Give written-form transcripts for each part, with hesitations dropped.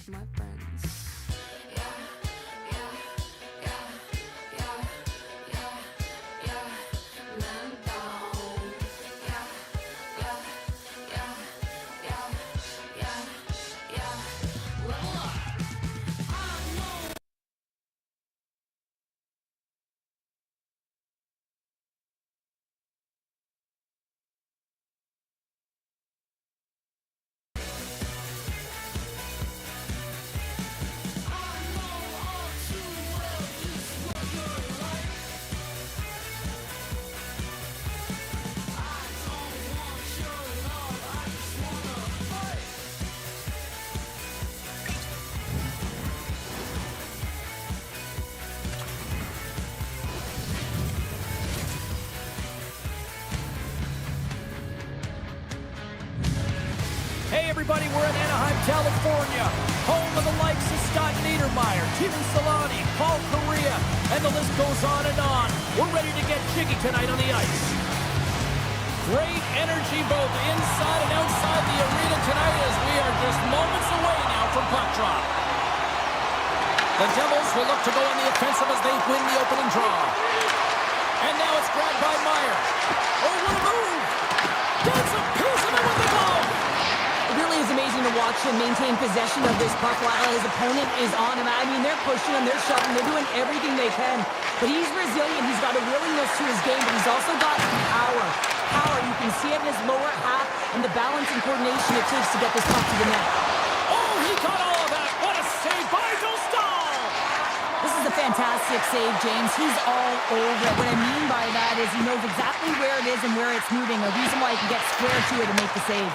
my friends. Hey everybody, we're in Anaheim, California, home of the likes of Scott Niedermeyer, Timmy Solani, Paul Correa, and the list goes on and on. We're ready to get jiggy tonight on the ice. Great energy both inside and outside the arena tonight as we are just moments away now from puck drop. The Devils will look to go on the offensive as they win the opening draw. And now it's grabbed by Meyer. Oh, what a move! Gets a piece of it with the glove! It really is amazing to watch him maintain possession of this puck while his opponent is on him. I mean, they're pushing him, they're shoving, they're doing everything they can. But he's resilient, he's got a willingness to his game, but he's also got power. You can see it in his lower half and the balance and coordination it takes to get this puck to the net. Oh, he got all of that! What a save by Dostal! This is a fantastic save, James. He's all over it. What I mean by that is he knows exactly where it is and where it's moving, a reason why he can get square to it and make the save.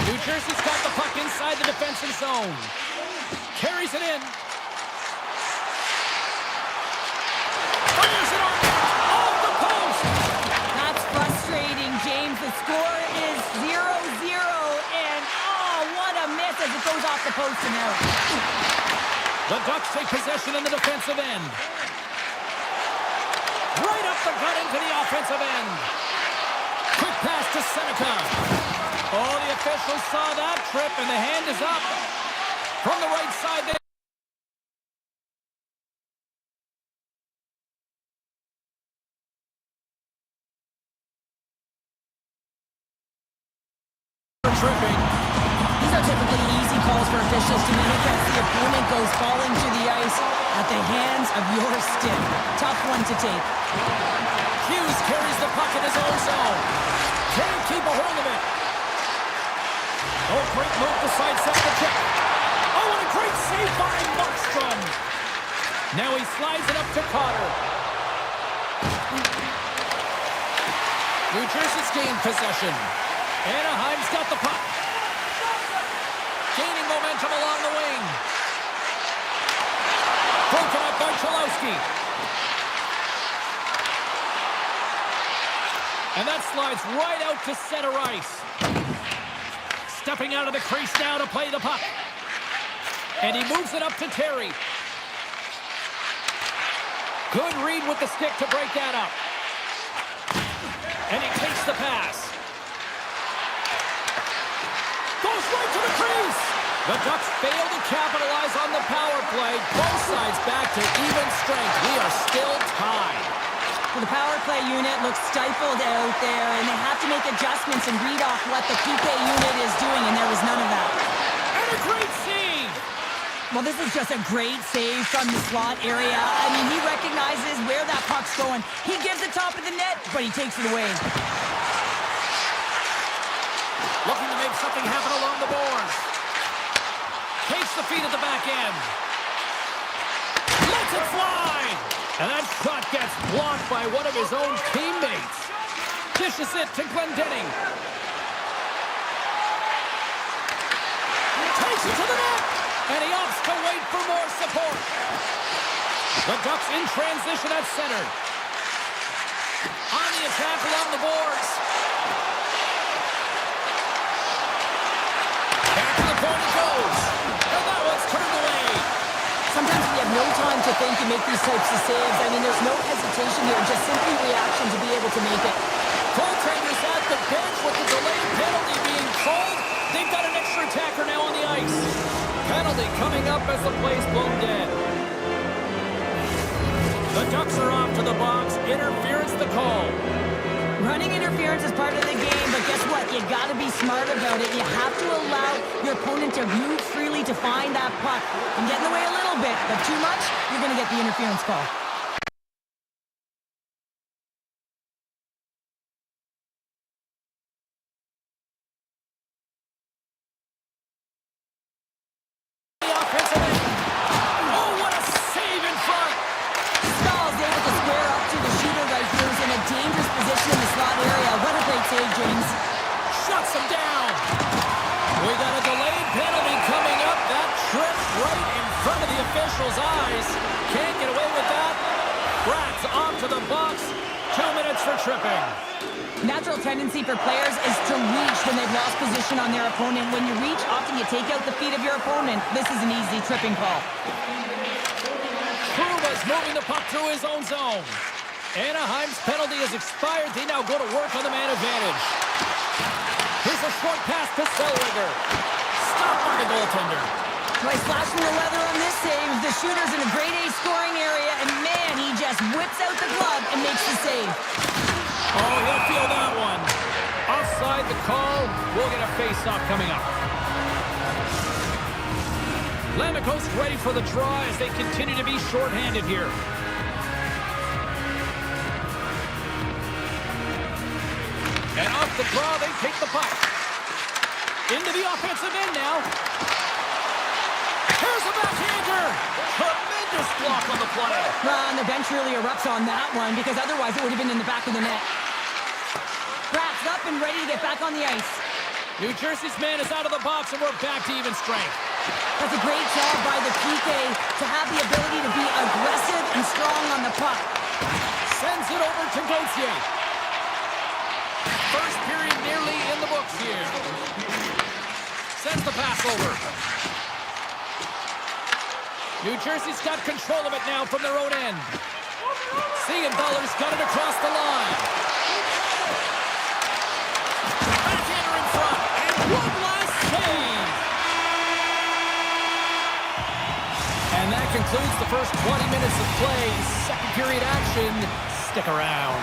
New Jersey's got the puck inside the defensive zone. Carries it in. Fires it on off the post. That's frustrating, James. The score is 0-0, and oh, what a miss as it goes off the post and out. The Ducks take possession in the defensive end. Right up the gut into the offensive end. Quick pass to Seneca. Oh, the officials saw that trip, and the hand is up. From the right side there. Tripping. These are typically easy calls for officials to make as the opponent goes falling to the ice at the hands of your stick. Tough one to take. Hughes carries the puck in his own zone. Can't keep a hold of it. Oh, great move to sidestep the check. Oh, and a great save by ePuckStorm. Now he slides it up to Cotter. New Jersey's gained possession. Anaheim's got the puck. Gaining momentum along the wing. Broken up by Cholowski. And that slides right out to center ice. Stepping out of the crease now to play the puck. And he moves it up to Terry. Good read with the stick to break that up. And he takes the pass. Goes right to the crease. The Ducks fail to capitalize on the power play. Both sides back to even strength. We are still tied. Well, the power play unit looks stifled out there, and they have to make adjustments and read off what the PK unit is doing, and there was none of that. And a great save! Well, this is just a great save from the slot area. I mean, he recognizes where that puck's going. He gives the top of the net, but he takes it away. Looking to make something happen along the boards. Takes the feet at the back end. Lets it fly! And that shot gets blocked by one of his own teammates. Dishes it to Glendening. Takes it to the net. And he opts to wait for more support. The Ducks in transition at center. On the attack along the boards. Back to the point it goes. And that one's turned away. Sometimes we have no time to think and make these types of saves. I mean, there's no hesitation here, just simply reaction to be able to make it. Goaltenders at the bench with the delayed penalty being called. They've got an extra attacker now on the ice. Penalty coming up as the play's blown dead. The Ducks are off to the box. Interference the call. Running interference is part of the game, but guess what? You got to be smart about it. You have to allow your opponent to move freely to find that puck. And get in the way a little bit, but too much, you're going to get the interference call. James shuts him down. We got a delayed penalty coming up. That tripped right in front of the official's eyes. Can't get away with that. Bratz onto the box. 2 minutes for tripping. Natural tendency for players is to reach when they've lost position on their opponent. When you reach, often you take out the feet of your opponent. This is an easy tripping call. Kruma's moving the puck through his own zone. Anaheim's penalty has expired. They now go to work on the man advantage. Here's a short pass to Zellweger. Stopped by the goaltender. Nice slash from the leather on this save. The shooter's in a grade A scoring area, and man, he just whips out the glove and makes the save. Oh, he'll feel that one. Offside the call. We'll get a face-off coming up. Lammikos ready for the draw as they continue to be shorthanded here. And off the draw, they take the puck. Into the offensive end now. Here's a backhander. Tremendous block on the play. And the bench really erupts on that one because otherwise it would have been in the back of the net. Bratz up and ready to get back on the ice. New Jersey's man is out of the box and we're back to even strength. That's a great job by the PK to have the ability to be aggressive and strong on the puck. Sends it over to Gauthier. First period nearly in the books here. Sends the pass over. New Jersey's got control of it now from their own end. Siegenthaler's got it across the line. Backhander in front. And one last save. And that concludes the first 20 minutes of play. Second period action. Stick around.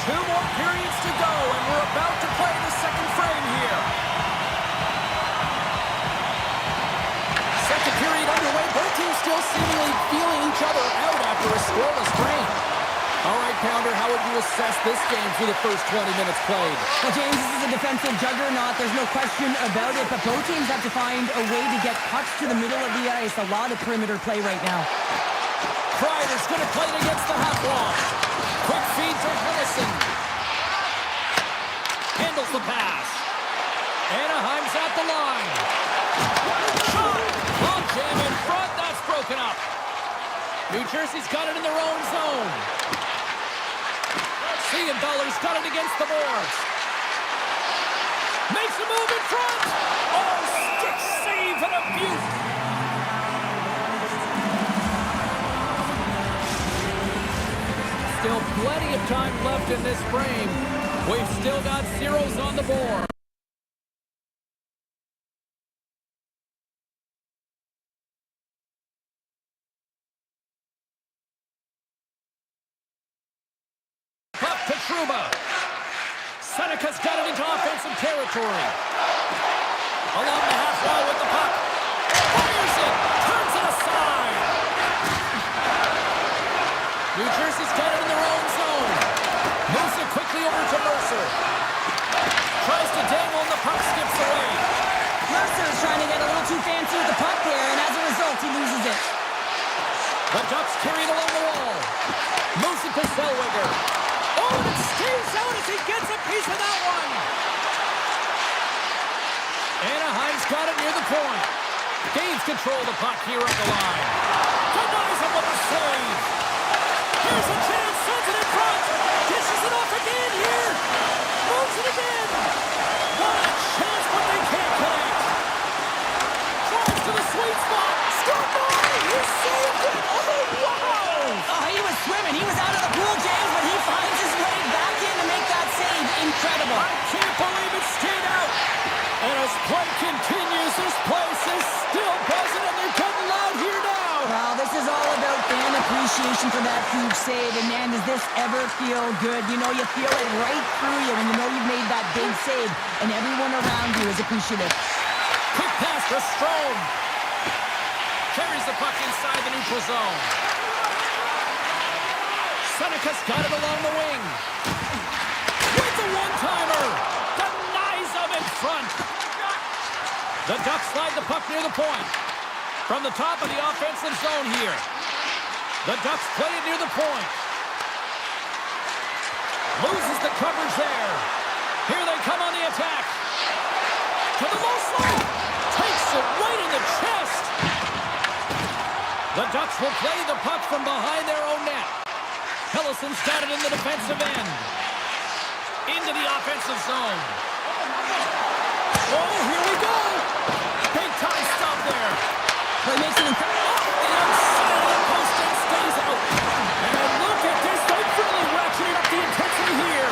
2 more periods to go, and we're about to play the second frame here. Second period underway. Both teams still seemingly feeling each other out after a scoreless frame. All right, Pounder, how would you assess this game through the first 20 minutes played? Well, James, this is a defensive juggernaut. There's no question about it, but both teams have to find a way to get pucks to the middle of the ice. A lot of perimeter play right now. Kreider's going to play it against the half wall. Quick feed to Hennessy. Handles the pass. Anaheim's at the line. Shot! Long jam in front. That's broken up. New Jersey's got it in their own zone. Siegenthaler's got it against the boards. Makes a move in front. Oh, stick save and a beaut. Still plenty of time left in this frame. We've still got zeros on the board. Puck to Trouba. Seneca's got it into offensive territory. Along the half wall with the puck. Fires it. Turns it aside. New Jersey's got it in their own zone. Moves it quickly over to Mercer. Tries to dangle and the puck skips away. Mercer's trying to get a little too fancy with the puck there, and as a result, he loses it. The Ducks carry it along the wall. Moves it to Zellweger. Oh, and it stays out as he gets a piece of that one. Anaheim's got it near the point. Gains control of the puck here at the line. Denies him with a save. Here's a chance, sends it in front. Dishes it off again here. Moves it again. What a chance, but they can't connect. Drives to the sweet spot. Scored by. He saved it. Oh, wow. Oh, he was swimming. He was out of the pool, James, but he finds his way back in to make that save. Incredible. I can't believe it stayed out. And a appreciation for that huge save. And man, does this ever feel good? You know, you feel it right through you when you know you've made that big save, and everyone around you is appreciative. Quick pass for Strome. Carries the puck inside the neutral zone. Seneca's got it along the wing. With the one-timer. Denies him in front. The Ducks slide the puck near the point. From the top of the offensive zone here. The Ducks play it near the point. Loses the coverage there. Here they come on the attack. To the low slot. Takes it right in the chest. The Ducks will play the puck from behind their own net. Hellison's got it in the defensive end. Into the offensive zone. Oh, here we go. Big time stop there. Play makes it off the outside of the post and stays out. And look at this. They've really ratcheted up the intensity here.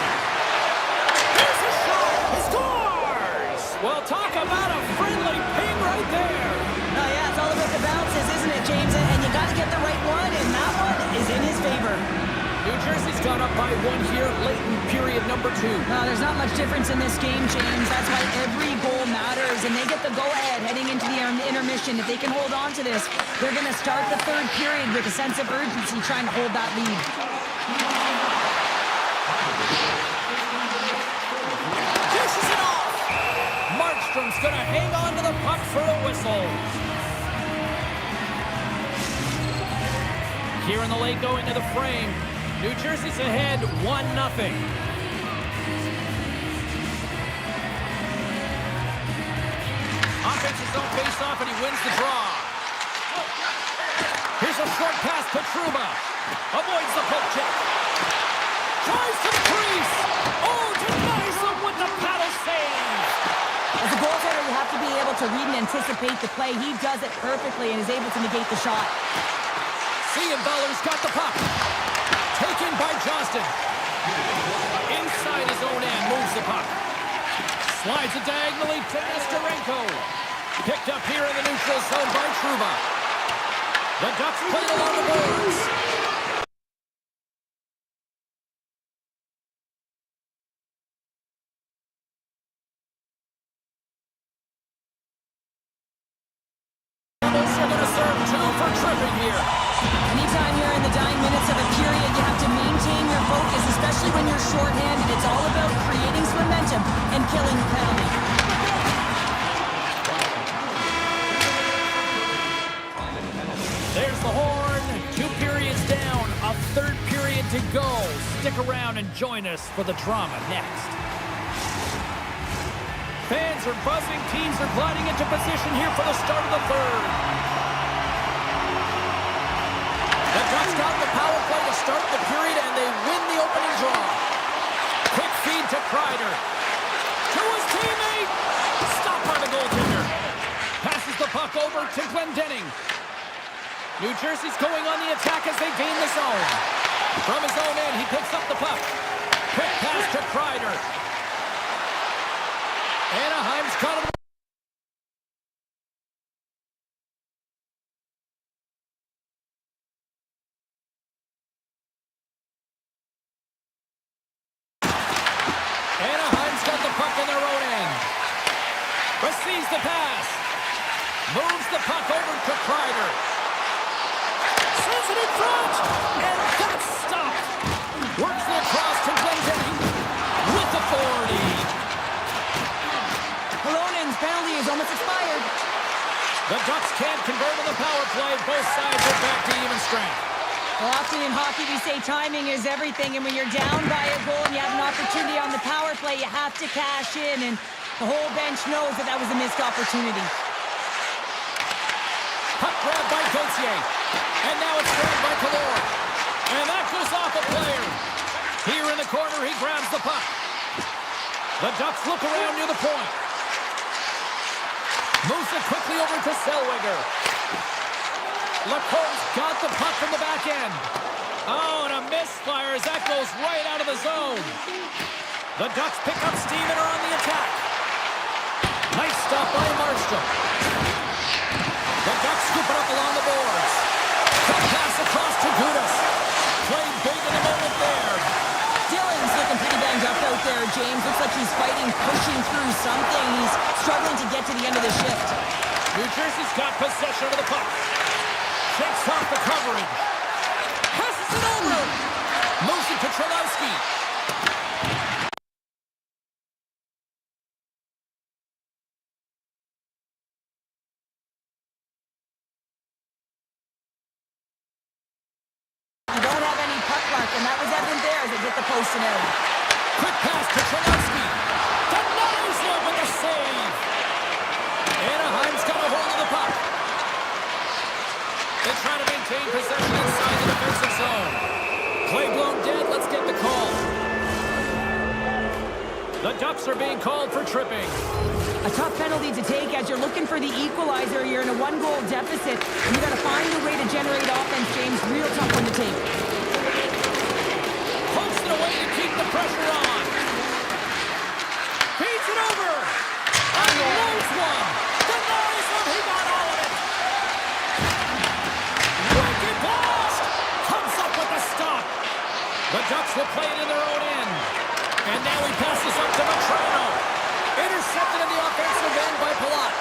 Here's a shot. He scores. Well, talk about a friendly ping right there. Oh, yeah, it's all about the bounces, isn't it, James? And you got to get the right one, and that one is in his favor. New Jersey's gone up by one here late in period number 2. No, there's not much difference in this game, James. That's why every goal matters, and they get the go-ahead heading into the intermission. If they can hold on to this, they're going to start the third period with a sense of urgency trying to hold that lead. Dishes it off! Markstrom's going to hang on to the puck for a whistle. Here in the late going to the frame. New Jersey's ahead 1-0. Offensive zone face-off, and he wins the draw. Here's a short pass to Trouba. Avoids the poke check. Tries to the crease. Oh, denies him with the paddle save. As a goaltender, you have to be able to read and anticipate the play. He does it perfectly and is able to negate the shot. Sienballer's got the puck. Taken by Johnston. Inside his own end, moves the puck. Slides it diagonally to Nestorenko. Picked up here in the neutral zone by Trouba. The Ducks play it along the boards. They're going to serve 2 for tripping here. Anytime you're in the dying minutes of a period, you have to maintain your focus, especially when you're shorthanded. It's all about creating some momentum and killing the penalty. There's the horn. 2 periods down. A third period to go. Stick around and join us for the drama next. Fans are buzzing. Teams are gliding into position here for the start of the third. The Ducks got the power play to start the period, and they win the opening draw. Quick feed to Kreider. To his teammate. Stopped by the goaltender. Passes the puck over to Glendening. New Jersey's going on the attack as they gain the zone. From his own end, he picks up the puck. Quick pass to Kreider. Anaheim's got him. Anaheim's got the puck on their own end. Receives the pass. Moves the puck over to Kreider. Sends it in front. And that's stopped. Works it across to Glendening. With authority. Halonen's penalty is almost expired. The Ducks can't convert on the power play. Both sides are back to even strength. Well, often in hockey, we say timing is everything, and when you're down by a goal and you have an opportunity on the power play, you have to cash in, and the whole bench knows that that was a missed opportunity. Puck grabbed by Gauthier, and now it's grabbed by Kallor. And that goes off a player. Here in the corner, he grabs the puck. The Ducks look around near the point. Moves it quickly over to Zellweger. Lacour's got the puck from the back end. Oh, and a misfire as that goes right out of the zone. The Ducks pick up steam and are on the attack. Nice stop by Markstrom. The Ducks scoop it up along the boards. Quick pass across to Gudas. like he's fighting, pushing through something. He's struggling to get to the end of the shift. New Jersey's got possession of the puck. Shakes off the coverage. Passes it over. Moves it to Cholowski. You don't have any puck luck, and that was evident there as they get the post and out. Quick pass to Cholowski. Denies him with a save. Anaheim's got a hold of the puck. They try to maintain possession inside the defensive zone. Play blown dead. Let's get the call. The Ducks are being called for tripping. A tough penalty to take as you're looking for the equalizer. You're in a one-goal deficit, and you got to find a way to generate offense, James. Real tough one to take. Pokes it away to keep the pressure on. Feeds it over. Unloads one. Denies him. He got all of it. Wicked blast. Comes up with a stop. The Ducks will play it in their own end. And now he passes up to Matrano. Intercepted in the offensive end by Palat.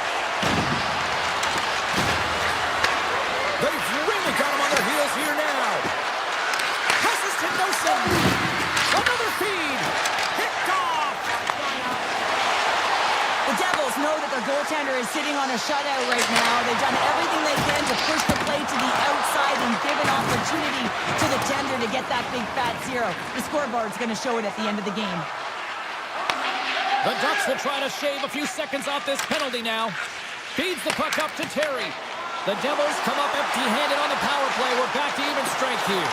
They've really got him on their heels here now. Passes to Nosen. Another feed. Picked off. The Devils know that their goaltender is sitting on a shutout right now. They've done everything they can to push the play to the outside and give an opportunity to the tender to get that big fat zero. The scoreboard's going to show it at the end of the game. The Ducks will try to shave a few seconds off this penalty now. Feeds the puck up to Terry. The Devils come up empty-handed on the power play. We're back to even strength here.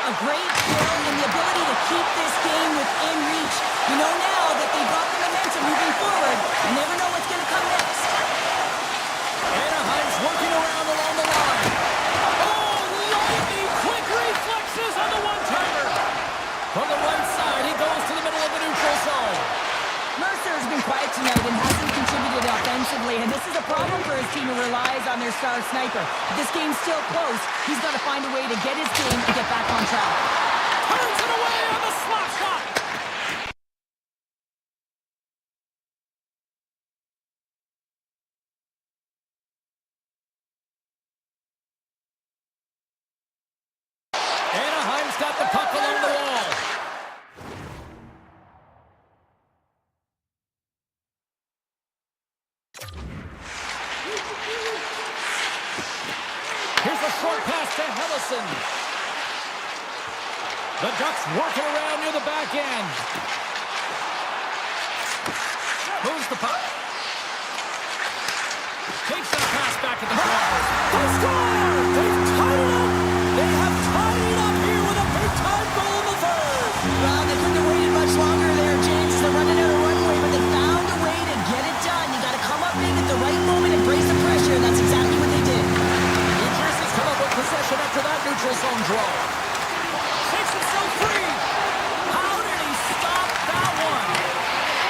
A great skill and the ability to keep this game within reach. You know now that they've got the momentum moving forward. You never know what's going to come next. Anaheim's working around along the line. Oh, lightning quick reflexes on the one-timer. From the right side, he goes to the middle of the neutral zone. Mercer's been quiet tonight and hasn't contributed offensively, and this is a problem for his team who relies on their star sniper. If this game's still close, he's got to find a way to get his game and get back on track. Turns it away on the slap shot. Anaheim's got the puck along the wall. Here's a short pass to Hellison. The Ducks working around near the back end. Moves the puck. Takes that pass back at the corner. They score! They've tied it up! They have tied it up here with a big-time goal in the third! Well, they couldn't have waited much longer there, James. They're running out of runway, but they found a way to get it done. You got to come up big at the right moment and brace the pressure, and that's exactly what they did. New Jersey's come up with possession after that neutral zone draw. Takes himself free. How did he stop that one?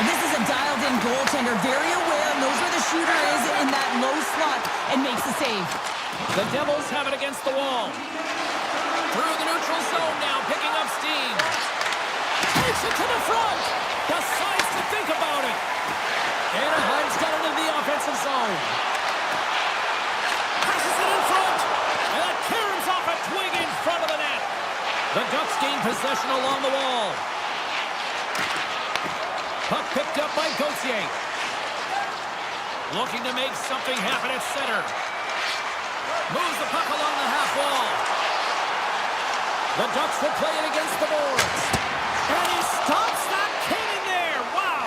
This is a dialed-in goaltender, very aware, knows where the shooter is in that low slot, and makes the save. The Devils have it against the wall. Through the neutral zone now, picking up steam. Takes it to the front. Decides to think about it. Anaheim's got it in the offensive zone. Passes it in front. And that caroms off a twig in front of the net. The Ducks gain possession along the wall. Puck picked up by Gauthier. Looking to make something happen at center. Moves the puck along the half wall. The Ducks will play it against the boards. And he stops that cannon there. Wow.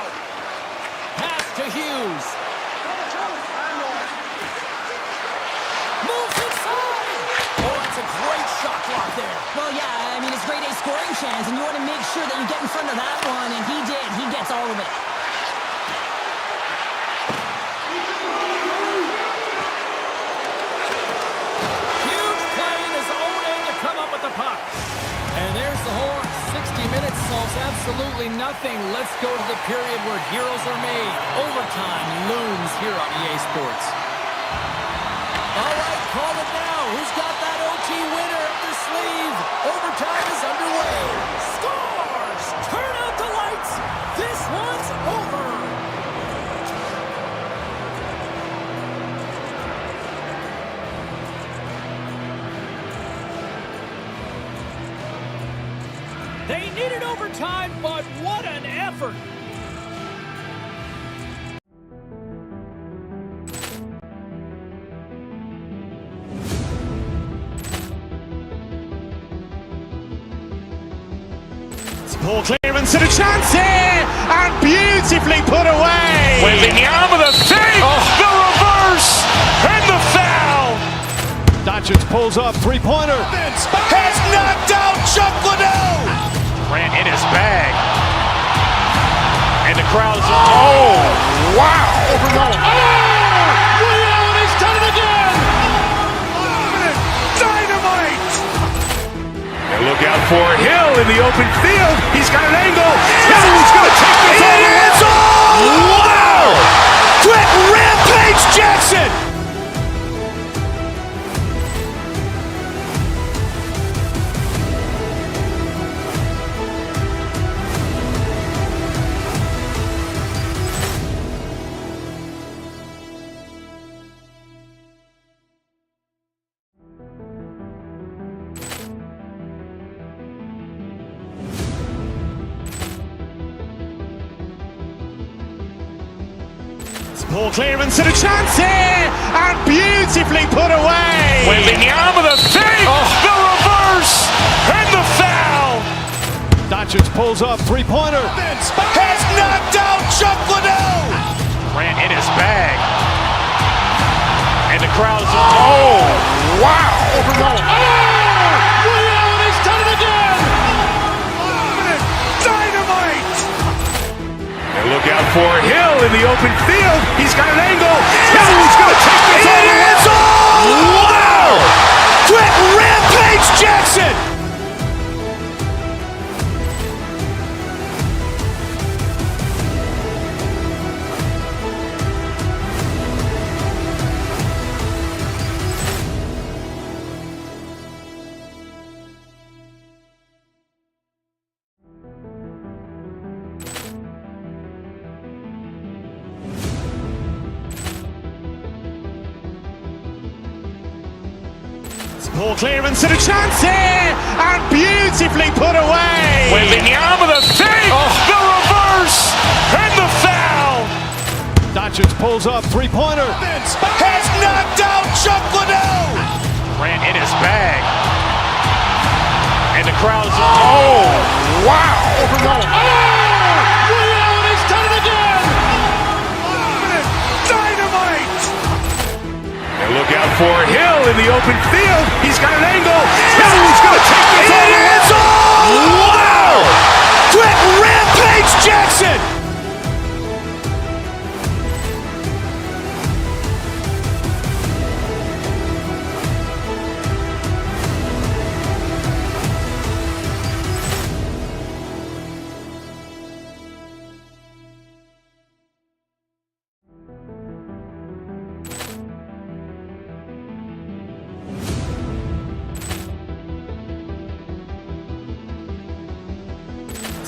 Pass to Hughes. Moves inside. Oh, that's a great shot block there. Well, yeah, I mean, it's grade A scoring chance, and you want to make sure that you get in front of that one, and he did. He gets all of it. Huge play in his own end to come up with the puck. And there's the horn. 60 minutes solves absolutely nothing. Let's go to the period where heroes are made. Overtime looms here on EA Sports. All right, call it now. Who's got that OT winner up their sleeve? Overtime is underway. Scores! Turn out the lights. This one's They needed overtime, but what an effort! Poor clearance and a chance here, and beautifully put away. Wembanyama with a fake, the reverse, and the foul. Doncic pulls up, three-pointer. Has knocked out Chuck Liddell. Grant in his bag. And the crowd is, oh, wow. Ray Allen has done it again. Dynamite. And look out for Hill in the open field. He's got an angle. Hill's going to take this all the way. Wow. Quick Rampage Jackson. Poor clearance and a chance here, and beautifully put away. Wembanyama with a fake, the reverse, and the foul. Doncic pulls up, three-pointer. Has knocked out Chuck Liddell. Grant in his bag. And the crowd is, oh, wow. Ray Allen has done it again. Dynamite. And look out for Hill in the open field. He's got an angle. Hill's going to take this all the way. Wow. Quick Rampage Jackson. Poor clearance and a chance here, and beautifully put away. Wembanyama with a fake, the reverse, and the foul. Doncic pulls up, three-pointer. Has knocked out Chuck Liddell. Grant in his bag. And the crowd is, oh, wow. Ray Allen has done it again. Dynamite. And look out for Hill in the open field. He's got an angle. Hill's going to take this all the way. Wow. Quick Rampage Jackson.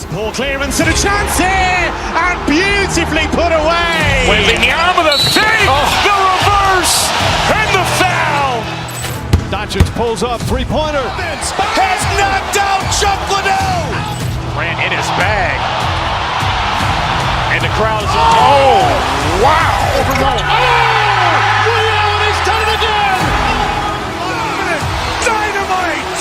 Poor clearance and a chance here, and beautifully put away. Wembanyama with a fake, the reverse, and the foul. Doncic pulls up, three-pointer. Has knocked out Chuck Liddell. Grant in his bag. And the crowd is, oh, wow. Ray Allen has done it again. Dynamite.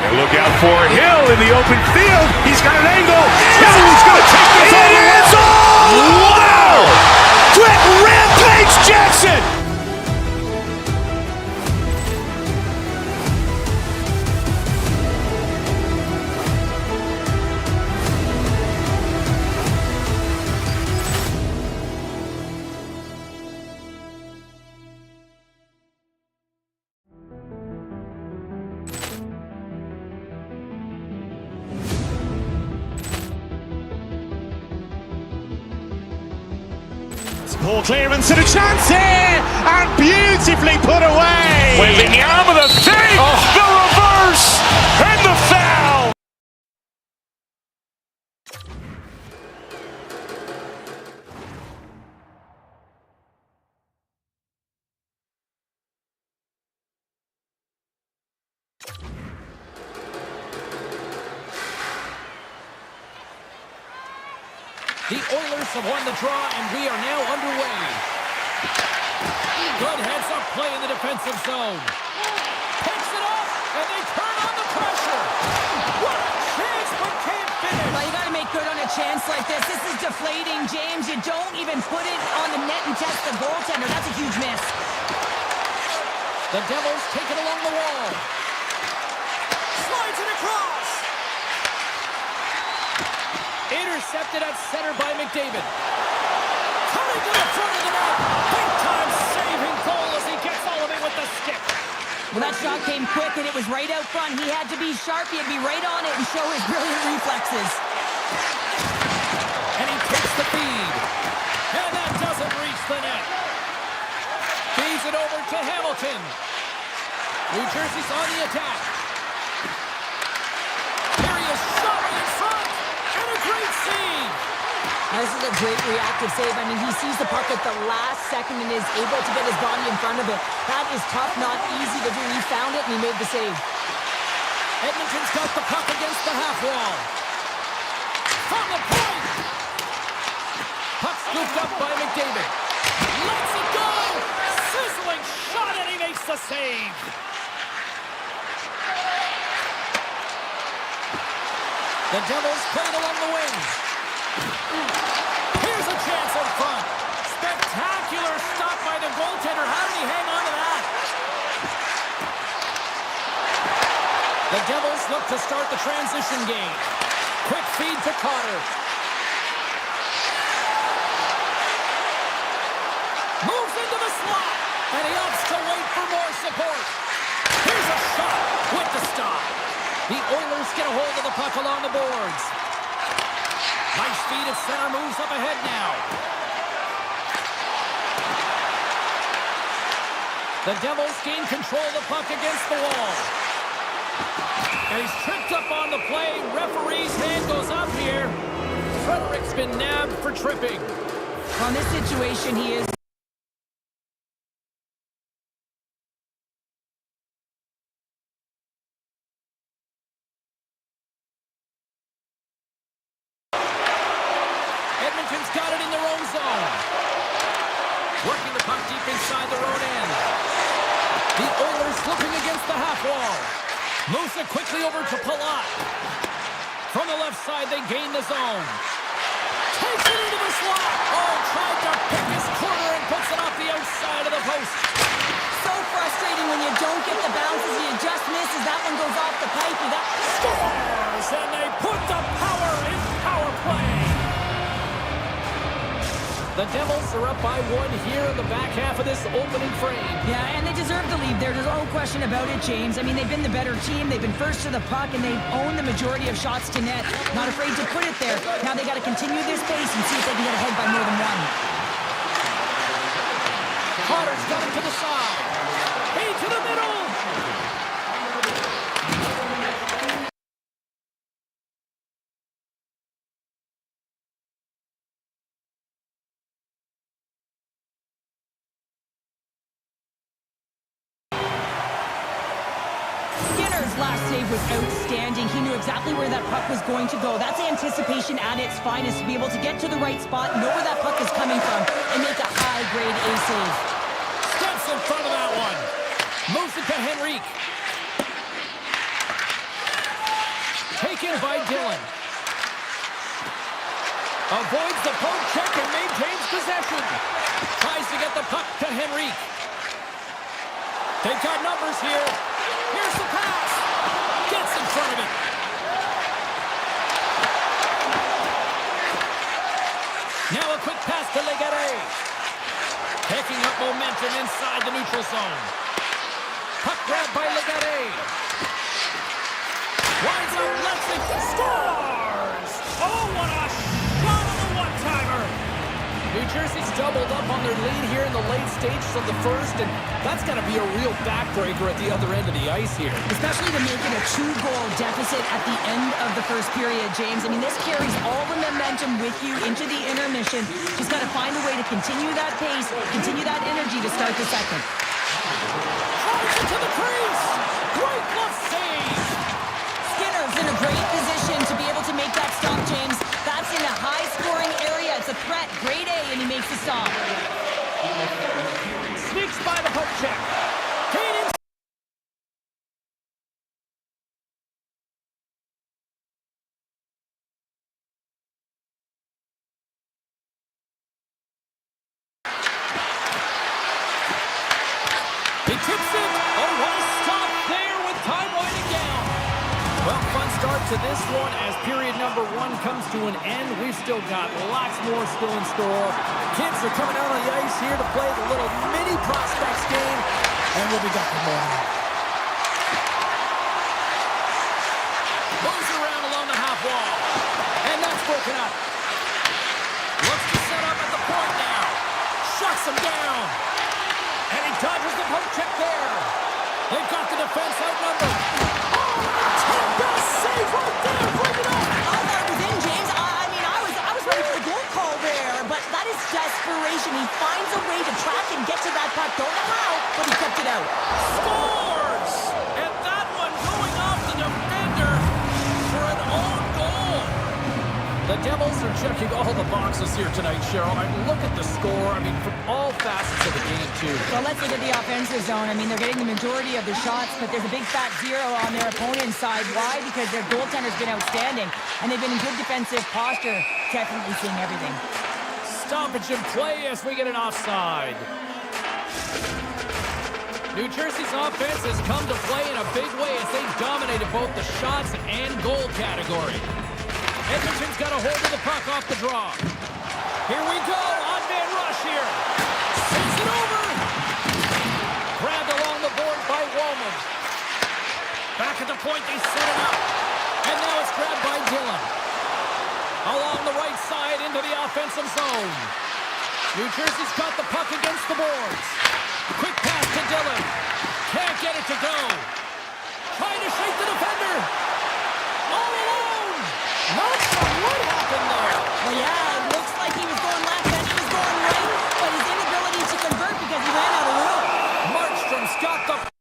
And look out for Hill in the open field. He's got an angle. Hill's going to take this all the way. Wow. Quick Rampage Jackson. Poor clearance and a chance here, and beautifully put away. Wembanyama with a fake, the reverse, and the foul. The Oilers have won the draw, and we are now underway. Good heads-up play in the defensive zone. Picks it up, and they turn on the pressure. What a chance, but can't finish. Well, you got to make good on a chance like this. This is deflating, James. You don't even put it on the net and test the goaltender. That's a huge miss. The Devils take it along the wall. Slides it across. Intercepted at center by McDavid. Coming to the front of the net. Big time saving goal as he gets all of it with the stick. Well, that shot came quick, and it was right out front. He had to be sharp. He had to be right on it and show his brilliant reflexes. And he takes the feed. And that doesn't reach the net. Feeds it over to Hamilton. New Jersey's on the attack. Here he is, shot in front. And a great save. This is a great reactive save. I mean, he sees the puck at the last second and is able to get his body in front of it. That is tough, not easy to do. He found it, and he made the save. Edmonton's got the puck against the half wall. From the point. Puck scooped up by McDavid. Lets it go. Sizzling shot, and he makes the save. The Devils play it along the wing. Here's a chance in front. Spectacular stop by the goaltender. How did he hang on to that? The Devils look to start the transition game. Quick feed to Carter. Moves into the slot. And he opts to wait for more support. Here's a shot with the stop. The Oilers get a hold of the puck along the boards. Nice feed at center, moves up ahead now. The Devils gain control of the puck against the wall. And he's tripped up on the play. Referee's hand goes up here. Frederick's been nabbed for tripping. On this situation, he is. Edmonton's got it in their own zone. Working the puck deep inside their own end. The Oilers looking against the half wall. Moves it quickly over to Palat. From the left side, they gain the zone. Takes it into the slot. Oh, tried to pick his corner and puts it off the outside of the post. So frustrating when you don't get the bounces. You just misses. That one goes off the pipe. You got Scores! And they put the power in power play. The Devils are up by one here in the back half of this opening frame. Yeah, and they deserve the lead. There's no question about it, James. I mean, they've been the better team. They've been first to the puck, and they've owned the majority of shots to net. Not afraid to put it there. Now they got to continue this pace and see if they can get ahead by more than one. Carter's got it to the side. Hey, to the middle. Last save was outstanding. He knew exactly where that puck was going to go. That's anticipation at its finest, to be able to get to the right spot, know where that puck is coming from, and make a high-grade A save. Steps in front of that one. Moves it to Henrique. Taken by Dillon. Avoids the poke check and maintains possession. Tries to get the puck to Henrique. They've got numbers here. Here's the pass. Gets in front of it. Now a quick pass to Legare. Picking up momentum inside the neutral zone. Puck grab by Legare. Winds up, lets it, scores! Oh, what a shot on the one-timer! New Jersey's doubled up on their lead here in the late stages of the first, and that's got to be a real backbreaker at the other end of the ice here. Especially to make it a 2-goal deficit at the end of the first period, James. I mean, this carries all the momentum with you into the intermission. Just got to find a way to continue that pace, continue that energy to start the second. Drives it to the crease! Great glove save! Skinner's in a great position to be able to make that stop, James. That's in a high-scoring area. gets the stop. Sneaks by the poke check. Kane in. He tips it. Oh, what a stop there with time winding down. Well, fun start to this one as period number 1 comes to an end. We've still got lots more still in store. Kids are coming out on the ice here to play the little mini prospects game, and we'll be back in a moment. Moves around along the half wall, and that's broken up. Looks to set up at the point now. Shuts him down. And he dodges the poke check there. They've got the defense outnumbered. Oh, save right there. Bring it up. I thought it was in, James. I was ready for the goal call there, but that is desperation. He finds a way to track and get to that puck. Don't know how, but he kept it out. Scores! And that one going off the defender for an own goal. The Devils are checking all the boxes here tonight, Cheryl. I mean, look at the score. I mean, from all facets of the game, too. Well, let's look at the offensive zone. I mean, they're getting the majority of their shots, but there's a big fat zero on their opponent's side. Why? Because their goaltender's been outstanding, and they've been in good defensive posture. Definitely seeing everything. Stoppage in play as we get an offside. New Jersey's offense has come to play in a big way as they've dominated both the shots and goal category. Edmonton's got a hold of the puck off the draw. Here we go. On-man rush here. Sends it over. Grabbed along the board by Woolman. Back at the point, they set it up. And now it's grabbed by Dillon. Along the right side into the offensive zone. New Jersey's got the puck against the boards. Quick pass to Dillon. Can't get it to go. Trying to shake the defender. All alone. Not sure what happened there. Well, yeah, it looks like he was going left and he was going right, but his inability to convert because he ran out of room. Markstrom's got the...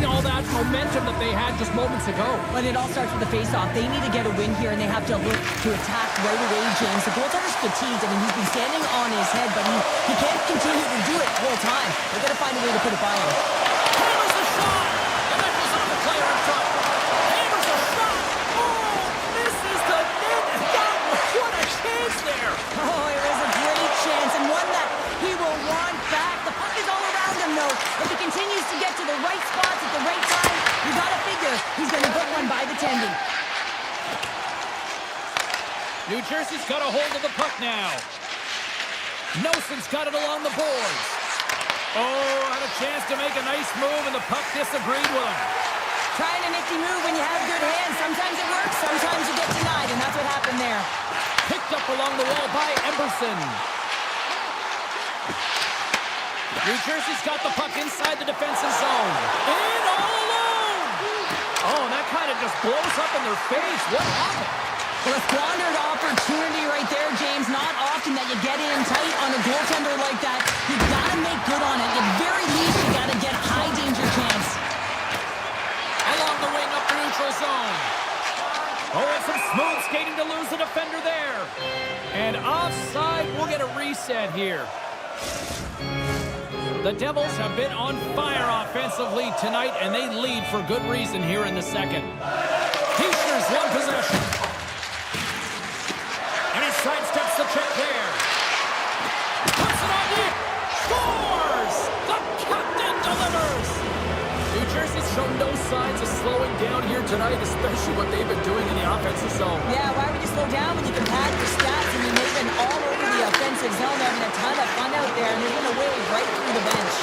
all that momentum that they had just moments ago. But it all starts with the face-off. They need to get a win here, and they have to look to attack right away, James. The goaltender's fatigued. I mean, he's been standing on his head, but he can't continue to do it the whole time. They've got to find a way to put it by him. Hammers the shot! And that was on the player in front. Hammers the shot! Oh, misses the net! What a chance there! Oh, it was a great chance, and one that he will want back. The puck is all around him, though. If he continues to get to the right spots at the right time, you got to figure he's going to put one by the tendon. New Jersey's got a hold of the puck now. Nelson's got it along the boards. Oh, had a chance to make a nice move, and the puck disagreed with him. Trying a nifty move when you have good hands. Sometimes it works, sometimes you get denied, and that's what happened there. Picked up along the wall by Emberson. New Jersey's got the puck inside the defensive zone. In all alone! Oh, and that kind of just blows up in their face. What happened? Well, a squandered opportunity right there, James. Not often that you get in tight on a goaltender like that. You got to make good on it. At very least, you got to get a high danger chance. Along the wing up the neutral zone. Oh, and some smooth skating to lose the defender there. And offside, we'll get a reset here. The Devils have been on fire offensively tonight, and they lead for good reason here in the second. Heischer's one possession. And he sidesteps the check there. Puts it on net. Scores! The captain delivers! New Jersey's shown no signs of slowing down here tonight, especially what they've been doing in the offensive zone. Yeah, why would you slow down when you can pad your stats? I mean, they've been all over the offensive zone, having a ton of fun out there, and they're going to wave right through the bench.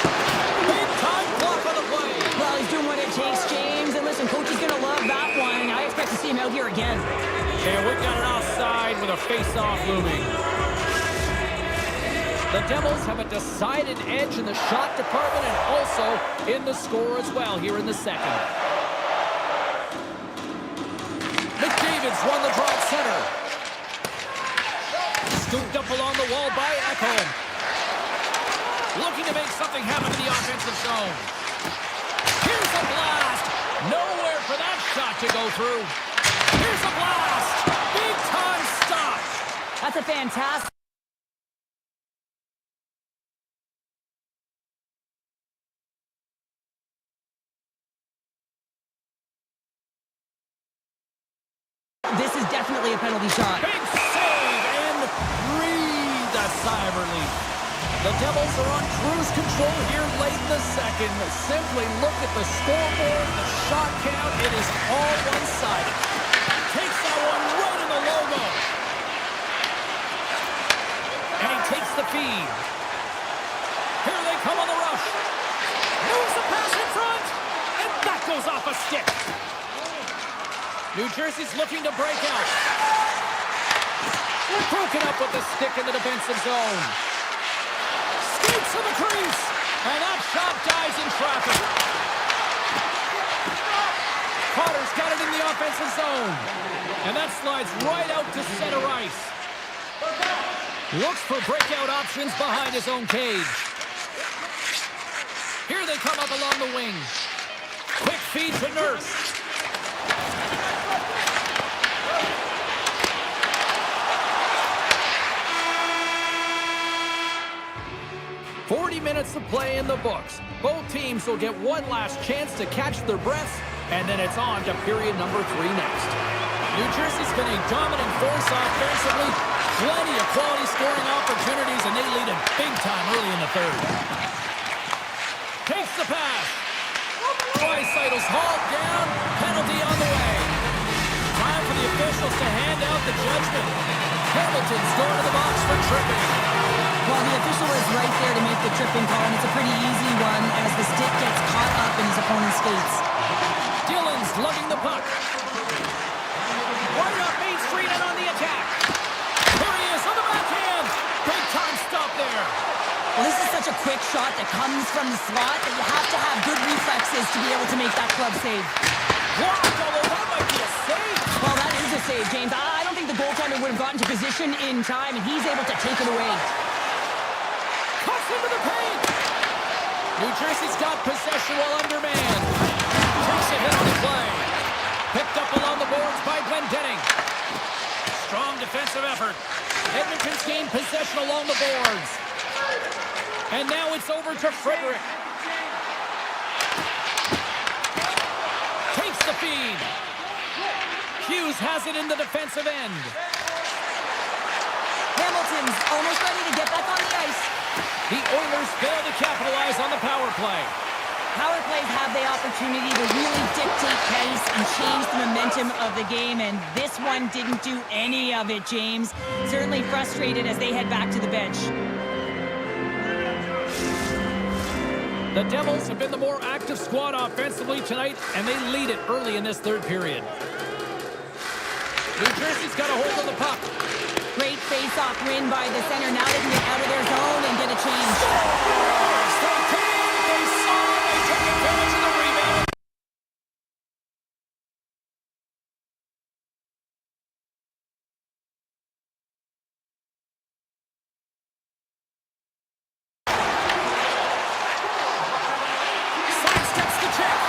Big time block on the play. Well, he's doing what it takes, James. And listen, coach is going to love that one. I expect to see him out here again. And we've got an offside with a face-off looming. The Devils have a decided edge in the shot department and also in the score as well here in the second. McDavid's won the draw at center. Scooped up along the wall by Ekholm. Looking to make something happen in the offensive zone. Here's a blast. Nowhere for that shot to go through. Here's a blast. Big time stop. That's a fantastic. This is definitely a penalty shot. Big save and breathe a sigh of relief. The Devils are on cruise control here late in the second. Simply look at the scoreboard, the shot count. It is all one-sided. Takes that one right in the logo. And he takes the feed. Here they come on the rush. Moves the pass in front. And that goes off a stick. New Jersey's looking to break out. Broken up with the stick in the defensive zone. Skates to the crease. And that shot dies in traffic. Carter's got it in the offensive zone. And that slides right out to center ice. Looks for breakout options behind his own cage. Here they come up along the wing. Quick feed to Nurse. 40 minutes of play in the books. Both teams will get one last chance to catch their breaths, and then it's on to period number 3 next. New Jersey's been a dominant force offensively. Plenty of quality scoring opportunities, and they lead it big time early in the third. Takes the pass. Dreisaitl's hauled down. Penalty on the way. Time for the officials to hand out the judgment. Hamilton's going to the box for tripping. Well, the official is right there to make the tripping call, and it's a pretty easy one as the stick gets caught up in his opponent's skates. Dillon's lugging the puck. Right up Main Street and on the attack. There he is on the backhand. Big time stop there. Well, this is such a quick shot that comes from the slot that you have to have good reflexes to be able to make that club save. Blocked, although that might be a save. Well, that is a save, James. I don't think the goaltender would have gotten to position in time, and he's able to take it away. Cuts into the paint. New Jersey's got possession while undermanned. Takes a hit on the play. Picked up along the boards by Glendening. Strong defensive effort. Edmonton's gained possession along the boards. And now it's over to Frederick. Takes the feed. Hughes has it in the defensive end. Hamilton's almost ready to get back on the ice. The Oilers fail to capitalize on the power play. Power plays have the opportunity to really dictate pace and change the momentum of the game, and this one didn't do any of it, James. Certainly frustrated as they head back to the bench. The Devils have been the more active squad offensively tonight, and they lead it early in this third period. New Jersey's got a hold of the puck. Great face-off win by the center. Now they can get out of their zone and get a change. They came, they saw, they took advantage of the rebound. Sidesteps the check.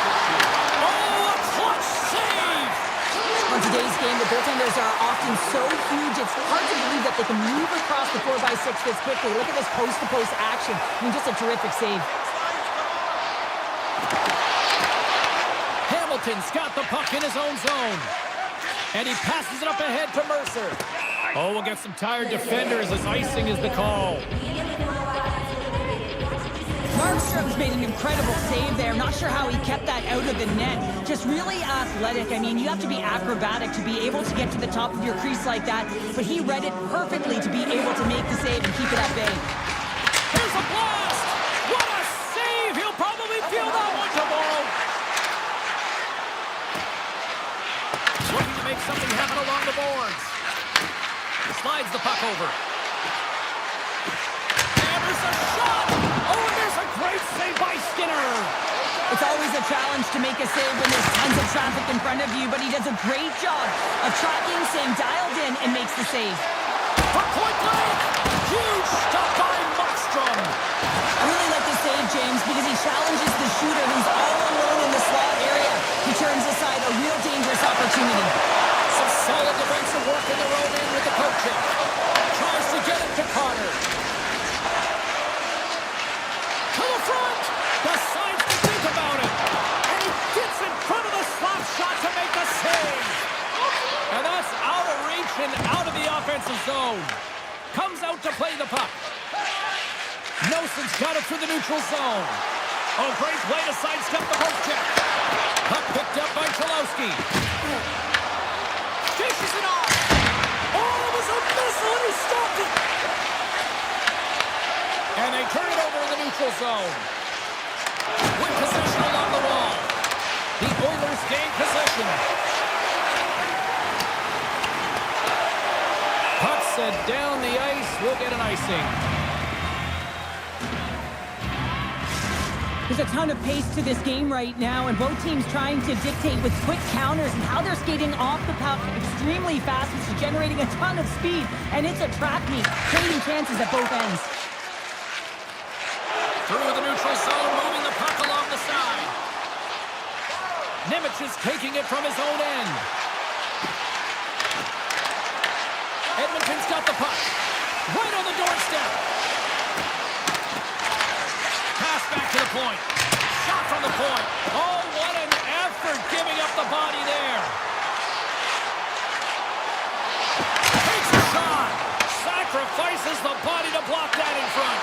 Oh, a clutch save. On today's game, the goaltenders are often so huge, it's hard to believe that they can move across the 4x6 this quickly. Look at this post-to-post action. I mean, just a terrific save. Hamilton's got the puck in his own zone. And he passes it up ahead to Mercer. Oh, we'll get some tired defenders as icing is the call. Markstrom's made an incredible save there. Not sure how he kept that out of the net. Just really athletic. I mean, you have to be acrobatic to be able to get to the top of your crease like that. But he read it perfectly to be able to make the save and keep it at bay. Here's a blast! What a save! He'll probably feel that one tomorrow. Looking to make something happen along the boards. Slides the puck over. And there's a shot! Oh, and there's a great save by Skinner! It's always a challenge to make a save when there's tons of traffic in front of you, but he does a great job of tracking, staying dialed in, and makes the save. For point blank! Huge stop by Markstrom! I really like this save, James, because he challenges the shooter who's all alone in the this opportunity. Some solid defensive work in their own end with the poke check. Tries to get it to Carter. To the front. Decides to think about it. And he gets in front of the slap shot to make the save. And that's out of reach and out of the offensive zone. Comes out to play the puck. Nelson's got it through the neutral zone. Oh, great play to sidestep the poke check. Puck picked up by Chalowski. Dishes it off. Oh, it was a missile and he stopped it. And they turn it over in the neutral zone. With possession along the wall. The Oilers gain possession. Puck set down the ice. We'll get an icing. There's a ton of pace to this game right now, and both teams trying to dictate with quick counters and how they're skating off the puck extremely fast, which is generating a ton of speed, and it's a trap meet, creating chances at both ends. Through the neutral zone, moving the puck along the side. Nemec is taking it from his own end. Edmonton's got the puck. Right on the doorstep. Pass back to the point. Shot from the point. Oh, what an effort giving up the body there. Takes a shot. Sacrifices the body to block that in front.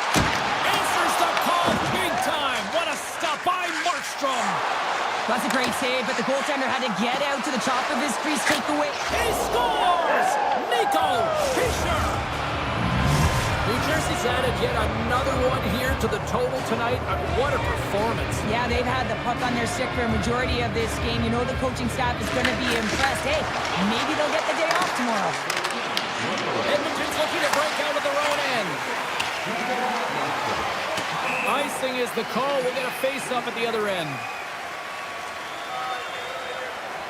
Answers the call big time. What a stop by Markstrom. That's a great save, but the goaltender had to get out to the top of his crease, take away. He scores! Nico Fischer! New Jersey's added yet another one here to the total tonight. What a performance. Yeah, they've had the puck on their stick for a majority of this game. You know the coaching staff is going to be impressed. Hey, maybe they'll get the day off tomorrow. Edmonton's looking to break out of their own end. Icing is the call. We'll get a face-off at the other end.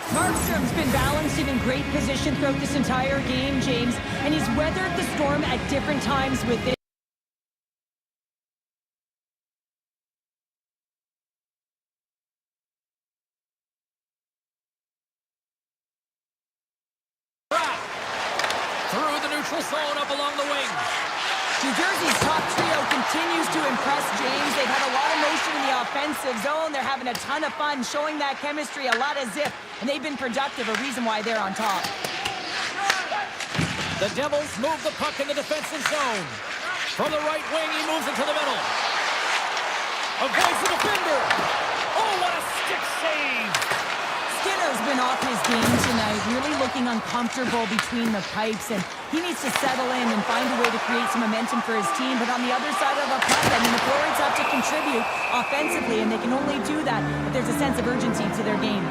Markstrom's been balanced and in great position throughout this entire game, James, and he's weathered the storm at different times with it. Through the neutral zone up along the wing. New Jersey's top trio continues to impress, James. They've had a lot of motion in the offensive zone. They're having a ton of fun, showing that chemistry, a lot of zip, and they've been productive, a reason why they're on top. The Devils move the puck in the defensive zone. From the right wing, he moves it to the middle. Avoids the defender. Oh, what a stick save. Skinner's been off his game tonight, really looking uncomfortable between the pipes, and he needs to settle in and find a way to create some momentum for his team. But on the other side of the puck, I mean, the forwards have to contribute offensively, and they can only do that if there's a sense of urgency to their game.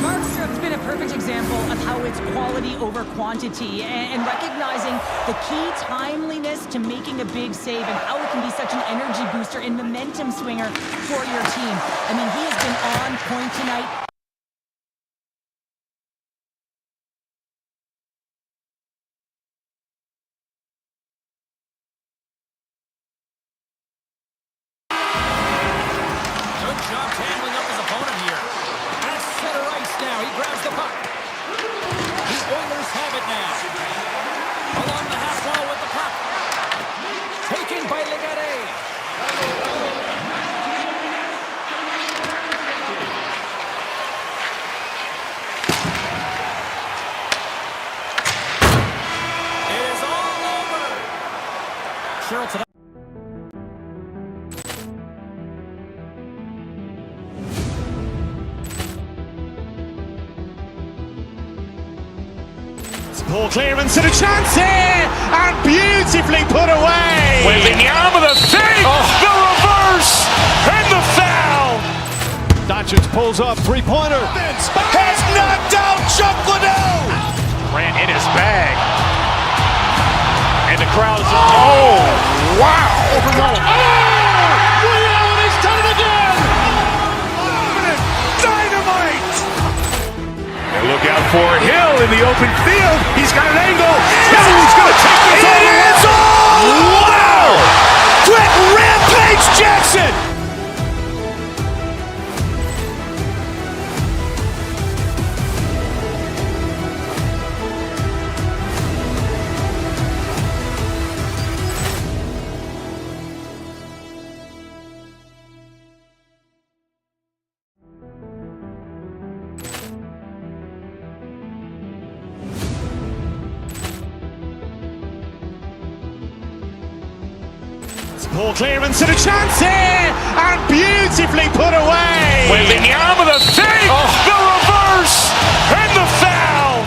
Markstrom's been a perfect example of how it's quality over quantity, and recognizing the key timeliness to making a big save and how it can be such an energy booster and momentum swinger for your team. I mean, he has been on point tonight. Good job handling up his opponent here. At center ice now, he grabs the puck. The Oilers have it now. Along the half wall with the puck. Taken by Legare. It is all over. Cheryl tonight. Poor clearance and a chance here, and beautifully put away. Wembanyama the fake, the reverse, and the foul. Doncic pulls up, three-pointer. Has knocked out Chuck Liddell. Ran in his bag. And the crowd is, oh, wow. He's done it again. Dynamite. And look out for Hill in the open field. He's got an angle. Hill's going to take this all the way. Wow! Quick Rampage Jackson. Poor clearance and a chance here, and beautifully put away. Wembanyama the fake, the reverse, and the foul.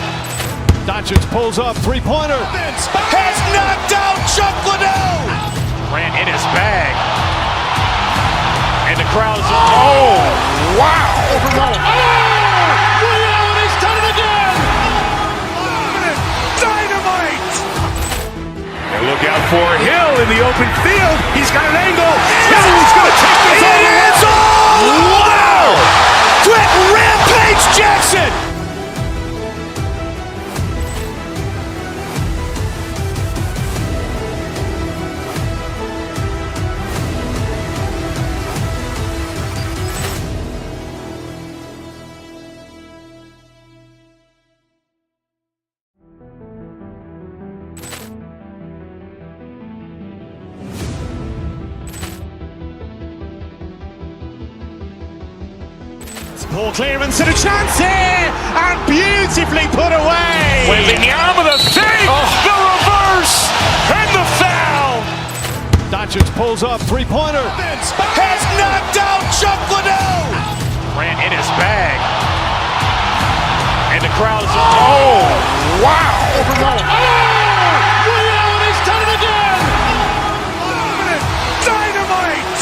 Doncic pulls up, three-pointer. Has knocked out Chuck Liddell. Grant in his bag. And the crowd's, wow. He's done it again. Dynamite. And look out for Hill in the open field. He's got an angle. Hill's going to take this all the way. Wow! Quick Rampage Jackson. Poor clearance and a chance here, and beautifully put away. Wembanyama the fake, the reverse, and the foul. Doncic pulls up, three-pointer. Has knocked out Chuck Liddell. Grant in his bag. And the crowd's, wow. He's done it again. Dynamite.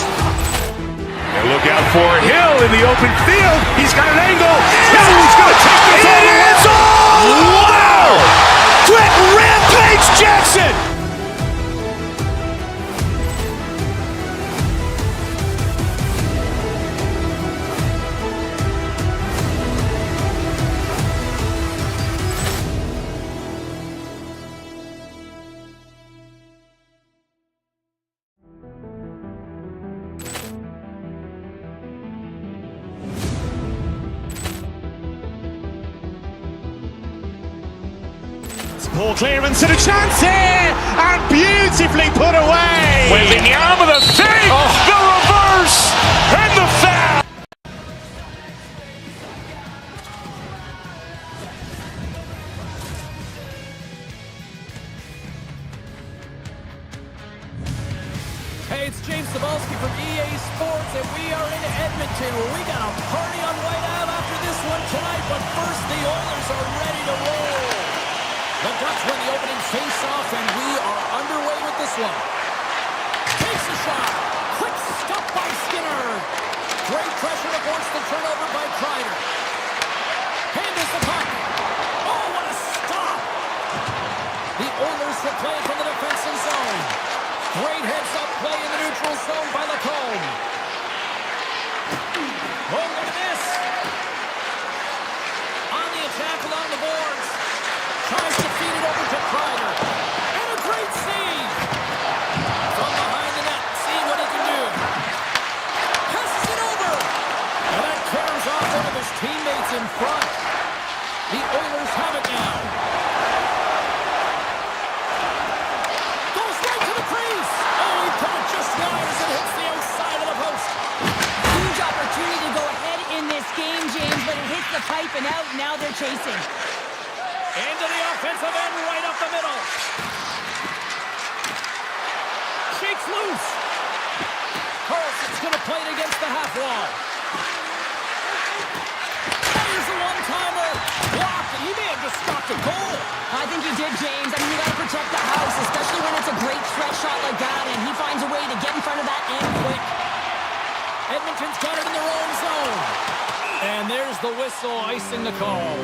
And look out for Hill in the open field. He's got an angle. Hill's going to take this all the way. Wow! Quick Rampage Jackson. Poor clearance and a chance here, and beautifully put away. Wembanyama the fake, the reverse, and the foul. Hey, it's James Cebulski from EA Sports, and we are in Edmonton, where we got a party on White Ave after this one tonight. But first, the Oilers are ready to roll. The Ducks win the opening face-off, and we are underway with this one. Takes a shot. Quick stop by Skinner. Great pressure to force the turnover by Kreider. Handles the puck. Oh, what a stop. The Oilers will play from the defensive zone. Great heads-up play in the neutral zone by Lacombe. Oh, look at this. On the attack along the boards. Tries to feed it over to Kreider. And a great save. From behind the net, seeing what he can do. Passes it over. And that carries off one of his teammates in front. The Oilers have it now. Goes right to the crease. Oh, he put it just wide as it hits the outside of the post. Huge opportunity to go ahead in this game, James, but it hits the pipe and out. Now they're chasing. Into the offensive end, right up the middle. Shakes loose. Carlson's going to play it against the half wall. Here's a one-timer. Blocked, and he may have just stopped a goal. I think he did, James. I mean, you got to protect the house, especially when it's a great stretch shot like that, and he finds a way to get in front of that and quick. Edmonton's got it in their own zone. And there's the whistle icing the call.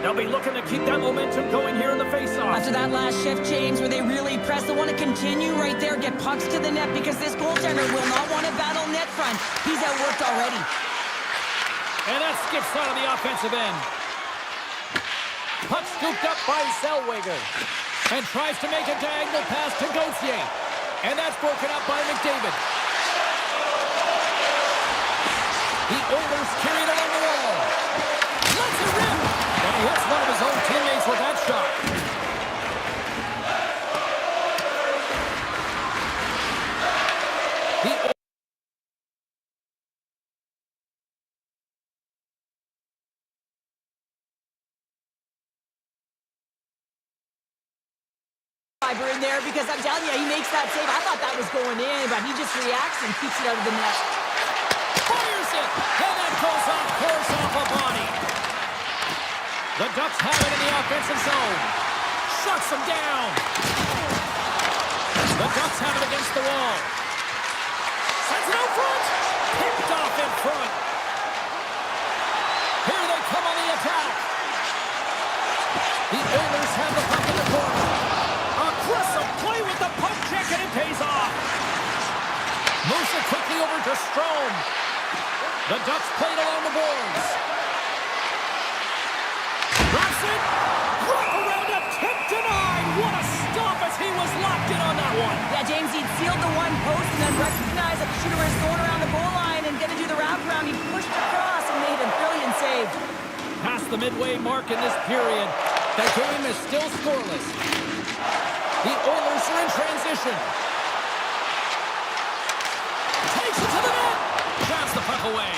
They'll be looking to keep that momentum going here in the faceoff. After that last shift, James, where they really press, they want to continue right there, get pucks to the net, because this goaltender will not want to battle net front. He's outworked already. And that skips out of the offensive end. Puck scooped up by Zellweger. And tries to make a diagonal pass to Gauthier. And that's broken up by McDavid. The Oilers carry it along the wall. Let's it rip. And he hits one of his own teammates with that shot. fiber in there because I'm telling you, he makes that save. I thought that was going in, but he just reacts and keeps it out of the net. Fires it, and that goes off course off a body. The Ducks have it in the offensive zone. Shuts them down. The Ducks have it against the wall. Sends it out front. Picked off in front. Here they come on the attack. The Oilers have the puck in the corner. Aggressive play with the puck check, and it pays off. Moves it quickly over to Strome. The Ducks played along the boards. Drops it. Wrap around a tip denied. What a stop as he was locked in on that one. Yeah, James, he'd sealed the one post and then recognized that the shooter was going around the goal line and going to do the wraparound. He pushed across and made a brilliant save. Past the midway mark in this period, the game is still scoreless. The Oilers are in transition. Takes it to the net. Grabs the puck away.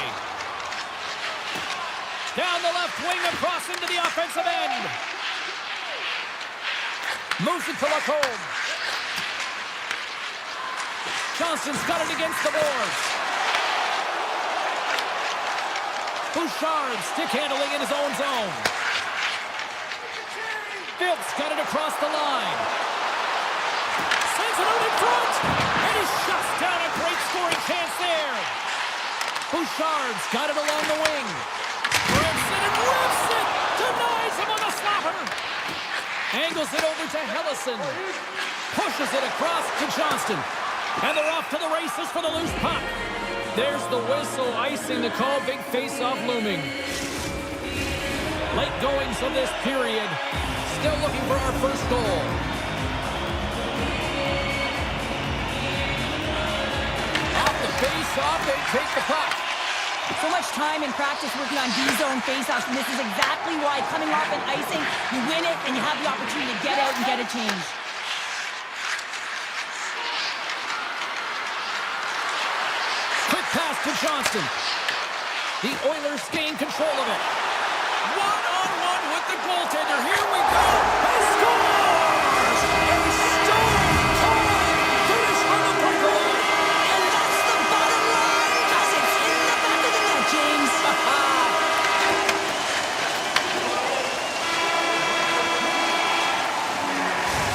Down the left wing across into the offensive end. Moves it to Lacombe. Johnston's got it against the boards. Bouchard stick handling in his own zone. Phillips got it across the line. Sends it out in front. And he shuts down a great scoring chance there. Bouchard's got it along the wing. Brimson and rips it. Denies him on the slapper. Angles it over to Hellison. Pushes it across to Johnston. And they're off to the races for the loose puck. There's the whistle, icing the call, big face-off looming. Late goings of this period. Still looking for our first goal. Off the face-off, they take the puck. So much time in practice working on D-zone face-offs, and this is exactly why coming off an icing, you win it, and you have the opportunity to get out and get a change. Pass to Johnston. The Oilers gain control of it. One-on-one with the goaltender. Here we go. He scores! A stolen goal! Finish on the breakaway. And that's the bottom line, because it's in the back of the net, James.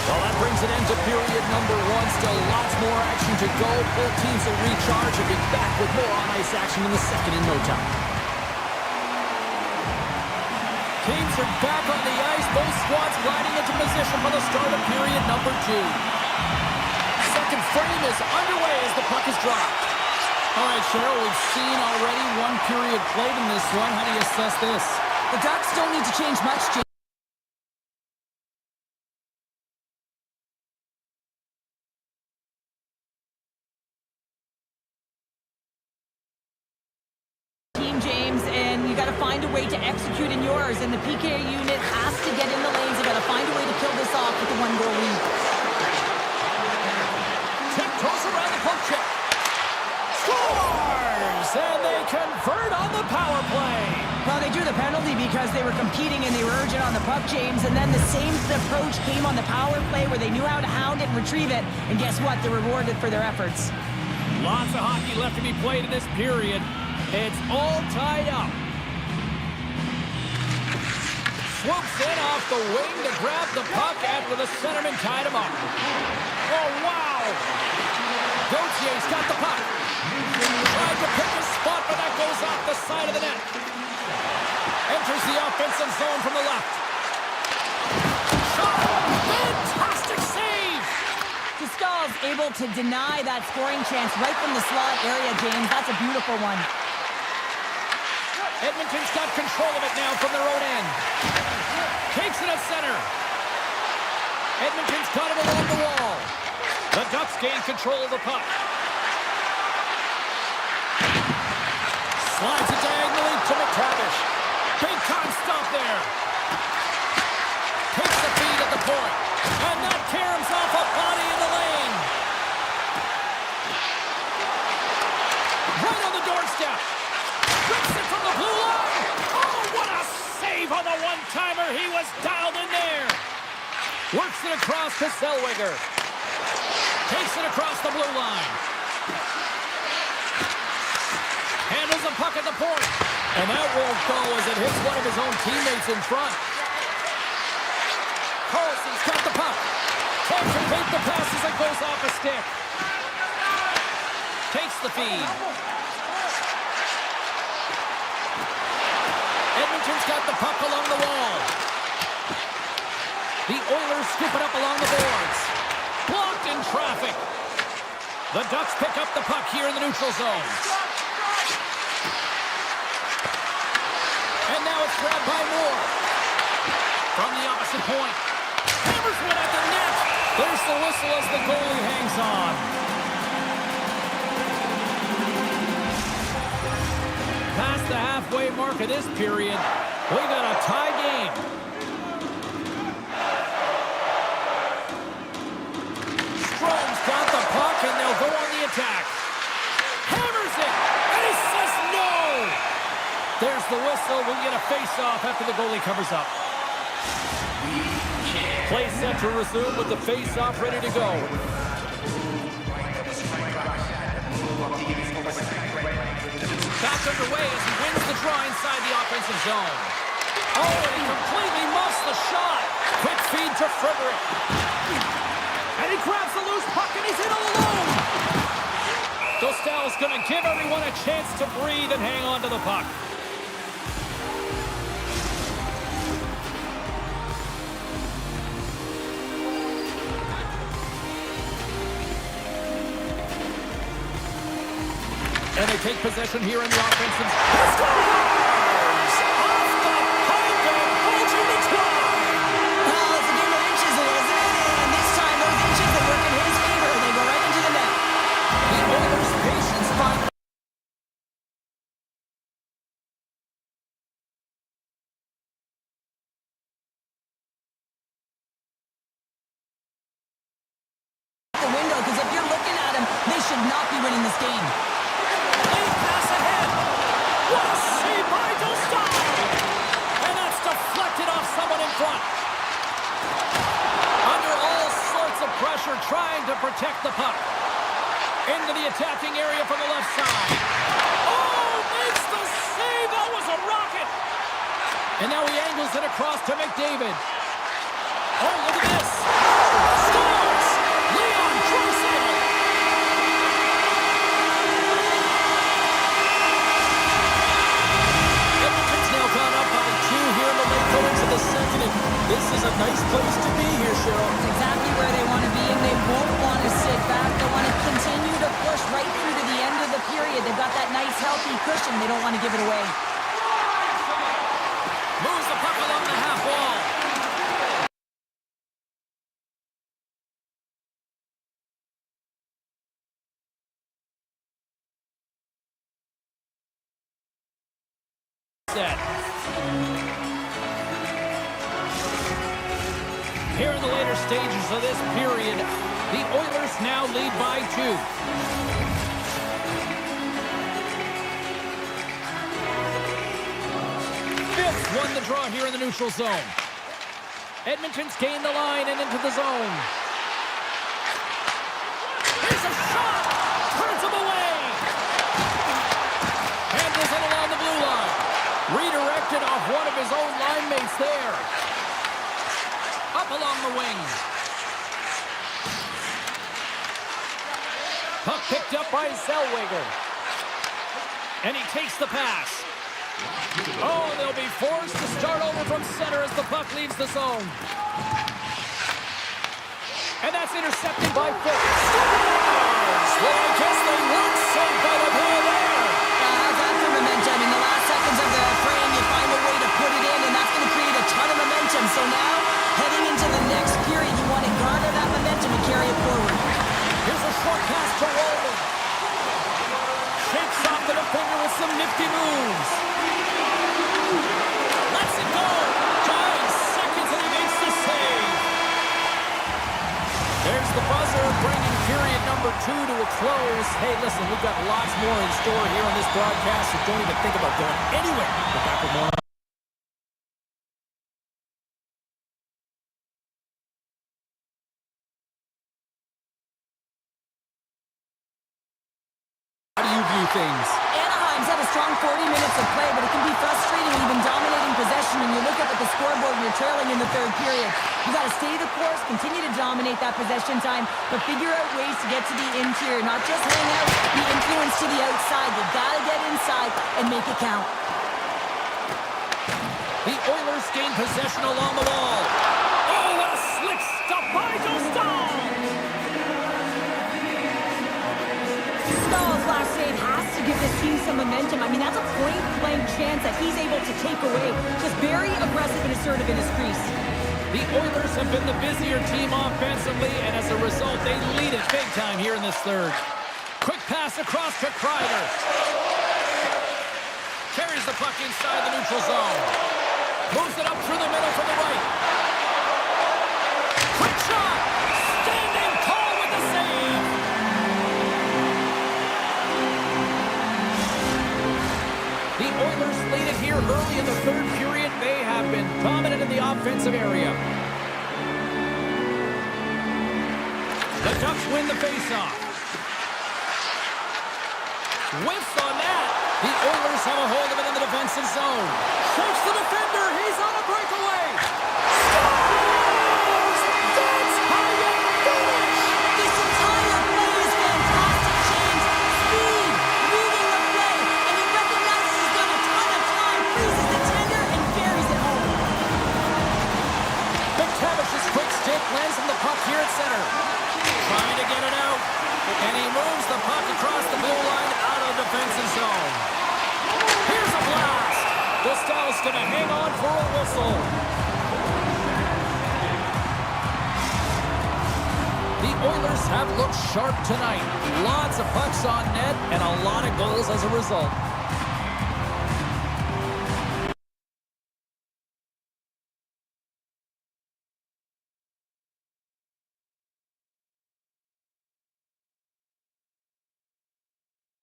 Well, that brings an end to period number one. Still lots more action to go. Both teams will recharge and be back with more on-ice action in the second in no time. Teams are back on the ice. Both squads riding into position for the start of period number two. Second frame is underway as the puck is dropped. All right, Cheryl, we've seen already one period played in this one. How do you assess this? The Ducks don't need to change much, James. James, and you got to find a way to execute in yours, and the PK unit has to get in the lanes. You got to find a way to kill this off with a one-goal lead. Tiptoes around the poke check. Scores! And they convert on the power play. Well, they drew the penalty because they were competing and they were urgent on the puck, James, and then the same approach came on the power play where they knew how to hound it and retrieve it, and guess what? They're rewarded for their efforts. Lots of hockey left to be played in this period. It's all tied up. Swoops in off the wing to grab the puck after the centerman tied him up. Oh, wow! Gautier's got the puck. Tried to pick a spot, but that goes off the side of the net. Enters the offensive zone from the left. Shot! Fantastic save! Gustaf's able to deny that scoring chance right from the slot area, James. That's a beautiful one. Edmonton's got control of it now from their own end. Takes it at center. Edmonton's got it along the wall. The Ducks gain control of the puck. Slides it diagonally to McTavish. Big time stop there. Takes the feed at the point. And that caroms off a body in the lane. Right on the doorstep. Rips it from the blue line. Oh, what a save on the one-timer. He was dialed in there. Works it across to Zellweger. Takes it across the blue line. Handles the puck at the point. And that won't go as it hits one of his own teammates in front. Carlson's got the puck. Can't complete the pass as it goes off a stick. Takes the feed. Edmonton's got the puck along the wall. The Oilers scoop it up along the boards. Blocked in traffic. The Ducks pick up the puck here in the neutral zone. And now it's grabbed by Moore. From the opposite point. Hammers one at the net. There's the whistle as the goalie hangs on. Past the halfway mark of this period, we got a tie game. Strome's got the puck, and they'll go on the attack. Hammers it, and he says no! There's the whistle. We'll get a face-off after the goalie covers up. Play set to resume with the face-off ready to go. Back underway as he wins the draw inside the offensive zone. Oh, and he completely muffs the shot. Quick feed to Frederick. And he grabs the loose puck, and he's in all alone. Dostal's going to give everyone a chance to breathe and hang on to the puck. And they take possession here in the offensive. He scores! Off the pipe and holds you to try. Well, it's a game of inches, isn't it? And this time, those inches that work in his favor, they go right into the net. The Oilers' patience find the window, because if you're looking at him, they should not be winning this game. pass ahead. What a save by Dostal! And that's deflected off someone in front. Under all sorts of pressure, trying to protect the puck. Into the attacking area from the left side. Oh, makes the save! That was a rocket! And now he angles it across to McDavid. Oh, look at this! Scores! Leon Draisaitl! Edmonton's now gone up by 2 here in the late goings of the second. And this is a nice place to be here, Cheryl. It's exactly where they want to be, and they won't want to sit back. They want to continue to push right through to the end of the period. They've got that nice, healthy cushion. They don't want to give it away. Moves the puck along the half wall. Set. Here in the later stages of this period, the Oilers now lead by 2. Fifth won the draw here in the neutral zone. Edmonton's gained the line and into the zone. Here's a shot! Turns him away! Handles it along the blue line. Redirected off one of his own line mates there. Up along the wing. Puck picked up by Zellweger. And he takes the pass. Oh, they'll be forced to start over from center as the puck leaves the zone. And that's intercepted by Phillips. Scores! Well, I guess they weren't safe by the play there. How's that for momentum? In the last seconds of the frame, you find a way to put it in, and that's going to create a ton of momentum. So now, heading into the next period, you want to garner that momentum and carry it forward. Here's a short pass to Roman. Shakes off the defender with some nifty moves. Lets it go. 9 seconds and he makes the save. There's the buzzer, bringing period number 2 to a close. Hey, listen, we've got lots more in store here on this broadcast, so don't even think about going anywhere. We're back with more. How do you view things? Anaheim's had a strong 40 minutes of play, but it can be frustrating even dominating possession when you look up at the scoreboard and you're trailing in the third period. You got to stay the course, continue to dominate that possession time, but figure out ways to get to the interior, not just hang out, be influenced to the outside. You got to get inside and make it count. The Oilers gain possession along the wall. Oh, what a slick stop by Dostal! Stahl's last save has to give this team some momentum. I mean, that's a point-blank chance that he's able to take away. Just very aggressive and assertive in his crease. The Oilers have been the busier team offensively, and as a result, they lead it big time here in this third. Quick pass across to Kreider. Carries the puck inside the neutral zone. Moves it up through the middle from the right. Quick shot! Standing tall with the save! The Oilers lead it here early in the third period. They have been dominant in the offensive area. The Ducks win the faceoff. Whiffs on that. The Oilers have a hold of it in the defensive zone. Shakes the defender. He's on a breakaway. Scores! That's how you finish! This entire play is fantastic, James. Speed, reading the play, and he recognizes he's got a ton of time, freezes the tender, and carries it home. McTavish's quick stick lands him the puck here at center. Trying to get it out. And he moves the puck across the blue line out of the defensive zone. Here's a blast. Dostal's going to hang on for a whistle. The Oilers have looked sharp tonight. Lots of pucks on net and a lot of goals as a result.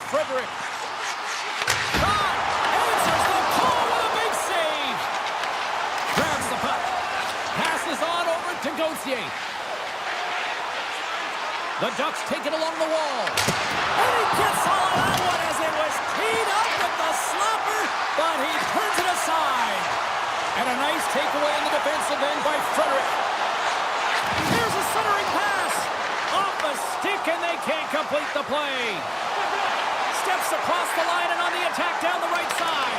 Frederick. Shot! Answers the call with a big save! Grabs the puck. Passes on over to Gauthier. The Ducks take it along the wall. And he gets all of that one as it was teed up with the slapper, but he turns it aside. And a nice takeaway in the defensive end by Frederick. Here's a centering pass. Off a stick, and they can't complete the play. Steps across the line and on the attack down the right side.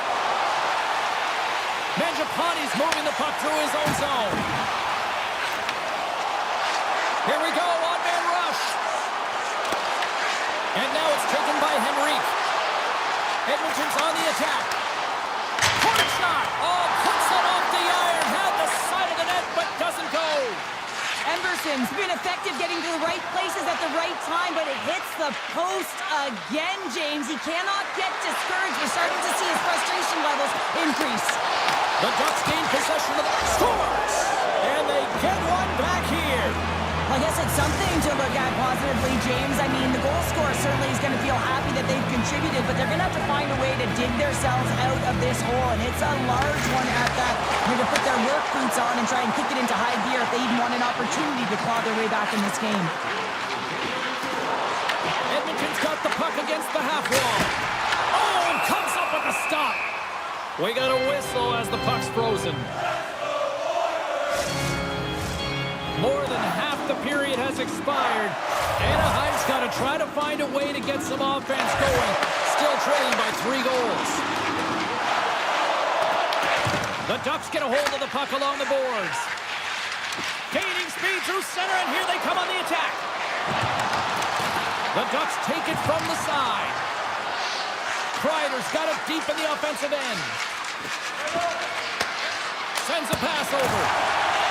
Mangiapane's moving the puck through his own zone. Here we go, on-man rush. And now it's taken by Henrique. Edmonton's on the attack. Corner shot. Oh, puts it off the iron. Had the side of the net, but doesn't go. Emberson's been effective getting to the right places at the right time, but it hits the post again, James. He cannot get discouraged. We're starting to see his frustration levels increase. The Ducks gain possession of the scores, and they get one back here. I guess it's something to look at positively, James. I mean, the goal scorer certainly is going to feel happy that they've contributed, but they're going to have to find a way to dig themselves out of this hole, and it's a large one at that. They're going to put their work boots on and try and kick it into high gear if they even want an opportunity to claw their way back in this game. Edmonton's got the puck against the half wall. Oh, comes up with a stop. We got a whistle as the puck's frozen. More than half the period has expired. Anaheim's got to try to find a way to get some offense going. Still trailing by 3 goals. The Ducks get a hold of the puck along the boards. Gaining speed through center, and here they come on the attack. The Ducks take it from the side. Kreider's got it deep in the offensive end. Sends a pass over.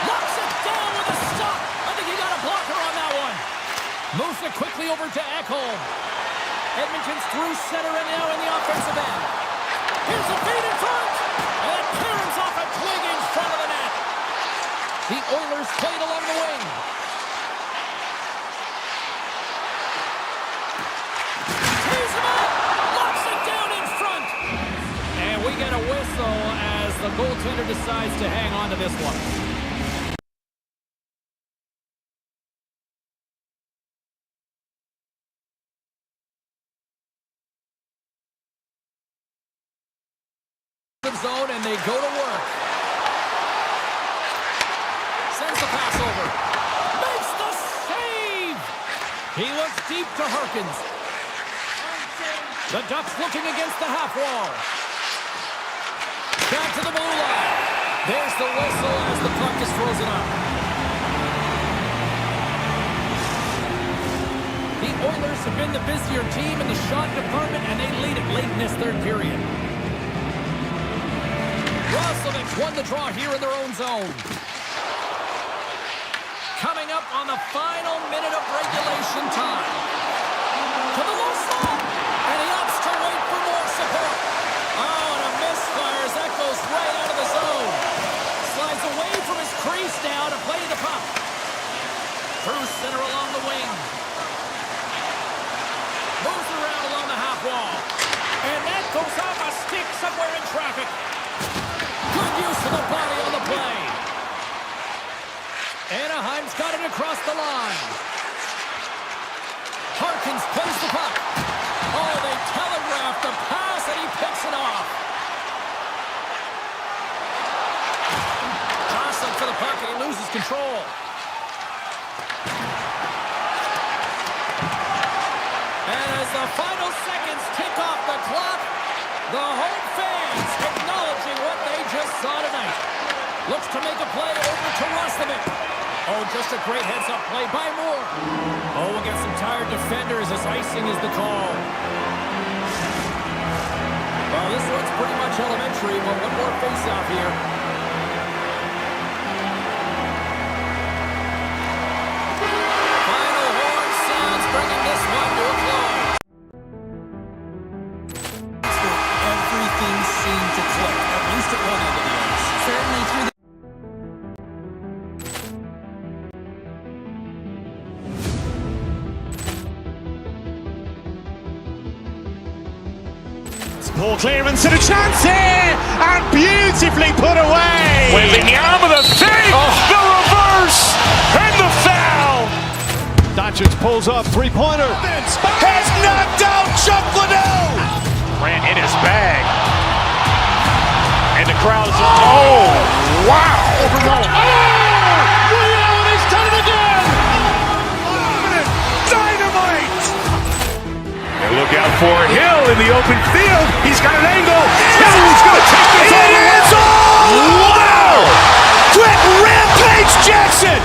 Locks it down with a stop. I think he got a blocker on that one. Moves it quickly over to Ekholm. Edmonton's through center and now in the offensive end. Here's a feed in front. And clearance off a twig in front of the net. The Oilers played along the wing. Tees him up. Locks it down in front. And we get a whistle as the goaltender decides to hang on to this one. zone, and they go to work. Sends the pass over. Makes the save! He looks deep to Harkins. The Ducks looking against the half wall. Back to the blue line. There's the whistle as the puck is frozen up. The Oilers have been the busier team in the shot department, and they lead it late in this third period. Roslovic won the draw here in their own zone. Coming up on the final minute of regulation time. To the low slot, and he opts to wait for more support. Oh, and a misfire as that goes right out of the zone. Slides away from his crease now to play the puck. Through center along the wing. Moves around along the half wall. And that goes off a stick somewhere in traffic. Good use of the body on the play. Anaheim's got it across the line. Harkins plays the puck. Oh, they telegraphed the pass, and he picks it off. Jostling for the puck, and he loses control. And as the final seconds tick off the clock, the home fans acknowledging what they just saw tonight. Looks to make a play over to Roslovic. Oh, just a great heads-up play by Moore. Oh, against some tired defenders as icing is the call. Well, this one's pretty much elementary, but one more face-off here. Final horn sounds, bringing this one to a close. Everything seemed to click, at least at one end of the ice. Certainly through the Poor clearance and a chance here, and beautifully put away. Wembanyama the save, the reverse, and the foul. Doncic pulls up, three-pointer. Has knocked out Chuck Liddell. Ran in his bag. And the crowd is, oh, wow. He's done it again. Dynamite. And look out for Hill in the open field. He's got an angle. He's going to take this all the way. Wow! Quick Rampage Jackson.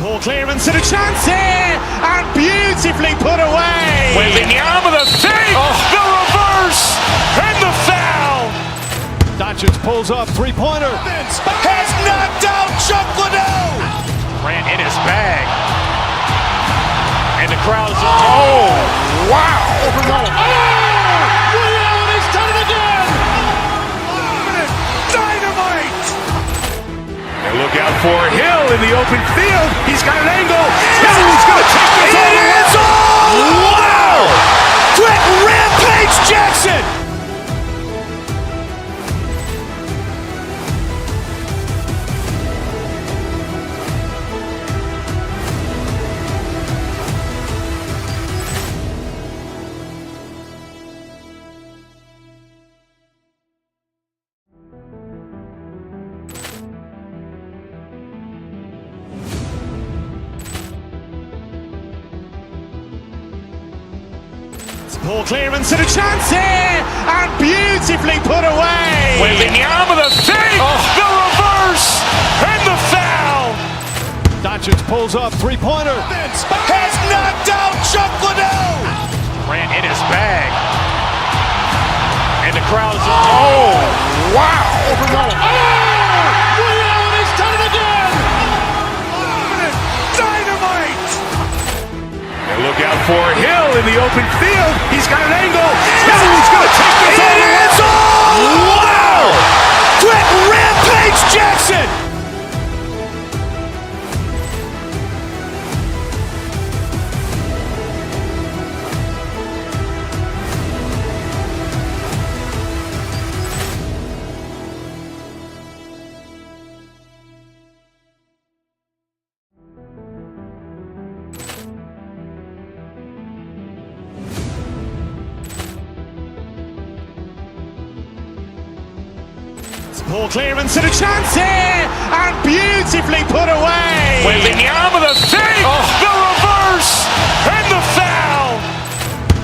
Poor clearance and a chance here, and beautifully put away. Wembanyama the save, the reverse, and the foul. Doncic pulls up, three-pointer. Has knocked out Chuck Liddell. Ran in his bag. And the crowd is, oh, wow. He's done it again. Dynamite. And look out for Hill in the open field. He's got an angle. He's going to take this all the way. Wow! Quick Rampage Jackson. Poor clearance and a chance here, and beautifully put away. Wembanyama the save, the reverse, and the foul. Doncic pulls up, three-pointer. Has knocked out Chuck Liddell. Ran in his bag. And the crowd is, oh, wow. He's done it again. Dynamite. And look out for Hill in the open field. He's got an angle. He's going to take this all the way. Wow! Quick Rampage Jackson. Poor clearance and a chance here, and beautifully put away. Wembanyama the fake, the reverse, and the foul.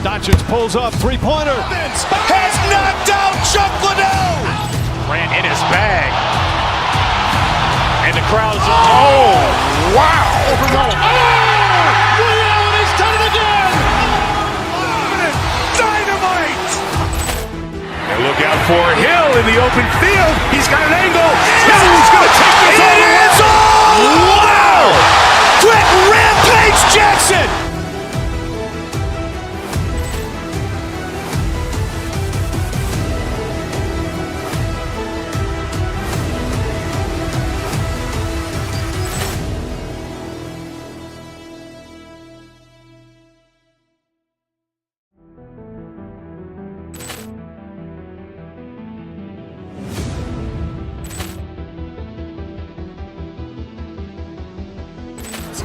Doncic pulls up, three-pointer. Has knocked out Chuck Liddell. Grant in his bag. And the crowd's, oh, wow. Ray Allen has done it again. Dynamite. And look out for Hill in the open field. He's got an angle. Hill's going to take this all the way. Wow! Quick Rampage Jackson.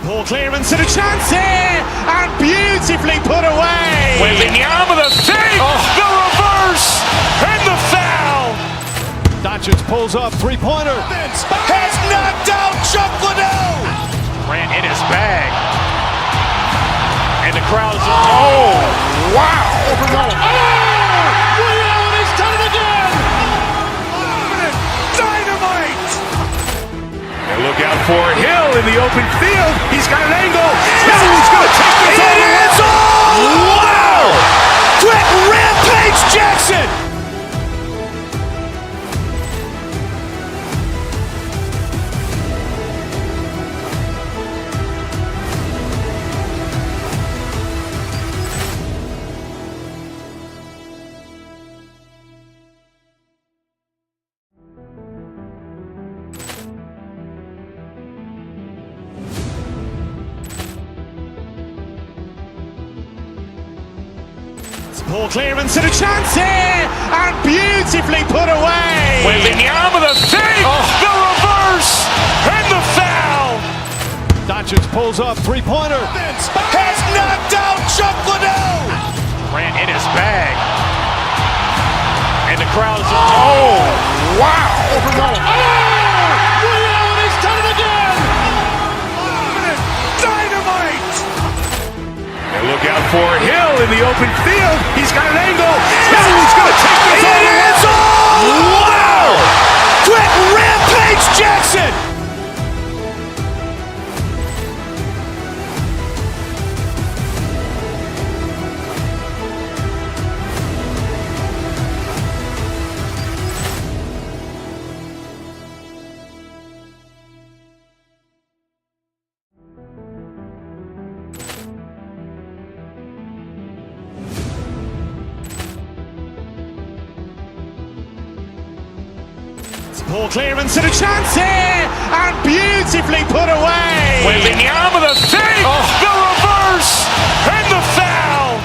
Poor clearance and a chance here, and beautifully put away. Wembanyama the fake, the reverse, and the foul. Doncic pulls up, three-pointer. Has knocked out Chuck Liddell. Grant in his bag. And the crowd's, oh, wow. Ray Allen has done it again. Dynamite. And look out for Hill in the open field. He's got an angle. Hill's going to take this all the way. Wow! Quick Rampage Jackson. Poor clearance and a chance here, and beautifully put away. Wembanyama the fake, the reverse, and the foul. Doncic pulls up, three-pointer. Has knocked out Chuck Liddell. Grant in his bag. And the crowd's, oh, wow. Ray Allen has done it again. Dynamite. And look out for Hill in the open field. He's got an angle. Hill's going to take this all the way. Wow! Quick Rampage Jackson. Poor clearance and a chance here, and beautifully put away. Wembanyama the fake, the reverse, and the foul.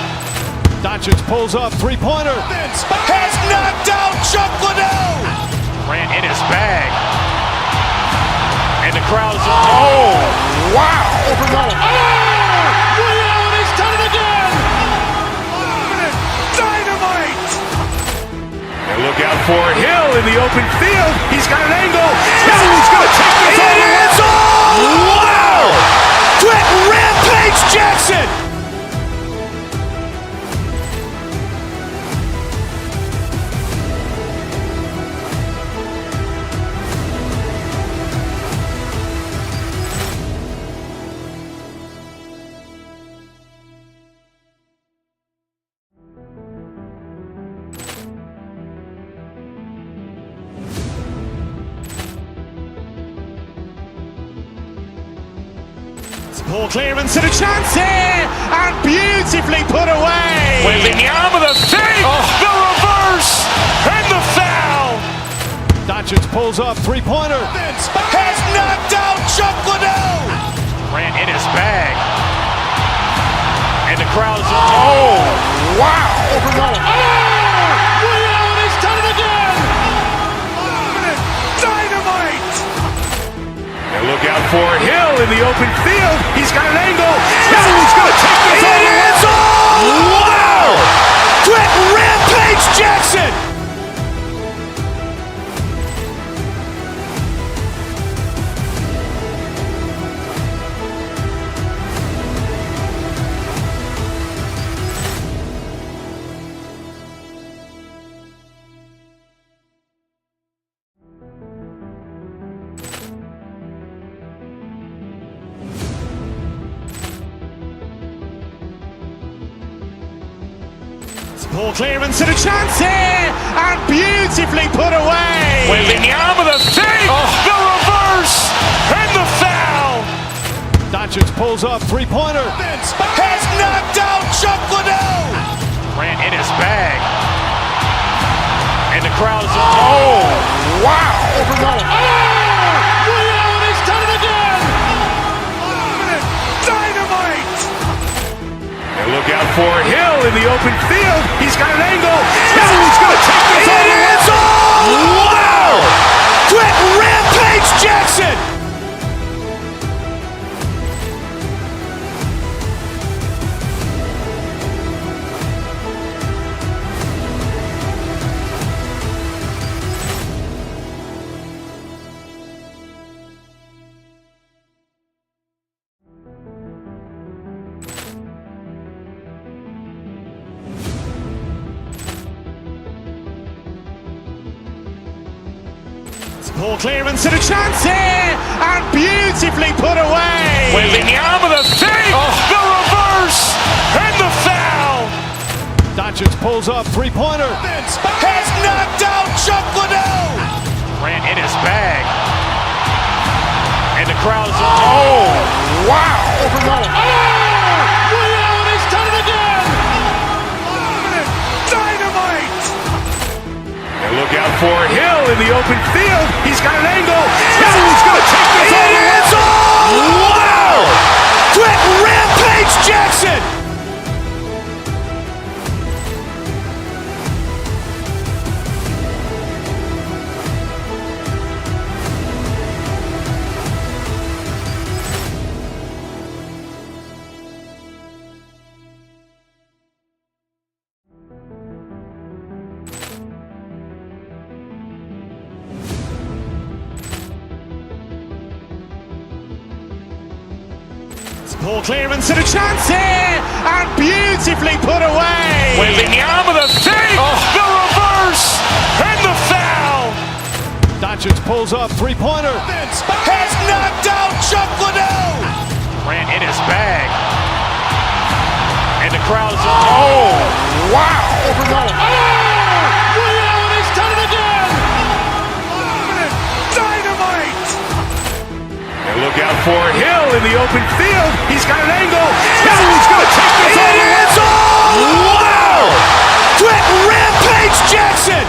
Doncic pulls up, three-pointer. Has knocked out Chuck Liddell. Grant in his bag. And the crowd's, oh, wow. Ray Allen has done it again. Dynamite. And look out for Hill in the open field. He's got an angle. Hill's going to take this all the way. Wow! Quick Rampage Jackson. Poor clearance and a chance here, and beautifully put away. Wembanyama the fake, the reverse, and the foul. Doncic pulls up, three-pointer. Has knocked out Chuck Liddell. Grant in his bag. And the crowd's, oh, wow. Ray Allen has done it again. Dynamite. And look out for Hill in the open field. He's got an angle. Hill's going to take this all the way. Wow! Quick Rampage Jackson. Poor clearance and a chance here, and beautifully put away. Wembanyama the save, the reverse, and the foul. Doncic pulls up, three-pointer. Has knocked out Chuck Liddell. Grant in his bag. And the crowd is, oh, wow. He's done it again. Dynamite. And look out for Hill in the open field. He's got an angle. He's going to take this all the way. Wow! Quick Rampage Jackson. Poor clearance and a chance here, and beautifully put away. Wembanyama the save, the reverse, and the foul. Doncic pulls up, three-pointer. Has knocked out Chuck Liddell. Grant in his bag. And the crowd is, oh, wow. He's done it again. Dynamite. And look out for Hill in the open field. He's got an angle. He's going to take this all the way. Wow! Quick Rampage Jackson. Poor clearance and a chance here, and beautifully put away. Wembanyama the save, the reverse, and the foul. Doncic pulls up, three-pointer. Has knocked out Chuck Liddell. Grant in his bag. And the crowd is, oh, wow. He's done it again. Dynamite. And look out for Hill in the open field. He's got an angle. He's going to take this all the way. Wow! Quick Rampage Jackson.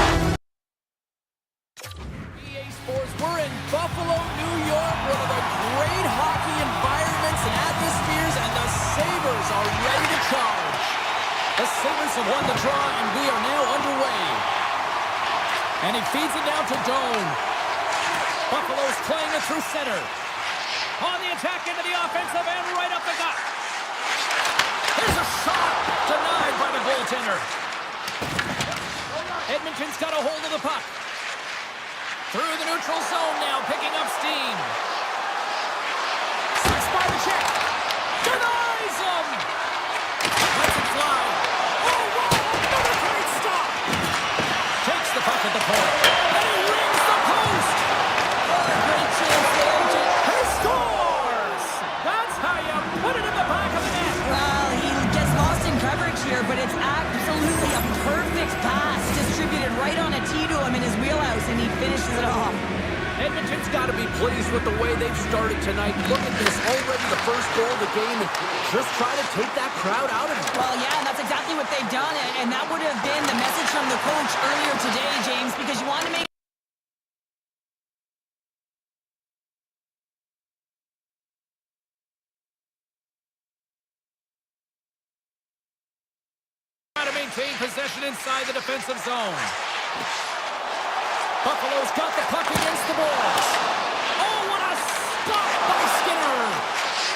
EA Sports, we're in Buffalo, New York, one of the great hockey environments and atmospheres, and the Sabres are ready to charge. The Sabres have won the draw, and we are now underway. And he feeds it down to Doan. Buffalo's playing it through center. On the attack into the offensive end, right up the gut. Here's a shot, denied by the goaltender. Edmonton's got a hold of the puck. Through the neutral zone now, picking up steam. Six by the check. Denies him. Lets it fly. Oh, wow, another great stop. Takes the puck at the point. And he rings the post. Great chance there, Jake. He scores. That's how you put it in the back of the net. Well, he gets lost in coverage here, but it's absolutely a perfect pass. Distributed right on a tee to him in his wheelhouse, and he finishes it off. Edmonton's got to be pleased with the way they've started tonight. Look at this, already the first goal of the game, and just try to take that crowd out of it. Well, yeah, and that's exactly what they've done, and that would have been the message from the coach earlier today, James, because you want to make to maintain possession inside the defensive zone. Buffalo's got the puck against the boards. Oh, what a stop by Skinner!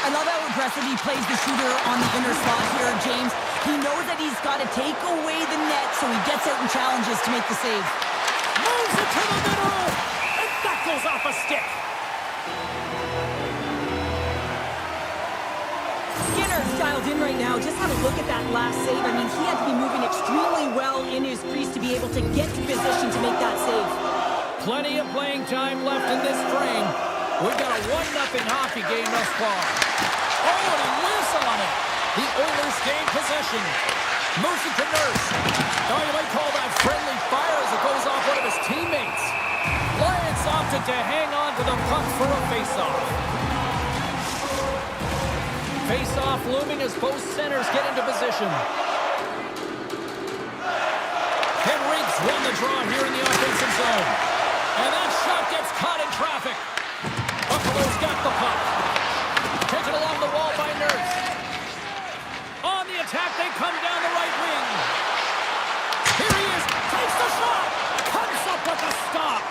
I love how aggressive he plays the shooter on the inner slot here, James. He knows that he's got to take away the net, so he gets out and challenges to make the save. Moves it to the middle, and that goes off a stick. Skinner's dialed in right now. Just have a look at that last save. I mean, he had to be moving extremely well in his crease to be able to get to position to make that save. Plenty of playing time left in this frame. We've got a 1-0 hockey game thus far. Oh, and a whiffs on it. The Oilers gain possession. Moves it to Nurse. Now you might call that friendly fire as it goes off one of his teammates. Lions opted to hang on to the puck for a face-off. Face-off looming as both centers get into position. Henrique's won the draw here in the offensive zone. And that shot gets caught in traffic. Buffalo's got the puck. Taken along the wall by Nurse. On the attack, they come down the right wing. Here he is. Takes the shot. Comes up with a stop.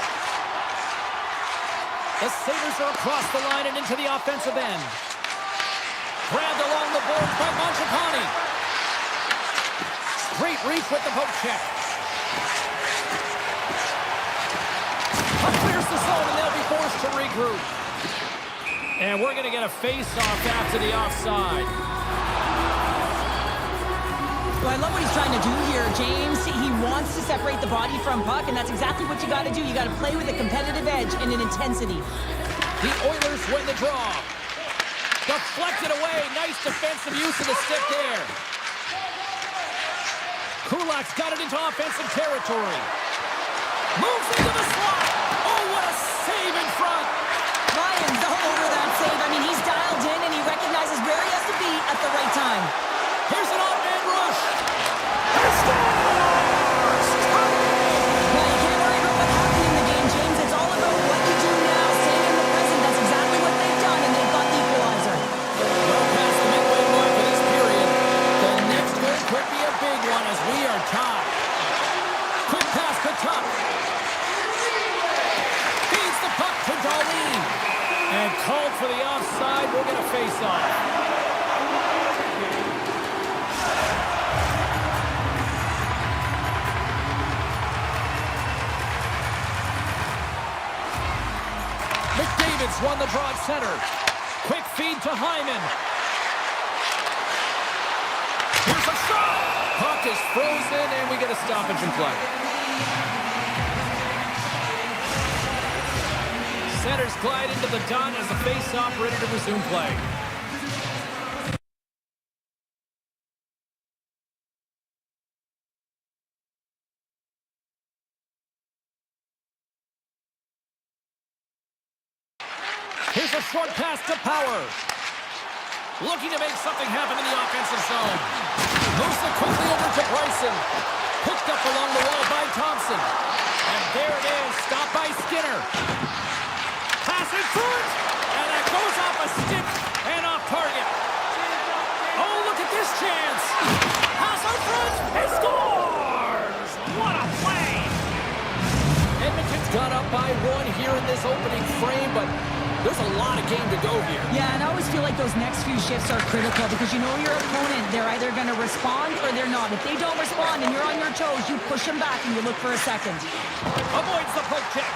The Sabres are across the line and into the offensive end. Grabbed along the boards by Mangiapane. Great reach with the poke check. Puck clears the zone and they'll be forced to regroup. And we're going to get a face-off after the offside. Well, I love what he's trying to do here, James. He wants to separate the body from puck, and that's exactly what you got to do. You got to play with a competitive edge and an intensity. The Oilers win the draw. Deflected away. Nice defensive use of the stick there. Kulak's got it into offensive territory. Moves into the slot. Oh, what a save in front. Lions all over that save. I mean, he's dialed in, and he recognizes where he has to be at the right time. Here's an off-man rush. He scores! Now, you can't worry about what happened in the game, James. It's all about what you do now, staying in the present. That's exactly what they've done, and they've got the equalizer. Well past the midway mark of this period. The next goal could be a big one as we are tied. Quick pass to Tuck. Feeds the puck to Darlene. And called for the offside. We'll get a face-off. McDavid's won the draw at center. Quick feed to Hyman. Here's a shot. Puck is frozen, and we get a stoppage in play. Centers glide into the dot as the face-off ready to resume play. Here's a short pass to Power. Looking to make something happen in the offensive zone. Moves it quickly over to Bryson. Picked up along the wall by Thompson. And there it is, stopped by Skinner. Pass in front, and that goes off a stick and off target. Oh, look at this chance. Pass out front, he scores! What a play! Edmonton's got up by one here in this opening frame, but there's a lot of game to go here. Yeah, and I always feel like those next few shifts are critical because you know your opponent, they're either going to respond or they're not. If they don't respond and you're on your toes, you push them back and you look for a second. Avoids the poke check.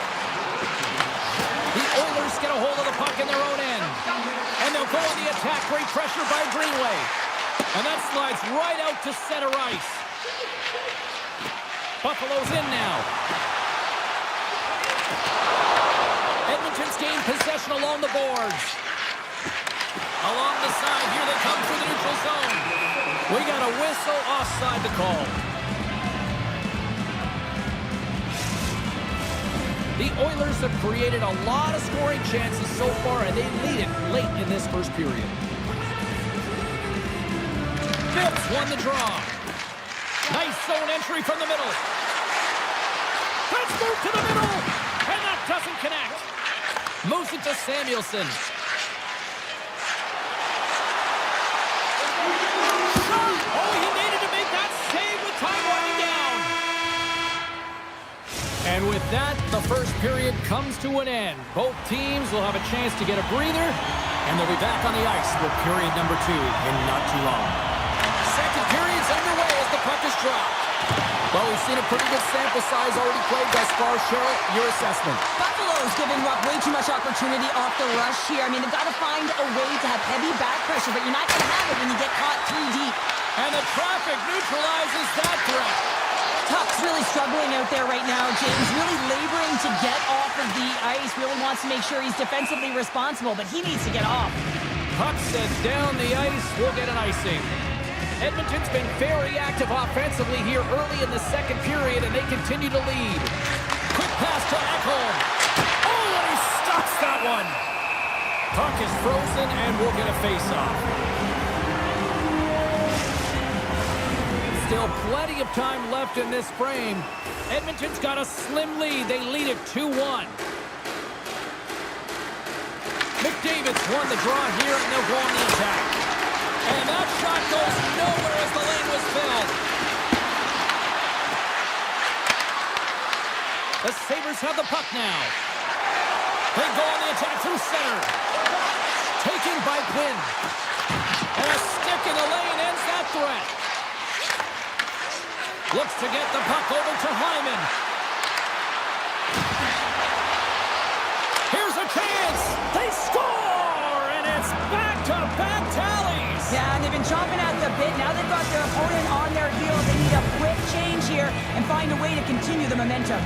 The Oilers get a hold of the puck in their own end. And they'll go on the attack. Great pressure by Greenway. And that slides right out to center ice. Buffalo's in now. Edmonton's gained possession along the boards. Along the side, here they come through the neutral zone. We got a whistle offside to call. The Oilers have created a lot of scoring chances so far, and they lead it late in this first period. Phipps won the draw. Nice zone entry from the middle. Let's move to the middle, and that doesn't connect. Moves it to Samuelson. Oh, he needed to make that save with time winding down. And with that, the first period comes to an end. Both teams will have a chance to get a breather, and they'll be back on the ice with period number 2 in not too long. Second period's underway as the puck is dropped. Well, we've seen a pretty good sample size already played thus far. Cheryl, your assessment. Buffalo's giving Rupp way too much opportunity off the rush here. I mean, they've got to find a way to have heavy back pressure, but you're not going to have it when you get caught too deep. And the traffic neutralizes that threat. Tuck's really struggling out there right now, James. Really laboring to get off of the ice. Really wants to make sure he's defensively responsible, but he needs to get off. Puck sent down the ice. We'll get an icing. Edmonton's been very active offensively here early in the second period, and they continue to lead. Quick pass to Ekholm. Oh, and he stops that one. Puck is frozen, and we'll get a face-off. Still plenty of time left in this frame. Edmonton's got a slim lead. They lead it 2-1. McDavid's won the draw here, and they'll go on the attack. And that shot goes nowhere as the lane was filled. The Sabres have the puck now. They go on the attack through center. Taken by Quinn. And a stick in the lane ends that threat. Looks to get the puck over to Hyman. Here's a chance. They score! And it's back-to-back tallies. Yeah, and they've been chomping at the bit. Now they've got their opponent on their heels. They need a quick change here and find a way to continue the momentum.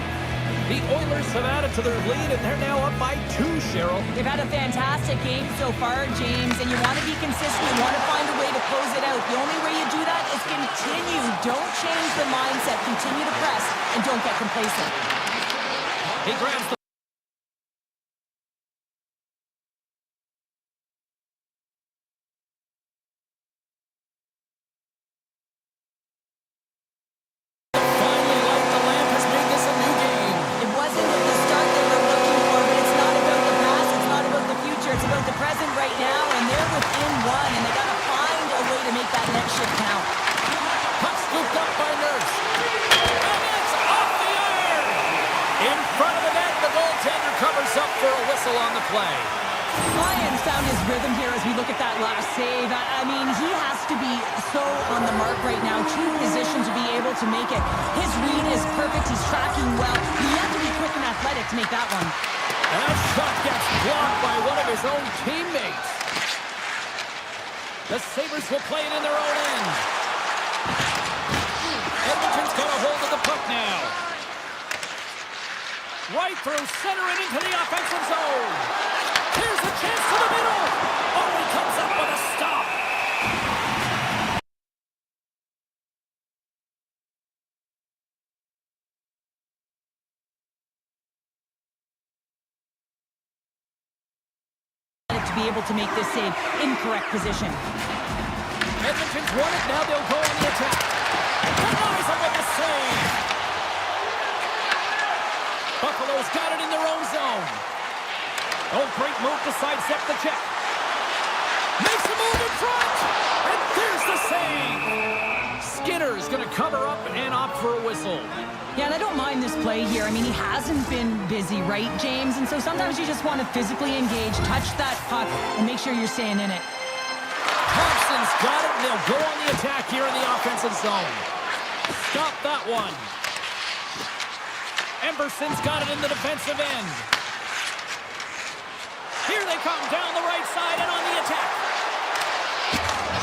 The Oilers have added to their lead, and they're now up by 2, Cheryl. They've had a fantastic game so far, James, and you want to be consistent. You want to find a way to close it out. The only way you do that is continue. Don't change the mindset. Continue to press, and don't get complacent. He grabs the on the play. Ryan found his rhythm here as we look at that last save. I mean, he has to be so on the mark right now, true position to be able to make it. His read is perfect. He's tracking well. He has to be quick and athletic to make that one. And that shot gets blocked by one of his own teammates. The Sabres will play it in their own end. Edmonton's got a hold of the puck now. Right through center and into the offensive zone. Here's a chance to the middle. Oh, he comes up with a stop. To be able to make this save in correct position. Edmonton's won it. Now they'll go on the attack. Denies him with the save. Buffalo's got it in their own zone. Oh, great move to sidestep the check. Makes a move in front. And there's the save. Skinner's going to cover up and opt for a whistle. Yeah, and I don't mind this play here. I mean, he hasn't been busy, right, James? And so sometimes you just want to physically engage, touch that puck, and make sure you're staying in it. Thompson's got it, and they'll go on the attack here in the offensive zone. Stop that one. Emberson's got it in the defensive end. Here they come down the right side and on the attack.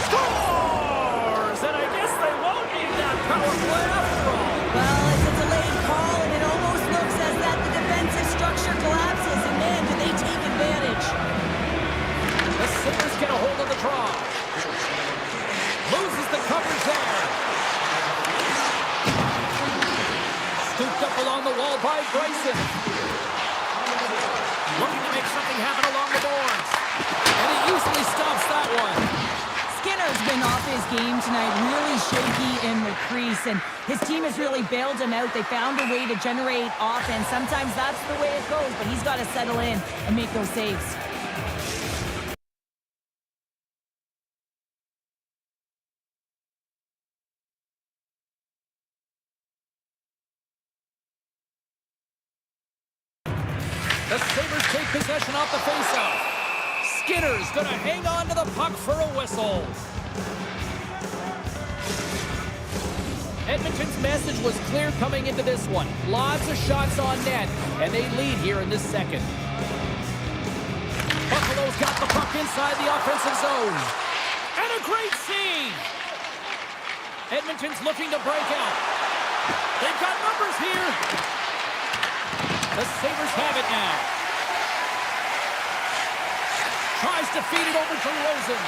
Scores! And I guess they won't need that power play after all. Well, it's a delayed call, and it almost looks as that the defensive structure collapses, and man, do they take advantage. The Sabres get a hold of the draw. Loses the coverage there. Scooped up along the wall by Bryson. Looking to make something happen along the boards. And he easily stops that one. Skinner's been off his game tonight, really shaky in the crease, and his team has really bailed him out. They found a way to generate offense. Sometimes that's the way it goes, but he's got to settle in and make those saves. The Sabres take possession off the faceoff. Skinner's going to hang on to the puck for a whistle. Edmonton's message was clear coming into this one. Lots of shots on net, and they lead here in this second. Buffalo's got the puck inside the offensive zone. And a great save. Edmonton's looking to break out. They've got numbers here. The Sabres have it now. Tries to feed it over to Rosen.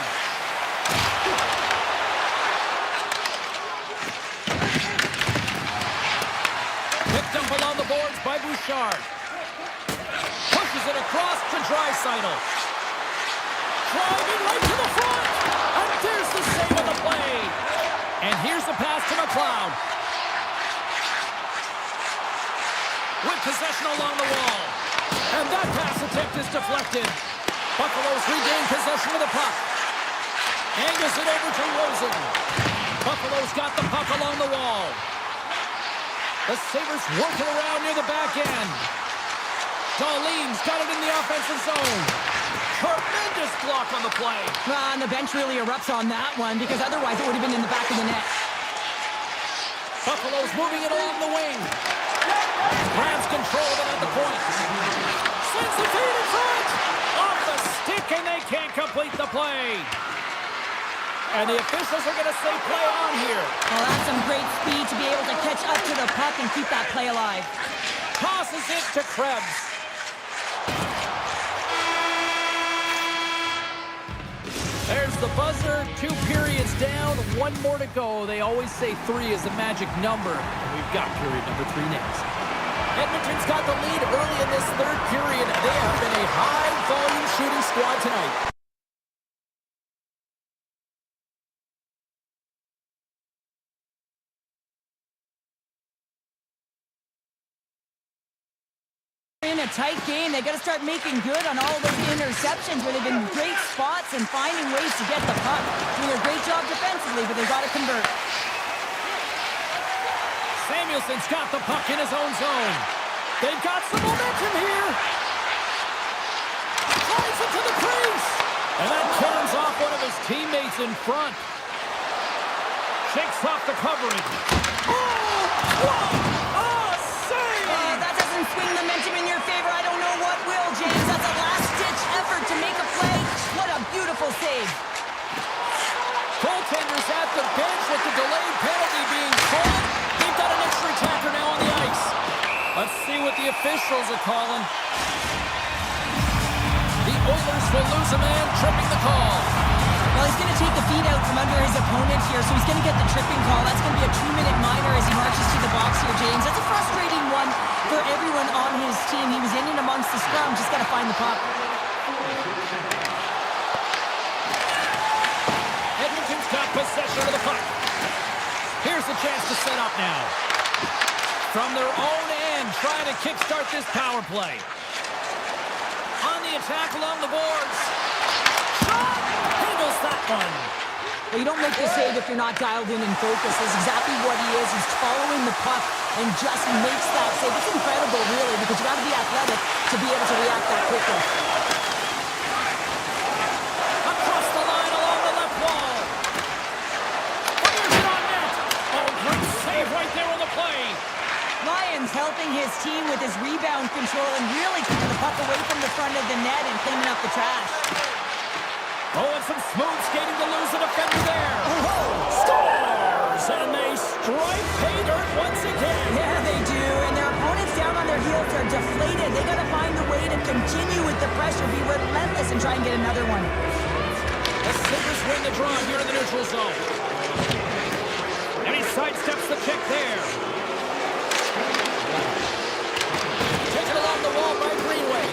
boards by Bouchard. Pushes it across to Draisaitl. Driving right to the front. And there's the save of the play. And here's the pass to McLeod. With possession along the wall. And that pass attempt is deflected. Buffalo's regain possession of the puck. Angles it over to Rosen. Buffalo's got the puck along the wall. The Sabres working around near the back end. Darlene's got it in the offensive zone. Tremendous block on the play. And the bench really erupts on that one because otherwise it would have been in the back of the net. Buffalo's moving it along the wing. Grabs control of it at the point. Sends the feed in front. Off the stick and they can't complete the play. And the officials are going to say play on here. Well, that's some great speed to be able to catch up to the puck and keep that play alive. Tosses it to Krebs. There's the buzzer. 2 periods down. 1 more to go. They always say 3 is the magic number. We've got period number 3 next. Edmonton's got the lead early in this 3rd period. They have been a high-volume shooting squad tonight. In a tight game, they got to start making good on all those interceptions where they've been great spots and finding ways to get the puck. Doing a great job defensively, but they've got to convert. Samuelson's got the puck in his own zone. They've got some momentum here. Drives it to the crease. And that turns off one of his teammates in front. Shakes off the covering. Oh, what a save! That doesn't swing momentum in your favor. I don't know what will, James. That's a last-ditch effort to make a play. What a beautiful save. Goaltenders at the bench with the delayed penalty being called. They've got an extra attacker now on the ice. Let's see what the officials are calling. The Oilers will lose a man, tripping the call. Well, he's going to take the feet out from under his opponent here, so he's going to get the tripping call. That's going to be a 2-minute minor as he marches to the box here, James. That's a frustrating one for everyone on his team. He was in and amongst the scrum, just got to find the puck. Edmonton's got possession of the puck. Here's the chance to set up now. From their own end, trying to kickstart this power play. On the attack along the boards. Shot! Handles that one. Well, you don't make the save if you're not dialed in and focused. That's exactly what he is. He's following the puck and just makes that save. It's incredible, really, because you got to be athletic to be able to react that quickly. Across the line along the left wall. Fires it on net. Oh, great save right there on the play. Lyons helping his team with his rebound control and really keeping the puck away from the front of the net and cleaning up the trash. Oh, and some smooth skating to lose a defender there. Scores! And they strike pay dirt once again. Yeah, they do. And their opponents down on their heels are deflated. They got to find a way to continue with the pressure, be relentless, and try and get another one. The Sabres win the draw here in the neutral zone. And he sidesteps the check there. Taken along the wall by Greenway.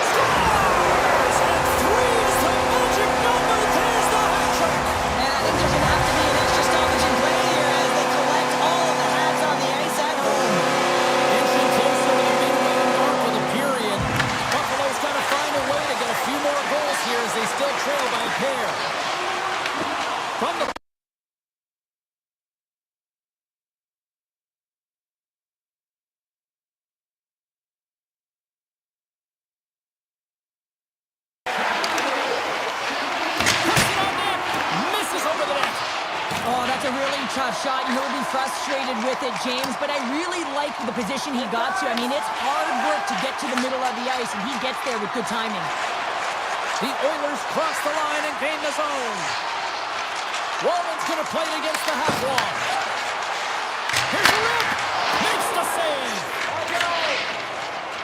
Scores! And 3's the magic number. There's the hat trick. And I think there's going to have to be an extra stoppage in play here as they collect all of the hats on the ice at home. Inching closer to the midway mark of the period. Buffalo's got to find a way to get a few more goals here as they still trail by a pair. From the tough shot, and he'll be frustrated with it, James, but I really like the position he got to. I mean, it's hard work to get to the middle of the ice, and he gets there with good timing. The Oilers cross the line and gain the zone. Walden's going to play it against the half wall. Here's the rip. Makes the save.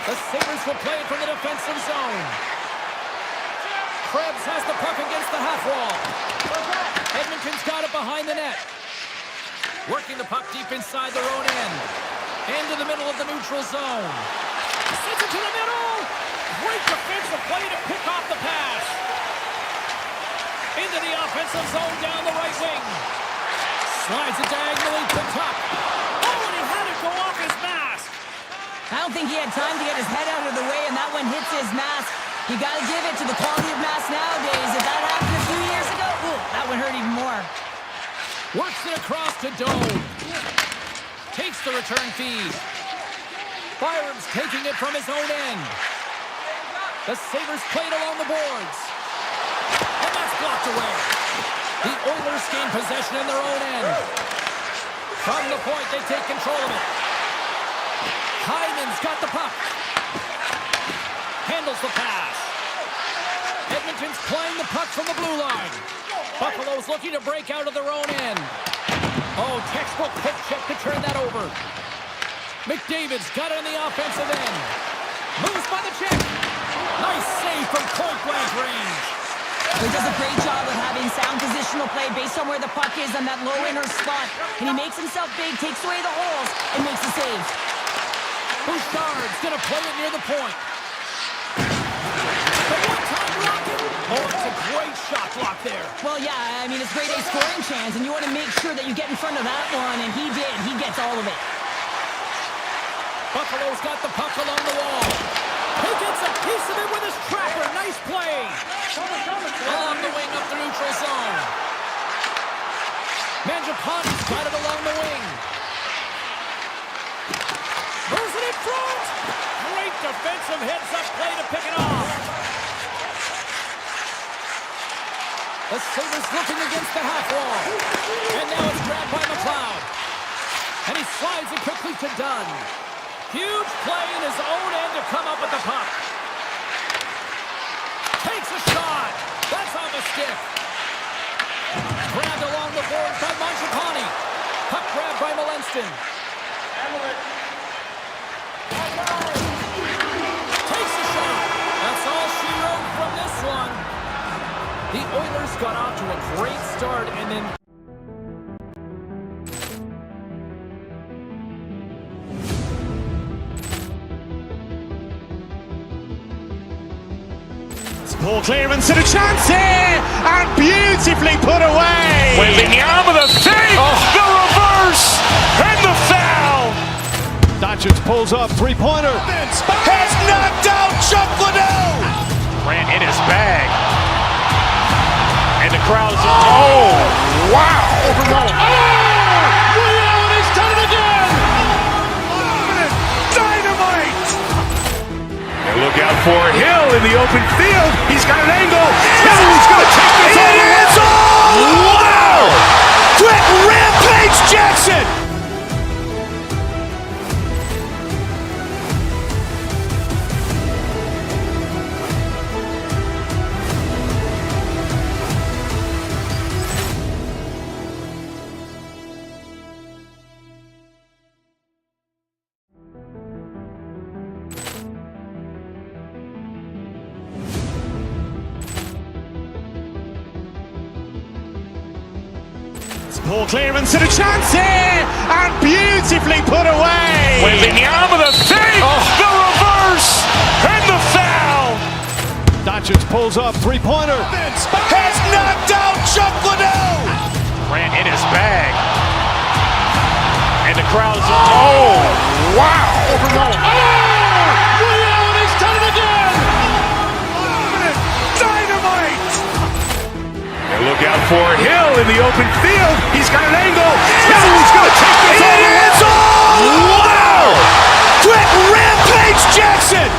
The Sabres will play it from the defensive zone. Krebs has the puck against the half wall. Edmonton's got it behind the net. Working the puck deep inside their own end. Into the middle of the neutral zone. Sends it to the middle. Great defensive play to pick off the pass. Into the offensive zone down the right wing. Slides it diagonally to Tuck. Oh, and he had it go off his mask. I don't think he had time to get his head out of the way, and that one hits his mask. You got to give it to the quality of mask nowadays. If that happened a few years ago, ooh, that one hurt even more. Works it across to Dome. Takes the return feed. Byram's taking it from his own end. The Sabres played along the boards. And that's blocked away. The Oilers gain possession in their own end. From the point, they take control of it. Hyman's got the puck. Handles the pass. Edmonton's playing the puck from the blue line. Buffalo's looking to break out of their own end. Oh, textbook quick check to turn that over. McDavid's got it on the offensive end. Moves by the check. Nice save from point-blank range. He does a great job of having sound positional play based on where the puck is on that low inner spot. And he makes himself big, takes away the holes, and makes the saves. Bouchard's going to play it near the point. The one-time rocket. Oh, it's a great shot block there. Well, yeah, I mean, it's grade A scoring chance, and you want to make sure that you get in front of that one, and he did. He gets all of it. Buffalo's got the puck along the wall. He gets a piece of it with his trapper. Nice play. Along the wing up the neutral zone. Mangiapane's got it along the wing. Moves it in front. Great defensive heads-up play to pick it off. The Sabres looking against the half wall. And now it's grabbed by McLeod. And he slides it quickly to Dunn. Huge play in his own end to come up with the puck. Takes a shot. That's off a stick. Grabbed along the boards by Mangiapane. Puck grabbed by Molenston. Takes a shot. That's all she wrote from this one. The Oilers got off to a great start and then... Poor clearance and a chance here, and beautifully put away. Wembanyama the save, the reverse, and the foul. Doncic pulls up, three-pointer. Has knocked out Chuck Liddell. Grant in his bag. And the crowd is, oh, wow. He's done it again. Dynamite. And look out for Hill in the open field. He's got an angle. Hill's going to take this all the way. Wow! Quick Rampage Jackson. Poor clearance and a chance here, and beautifully put away. Wembanyama the save, the reverse, and the foul. Doncic pulls up, three-pointer. Has knocked out Chuck Liddell. Grant in his bag. And the crowd is, oh, wow. He's done it again. Dynamite. And look out for Hill in the open field. He's got an angle. Hill's going to take this all the way. Wow! Quick Rampage Jackson.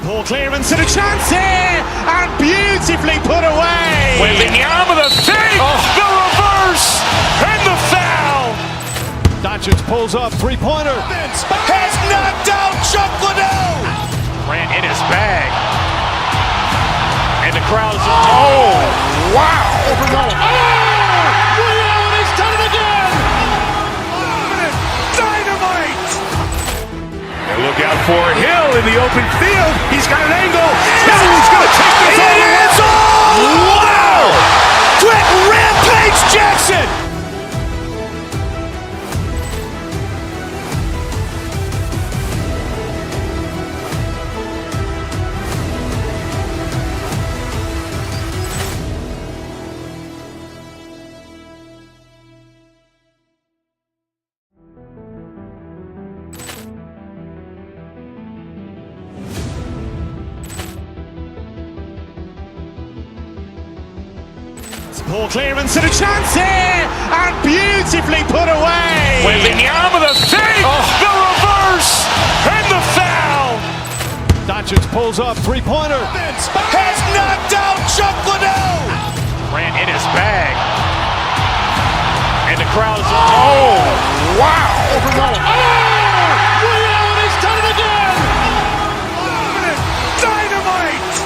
Poor clearance and a chance here, and beautifully put away. Wembanyama the save, the reverse, and the foul. Doncic pulls up, three-pointer. Has knocked out Chuck Liddell. Grant in his bag. And the crowd is, oh, wow. Overrun. Oh, He's done it again! Dynamite! And look out for Hill in the open field. He's got an angle. Hill's going to take this all the way. Wow! Quick rampage Jackson! Poor clearance and a chance here! And beautifully put away! Wembanyama the fake! The reverse! And the foul! Doncic pulls up, three-pointer. Has knocked out Chuck Liddell! Grant in his bag. And the crowd is, oh, wow! Overrun. He's done it again! Dynamite!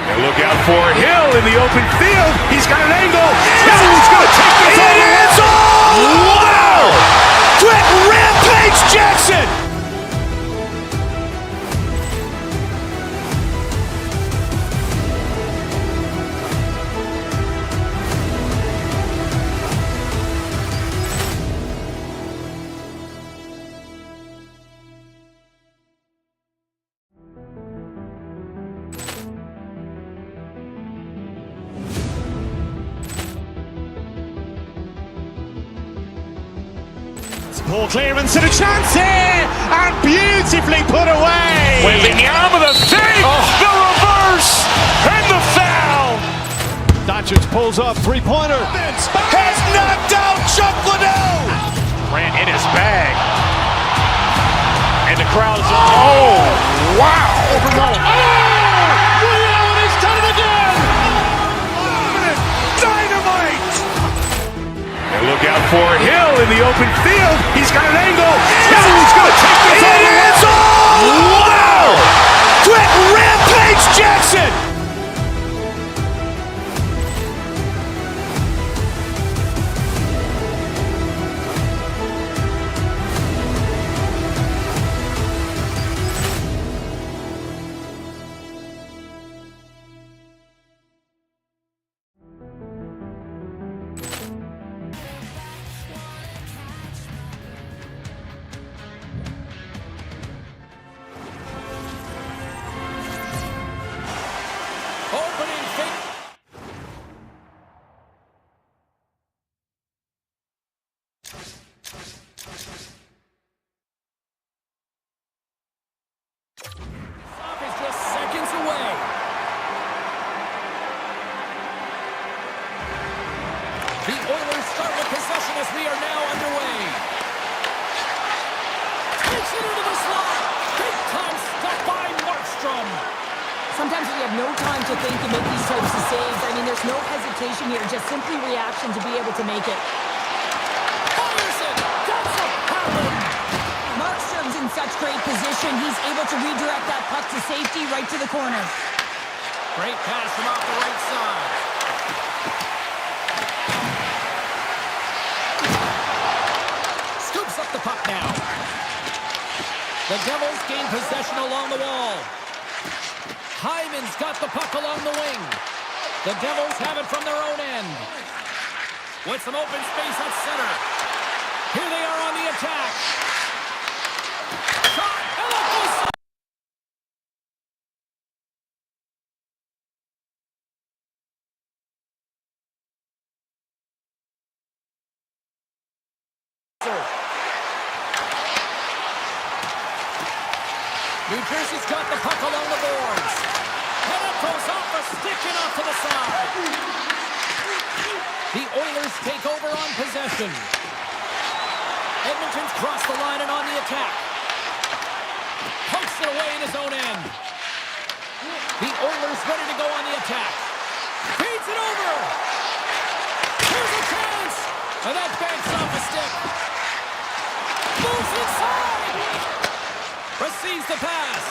And look out for Hill in the open field. He's got an angle. Hill's going to take this all the way. Wow! Quick rampage Jackson! Poor clearance and a chance here! And beautifully put away! Wembanyama the fake! The reverse! And the foul! Doncic pulls up, three-pointer. Has knocked out Chuck Liddell! Grant in his bag. And the crowd is, oh, wow! Overrun. He's done it again! Dynamite! And look out for Hill in the open field. He's got an angle. Hill's going to take this all the way. Wow! Quick rampage Jackson! Opening fake. Stop is just seconds away. The Oilers start with possession as we are now underway. Takes it into the slot. Big time stop by Markstrom. Sometimes we have no time to think and make these types of saves. I mean, there's no hesitation here, just simply reaction to be able to make it. Fires it. That's a power. Markstrom's in such great position. He's able to redirect that puck to safety right to the corner. Great pass from off the right side. Scoops up the puck now. The Devils gain possession along the wall. Hyman's got the puck along the wing. The Devils have it from their own end. With some open space at center. Here they are on the attack. Shot, and that goes. New Jersey's got the puck along the boards. And it goes off a stick and off to the side. The Oilers take over on possession. Edmonton's crossed the line and on the attack. Pokes it away in his own end. The Oilers ready to go on the attack. Feeds it over. Here's a chance. And that banks off a stick. Moves inside. Receives the pass.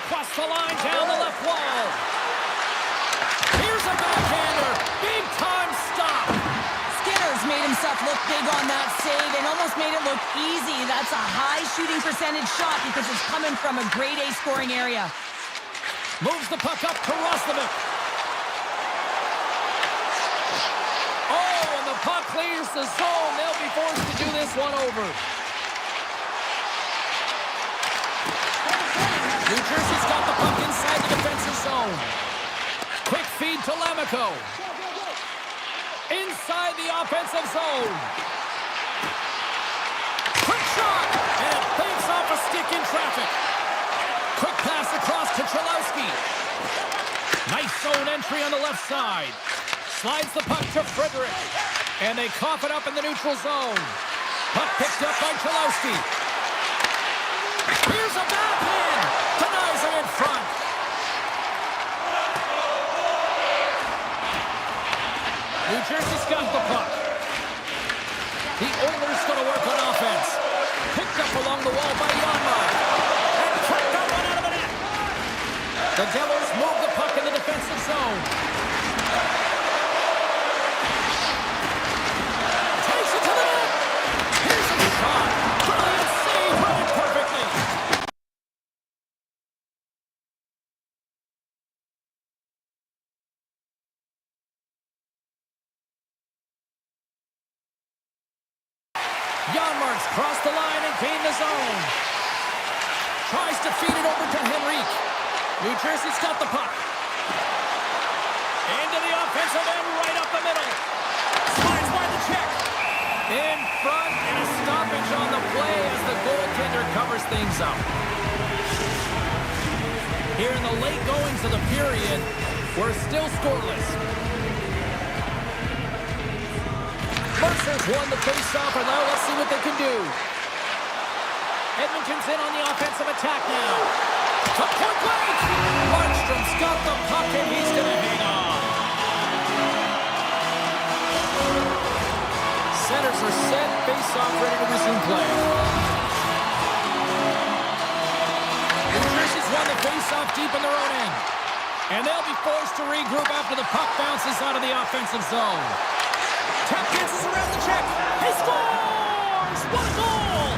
across the line, down the left wall. Here's a backhander. Big time stop. Skinner's made himself look big on that save and almost made it look easy. That's a high shooting percentage shot because it's coming from a grade A scoring area. Moves the puck up to Roslovic. Oh, and the puck clears the zone. They'll be forced to do this one over. New Jersey's got the puck inside the defensive zone. Quick feed to Lamico. Inside the offensive zone. Quick shot! And it banks off a stick in traffic. Quick pass across to Chalowski. Nice zone entry on the left side. Slides the puck to Frederick. And they cough it up in the neutral zone. Puck picked up by Chalowski. Here's a backhand. Denies him in front. New Jersey's got the puck. The Oilers going to work on offense. Picked up along the wall by Janmark. And kicked that one out of the net. The Devils move the puck in the defensive zone. Takes it to the net. Here's a shot. Brilliant save. Read it perfectly. Janmark's crossed the line and gained the zone. Tries to feed it over to Henrique. New Jersey's got the puck. Into the offensive end, right up the middle. Slides by the check. In front, and a stoppage on the play as the goaltender covers things up. Here in the late goings of the period, we're still scoreless. Mercer's won the face-off, and now let's see what they can do. Edmonton's in on the offensive attack now. To point blank! Markstrom's got the puck, and he's going to hang on. Centers are set, face-off ready to resume play. New Jersey's won the face-off deep in their own end. And they'll be forced to regroup after the puck bounces out of the offensive zone. Tap dances around the check. He scores! What a goal!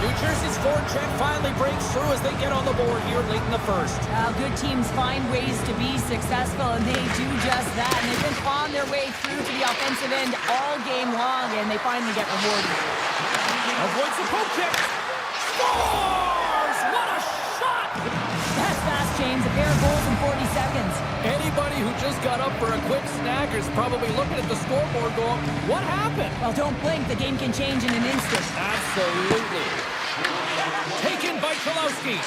New Jersey's forward check finally breaks through as they get on the board here late in the first. Good teams find ways to be successful, and they do just that. And they've been on their way through to the offensive end all game long, and they finally get rewarded. Avoids the poke check. Scores! What a shot! That's fast, James. A pair of goals in 40 seconds. Anybody who just got up for a quick snack is probably looking at the scoreboard going, what happened? Well, don't blink. The game can change in an instant. Absolutely. Taken by Chalowski.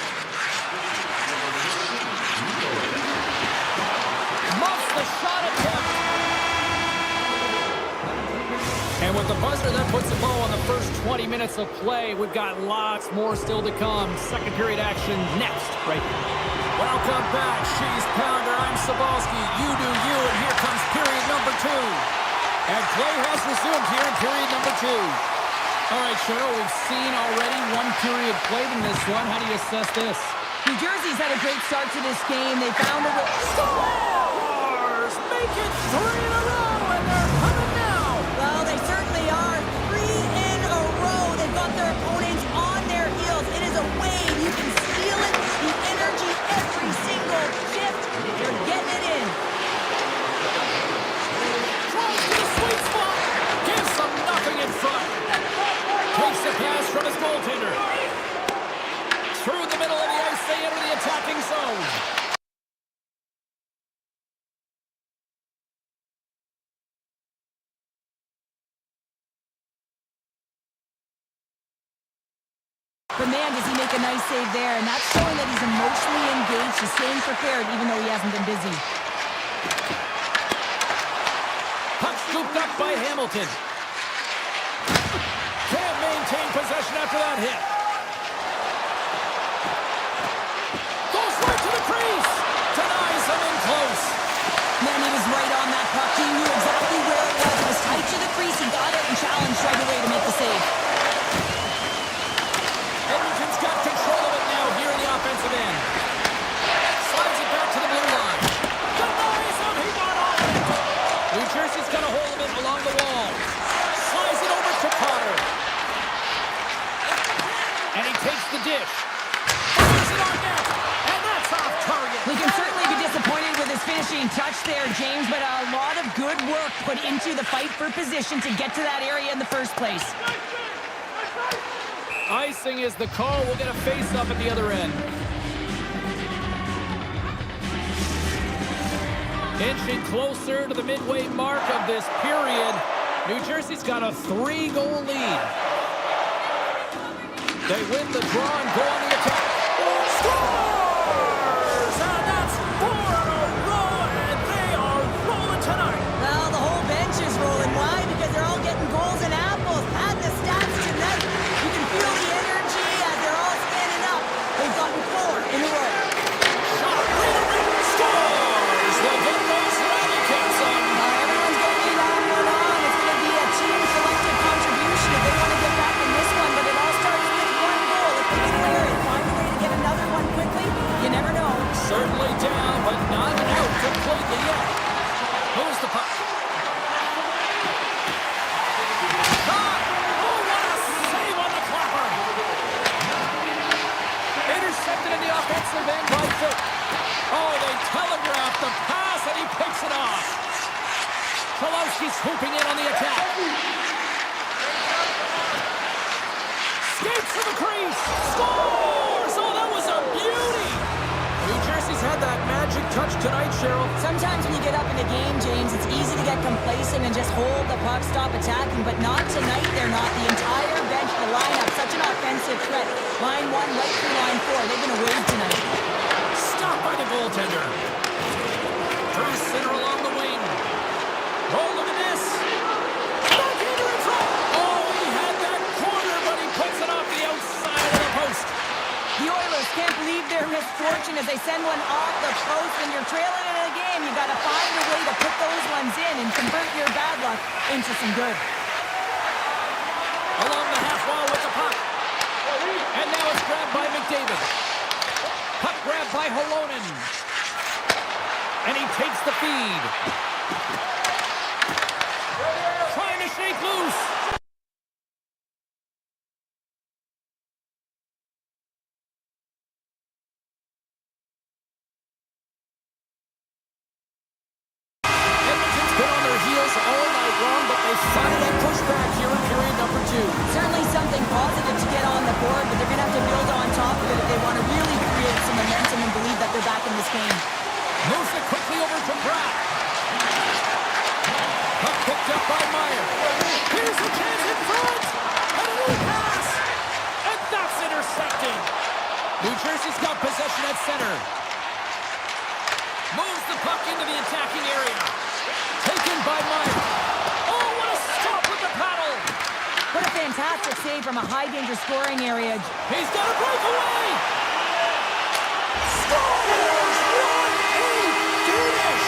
Muffs the shot attempt. And with the buzzer, that puts a bow on the first 20 minutes of play. We've got lots more still to come. Second period action next, right here. Welcome back, Cheese Pounder. I'm Sabalski. You do you, and here comes period number 2. And play has resumed here in period number 2. All right, Cheryl, we've seen already one period played in this one. How do you assess this? New Jersey's had a great start to this game. They found a way. Scores! Make it 3 in a row, and they're coming now. Well, they certainly are. 3 in a row. They've got their opponents on their heels. It is a wave. You can feel it. The energy every single shift. They're getting it in. Drives to the sweet spot. Gives them nothing in front. Takes the pass from his goaltender. Through the middle of the ice, they enter the attacking zone. But man, does he make a nice save there, and that's showing that he's emotionally engaged. He's staying prepared, even though he hasn't been busy. Puck scooped up by Hamilton. Can't maintain possession after that hit. Goes right to the crease. Denies him in close. Man, he was right on that puck. He knew exactly where it was. It was tight to the crease. He got it and challenged right away to make the save. Edmonton's got control of it now here in the offensive end. the dish. Fires it on net. And that's off target. We can certainly be disappointed with his finishing touch there, James, but a lot of good work put into the fight for position to get to that area in the first place. Icing is the call. We'll get a face-up at the other end. Inching closer to the midway mark of this period. New Jersey's got a 3-goal lead. They win the draw and go on the attack. Scores! And that's 4 in a row, and they are rolling tonight. Well, the whole bench is rolling. Why? Because they're all getting goals and apples. Add the stats tonight. You can feel the energy as they're all standing up. They've gotten 4 in a row. Shot, scores! The Bulldogs rally comes on. Everyone's going to be on one on. It's going to be a team collective contribution if they want to get back in this one, but it all starts with one goal. If they clear it, find a way to get another one quickly, you never know. Certainly down, but not out completely yet. Who's the puck? Shot! Oh, what a save on the clapper! Intercepted in the offensive end by Foot. Oh, they telegraphed the pass, and he picks it off. Cholowski's swooping in on the attack. Skates to the crease. Scores! Oh, that was a beauty! New Jersey's had that magic touch tonight, Cheryl. Sometimes when you get up in a game, James, it's easy to get complacent and just hold the puck, stop attacking, but not tonight. They're not. The entire bench, the lineup, such an offensive threat. Line 1 right through line 4. They've been a wave tonight. Stopped by the goaltender. Through center along the wing. Oh, look at this. Backhander in front. Oh, he had that corner, but he puts it off the outside of the post. The Oilers can't believe their misfortune as they send one off the post. When you're trailing in a game, you got to find a way to put those ones in and convert your bad luck into some good. Along the half wall with the puck. And now it's grabbed by McDavid. Puck grabbed by Holonen. And he takes the feed. Trying to shake loose. Edmonton's been on their heels all night long, but they finally push back here in period number 2. Certainly something positive to get on the board, but they're going to have to build on top of it if they want to really create some momentum and believe that they're back in this game. Moves it quickly over to Pratt. Puck picked up by Meyer. Here's a chance in front. And a new pass. And that's intercepted. New Jersey's got possession at center. Moves the puck into the attacking area. Taken by Meyer. Oh, what a stop with the paddle. What a fantastic save from a high-danger scoring area. He's got a breakaway. Scores! What a finish!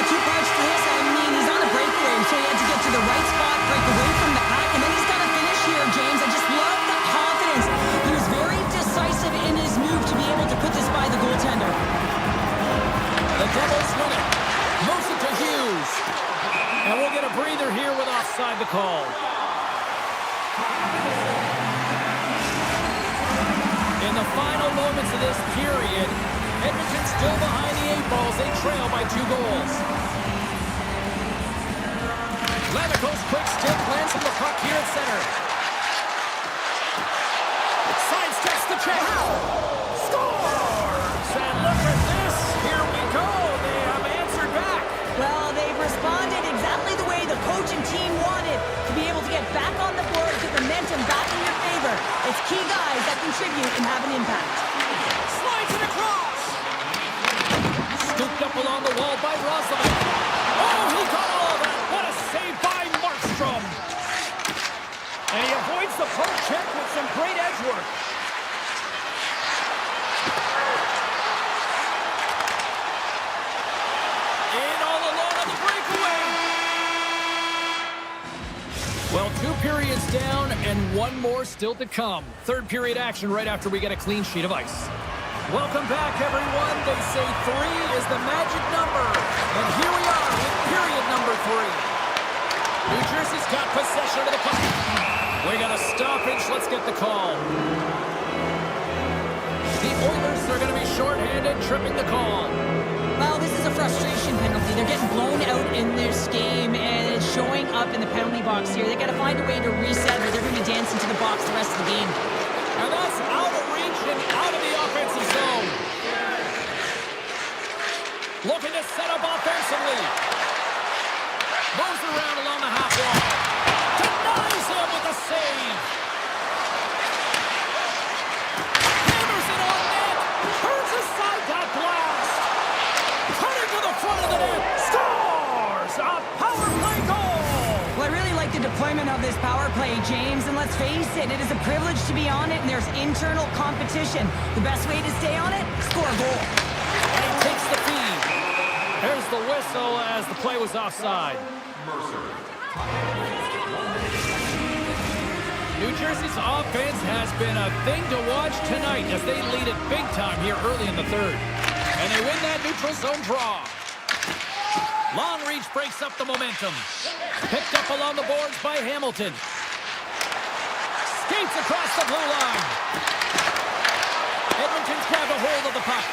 Two parts to this. I mean, he's on a breakaway, so he had to get to the right spot, break away from the pack, and then he's got to finish here, James. I just love the confidence. He was very decisive in his move to be able to put this by the goaltender. The Devils win it. Moves it to Hughes. And we'll get a breather here with offside the call. In the final moments of this period, Edmonton still behind the 8 balls. They trail by 2 goals. Leviko's quick stick lands on the puck here at center. Sidesteps the check. Scores! And look at this. Here we go. They have answered back. Well, they've responded exactly the way the coach and team wanted, to be able to get back on the board, get momentum back in your favor. It's key guys that contribute and have an impact. Slides it across. Scooped up along the wall by Roslovic. Oh, he got all of that. What a save by Markstrom. And he avoids the poke check with some great edge work. In all alone on the breakaway. Well, 2 periods down and 1 more still to come. Third period action right after we get a clean sheet of ice. Welcome back, everyone. They say 3 is the magic number. And here we are with period number 3. New Jersey's got possession of the puck. We got a stoppage. Let's get the call. Oilers are going to be shorthanded, tripping the call. Well, this is a frustration penalty. They're getting blown out in this game, and it's showing up in the penalty box here. They got to find a way to reset, or they're going to be dancing to the box the rest of the game. And that's out of reach and out of the offensive zone. Looking to set up offensively. Moves around along the half wall. Denies him with a save. Hammers it on net. Turns aside that blast. Cutting to the front of the net. Scores a power play goal. Well, I really like the deployment of this power play, James, and let's face it, it is a privilege to be on it, and there's internal competition. The best way to stay on it, score a goal. And he takes the feed. There's the whistle as the play was offside. New Jersey's offense has been a thing to watch tonight as they lead it big time here early in the third. And they win that neutral zone draw. Long reach breaks up the momentum. Picked up along the boards by Hamilton. Skates across the blue line. Edmonton's grabbed a hold of the puck.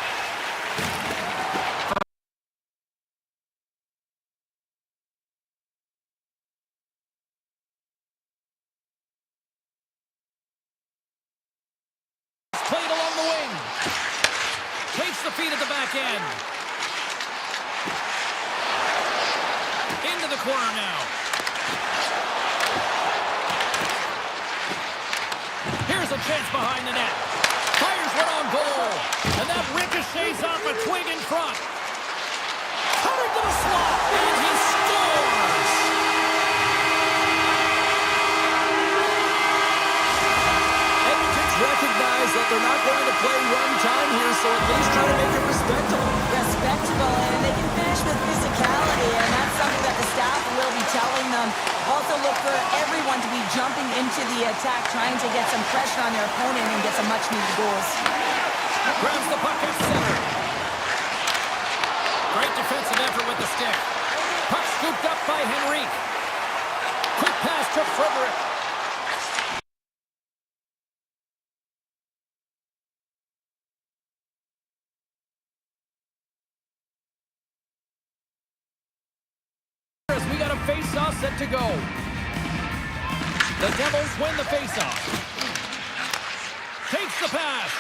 Played along the wing. Takes the feed at the back end. Into the corner now. Here's a chance behind the net. Fires one on goal. And that ricochets off a twig in front. Cutting to the slot. And he scores. Recognize that they're not going to play one time here, so at least try to make it respectable. Respectable, and they can finish with physicality, and that's something that the staff will be telling them. Also look for everyone to be jumping into the attack, trying to get some pressure on their opponent and get some much-needed goals. Grabs the puck at center. Great defensive effort with the stick. Puck scooped up by Henrique. Quick pass to Frederick. We got a face-off set to go. The Devils win the face-off. Takes the pass.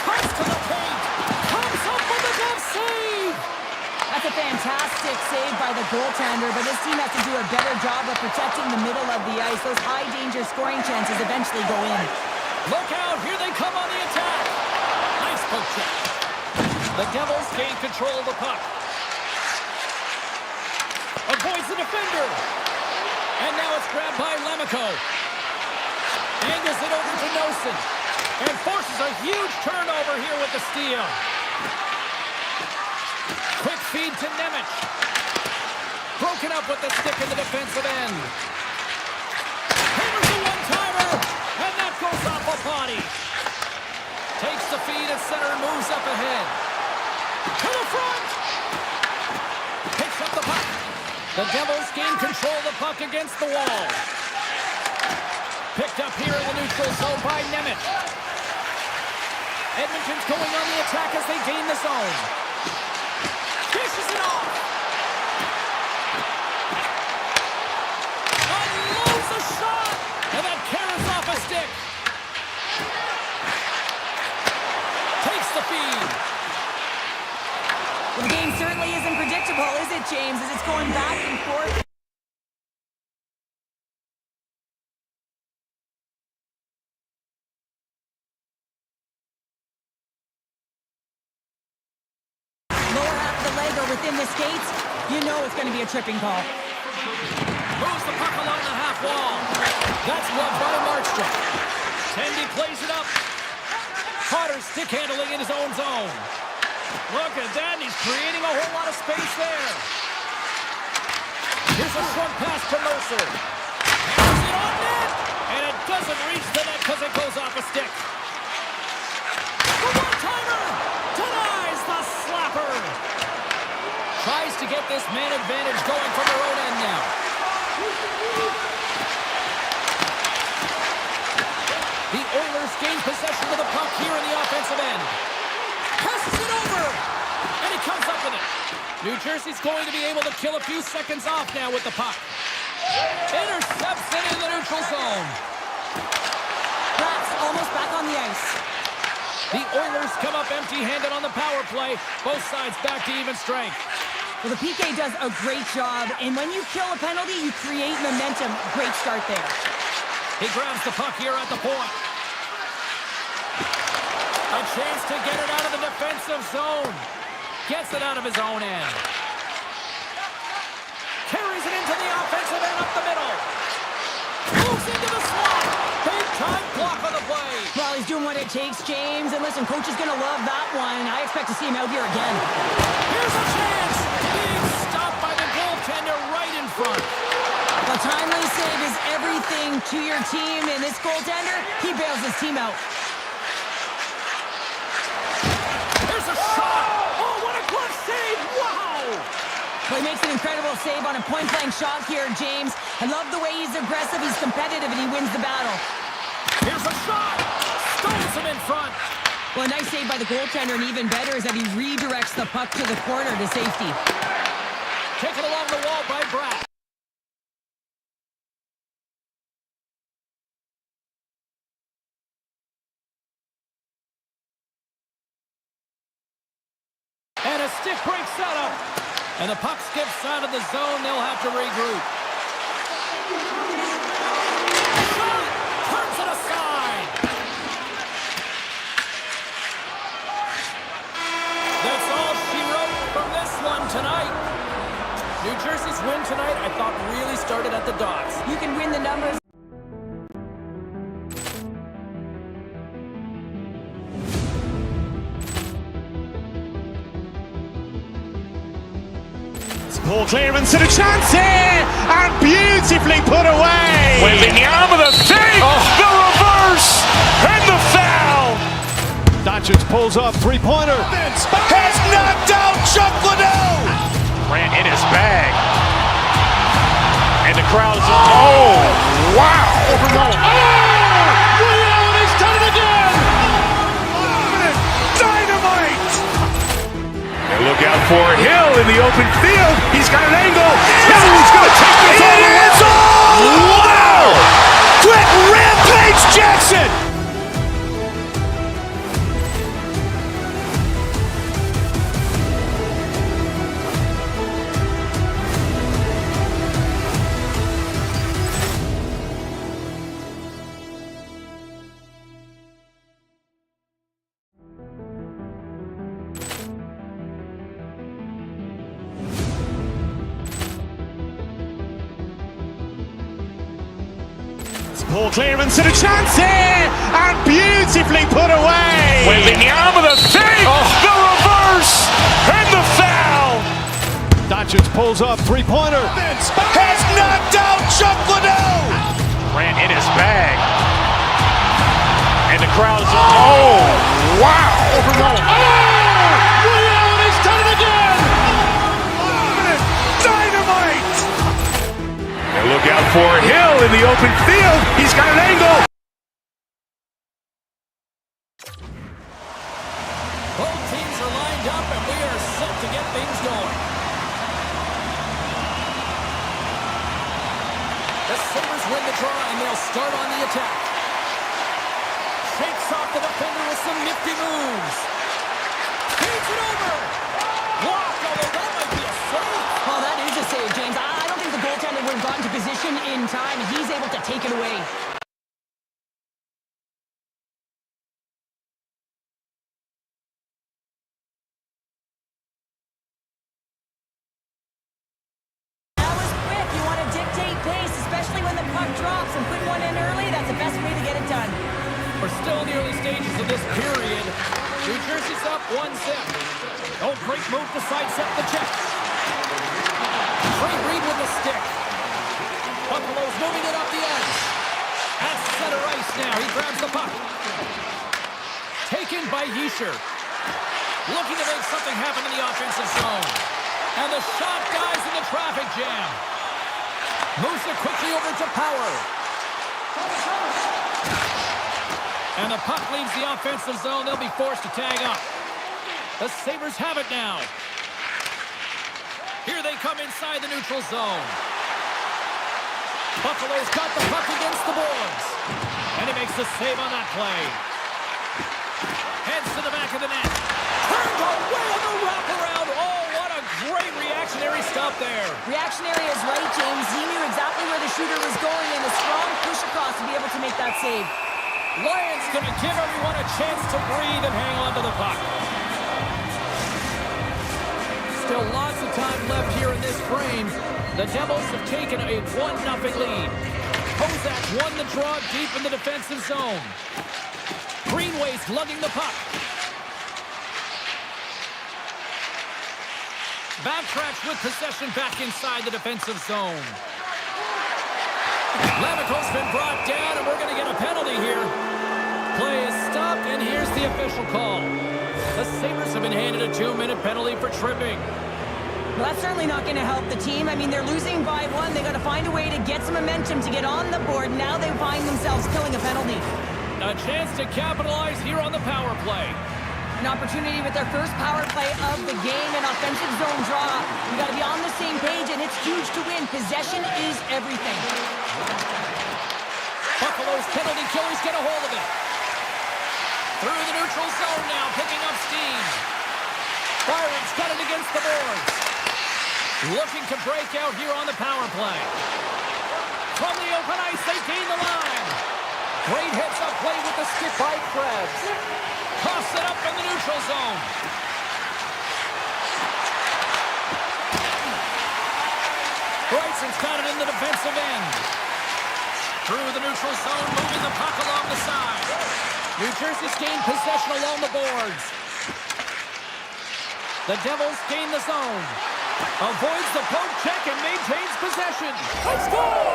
Cuts to the paint. Comes up with a glove save. That's a fantastic save by the goaltender, but this team has to do a better job of protecting the middle of the ice. Those high-danger scoring chances eventually go in. Look out. Here they come on the attack. Nice poke check. The Devils gain control of the puck. Avoids the defender. And now it's grabbed by Lemico. Angles it over to Nosen. And forces a huge turnover here with the steal. Quick feed to Nemec. Broken up with the stick in the defensive end. Hammers a one-timer. And that goes off a body. Takes the feed at center and moves up ahead. To the front. Picks up the puck. The Devils gain control of the puck against the wall. Picked up here in the neutral zone by Nemec. Edmonton's going on the attack as they gain the zone. Dishes it off. Unloads a shot. And that carries off a stick. Takes the feed. Well, the game certainly isn't predictable, is it, James, as it's going back and forth? Lower half of the leg or within the skates, you know it's going to be a tripping call. Moves the puck along the half wall. That's gloved by Markstrom. Tendy plays it up. Carter stick handling in his own zone. Look at that, he's creating a whole lot of space there. Here's a short pass to Mercer. Has it on net, and it doesn't reach the net because it goes off a stick. The one-timer denies the slapper. Tries to get this man advantage going from their own end now. The Oilers gain possession of the puck here in the offensive end. New Jersey's going to be able to kill a few seconds off now with the puck. Intercepts it in the neutral zone. That's almost back on the ice. The Oilers come up empty-handed on the power play. Both sides back to even strength. Well, the PK does a great job, and when you kill a penalty, you create momentum. Great start there. He grabs the puck here at the point. A chance to get it out of the defensive zone. Gets it out of his own end. Carries it into the offensive end up the middle. Moves into the slot. Big time block on the play. Well, he's doing what it takes, James. And listen, coach is going to love that one. I expect to see him out here again. Here's a chance. Big stop by the goaltender right in front. A timely save is everything to your team, and this goaltender, he bails his team out. Here's a shot. Oh, what a glove save. Wow. Well, he makes an incredible save on a point-blank shot here, James. I love the way he's aggressive, he's competitive, and he wins the battle. Here's a shot. Stones him in front. Well, a nice save by the goaltender, and even better is that he redirects the puck to the corner to safety. Taken along the wall by Bratt. And a stick break setup. And the puck skips out of the zone. They'll have to regroup. Shot! Turns it aside. That's all she wrote from this one tonight. New Jersey's win tonight, I thought, really started at the dots. You can win the numbers. Poor clearance and a chance here, and beautifully put away. Wembanyama the save, the reverse, and the foul. Doncic pulls up, three-pointer. Has knocked out Chuck Liddell. Ran in his bag. And the crowd is, oh, wow. He's done it again. Dynamite. And look out for Hill in the open field. He's got an angle. He's going to take this all the way. Wow! Quick Rampage Jackson. Poor clearance and a chance here, and beautifully put away. Wembanyama the save, the reverse, and the foul. Doncic pulls up, three-pointer. Has knocked out Chuck Liddell. Ran in his bag. And the crowd is, oh, wow. He's done it again. Dynamite. And look out for Hill in the open field. He's got an angle. Both teams are lined up, and we are set to get things going. The Sabres win the draw, and they'll start on the attack. Shakes off the defender with some nifty moves. Feeds it over. Blocked, although that might be a save. Well, that is a save, James. I don't think the goaltender would have gotten to position in time. He's able to take it away. That was quick. You want to dictate pace, especially when the puck drops, and put one in early. That's the best way to get it done. We're still in the early stages of this period. New Jersey's up 1-0. Oh, great move to sidestep the check. Free Reed with the stick. Buffalo's moving it up the edge. At center ice now. He grabs the puck. Taken by Yesher. Looking to make something happen in the offensive zone. And the shot dies in the traffic jam. Moves it quickly over to Power. And the puck leaves the offensive zone. They'll be forced to tag up. The Sabres have it now. they come inside the neutral zone. Buffalo's got the puck against the boards. And he makes the save on that play. Heads to the back of the net. Turned away on the wraparound. Oh, what a great reactionary stop there. Reactionary is right, James. He knew exactly where the shooter was going and a strong push across to be able to make that save. Lions going to give everyone a chance to breathe and hang on to the puck. Still lots of time left here in this frame. The Devils have taken a 1-0 lead. Kozak won the draw deep in the defensive zone. Greenway's lugging the puck. Backtracks with possession back inside the defensive zone. Lavico's been brought down, and we're going to get a penalty here. Play is stopped, and here's the official call. The Sabres have been handed a 2-minute penalty for tripping. Well, that's certainly not going to help the team. I mean, they're losing by 1. They got to find a way to get some momentum to get on the board. Now they find themselves killing a penalty. A chance to capitalize here on the power play. An opportunity with their first power play of the game, an offensive zone draw. We got to be on the same page, and it's huge to win. Possession is everything. Buffalo's penalty killers get a hold of it. Through the neutral zone now, picking up steam. Byron's got it against the boards. Looking to break out here on the power play. From the open ice, they gain the line. Great heads-up play with the stick by Krebs. Toss it up in the neutral zone. Bryson's got it in the defensive end. Through the neutral zone, moving the puck along the side. New Jersey's gained possession along the boards. The Devils gain the zone. Avoids the poke check and maintains possession. They score!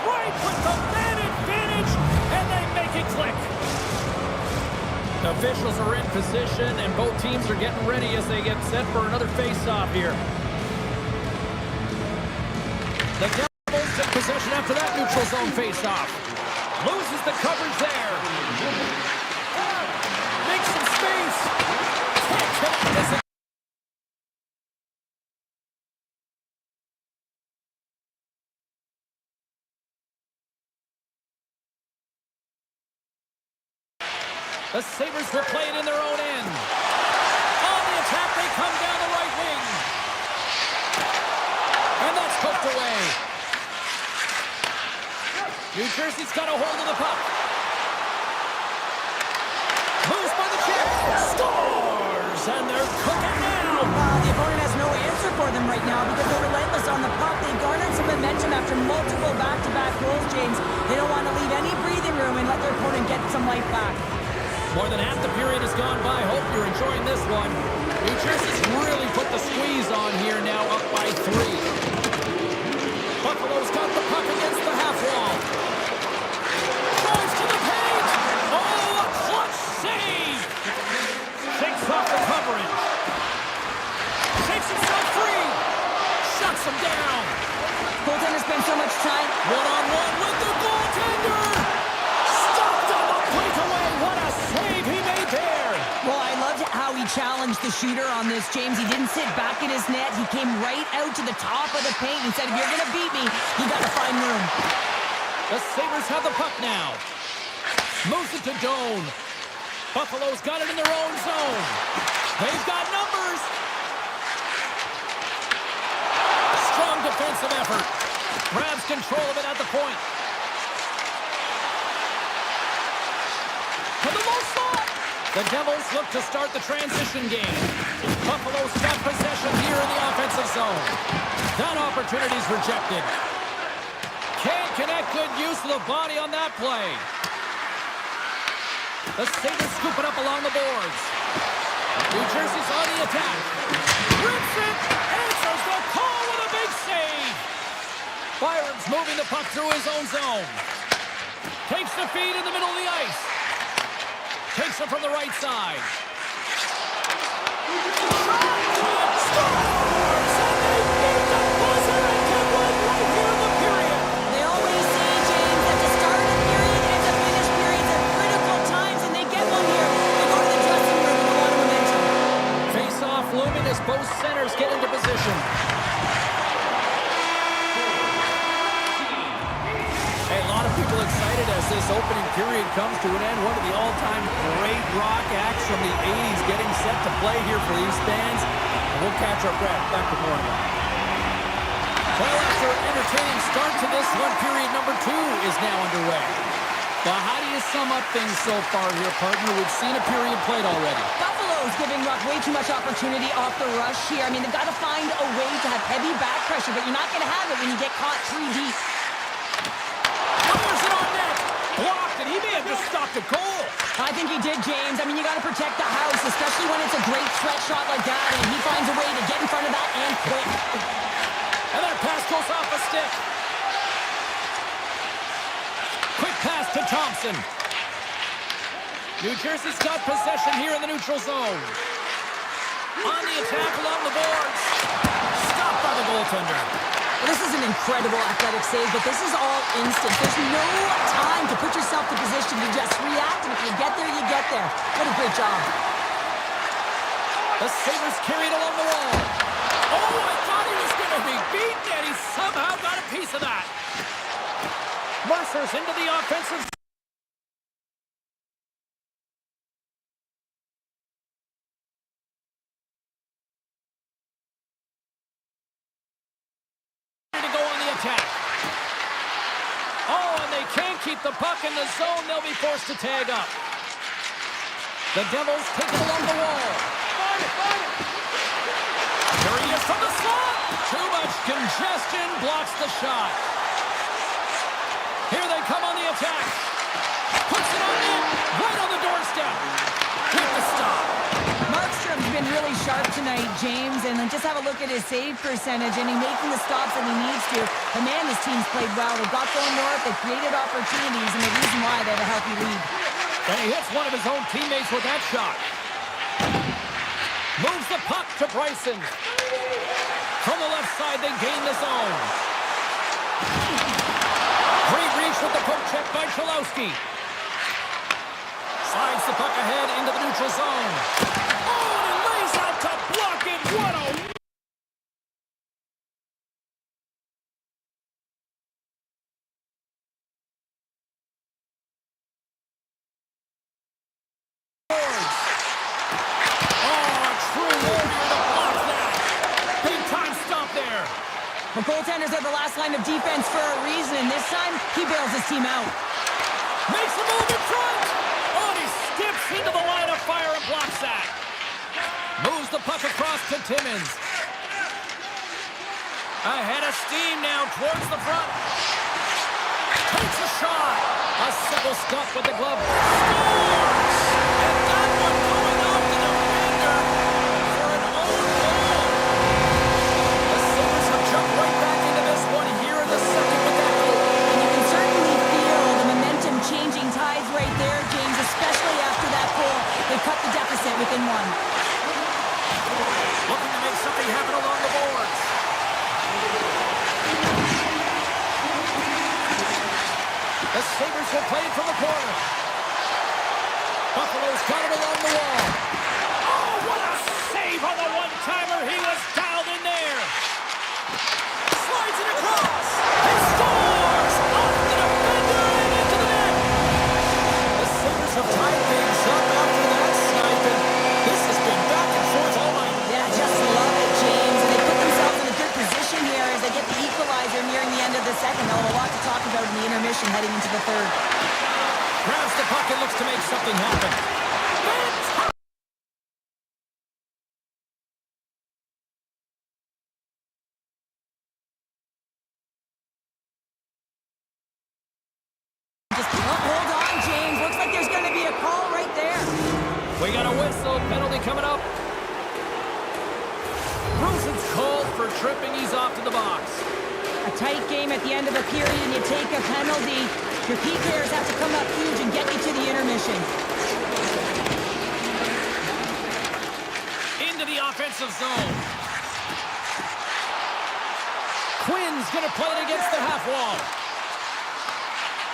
Right with the man advantage, and they make it click. The officials are in position, and both teams are getting ready as they get set for another face-off here. The Devils took possession after that neutral zone face-off. Loses the coverage there. Makes some space. Can't connect this. The Sabres will play it in their own end. On the attack, they come down the right wing. And that's poked away. New Jersey's got a hold of the puck. Moves by the check. Scores! And they're cooking now. The opponent has no answer for them right now because they're relentless on the puck. They garnered some momentum after multiple back-to-back goals, James. They don't want to leave any breathing room and let their opponent get some life back. More than half the period has gone by. Hope you're enjoying this one. New Jersey's really put the squeeze on here now, up by 3. Buffalo's got the puck against the half wall. Drives to the paint. Oh, a clutch save. Shakes off the coverage. Shakes himself free. Shuts him down. Goaltender spent so much time. One-on-one with the goaltender. Stopped on the breakaway. What a save he made there. Well, I loved how he challenged the shooter on this, James. He didn't sit back in his net. He came right out to the top of the paint and said, if you're going to beat me, you got to find room. The Sabres have the puck now. Moves it to Doan. Buffalo's got it in their own zone. They've got numbers. Strong defensive effort. Grabs control of it at the point. To the low slot. The Devils look to start the transition game. Buffalo's got possession here in the offensive zone. That opportunity's rejected. Can't connect. Good use of the body on that play. The Sabres scoop it up along the boards. New Jersey's on the attack. Rips it. Answers the call with a big save. Byron's moving the puck through his own zone. Takes the feed in the middle of the ice. Takes it from the right side. Scores! And they beat the buzzer and get one right here in the period. They always say, James, that the start of the period and the finish periods are critical times, and they get one here. They go to the dressing room with a lot of momentum. Face-off looming as both centers get into position. people excited as this opening period comes to an end. One of the all-time great rock acts from the 80s getting set to play here for these fans. And we'll catch our breath. Back to Morning. Well, after an entertaining start to this one, period number 2 is now underway. Well, how do you sum up things so far here, partner? We've seen a period played already. Buffalo's giving Ruck way too much opportunity off the rush here. I mean, they've got to find a way to have heavy back pressure, but you're not going to have it when you get caught 3 deep. Fires it on net. Blocked, and he may have just stopped a goal. I think he did, James. I mean, you got to protect the house, especially when it's a great stretch shot like that, and he finds a way to get in front of that and quick. And that pass goes off a stick. Quick pass to Thompson. New Jersey's got possession here in the neutral zone. On the attack along the boards. Stopped by the goaltender. Well, this is an incredible athletic save, but this is all instant. There's no time to put yourself in position to just react, and if you get there, you get there. What a great job. The Sabres carried along the wall. Oh, I thought he was going to be beaten, and he somehow got a piece of that. Mercer's into the offensive. To go on the attack. Oh, and they can't keep the puck in the zone. They'll be forced to tag up. The Devils take it along the wall. Here he is from the slot. Too much congestion blocks the shot. Here they come on the attack. Puts it on in. Right on the doorstep. With the stop. Markstrom's been really sharp tonight, James, and just have a look at his save percentage, and he's making the stops that he needs to. But man, this team's played well. They've got going north, they've created opportunities, and the reason why they have a healthy lead. And he hits one of his own teammates with that shot. Moves the puck to Bryson. From the left side, they gain the zone. Great reach with the poke check by Cholowski. Slides the puck ahead into the neutral zone. Oh, and he lays out to block it. What a... The goaltenders are the last line of defense for a reason, and this time, he bails his team out. Makes a move in front! Oh, and he skips into the line of fire and blocks that. Moves the puck across to Timmins. Ahead of steam now towards the front. Takes a shot. A simple stop with the glove. Scores! And that one going off the defender for an own goal. The Sabres have jumped right back into this one here in the second with that goal. And you can certainly feel the momentum changing tides right there, James, especially after that goal. They cut the deficit within one. Looking to make something happen along the boards. The Sabres will play it from the corner. Buffalo's got it along the wall. Oh, what a save on the one-timer. He was dialed in there. Slides it across. And scores! Off the defender and into the net. The Sabres have tied things up after that snipe. And this has been back and forth all night. Yeah, just love it, James. And they put themselves in a good position here as they get the equalizer nearing the end of the second. They'll have a lot to talk about in the intermission heading into the third. Grabs the puck and looks to make something happen. Just hold on, James. Looks like there's going to be a call right there. We got a whistle. Penalty coming up. Bruce's called for tripping. He's off to the box. A tight game at the end of a period and you take a penalty. Your key players have to come up huge and get you to the intermission. Into the offensive zone. Quinn's going to play it against the half wall.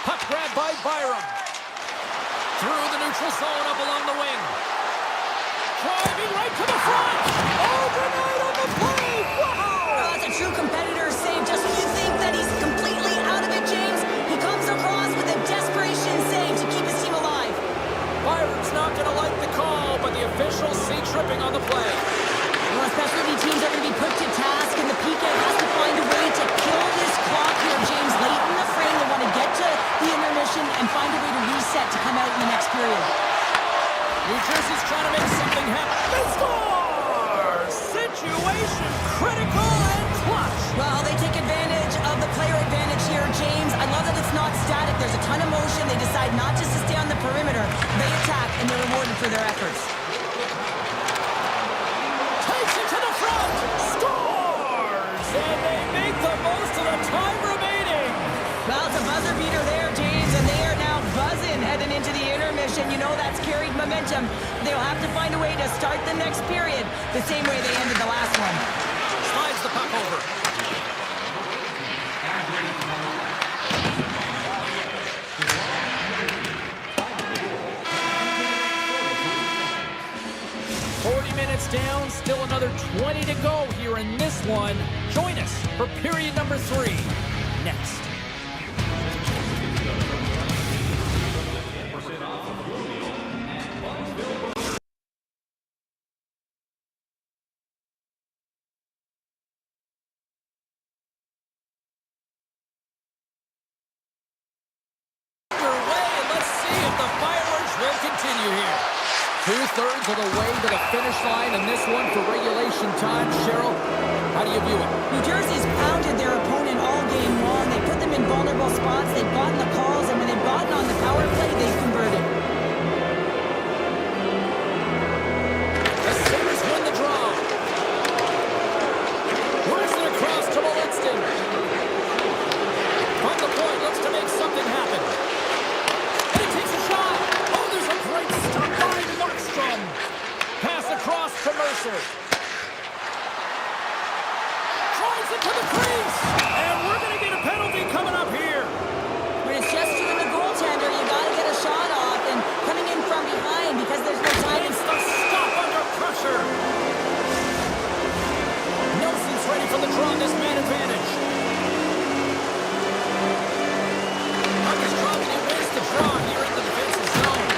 Puck grab by Byram. Through the neutral zone up along the wing. Driving right to the front. Overnight on the play. Wow! Oh, that's a true competitor save. Just when you think that he's completely out of it, James, he comes across with a buzzer beater there, James, and they are now buzzing heading into the intermission. You know that's carried momentum. They'll have to find a way to start the next period the same way they ended the last one. Slides the puck over. Down, still another 20 to go here in this one. Join us for period number 3 next. Underway, and let's see if the fireworks will continue here. 2/3 of the way to the finish line in this one for regulation time. Cheryl, how do you view it? New Jersey's pounded their opponent all game long. They put them in vulnerable spots. They've gotten the calls, and when they've gotten on the power play, they've converted. The Sabres win the draw. Works it across to Molinston. From the point, looks to make something happen. And he takes a shot. Oh, there's a great stop by Markstrom. Pass across to Mercer. Drives it to the crease. And we're going to get a penalty coming up here. When it's just you and the goaltender, you got to get a shot off, and coming in from behind because there's no time. It's the stop under pressure. Nelson's ready for the draw, this man advantage. Puck is dropping, he wins the draw here in the defensive zone.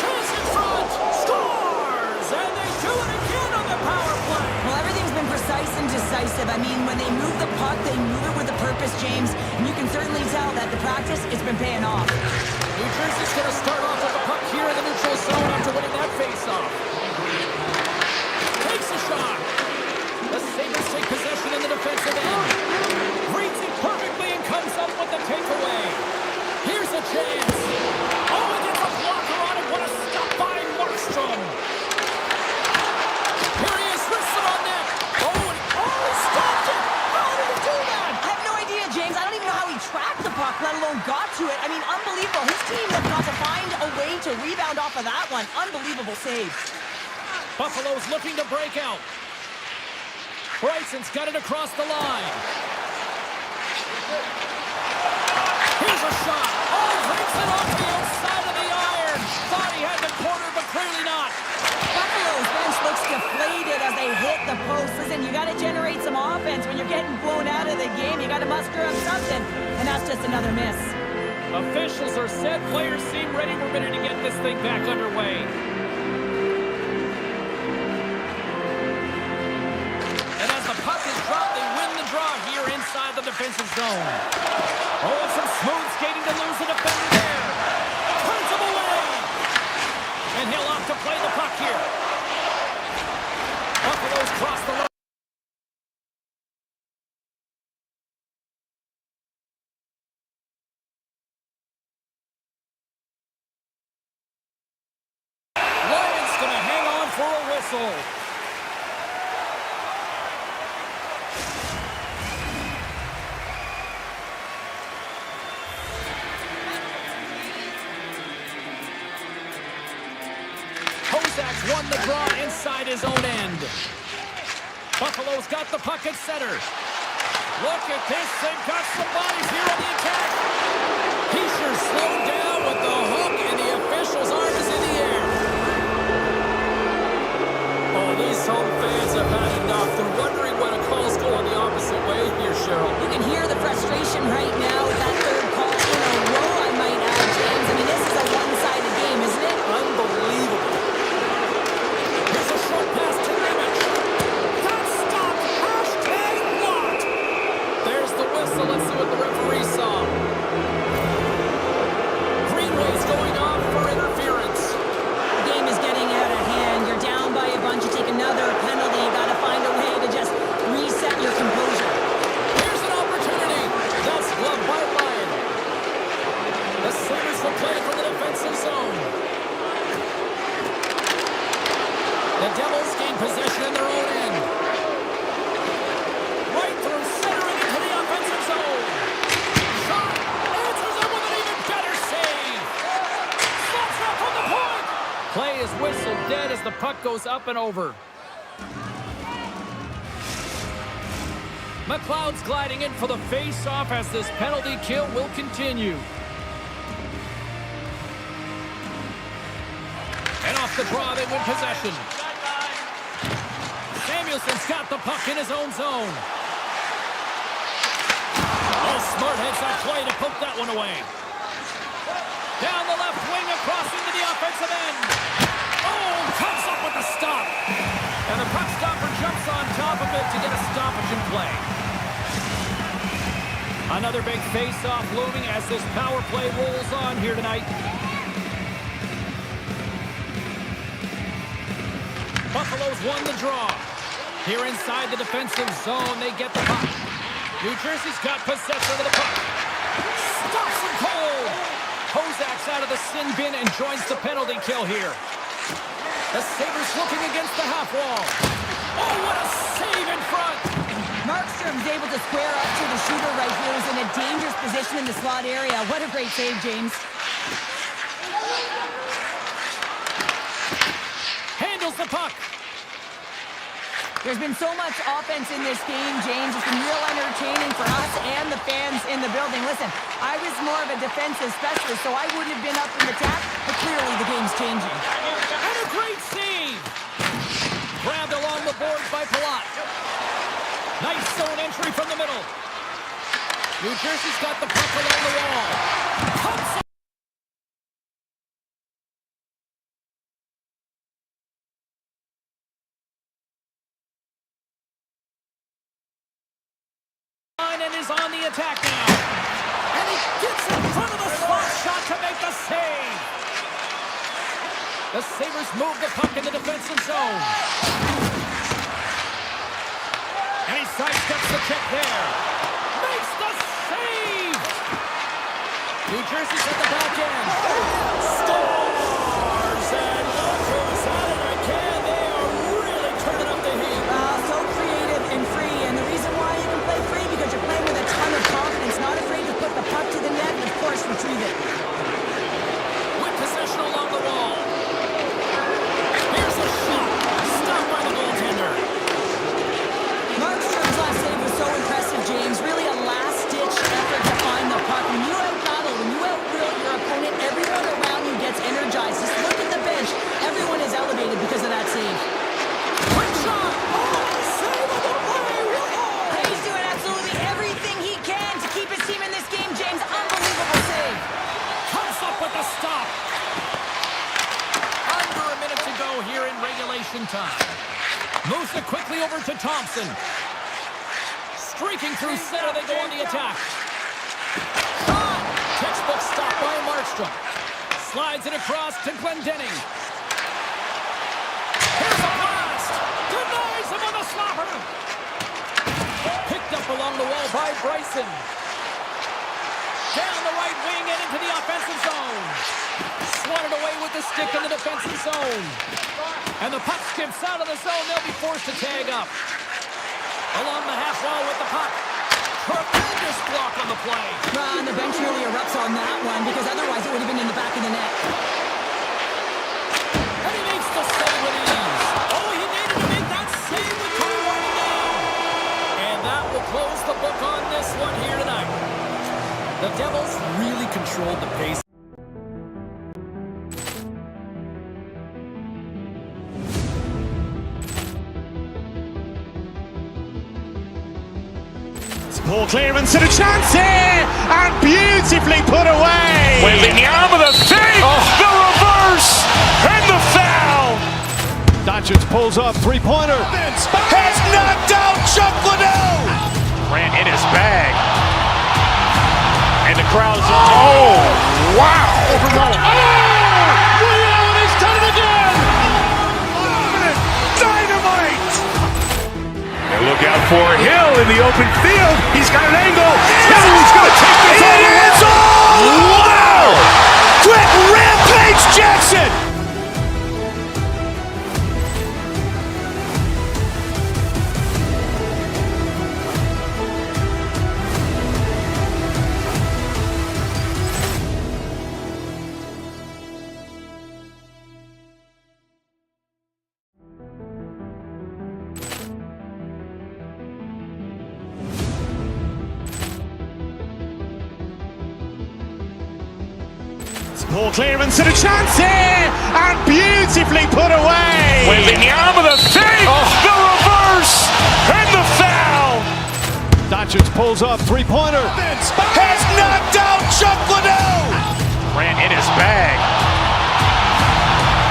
Chance in front, scores! And they do it again on the power play. Well, everything's been precise and decisive. I mean, when they move the puck, they move it with a purpose, James. And you can certainly tell that the practice, it's been paying off. New Jersey's going to start off with the puck here in the neutral zone after winning that faceoff. Takes a shot. The Sabres take possession in the defensive end. Reads it perfectly and comes up with the takeaway. Here's a chance. Oh, and gets a blocker on it. What a stop by Markstrom. Here he is, wrists it on net. Oh, he stopped it. How did he do that? I have no idea, James. I don't even know how he tracked the puck, let alone got to it. I memean, unbelievable. His team has got to find a way to rebound off of that one. Unbelievable save. Buffalo's looking to break out. Bryson's got it across the line. Here's a shot. Oh, breaks it off the outside of the iron. Thought he had the corner, but clearly not. Buffalo's bench looks deflated as they hit the post. Listen, you got to generate some offense. When you're getting blown out of the game, you got to muster up something, and that's just another miss. Officials are set. Players seem ready. We're ready to get this thing back underway. And as the puck is dropped, they win the draw here inside the defensive zone. Oh, some smooth skating to lose the defender there. Turns him away. And he'll opt to play the puck here. Buffalo's cross the line. Lions going to hang on for a whistle. Kozak's won the draw inside his own end. Buffalo's got the puck at center. Look at this. They've got some bodies here on the attack. Heischer slowed down with the hook, and the official's arm is in the air. Oh, these home fans have had enough. They're wondering when a call's go on the opposite way here, Cheryl. You can hear the frustration right now with that third call in a row, I might add, James. I mean, this is a one-sided game, isn't it? Unbelievable. Here's a short pass to Nemec. That stop. Hashtag blocked. There's the whistle. Let's see what the referee saw. the puck goes up and over. McLeod's gliding in for the face-off as this penalty kill will continue. And off the draw, they win possession. Samuelson's got the puck in his own zone. Oh, smart heads-up play to poke that one away. Down the left wing, across into the offensive end. Oh, comes up with the stop. And the puck stopper jumps on top of it to get a stoppage in play. Another big face-off looming as this power play rolls on here tonight. Buffalo's won the draw. Here inside the defensive zone, they get the puck. New Jersey's got possession of the puck. Stops him cold. Kozak's out of the sin bin and joins the penalty kill here. The Sabres looking against the half wall. Oh, what a save in front. Markstrom's able to square up to the shooter right here. He's in a dangerous position in the slot area. What a great save, James. Handles the puck. There's been so much offense in this game, James. It's been real entertaining for us and the fans in the building. Listen, I was more of a defensive specialist, so I wouldn't have been up in the tap, but clearly the game's changing. And a great save. Grabbed along the boards by Palat. Nice zone entry from the middle. New Jersey's got the puck along the wall. Comes and is on the attack now. And he gets in front of the slot shot to make the save. The Sabres move the puck in the defensive zone. And he sidesteps the check there. Makes the save. New Jersey's at the back end. Stars and locals out of the can. They are really turning up the heat. So creative and free, and the reason why you can play free because you're playing with a ton of confidence, not afraid to put the puck to the net and, of course, retrieve it. With possession along the wall. Here's a shot. Stopped by the goaltender. Markstrom's last save was so impressive, James. Really a last-ditch effort to find the puck. When you out-battle, when you out-drill your opponent, everyone around you gets energized. Just look at the bench. Everyone is elevated because of that save. Quick shot. Oh, save of the play. He's doing absolutely everything he can to keep his team in this game, James. Unbelievable save. Comes up with the stop. Under a minute to go here in regulation time. Moves it quickly over to Thompson. Streaking through center, they go on the attack. Shot! Textbook stop by Markstrom. Slides it across to Glendening. Here's a blast! Denies him on the slapper! Picked up along the wall by Bryson. Down the right wing and into the offensive zone. Swatted away with the stick in the defensive zone. And the puck skips out of the zone. They'll be forced to tag up. Along the half wall with the puck. Tremendous block on the play. And the bench really erupts on that one because otherwise it would have been in the back of the net. And he makes the save with ease. Oh, he needed to make that save with time running down. And that will close the book on this one here tonight. The Devils really controlled the pace. Poor clearance and a chance here, and beautifully put away. With the arm of the fake, the reverse, and the foul. Doncic pulls up, three-pointer. Has knocked out Chuck Liddell. Ran in his bag. And the crowd's, oh, wow. Allen has done it again. Dynamite. And look out for Hill in the open field. He's got an angle. Hill's going to take this all the way. Wow! Quick rampage Jackson. Poor clearance and a chance here, and beautifully put away. Wembanyama with a fake, the reverse, and the foul. Doncic pulls up, three-pointer. Has knocked out Chuck Liddell. Grant in his bag.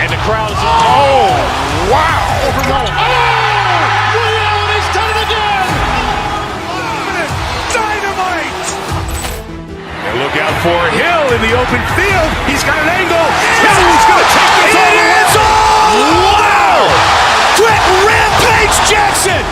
And the crowd is, oh, wow. He's done it again. Dynamite. And look out for Hill in the open field. He's got an angle. Hill's going to take this all the way. Wow. Quick Rampage Jackson.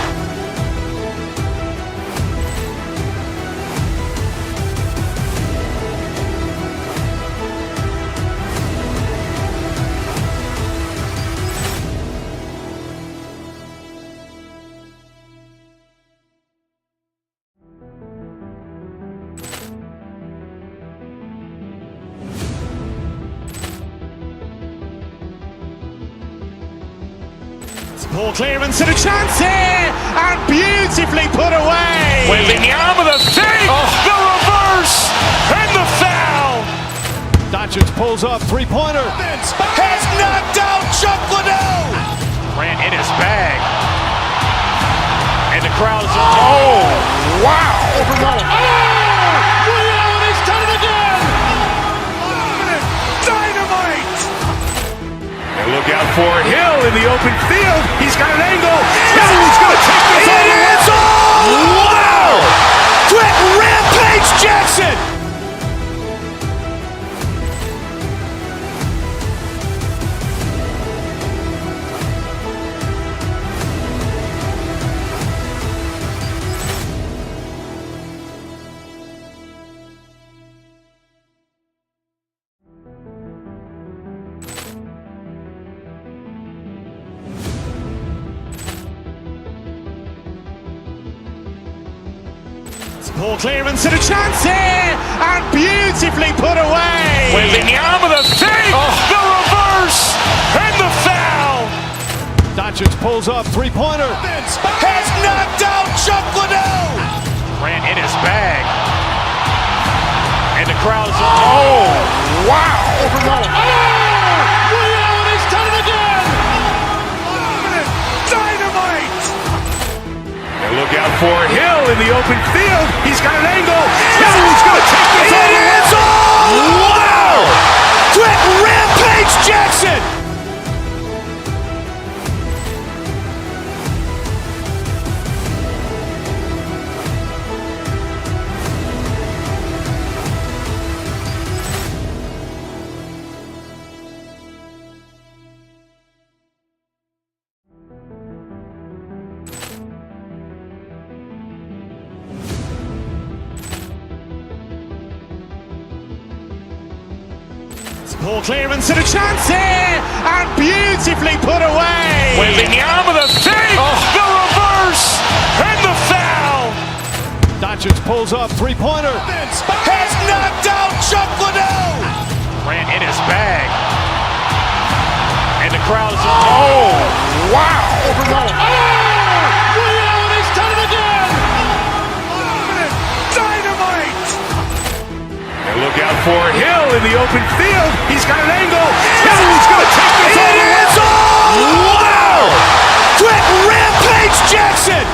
Poor clearance and a chance here, and beautifully put away. Wembanyama with a fake, the reverse, and the foul. Doncic pulls up, three-pointer. Has knocked out Chuck Liddell. Grant in his bag. And the crowd is, oh, wow. He's done it again. Dynamite. And look out for Hill in the open field. He's got an angle. Hill's going to take this all the way. Wow. Quick Rampage Jackson. Poor clearance and a chance here, and beautifully put away. Wembanyama with a fake, the reverse, and the foul. Doncic pulls up, three-pointer. Has knocked out Chuck Liddell. Grant in his bag. And the crowd is, oh, wow. He's done it again. Dynamite. And look out for Hill in the open field. He's got an angle. Hill's going to take this all the way. Wow. Quick Rampage Jackson. Poor clearance and a chance here, and beautifully put away. Wembanyama with a fake, the reverse, and the foul. Doncic pulls up, three-pointer. Has knocked out Chuck Liddell. Grant in his bag. And the crowd is, oh, wow. He's done it again. Dynamite. And look out for Hill in the open field. He's got an angle. Hill's going to take this all the way. Wow. Quick Rampage Jackson.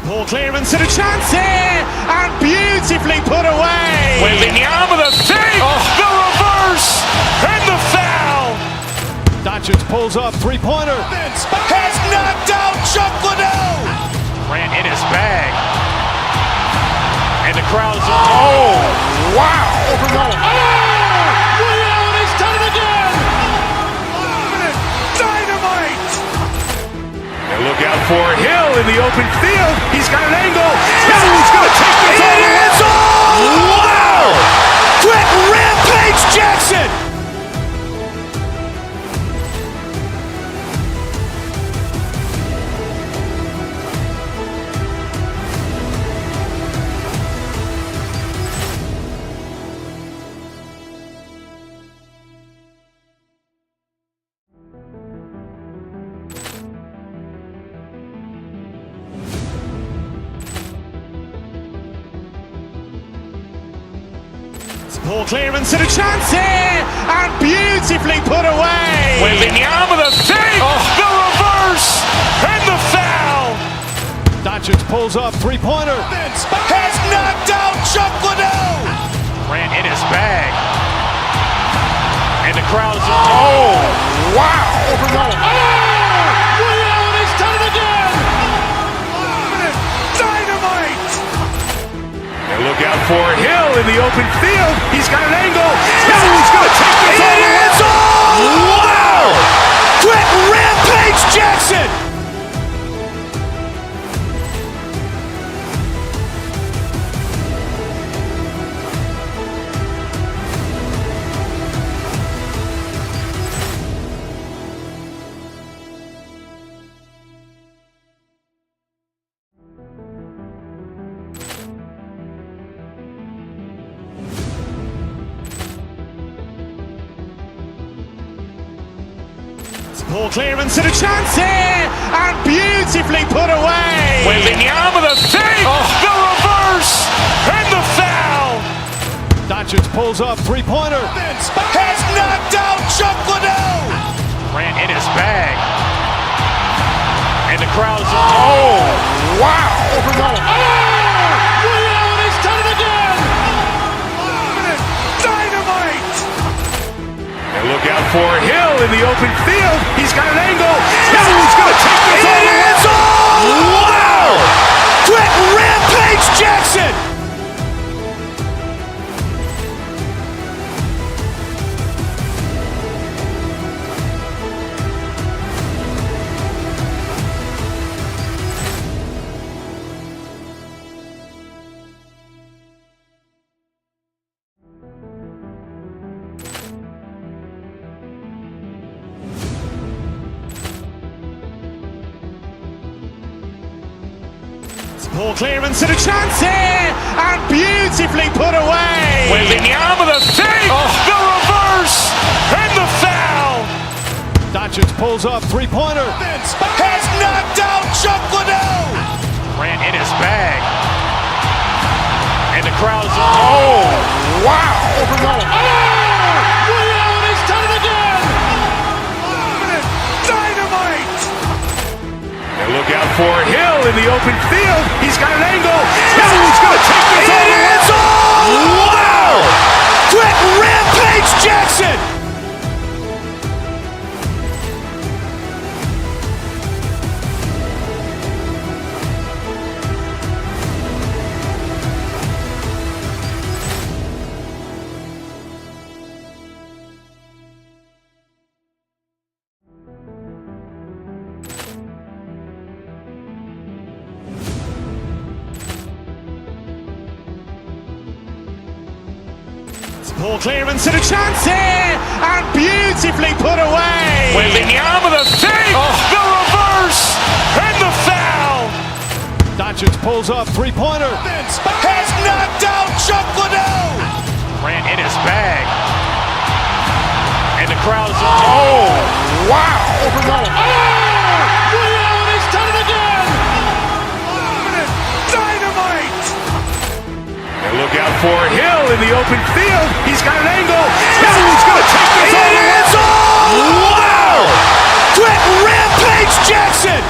Poor clearance and a chance here, and beautifully put away. Wembanyama with a fake, the reverse, and the foul. Doncic pulls up, three-pointer. Has knocked out Chuck Liddell. Grant in his bag. And the crowd is, oh, wow. He's done it again. Dynamite. And look out for Hill in the open field. He's got an angle. Hill's going to take this all the way. Wow. Quick Rampage Jackson. Poor clearance and a chance here, and beautifully put away. Waving the arm of the save, the reverse, and the foul. Doncic pulls up, three-pointer. Has knocked out Chuck Liddell. Grant in his bag. And the crowd is, oh, wow. He's done it again. Dynamite. And look out for Hill in the open field. He's got an angle. Hill's going to take this all the way. Wow. Quick Rampage Jackson. Poor clearance and a chance here, and beautifully put away. Waving the arm of the save, the reverse, and the foul. Doncic pulls up, three-pointer. Has knocked out Chuck Liddell. Grant in his bag. And the crowd is, oh, wow. He's done it again. Dynamite. And look out for Hill in the open field. He's got an angle. Hill's going to take this all the way. Wow. Quick Rampage Jackson. Poor clearance and a chance here, and beautifully put away. Waving the arm of the save, the reverse, and the foul. Doncic pulls up, three-pointer. Has knocked out Chuck Liddell. Grant in his bag. And the crowd is, oh, wow. He's done it again. Dynamite. And look out for Hill in the open field. He's got an angle. Hill's going to take this all the way. Wow. Quick Rampage Jackson. Poor clearance and a chance here, and beautifully put away. Waving the arm of the save, the reverse, and the foul. Doncic pulls up, three-pointer. Has knocked out Chuck Liddell. Grant in his bag. And the crowd is, oh, wow. He's done it again. Dynamite. And look out for Hill in the open field. He's got an angle. Hill's going to take this all the way. Wow. Quick Rampage Jackson.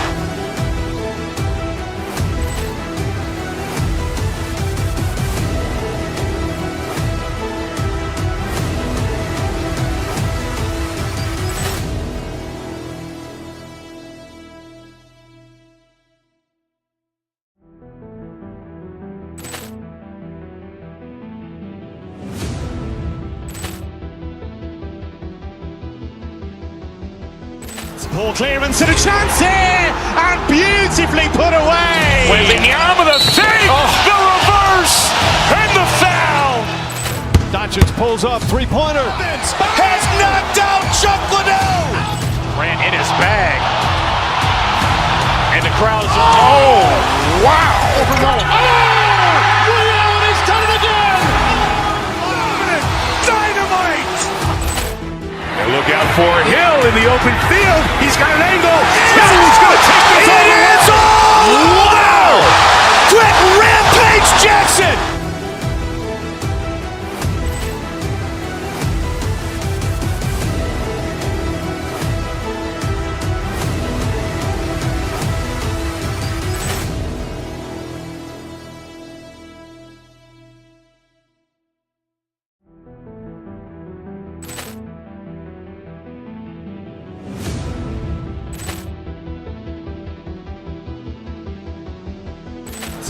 Poor clearance and a chance here, and beautifully put away. Waving the arm of the save, the reverse, and the foul. Doncic pulls up, three-pointer. Has knocked out Chuck Liddell. Grant in his bag. And the crowd is, oh, wow. He's done it again. Dynamite. And look out for Hill in the open field. He's got an angle. Hill's going to take this all the way. Wow. Quick Rampage Jackson.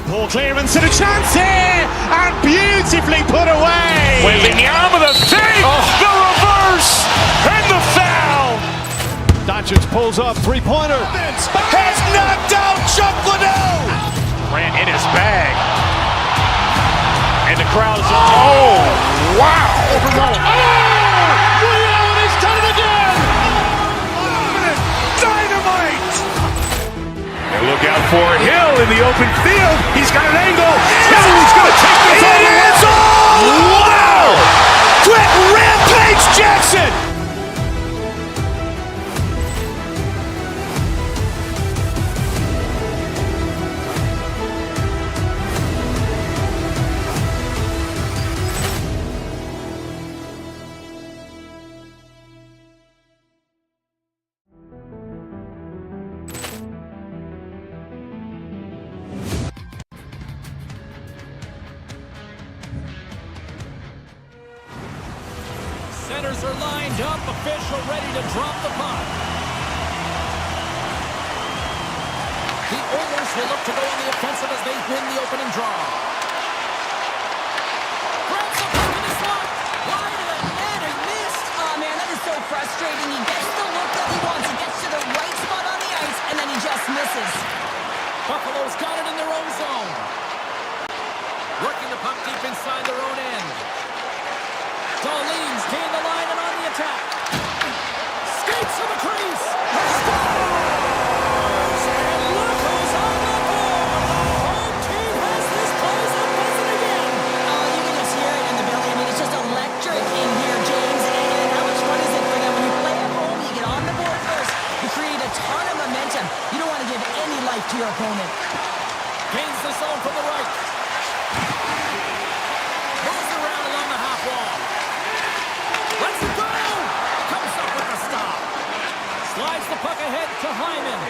Poor clearance and a chance here, and beautifully put away. Wembanyama the fake, the reverse, and the foul. Doncic pulls up, three-pointer. Has knocked out Chuck Liddell. Ran in his bag. And the crowd is, oh, wow. He's done it again. Dynamite. And look out for Hill in the open field. He's got an angle. Hill's going to take this all the way. Wow. Quick rampage Jackson. Centers are lined up, official ready to drop the puck. The Oilers will look to go on the offensive as they win the opening draw. Grabs the puck in the slot, wide of the net and missed. Oh, man, that is so frustrating. He gets the look that he wants. He gets to the right spot on the ice, and then he just misses. Buffalo's got it in their own zone. Working the puck deep inside their own end. Darlene's gained the line and on the attack. Skates to the crease. Scores! And look who's on the board. The home team has this place up buzzing again. Oh, you can just hear it in the building. I mean, it's just electric in here, James. And how much fun is it for them? When you play at home, you get on the board first. You create a ton of momentum. You don't want to give any life to your opponent. Gains the zone from the right. Moves around along the half wall. Let's it go! Comes up with the stop. Slides the puck ahead to Hyman.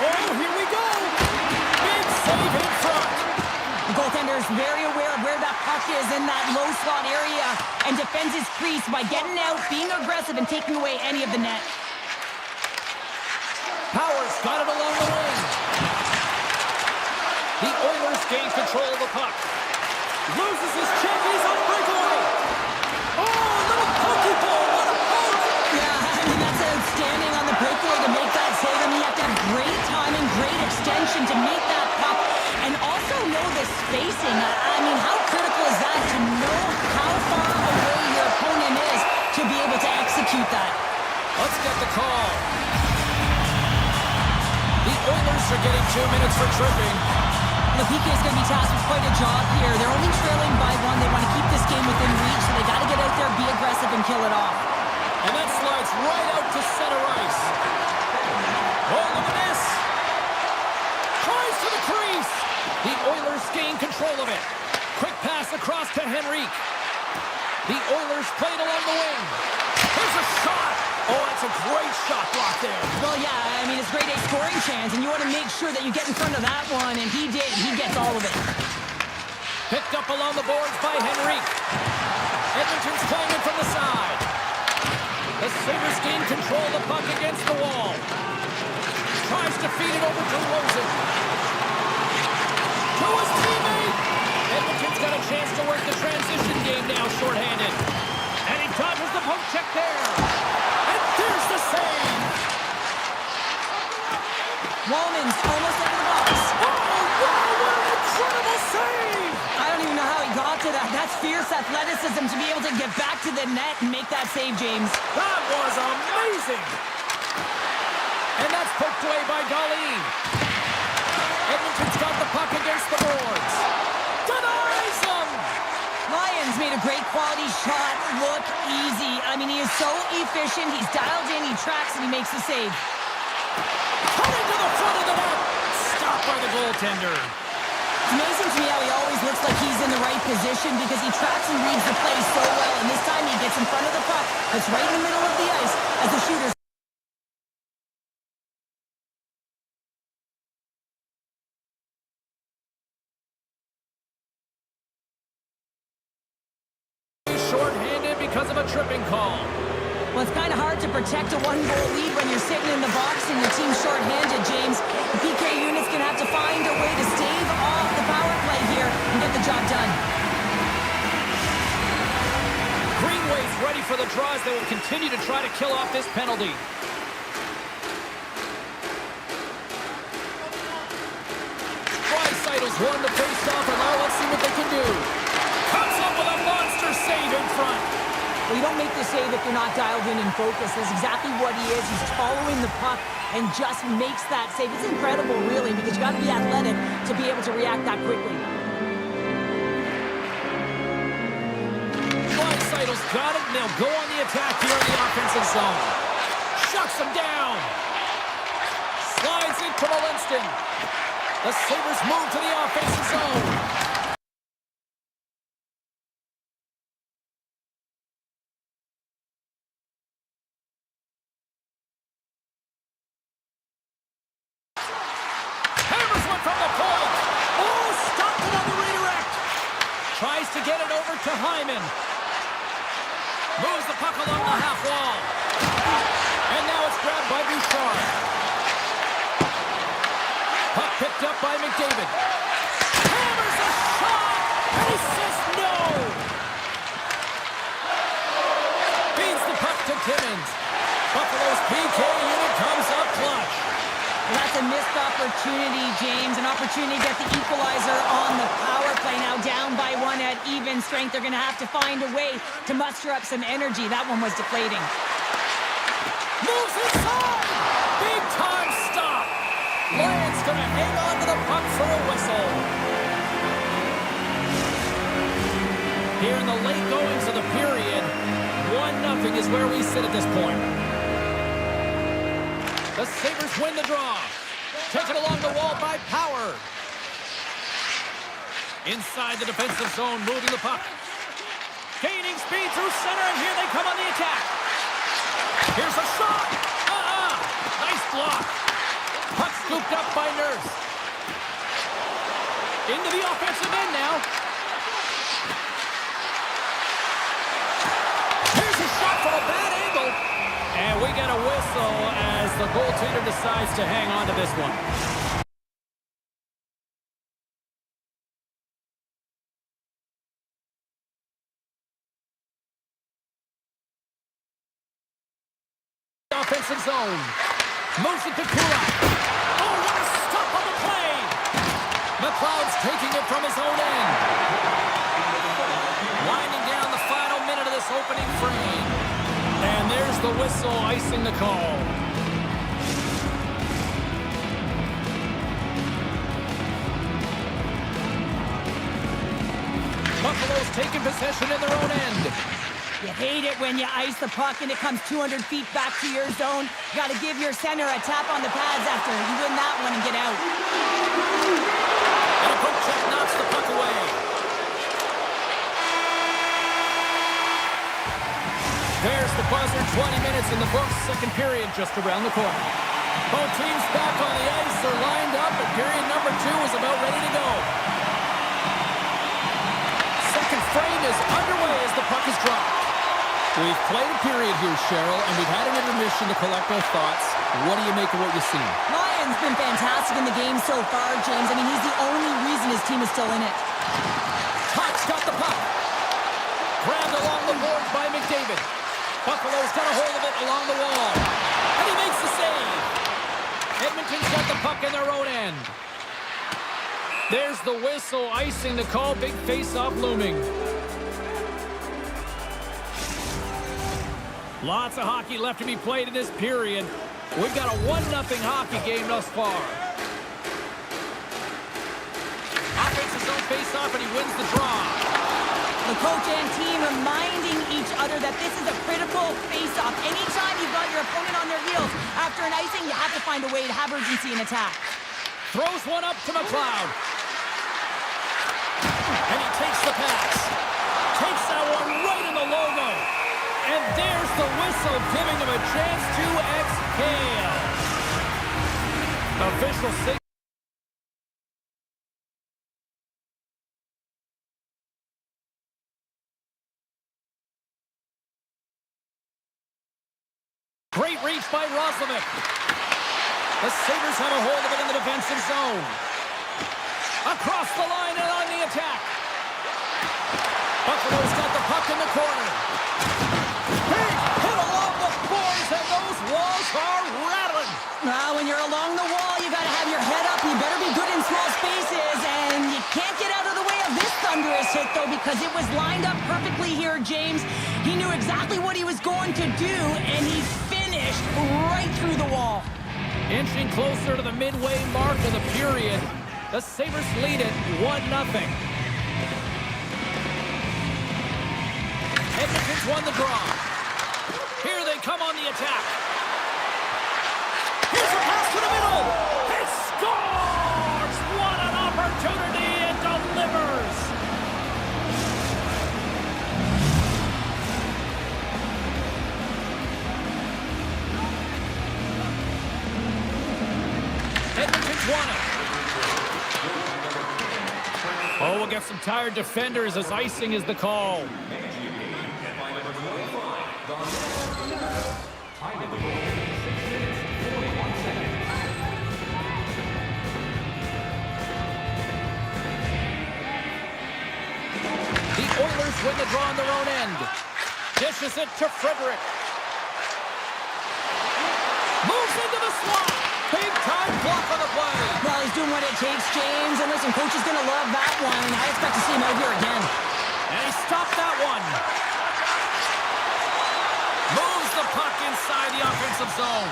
Oh, here we go! Big save in front. The goaltender is very aware of where that puck is in that low slot area and defends his crease by getting out, being aggressive, and taking away any of the net. Powers got it along the wing. The Oilers gain control of the puck. Loses his check. He's on breakaway. Oh, little pokey ball. What a poke. Yeah, I mean, that's outstanding on the breakaway to make that save. I mean, you have to have great timing, great extension to meet that puck, and also know the spacing. I mean, how critical is that to know how far away your opponent is to be able to execute that? Let's get the call. The Oilers are getting 2 minutes for tripping. The PK is going to be tasked with quite a job here. They're only trailing by one. They want to keep this game within reach, so they got to get out there, be aggressive, and kill it off. And that slides right out to center ice. Oh, look at this. Tries to the crease. The Oilers gain control of it. Quick pass across to Henrique. The Oilers played along the wing. Here's a shot. Oh, that's a great shot block there. Well, yeah, I mean, it's grade A scoring chance, and you want to make sure that you get in front of that one, and he did. He gets all of it. Picked up along the boards by Henrique. Edmonton's playing it from the side. The Sabres gain control of the puck against the wall. Tries to feed it over to Rosen. To his teammate. Edmonton's got a chance to work the transition game now, shorthanded. And he dodges the poke check there. And there's the save. Wallman's almost out of the box. Oh, wow, what an incredible save. I don't even know how he got to that. That's fierce athleticism to be able to get back to the net and make that save, James. That was amazing. And that's poked away by Darlene. Edmonton's got the puck against the boards. Denies him. Lions made a great quality shot look easy. I mean, he is so efficient. He's dialed in, he tracks, and he makes the save. Coming to the front of the net. Stopped by the goaltender. It's amazing to me how he always looks like he's in the right position because he tracks and reads the play so well. And this time he gets in front of the puck. That's right in the middle of the ice as the shooters. Short-handed because of a tripping call. Well, it's kind of hard to protect a one-goal lead when you're sitting in the box and your team's short-handed, James. The PK unit's going to have to find find a way to stave off the power play here and get the job done. Greenway's ready for the draws that will continue to try to kill off this penalty. Drysaitl's won the face-off, and now let's see what they can do. Comes up with a monster save in front. Well, you don't make the save if you're not dialed in and focused. That's exactly what he is. He's following the puck and just makes that save. It's incredible, really, because you got to be athletic to be able to react that quickly. Draisaitl's got it, and they'll go on the attack here in the offensive zone. Shuts him down. Slides into Linston. The Sabres move to the offensive zone. Hammers one from the point. Oh, stopped it on the redirect. Tries to get it over to Hyman. Moves the puck along the half wall. And now it's grabbed by Bouchard. Puck picked up by McDavid. Hammers a shot! And he says no! Feeds the puck to Timmins. Buffalo's PK unit comes up clutch. Well, that's a missed opportunity, James. An opportunity to get the equalizer on the power play. Now down by one at even strength. They're going to have to find a way to muster up some energy. That one was deflating. Moves inside! Big time stop! Lions going to hang on to the puck for a whistle. Here in the late goings of the period, 1-0 is where we sit at this point. The Sabres win the draw. Taken along the wall by Power. Inside the defensive zone, moving the puck. Gaining speed through center, and here they come on the attack. Here's a shot. Nice block. Puck scooped up by Nurse. Into the offensive end now. Here's a shot from a bad angle. And we get a whistle as the goaltender decides to hang on to this one. Offensive zone. Moves it to Kulak. Oh, what a stop on the play! McLeod's taking it from his own end. Winding down the final minute of this opening frame. And there's the whistle icing the call. Buffalo's taking possession in their own end. You hate it when you ice the puck and it comes 200 feet back to your zone. You got to give your center a tap on the pads after you win that one and get out. And a poke check knocks the puck away. There's the buzzer. 20 minutes in the books. Second period just around the corner. Both teams back on the ice. They're lined up, and period number 2 is about ready to go. Second frame is underway as the puck is dropped. We've played a period here, Cheryl, and we've had an intermission to collect our thoughts. What do you make of what you've seen? Lyon's been fantastic in the game so far, James. I mean, he's the only reason his team is still in it. Tuch's got the puck. Grabbed along the boards by McDavid. Buffalo's got a hold of it along the wall. And he makes the save. Edmonton's got the puck in their own end. There's the whistle icing the call. Big face-off looming. Lots of hockey left to be played in this period. We've got a 1-0 hockey game thus far. Offensive zone face-off, and he wins the draw. The coach and team reminding each other that this is a critical face-off. Anytime you've got your opponent on their heels after an icing, you have to find a way to have urgency in attack. Throws one up to McLeod. And he takes the pass. Takes that one right in the logo. And there's the whistle, giving him a chance to exhale. Official signal. Great reach by Roslovic. The Sabres have a hold of it in the defensive zone. Across the line and on the attack. Buffalo's got the puck in the corner. Big hit along the boards, and those walls are rattling. When you're along the wall, you got to have your head up. You better be good in small spaces, and you can't get out of the way of this thunderous hit, though, because it was lined up perfectly here, James. He knew exactly what he was going to do, and he finished right through the wall. Inching closer to the midway mark of the period, the Sabres lead it 1-0. Edmonton's won the draw. Here they come on the attack. Here's a pass to the middle. He scores! What an opportunity, and delivers! Edmonton's won it. Oh, we'll get some tired defenders as icing is the call. The Oilers win the draw on their own end. Dishes it to Frederick. Moves into the slot. Big time block on the play. Well, he's doing what it takes, James. And listen, coach is going to love that one. I expect to see him out here again. And he stopped that one. Moves the puck inside the offensive zone.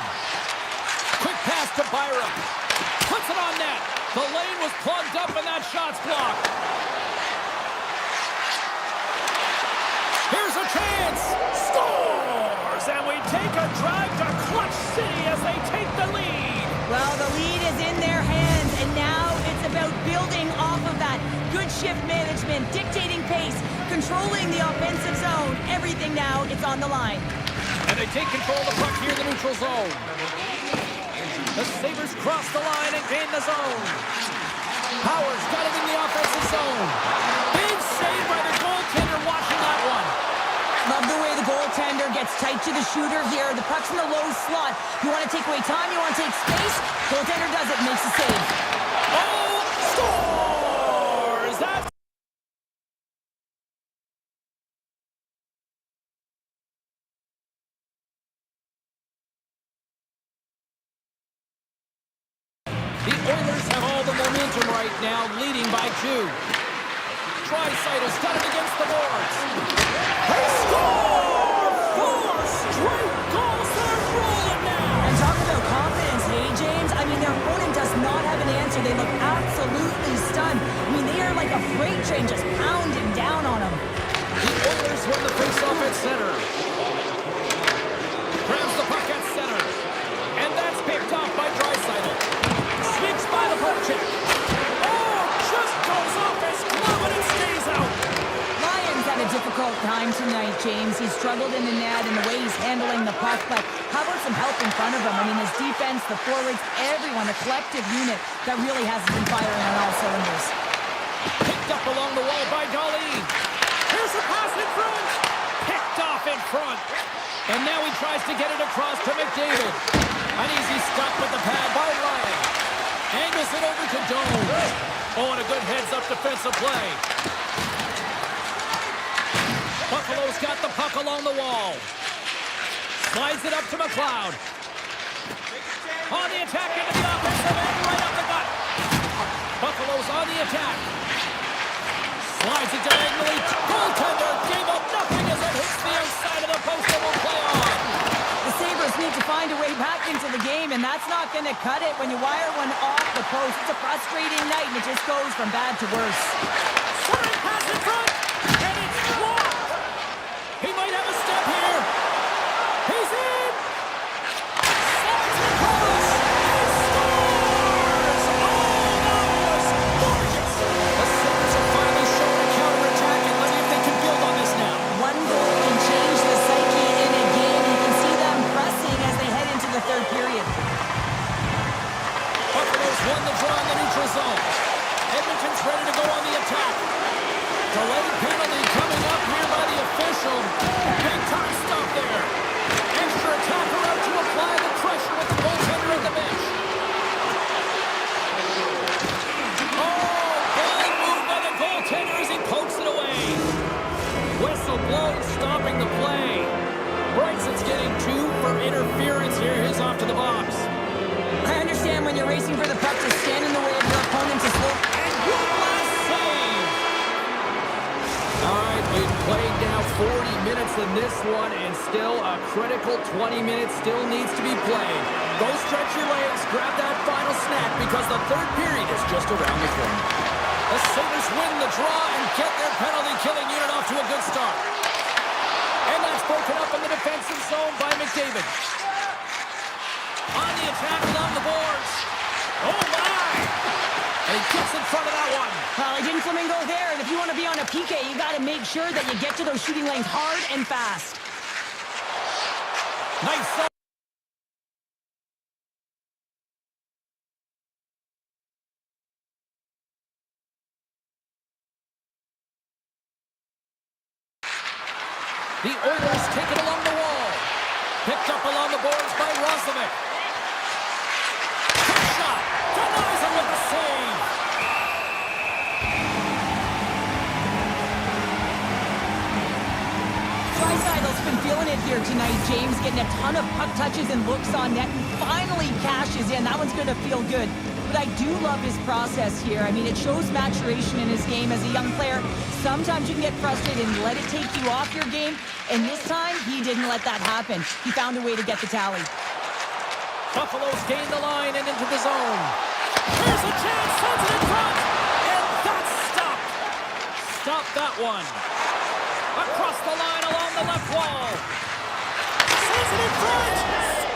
Quick pass to Byram. Puts it on net. The lane was plugged up and that shot's blocked. Here's a chance. Scores! And we take a drive to Clutch City as they take the lead. Well, the lead is in their hands, and now it's about building off of that. Good shift management, dictating pace, controlling the offensive zone. Everything now, it's on the line. And they take control of the puck here in the neutral zone. The Sabres cross the line and gain the zone. Howard's got it in the offensive zone. Big save by the goaltender watching that one. Love the way the goaltender gets tight to the shooter here. The puck's in the low slot. You want to take away time, you want to take space. Goaltender does it, makes the save. Oh, scores! That's the Oilers have all the momentum right now, leading by 2. Dreisaitl's got it against the boards. They score! 4 straight goals. They're rolling now. And talk about confidence, hey, James? I mean, their opponent does not have an answer. They look absolutely stunned. I mean, they are like a freight train just pounding down on them. The Oilers win the faceoff at center. Grabs the puck at center. And that's picked off by Draisaitl. Sneaks by the poke check. Oh, just goes off his glove and it stays out. Lions had a difficult time tonight, James. He struggled in the net and the way he's handling the puck, but how about some help in front of him? I mean, his defense, the forwards, everyone, a collective unit that really hasn't been firing on all cylinders. Picked up along the wall by Dahlin. Here's a pass in front. Picked off in front. And now he tries to get it across to McDavid. An easy stop with the pad by Ryan. Angles it over to Dome. Oh, and a good heads-up defensive play. Buffalo's got the puck along the wall. Slides it up to McLeod. On the attack into the offensive end, right up the gut. Buffalo's on the attack. Slides it diagonally. Goaltender gave up nothing as it hits the outside of the post and will play on. The Sabres need to find a way back into the game, and that's not going to cut it when you wire one off the post. It's a frustrating night, and it just goes from bad to worse. Sliding pass in front, and it's blocked. He might have a step here. He's in. Slides it across. He scores. Oh, that was gorgeous. The Sabres have finally shown a counterattack, and let's see if they can build on this now. One goal can change the psyche in a game. You can see them pressing as they head into the third period. Buffalo's won the draw in the neutral zone. Edmonton's ready to go on the attack. interference here. He's off to the box. I understand when you're racing for the puck to stand in the way of your opponent to slow. And one last save. All right, we've played now 40 minutes in this one, and still a critical 20 minutes still needs to be played. Go stretch your legs, grab that final snack, because the third period is just around the corner. The Sabres win the draw and get their penalty-killing unit off to a good start. And that's broken up in the defensive zone by McDavid. On the attack along the boards. Oh, my! And he gets in front of that one. Well, he didn't flamingo there, and if you want to be on a PK, you got to make sure that you get to those shooting lanes hard and fast. Nice zone. The Oilers take it along the wall. Picked up along the boards by Roslovic. Quick shot. Denies him with the save. Dreisaitl's been feeling it here tonight, James, getting a ton of puck touches and looks on net, and finally cashes in. That one's going to feel good. But I do love his process here. I mean, it shows maturation in his game as a young player. Sometimes you can get frustrated and let it take you off your game, and this time, he didn't let that happen. He found a way to get the tally. Buffalo's gained the line and into the zone. Here's a chance, sends it in front, and that's stopped. Stop that one. Across the line along the left wall. Sends it in front.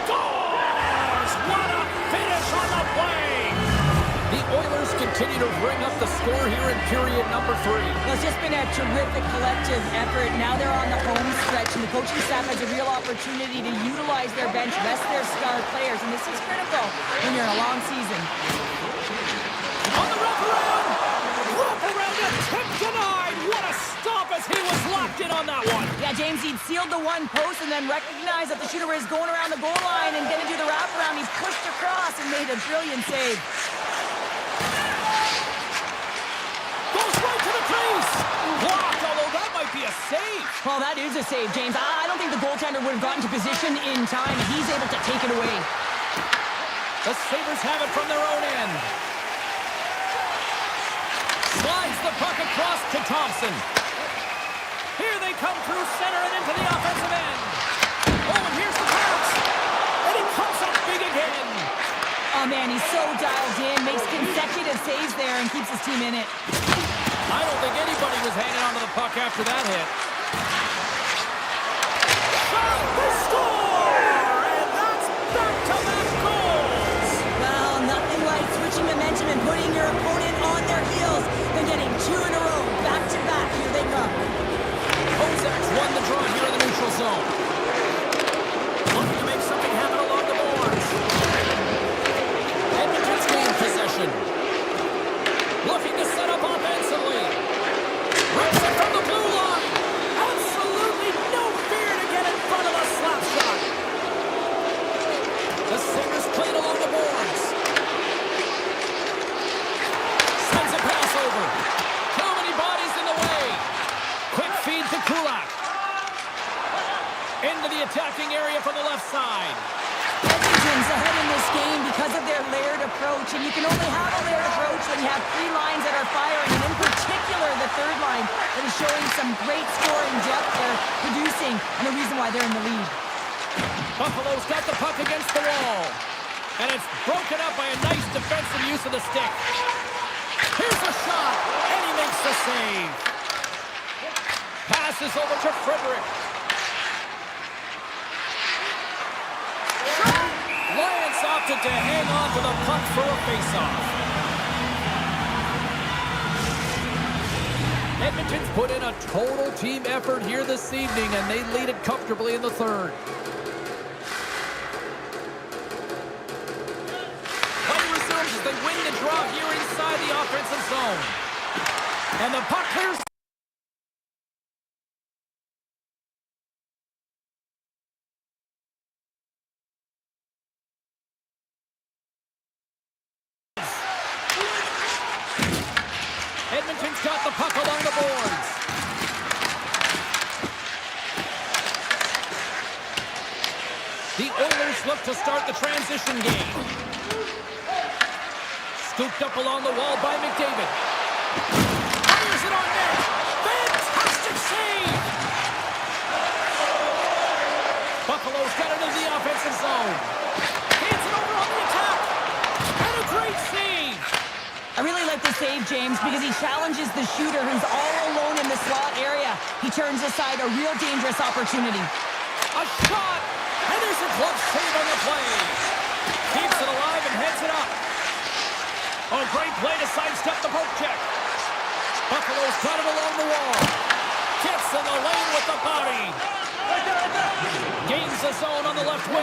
Scores! What a finish on the play! The Oilers continue to bring up the score here in period number 3. Well, it's just been a terrific collective effort. Now they're on the home stretch, and the coaching staff has a real opportunity to utilize their bench, rest their star players, and this is critical when you're in a long season. On the wraparound! Wraparound attempt denied! What a stop as he was locked in on that one! Yeah, James, he'd sealed the one post and then recognized that the shooter was going around the goal line and going to do the wraparound. He pushed across and made a brilliant save. Goes right to the crease! Blocked, although that might be a save! Well, that is a save, James. I don't think the goaltender would have gotten to position in time. He's able to take it away. The Sabres have it from their own end. Slides the puck across to Thompson. Here they come through center and into the offensive end. Oh, and here's the pass. And he comes up big again. Oh, man, he's so dialed in, makes consecutive saves there and keeps his team in it. I don't think anybody was hanging onto the puck after that hit. Shot, they score! And that's back-to-back goals! Well, nothing like switching momentum and putting your opponent on their heels than getting 2 in a row, back-to-back. Here they come. Kozak's won the draw here in the neutral zone. Looking to make something happen along the boards. Edmonton's gained possession. Looking to set up offensively. Rips it from the blue line. Absolutely no fear to get in front of a slap shot. The Sabres played along the boards. Sends a pass over. Too many bodies in the way. Quick feed to Kulak. Into the attacking area from the left side. Edmonton's ahead in this game because of their layered approach, and you can only have a layered approach when you have 3 lines that are firing, and in particular the third line that is showing some great scoring depth. They're producing, and the reason why they're in the lead. Buffalo's got the puck against the wall, and it's broken up by a nice defensive use of the stick. Here's a shot, and he makes the save. Passes over to Frederick. Lance opted to hang on to the puck for a faceoff. Edmonton's put in a total team effort here this evening, and they lead it comfortably in the third. Play resumes as they win the draw here inside the offensive zone. And the puck clears. Edmonton's got the puck along the boards. The Oilers look to start the transition game. Scooped up along the wall by McDavid. Fires it on net. Fantastic save! Buffalo's got it into the offensive zone. Hands it over on the attack. And a great save! I really like the save, James, because he challenges the shooter who's all alone in the slot area. He turns aside a real dangerous opportunity. A shot! And there's a glove save on the play. Keeps it alive and heads it up. Oh, great play to sidestep the poke check. Buffalo's got it along the wall. Gets in the lane with the body. Gains the zone on the left wing.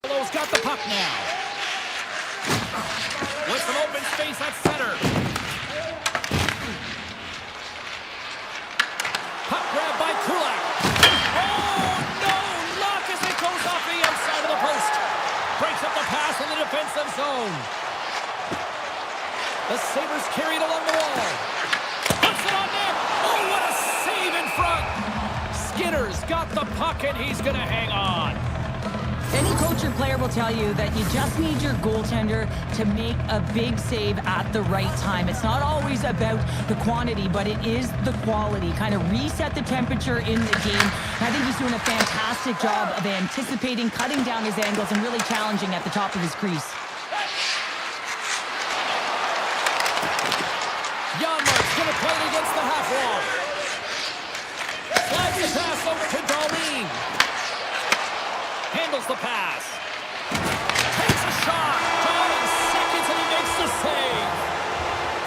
Buffalo's got the puck now. With some open space at center. Puck grab by Kulak. Oh, no! Luck as it goes off the outside of the post. Breaks up the pass in the defensive zone. The Sabres carry it along the wall. Puts it on net. Oh, what a save in front. Skinner's got the puck, and he's going to hang on. Any coach or player will tell you that you just need your goaltender to make a big save at the right time. It's not always about the quantity, but it is the quality. Kind of reset the temperature in the game. And I think he's doing a fantastic job of anticipating, cutting down his angles, and really challenging at the top of his crease. Janmark's going to play it against the half wall. Slides the pass over to Darlene. Handles the pass. Takes a shot. 5 seconds and he makes the save.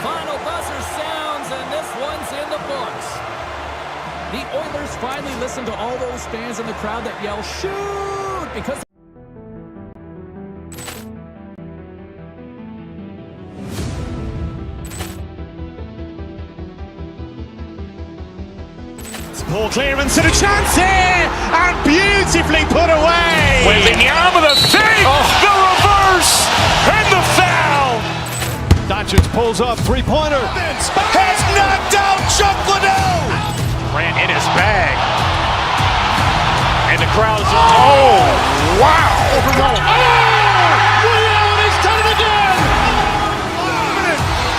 Final buzzer sounds and this one's in the books. The Oilers finally listen to all those fans in the crowd that yell, "Shoot!" because Poor clearance and a chance here, and beautifully put away. Wembanyama the fake, the reverse, and the foul. Doncic pulls up, three-pointer. Has knocked out Chuck Liddell. Ran in his bag. And the crowd is, oh, wow. He's done it again.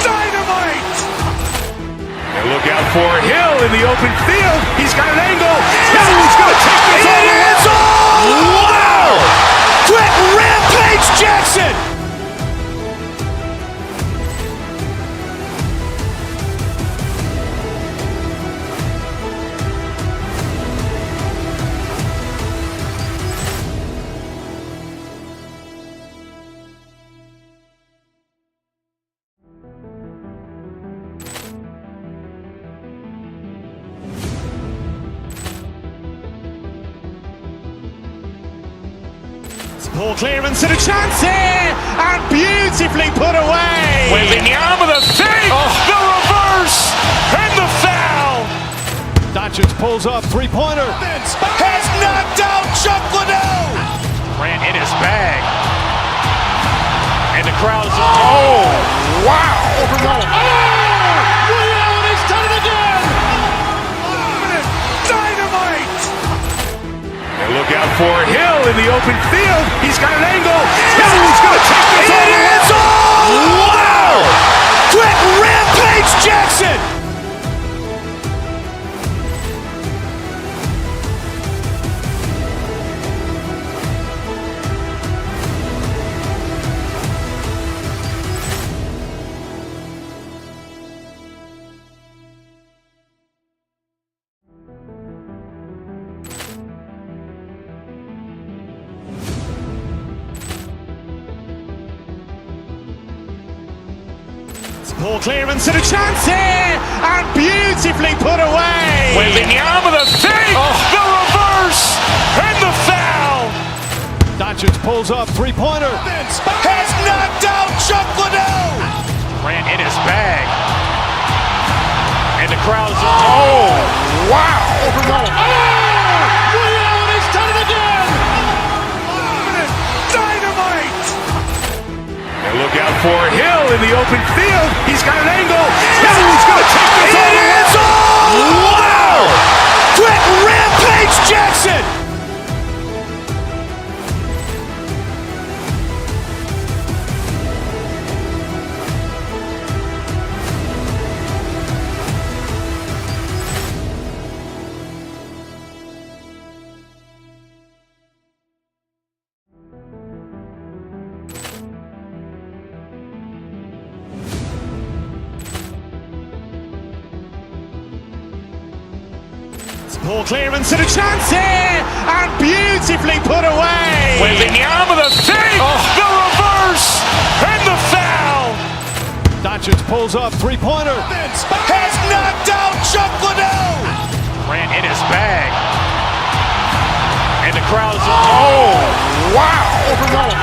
Dynamite. And look out for Hill in the open field. He's got an angle. He's going to take this all the way. Wow! Quick Rampage Jackson. Poor clearance and a chance here, and beautifully put away. Wembanyama the fake, the reverse, and the foul. Doncic pulls up, three-pointer. Has knocked out Chuck Liddell. Ran in his bag. And the crowd is, oh, wow. He's done it again. Dynamite. And look out for Hill in the open field. He's got an angle. He's going to take this all the way. Wow! Quick Rampage Jackson. Poor clearance and a chance here, and beautifully put away. Wembanyama the fake, the reverse, and the foul. Doncic pulls up, three-pointer. Has knocked out Chuck Liddell. Ran in his bag. And the crowd is, oh, wow. He's done it again. Dynamite. And look out for Hill in the open field. He's got an angle. Hill's going to take this all the way. Wow! Quick Rampage Jackson! Poor clearance and a chance here, and beautifully put away. With the arm of the fake, the reverse, and the foul. Doncic pulls up, three-pointer. Has knocked out Chuck Liddell. Ran in his bag. And the crowd is, oh, wow. Allen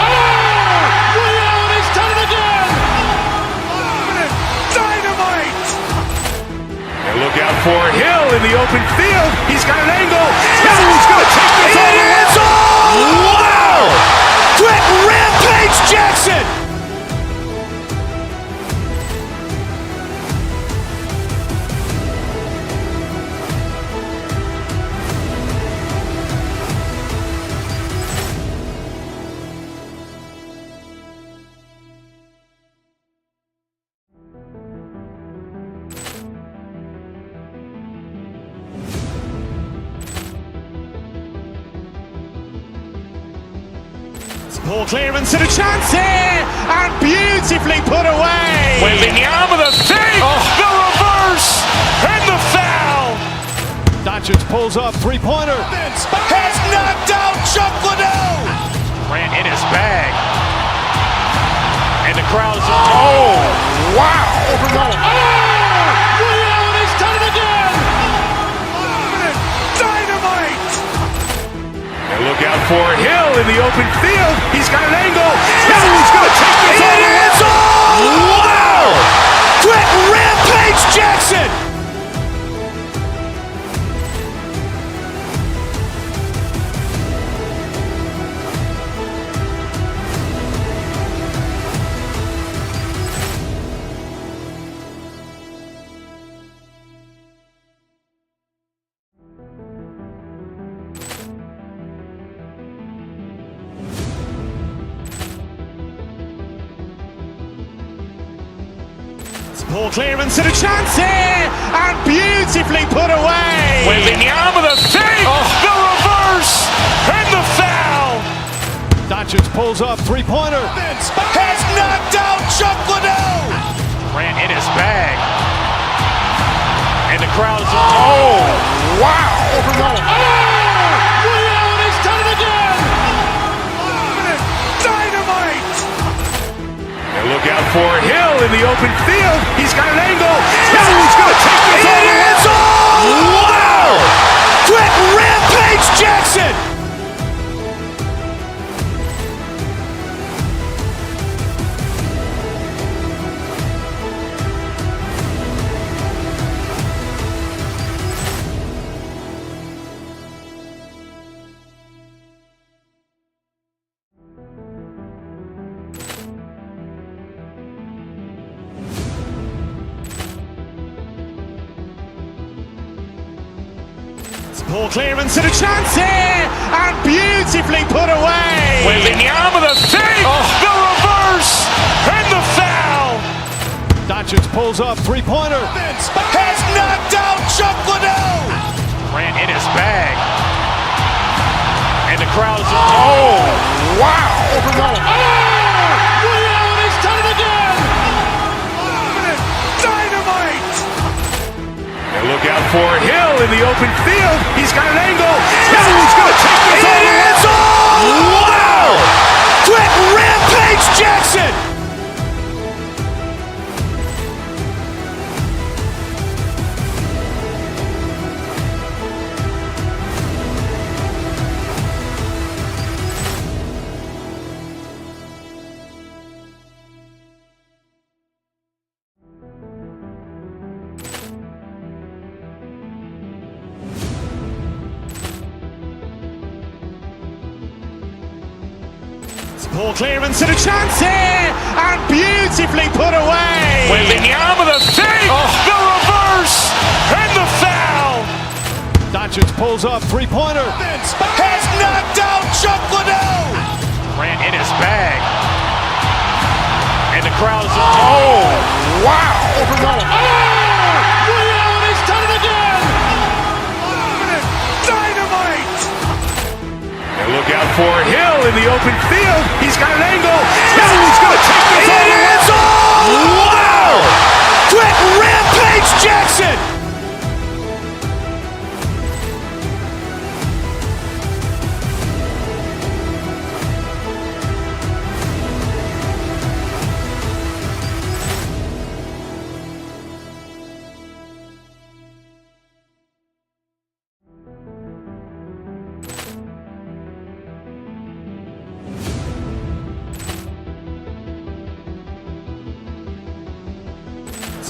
has done it again. Dynamite. And look out for Hill in the open field. He's got an angle. Hill's going to take this all the way. Wow. Quick Rampage Jackson. Poor clearance and a chance here, and beautifully put away. With the arm of the fake, the reverse, and the foul. Doncic pulls up, three-pointer. Has knocked out Chuck Liddell. Ran in his bag. And the crowd is, oh, wow. Allen has done it again. Dynamite. And look out for Hill in the open field. He's got an angle. Hill's going to take this all the way. Wow. Quick Rampage Jackson. Poor clearance and a chance here, and beautifully put away. With the arm of the fake, the reverse, and the foul. Doncic pulls up, three-pointer. Has knocked out Chuck Liddell. Ran in his bag. And the crowd is, oh, wow. Allen has done it again. Dynamite. And look out for Hill in the open field. He's got an angle. Hill's going to take this all the way. Wow. Quick Rampage Jackson. Poor clearance and a chance here, and beautifully put away. With the arm of the fake, the reverse, and the foul. Doncic pulls up, three-pointer. Has knocked out Chuck Liddell. Ran in his bag. And the crowd is, oh, wow. Allen has done it again. Dynamite. And look out for Hill in the open field. He's got an angle. Hill's going to take this all the way. Wow. Quick Rampage Jackson. Poor clearance and a chance here, and beautifully Wembanyama the fake, the reverse, and the foul. Doncic pulls up, three-pointer. Has knocked out Chuck Liddell. Grant in his bag. And the crowd is, wow. Ray Allen has done it again. Dynamite. And look out for Hill in the open field. He's got an angle. Hill's going to take this all the way. Wow. Quick Rampage Jackson.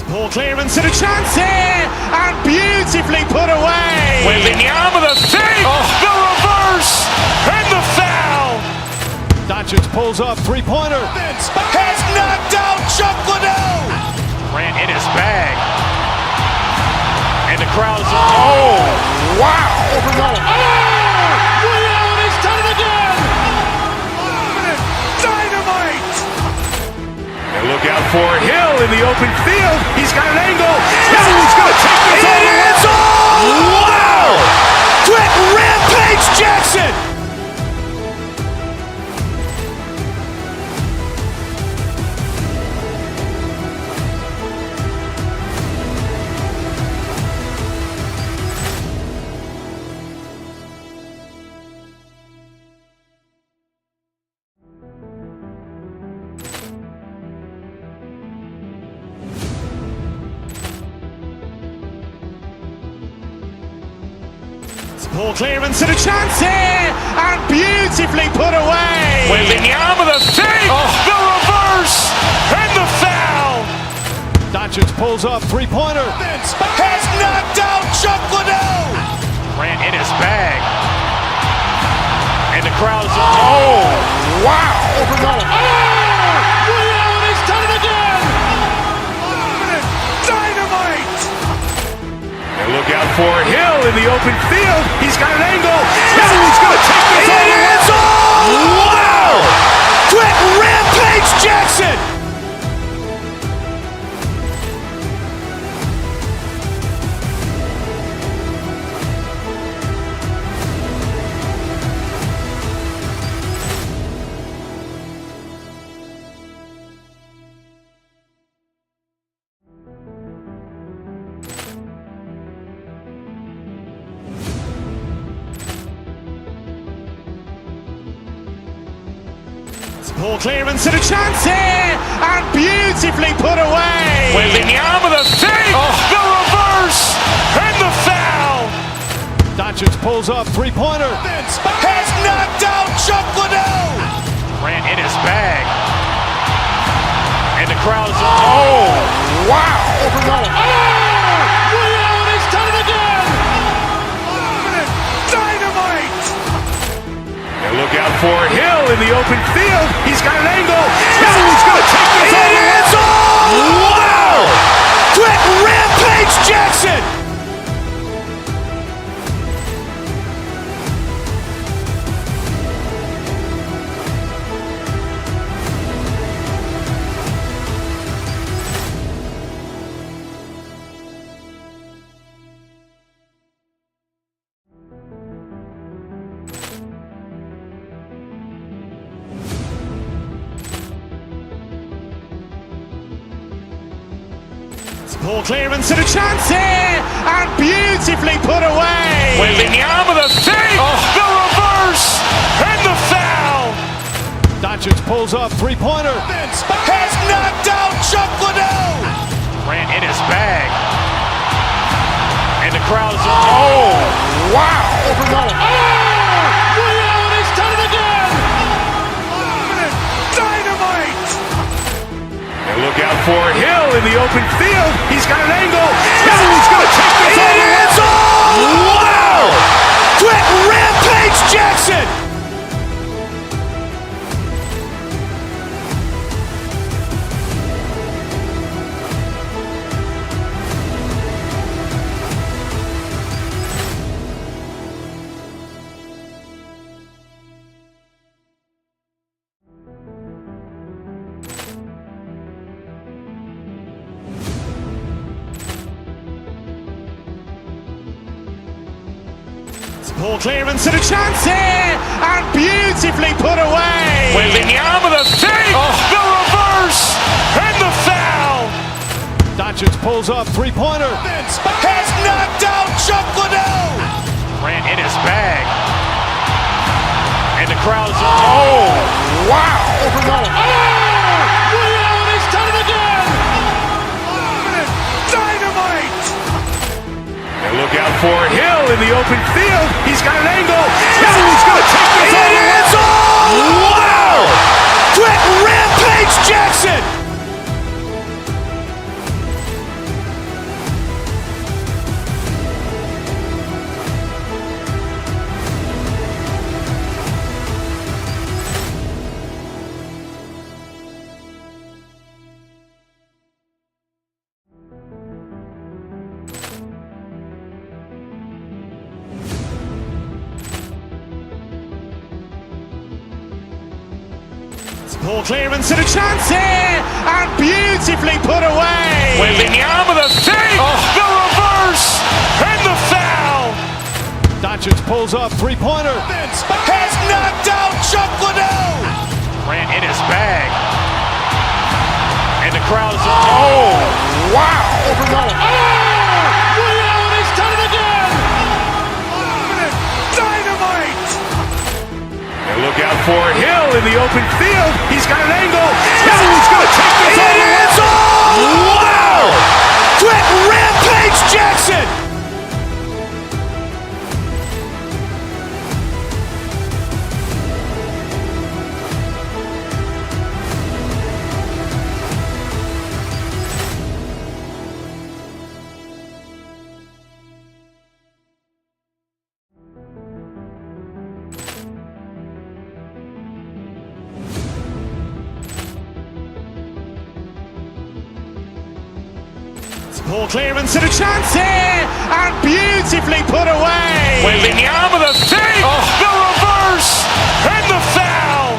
Poor clearance and a chance here, and beautifully put away. Wembanyama the fake, the reverse, and the foul. Doncic pulls up, three-pointer. Has knocked out Chuck Liddell. Grant in his bag. And the crowd is, wow. Ray Allen has done it again. Dynamite. And look out for Hill in the open field. He's got an angle. Hill's going to take this all the way. Wow. Quick Rampage Jackson. Poor clearance and a chance here, and beautifully put away. Wembanyama the fake, the reverse, and the foul. Doncic pulls up, three-pointer. Has knocked out Chuck Liddell. Grant in his bag. And the crowd is, wow. Ray Allen has done it again. Dynamite. And look out for Hill in the open field. He's got an angle. Hill's going to take this all the way. Wow. Quick Rampage Jackson. Poor clearance and a chance here, and beautifully put away. Wembanyama the fake, the reverse, and the foul. Doncic pulls up, three-pointer. Has knocked out Chuck Liddell. Grant in his bag. And the crowd is, wow. Ray Allen has done it again. Dynamite. And look out for Hill in the open field. He's got an angle. Hill's going to take this all the way. Wow. Quick Rampage Jackson. Poor clearance and a chance here, and beautifully put away. Wembanyama the fake, the reverse, and the foul. Doncic pulls up, three-pointer. Has knocked out Chuck Liddell. Grant in his bag. And the crowd is, wow. Ray Allen has done it again. Dynamite. And look out for Hill in the open field. He's got an angle. Hill's going to take this all the way. Wow. Quick Rampage Jackson. Poor clearance and a chance here, and beautifully put away. Wembanyama with a fake, the reverse, and the foul. Doncic pulls up, three-pointer. Has knocked out Chuck Liddell. Grant in his bag. And the crowd is, oh, wow. Liddell, he's done it again. Dynamite. And look out for Hill in the open field. He's got an angle. Hill's going to take this all the way. Wow. Quick Rampage Jackson. Poor clearance and a chance here, and beautifully put away. Wembanyama with a fake, the reverse, and the foul. Doncic pulls up, three-pointer. Has knocked out Chuck Liddell. Grant in his bag. And the crowd is, oh, wow. Liddell, he's done it again. Dynamite. And look out for Hill in the open field. He's got an angle. Hill's going to take this all the way. Wow. Quick Rampage Jackson. Poor clearance and a chance here, and beautifully put away. Wembanyama with a fake, the reverse, and the foul.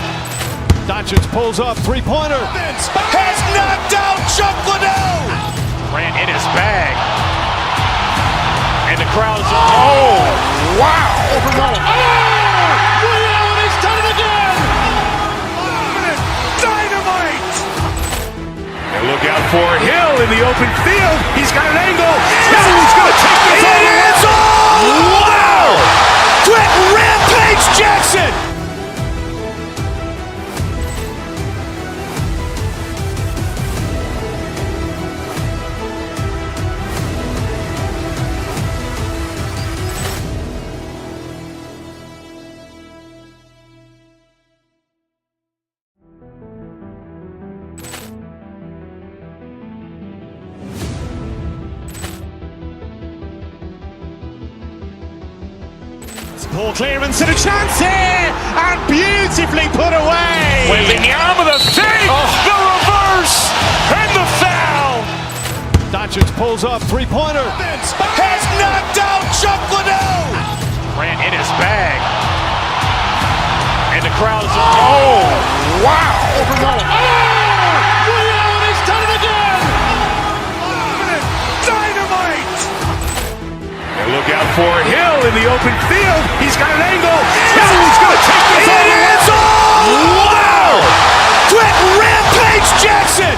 Doncic pulls up, three-pointer. Has knocked out Chuck Liddell. Grant in his bag. And the crowd is, oh, wow. Liddell, he's done it again. Dynamite. And look out for Hill in the open field. He's got an angle. Hill's going to take this all the way. Wow. Quick Rampage Jackson. Poor clearance and a chance here, and beautifully put away. Wembanyama with a fake, the reverse, and the foul. Doncic pulls up, three-pointer. Has knocked out Chuck Liddell. Grant in his bag. And the crowd is, oh, wow. Liddell, he's done it again. Dynamite. And look out for Hill in the open field. He's got an angle. Hill's going to take this all the way. Wow. Quick Rampage Jackson.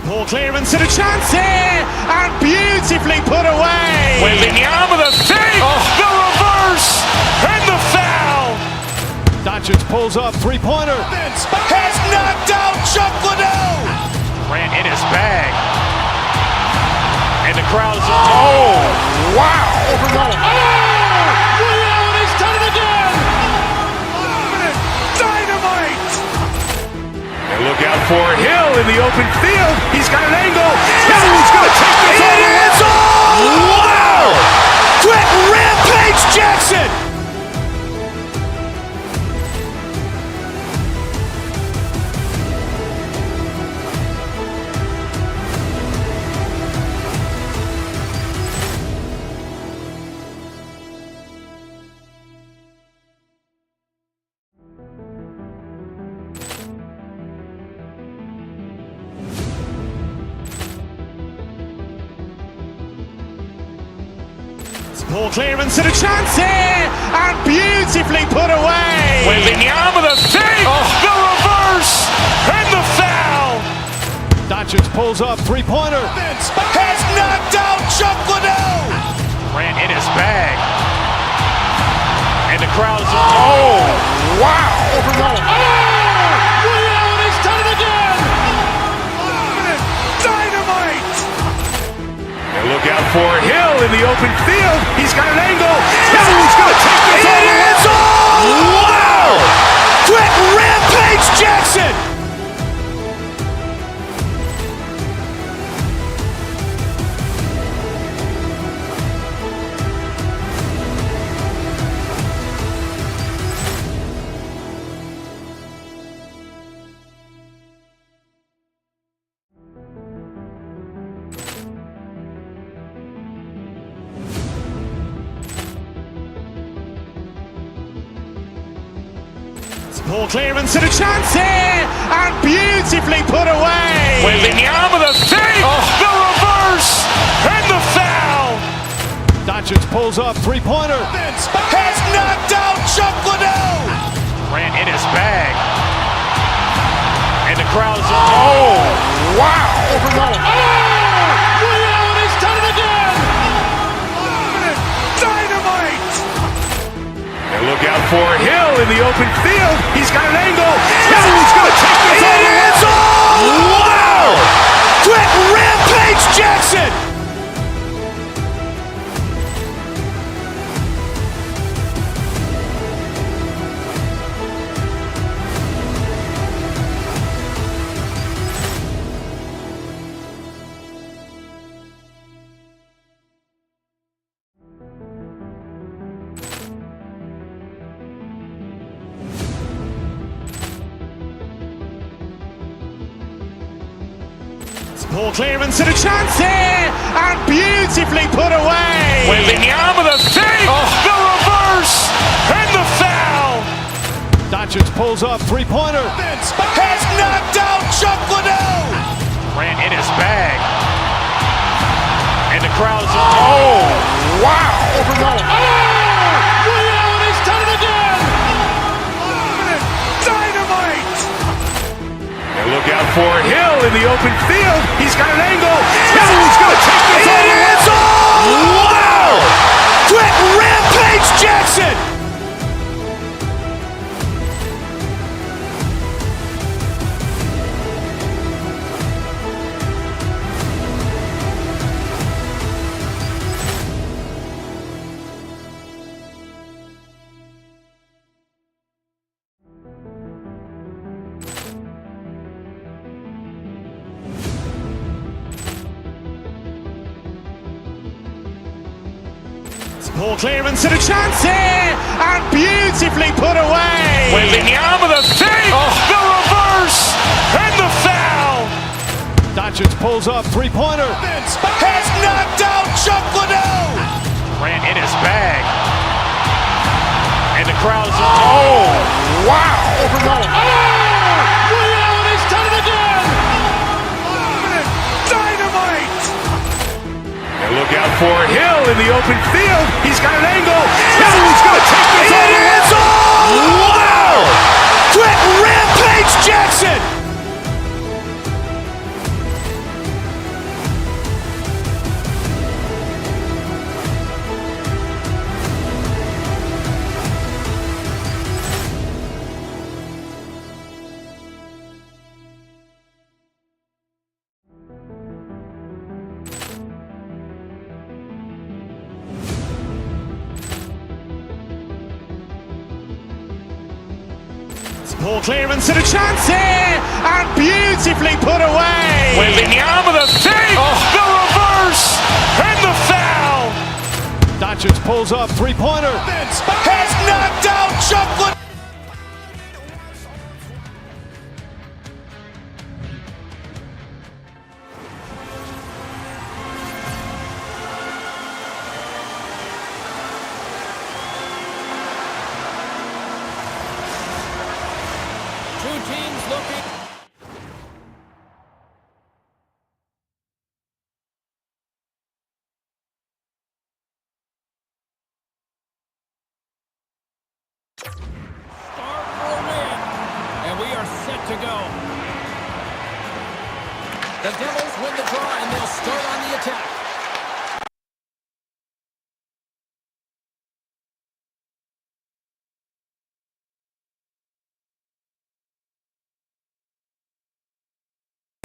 Poor clearance and a chance here, and beautifully put away. Wembanyama with a fake, the reverse, and the foul. Doncic pulls up, three-pointer. Has knocked out Chuck Liddell. Grant in his bag. And the crowd is, oh, wow. Liddell, he's done it again. Dynamite. And look out for Hill in the open field. He's got an angle. Hill's going to take this all the way. Wow. Quick Rampage Jackson. Poor clearance and a chance here, and beautifully put away. Wembanyama the save, the reverse, and the foul. Doncic pulls up, three-pointer. Has knocked out Chuck Liddell. Ran in his bag. And the crowd is, oh, wow. Ray Allen has done it again. Dynamite. And look out for Hill in the open field. He's got an angle. He's going to take this all the way. Wow. Quick Rampage Jackson. Poor clearance and a chance here, and beautifully put away. Wembanyama the save, the reverse, and the foul. Doncic pulls up, three-pointer. Has knocked out Chuck Liddell. Ran in his bag. And the crowd is, oh, wow. Ray Allen has done it again. Dynamite. And look out for Hill in the open field. He's got an angle. He's going to take this all the way. Wow. Quick Rampage Jackson. Poor clearance and a chance here, and beautifully put away. Wembanyama the save, the reverse, and the foul. Doncic pulls up, three-pointer. Has knocked out Chuck Liddell. Ran in his bag. And the crowd is, oh, wow. Ray Allen has done it again. Dynamite. And look out for Hill in the open field. He's got an angle. He's going to take this all the way. Wow. Quick Rampage Jackson. Poor clearance and a chance here, and beautifully put away. Wembanyama the save, the reverse, and the foul. Doncic pulls up, three-pointer. Has knocked out Chuck Liddell. Ran in his bag. And the crowd is, oh, wow. Ray Allen has done it again. Dynamite. And look out for Hill in the open field. He's got an angle. He's going to take this all the way. Wow. Quick Rampage Jackson. Poor clearance and a chance here, and beautifully put away. Wembanyama the save, the reverse, and the foul. Doncic pulls up, three-pointer. Has knocked out Chuck Liddell. Two teams looking. The Devils win the draw, and they'll start on the attack.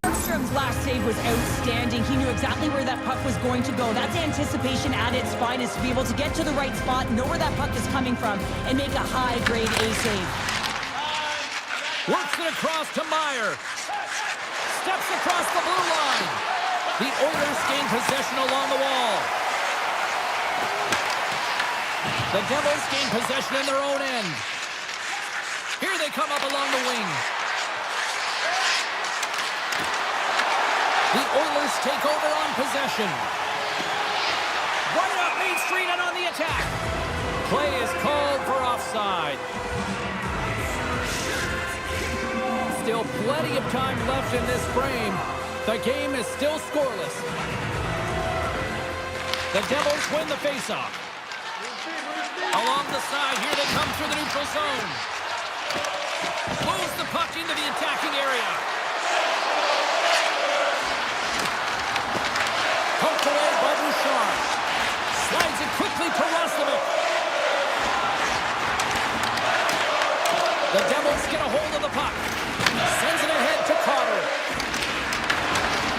EPuckStorm's last save was outstanding. He knew exactly where that puck was going to go. That's anticipation at its finest, to be able to get to the right spot, know where that puck is coming from, and make a high-grade A save. Works it across to Meyer. Steps across the blue line. The Oilers gain possession along the wall. The Devils gain possession in their own end. Here they come up along the wing. The Oilers take over on possession. Right up Main Street and on the attack. Play is called for offside. Still plenty of time left in this frame. The game is still scoreless. The Devils win the faceoff. Along the side, here they come through the neutral zone. Moves the puck into the attacking area. Poked away by Bouchard. Slides it quickly to Roslovic. The Devils get a hold of the puck. Sends it ahead to Carter.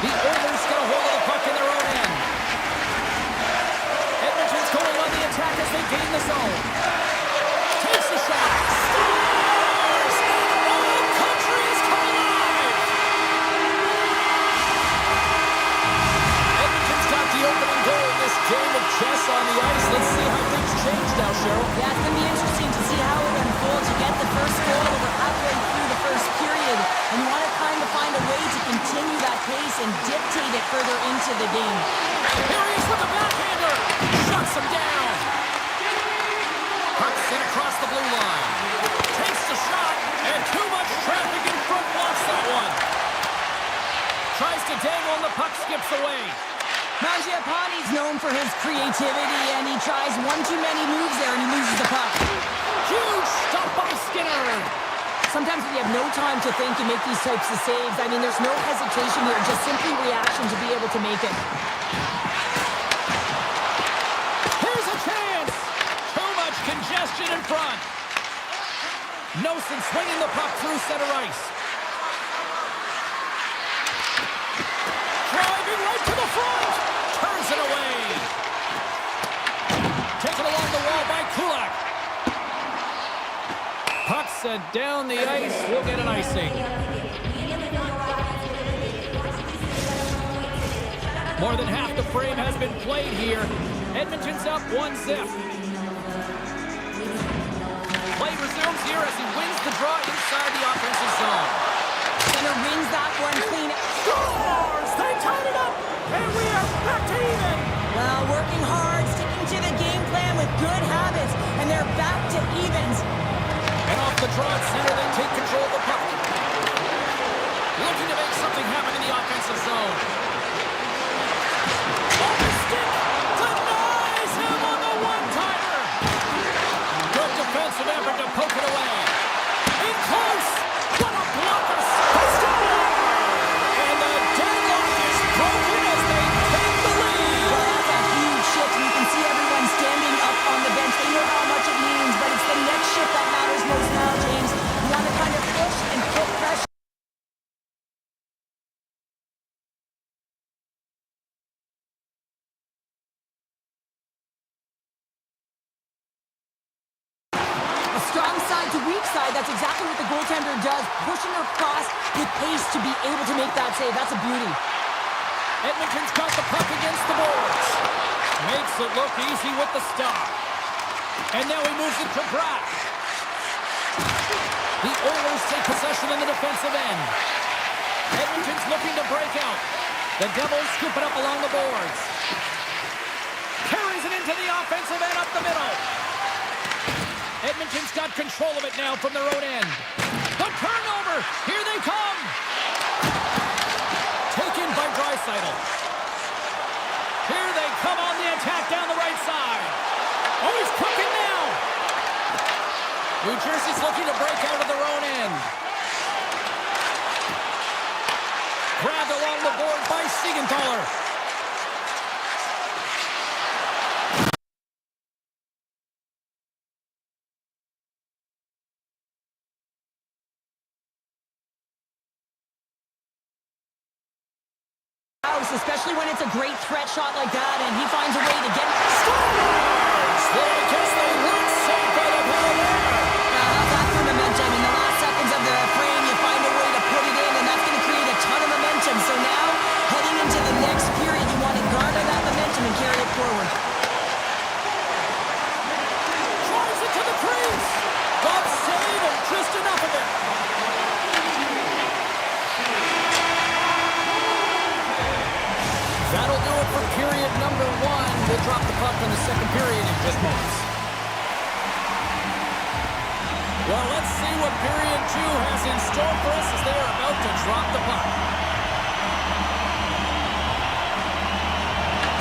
The Oilers get a hold of the puck in their own end. Edmonton's going on the attack as they gain the zone. Takes a shot. Scores! All countries come alive! Edmonton's got the opening goal in this game of chess on the ice. Let's see how things change now, Cheryl. Yeah, it's going to be interesting to see how it unfolds. You get the first goal over halfway through the first period, and you want to kind of find a way to continue that pace and dictate it further into the game. Here he is with the backhander. Shuts him down. Puck sent across the blue line. Takes the shot, and too much traffic in front blocks that one. Tries to dangle, and the puck skips away. Mangiapane's known for his creativity, and he tries one too many moves there, and he loses the puck. Huge stop by Skinner. Sometimes when you have no time to think, you make these types of saves. I mean, there's no hesitation here, just simply reaction to be able to make it. Here's a chance. Too much congestion in front. Nosen swinging the puck through center ice. Driving right to the front. Turns it away. Taken along the wall by Kulak. Puck set down the ice. We'll get an icing. More than half the frame has been played here. Edmonton's up 1-0. Play resumes here as he wins the draw inside the offensive zone. Center wins that one clean. Scores! They tied it up, and we are back to even. Well, working hard, sticking to the game plan with good habits, and they're back to evens. And off the draw at center, they take control of the puck. Looking to make something happen in the offensive zone. Off the stick! Denies him on the one-timer! Good defensive effort to poke it away. In close! What a blocker! And the deadlock is broken as they take the lead! Well, that's a huge shift, and you can see everyone standing up on the bench. They know how much it means, but it's the next shift that matters most now, James. You want to kind of push and put pressure. A strong side to weak side, that's exactly what the goaltender does. Pushing across with pace to be able to make that save. That's a beauty. Edmonton's got the puck against the boards. Makes it look easy with the stop. And now he moves it to Bratt. The Oilers take possession in the defensive end. Edmonton's looking to break out. The Devils scoop it up along the boards. Carries it into the offensive end up the middle. Edmonton's got control of it now from their own end. The turnover! Here they come! Taken by Draisaitl. Here they come on the attack down the right side. Oh, he's cooking now! New Jersey's looking to break out of their own end. Grabbed along the board by Siegenthaler. Especially when it's a great threat shot like that, and he finds a way to get Scores! I guess they weren't safe by the ball there. how's that for momentum? In the last seconds of the frame, you find a way to put it in, and that's going to create a ton of momentum. So now, heading into the next period, you want to garner that momentum and carry it forward. Drives it to the crease. Got save and just enough of it. That'll do it for period number 1. We'll drop the puck in the second period in just moments. Well, let's see what period 2 has in store for us as they are about to drop the puck.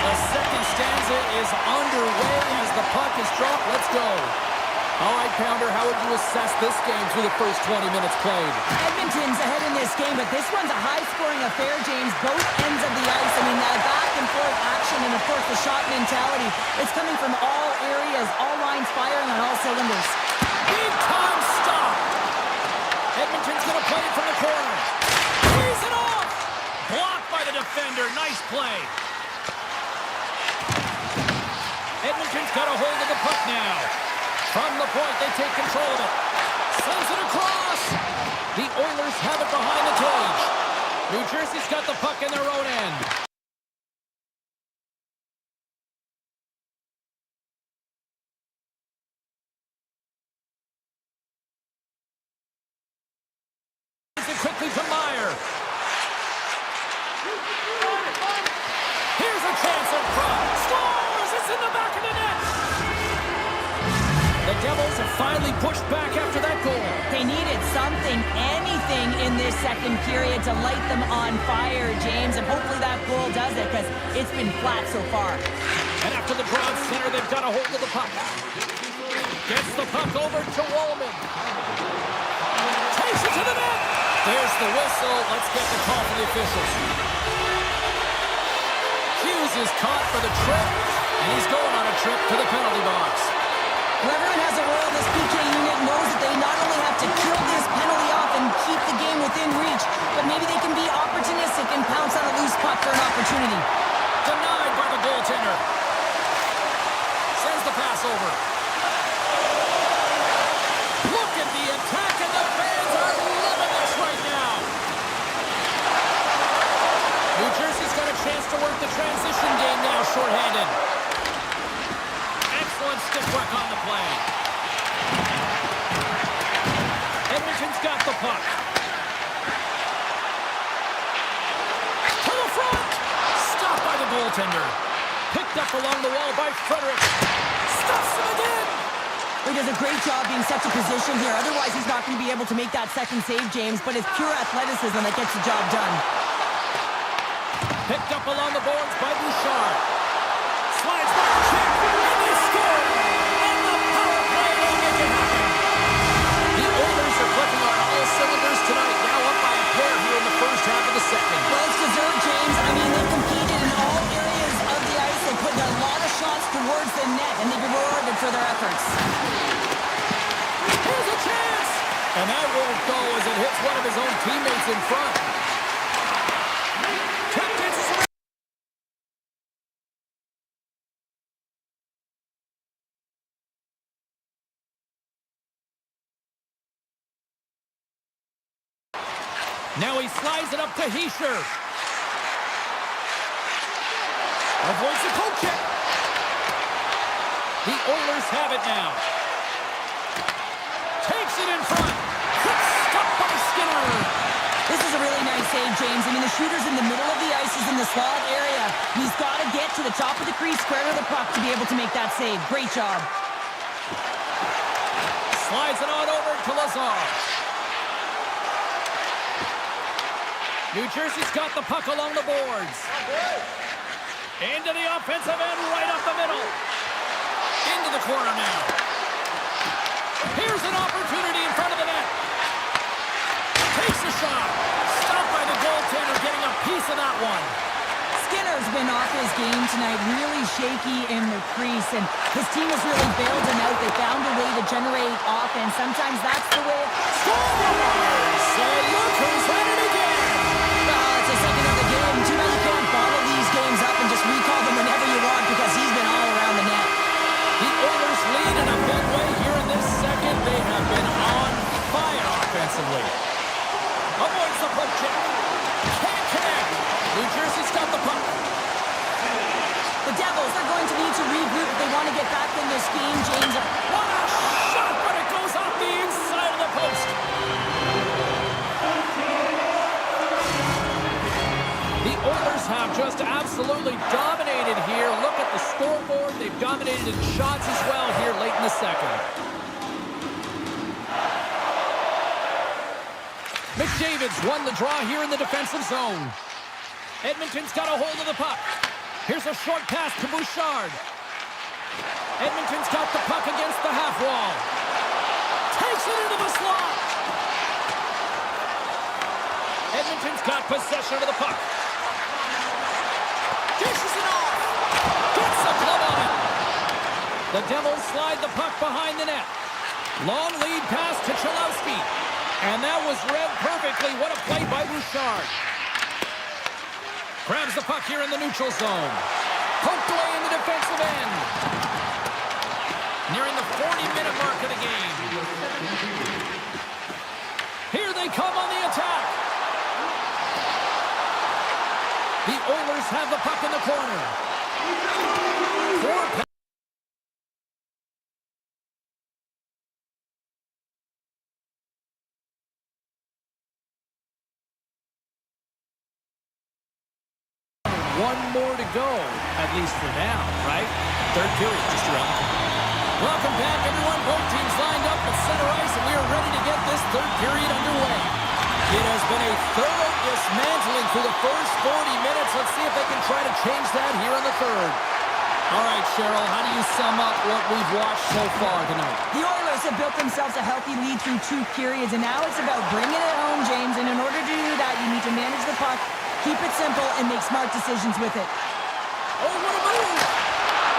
The second stanza is underway as the puck is dropped. Let's go. All right, Pounder, how would you assess this game through the first 20 minutes played? Edmonton's ahead in this game, but this one's a high-scoring affair, James. Both ends of the ice. I mean, that back-and-forth action and, of course, the shot mentality. It's coming from all areas, all lines firing on all cylinders. Big-time stop. Edmonton's going to play it from the corner. Freeze it off. Blocked by the defender. Nice play. Edmonton's got a hold of the puck now. From the point, they take control of it. Sends it across. The Oilers have it behind the cage. New Jersey's got the puck in their own end. Sends it quickly to Meyer. Here's a chance in front. Scores! It's in the back of the net. The Devils have finally pushed back after that goal. They needed something, anything in this second period to light them on fire, James, and hopefully that goal does it, because it's been flat so far. And after the draw center, they've got a hold of the puck. Gets the puck over to Wallman. Takes it to the net. There's the whistle. Let's get the call for the officials. Hughes is caught for the trip, and he's going on a trip to the penalty box. Whoever has a role in this PK unit knows that they not only have to kill this penalty off and keep the game within reach, but maybe they can be opportunistic and pounce on a loose puck for an opportunity. Denied by the goaltender. Sends the pass over. Look at the attack, and the fans are loving this right now. New Jersey's got a chance to work the transition game now, shorthanded. Excellent stick work on the play. Edmonton's got the puck. To the front. Stopped by the goaltender. Picked up along the wall by Frederick. Stuffs him again. He does a great job being set to position here. Otherwise, he's not going to be able to make that second save, James, but it's pure athleticism that gets the job done. Picked up along the boards by Bouchard. Slides back, check, and they score! And the power play will make it happen. The Oilers are clicking on all cylinders tonight, now up by a pair here in the first half of the second. Well, it's deserved, James. I mean, they've competed in all areas of the ice. They put a lot of shots towards the net, and they've been rewarded for their efforts. Here's a chance! And that won't go as it hits one of his own teammates in front. Now he slides it up to Hischier. Avoids the poke check. The Oilers have it now. Takes it in front. Stopped by Skinner. This is a really nice save, James. I mean, the shooter's in the middle of the ice. He's in the slot area. He's got to get to the top of the crease, square to the puck to be able to make that save. Great job. Slides it on over to Lazar. New Jersey's got the puck along the boards. Into the offensive end, right up the middle. Into the corner now. Here's an opportunity in front of the net. Takes a shot. Stopped by the goaltender, getting up been off his game tonight, really shaky in the crease, and his team has really bailed him out. They found a way to generate offense. Sometimes that's the way. Scores! And look who's at it again! It's the second of the game. Too bad you can't bottle these games up and just recall them whenever you want because he's been all around the net. The Oilers lead in a big way here in this second. They have been on fire offensively. Avoids the puck check. Can't connect. New Jersey's got the puck. The Devils are going to need to regroup if they want to get back in this game, James. What a shot, but it goes off the inside of the post. The Oilers have just absolutely dominated here. Look at the scoreboard. They've dominated in shots as well here late in the second. McDavid's won the draw here in the defensive zone. Edmonton's got a hold of the puck. Here's a short pass to Bouchard. Edmonton's got the puck against the half wall. Takes it into the slot. Edmonton's got possession of the puck. Dishes it off. Gets a glove on it. The Devils slide the puck behind the net. Long lead pass to Cholowski. And that was read perfectly. What a play by Bouchard. Grabs the puck here in the neutral zone. Poked away in the defensive end. Nearing the 40-minute mark of the game. Here they come on the attack. The Oilers have the puck in the corner. One more to go, at least for now, right? Third period just around the corner. Welcome back, everyone. Both teams lined up at center ice, and we are ready to get this third period underway. It has been a thorough dismantling through the first 40 minutes. Let's see if they can try to change that here in the third. All right, Cheryl, how do you sum up what we've watched so far tonight? The Oilers have built themselves a healthy lead through 2 periods, and now it's about bringing it home, James. And in order to do that, you need to manage the puck, keep it simple, and make smart decisions with it. Oh, what a move!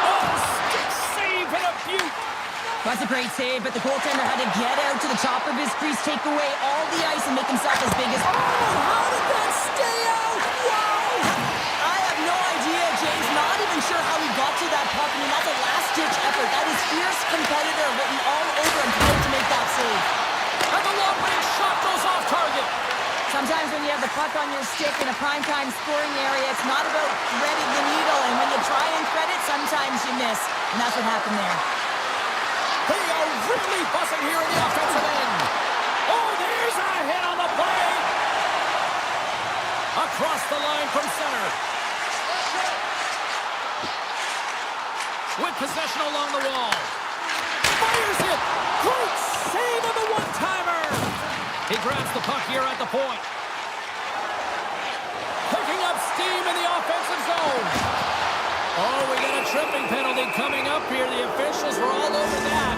Oh, stick save and a beaut! That's a great save, but the goaltender had to get out to the top of his crease, take away all the ice, and make himself as big as... Oh, how did that stay out? Wow! I have no idea, James. Not even sure how he got to that puck. I mean, that's a last-ditch effort. That is fierce competitor written all over him to make that save. And the long-range shot goes off target. Sometimes when you have the puck on your stick in a primetime scoring area, it's not about threading the needle, and when you try and thread it, sometimes you miss. And that's what happened there. They are really buzzing here in the offensive end. Oh, there's a hit on the play. Across the line from center. With possession along the wall. Fires it. Great save on the one-timer. He grabs the puck here at the point. Picking up steam in the offensive zone. Oh, we got a tripping penalty coming up here. The officials were all over that.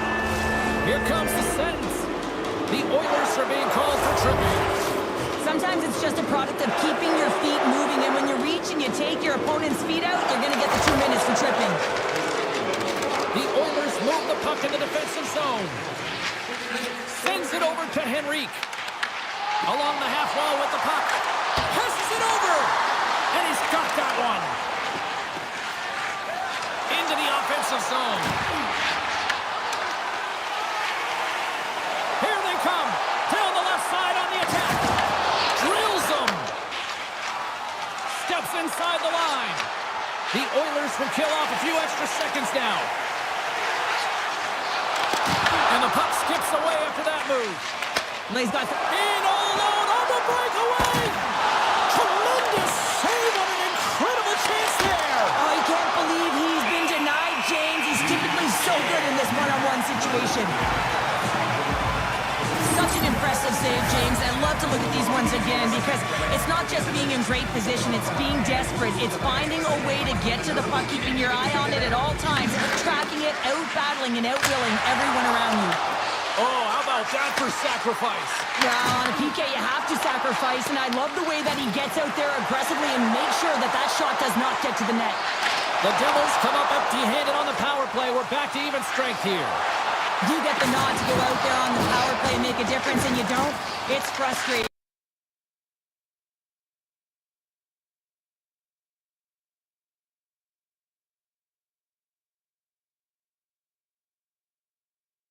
Here comes the sentence. The Oilers are being called for tripping. Sometimes it's just a product of keeping your feet moving, and when you reach and you take your opponent's feet out, you're going to get the 2 minutes for tripping. The Oilers move the puck in the defensive zone. Sends it over to Henrique. Along the half wall with the puck. Passes it over. And he's got that one. Into the offensive zone. Here they come. Down the left side on the attack. Drills them. Steps inside the line. The Oilers will kill off a few extra seconds now. And the puck skips away after that move. He's got in all alone on the breakaway. Tremendous save on an incredible chance there. Oh, I can't believe he's been denied, James. He's typically so good in this one-on-one situation. Such an impressive save, James. I love to look at these ones again because it's not just being in great position, it's being desperate. It's finding a way to get to the puck, keeping your eye on it at all times, tracking it, out-battling and out-willing everyone around you. Oh, how about that for sacrifice? Well, on a PK, you have to sacrifice, and I love the way that he gets out there aggressively and makes sure that that shot does not get to the net. The Devils come up empty-handed on the power play. We're back to even strength here. You get the nod to go out there on the power play and make a difference, and you don't. It's frustrating.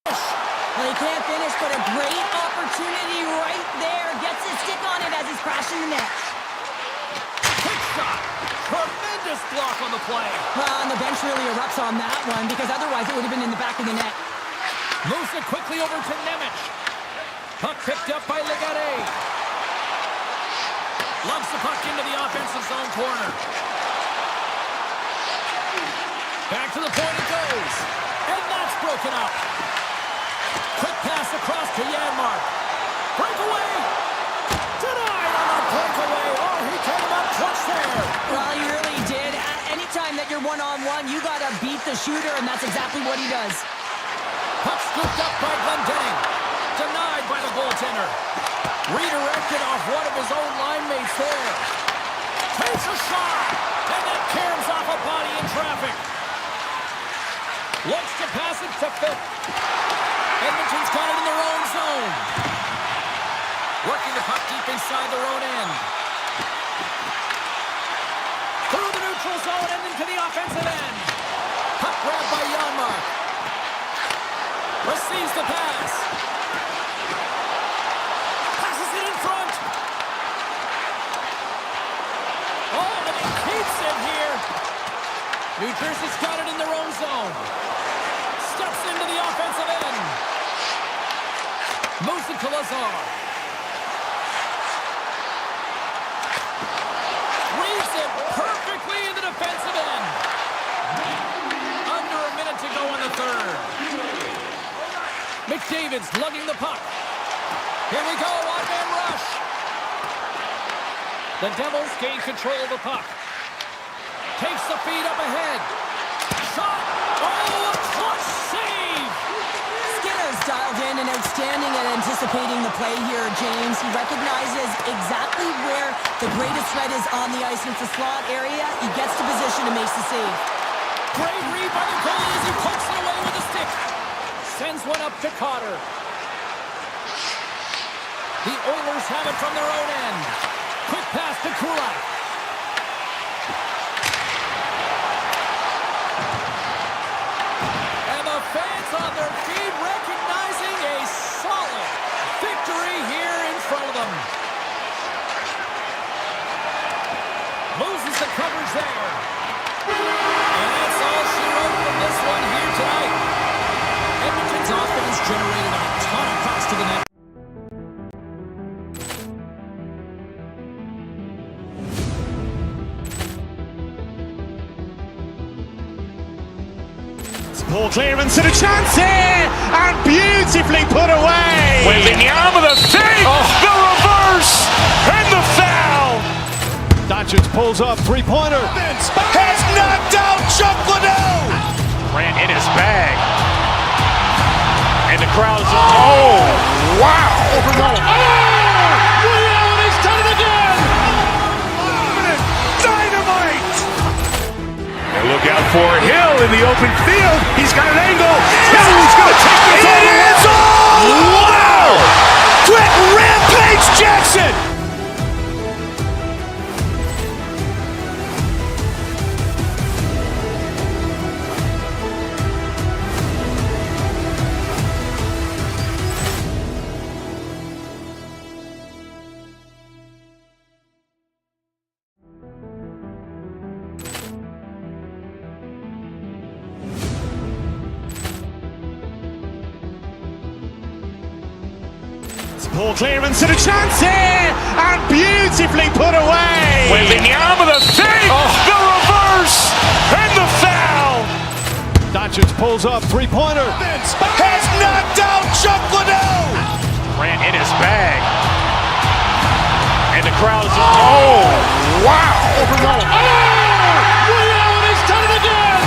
Well, he can't finish, but a great opportunity right there. Gets his stick on it as he's crashing the net. Quick shot. Tremendous block on the play. Well, and the bench really erupts on that one, because otherwise it would have been in the back of the net. Moves it quickly over to Nemec. Puck picked up by Legare. Lumps the puck into the offensive zone corner. Back to the point it goes. And that's broken up. Quick pass across to Janmark. Breakaway. Denied on the breakaway. Oh, he came up clutch there. Well, he really did. Anytime that you're one-on-one, you got to beat the shooter, and that's exactly what he does. Puck scooped up by Glendening. Denied by the goaltender. Redirected off one of his own line mates there. Takes a shot. And that caroms off a body in traffic. Looks to pass it to Phil. Edmonton's got it in their own zone. Working the puck deep inside their own end. Through the neutral zone and into the offensive end. Puck grabbed by Janmark. Receives the pass. Passes it in front. Oh, and he keeps it here. New Jersey's got it in their own zone. Steps into the offensive end. Moves it to Lazar. Reads it perfectly in the defensive end. Under a minute to go in the third. McDavid's lugging the puck. Here we go, one-man rush. The Devils gain control of the puck. Takes the feed up ahead. Shot. Oh, a clutch save. Skinner's dialed in and outstanding at anticipating the play here, James. He recognizes exactly where the greatest threat is on the ice. It's the slot area. He gets to position and makes the save. Great read by the goalie as he pokes it away with a stick. Sends one up to Cotter. The Oilers have it from their own end. Quick pass to Kulak. And the fans on their feet recognizing a solid victory here in front of them. Loses the coverage there. And that's all she wrote from this one here tonight. Edmonton's offense generated a ton of pucks to the net. Poor clearance and a chance here, and beautifully put away. Wembanyama the save, the reverse, and the foul. Doncic pulls up, three-pointer. Has knocked out Chuck Liddell. Ran in his bag. And the crowd is, oh, wow. He's done it again. Dynamite. And look out for Hill in the open field. He's got an angle. Hill's going to take this all the way. Wow. Quick rampage Jackson. Poor clearance and a chance here, and beautifully put away. Wembanyama the save, the reverse, and the foul. Doncic pulls up, three-pointer. Has knocked out Chuck Liddell. Ran in his bag. And the crowd is, oh, wow. He's done it again.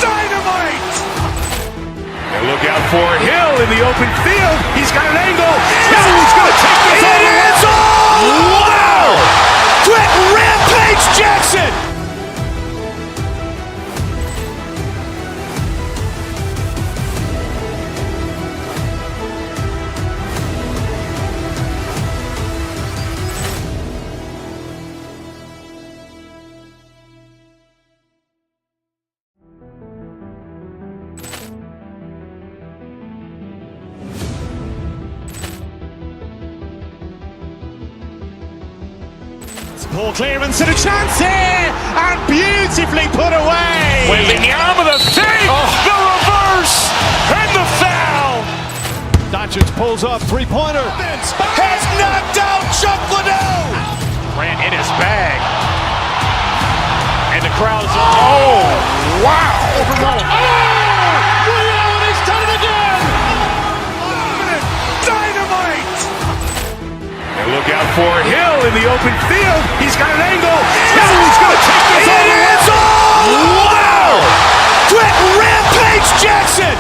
Dynamite. And look out for open field. He's got an angle. He's going to take this all the way. Wow! Quick Rampage Jackson! Poor clearance and a chance here, and beautifully put away. Waving the arm of the fake, the reverse, and the foul. Doncic pulls up, three-pointer. Has knocked out Chuck Liddell. Grant in his bag. And the crowd's, oh, wow. Ray Allen has done it again. Dynamite. And look out for Hill in the open field. He's got an angle. He's going to take this all the way. Wow! Quick Rampage Jackson!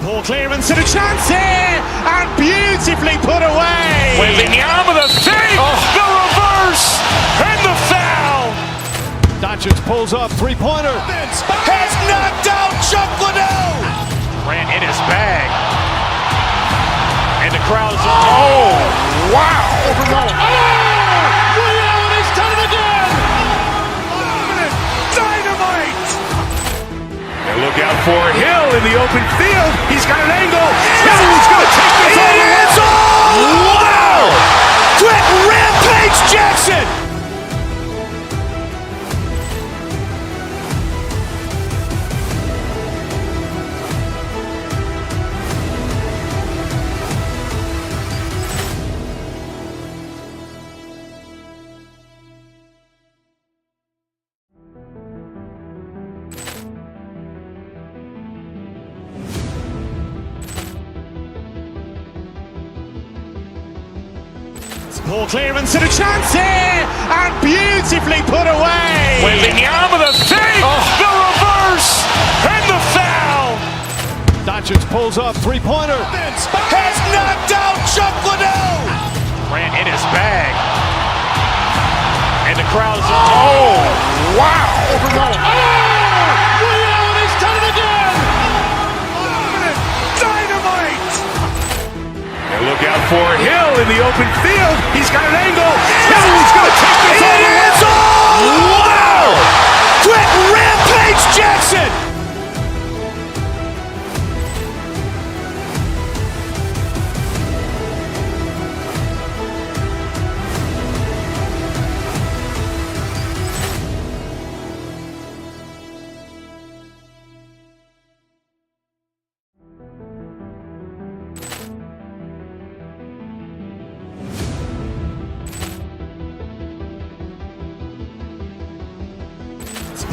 Poor clearance and a chance here, and beautifully put away. Waving the arm of the fake, the reverse, and the foul. Doncic pulls up, three-pointer. Has knocked out Chuck Liddell. Grant in his bag. And the crowd's, oh, wow. Ray Allen has done it again. Dynamite. And look out for Hill in the open field. He's got an angle. He's going to take this all the way. Wow! Quick Rampage Jackson! Poor clearance and a chance here, and beautifully put away. Waving the arm of the fake, the reverse, and the foul. Doncic pulls up, three-pointer. Has knocked out Chuck Liddell. Grant in his bag. And the crowd's, oh, wow. Ray Allen has done it again. Dynamite. And look out for Hill in the open field. He's got an angle. He's going to take this all the way. Wow! Quick Rampage Jackson!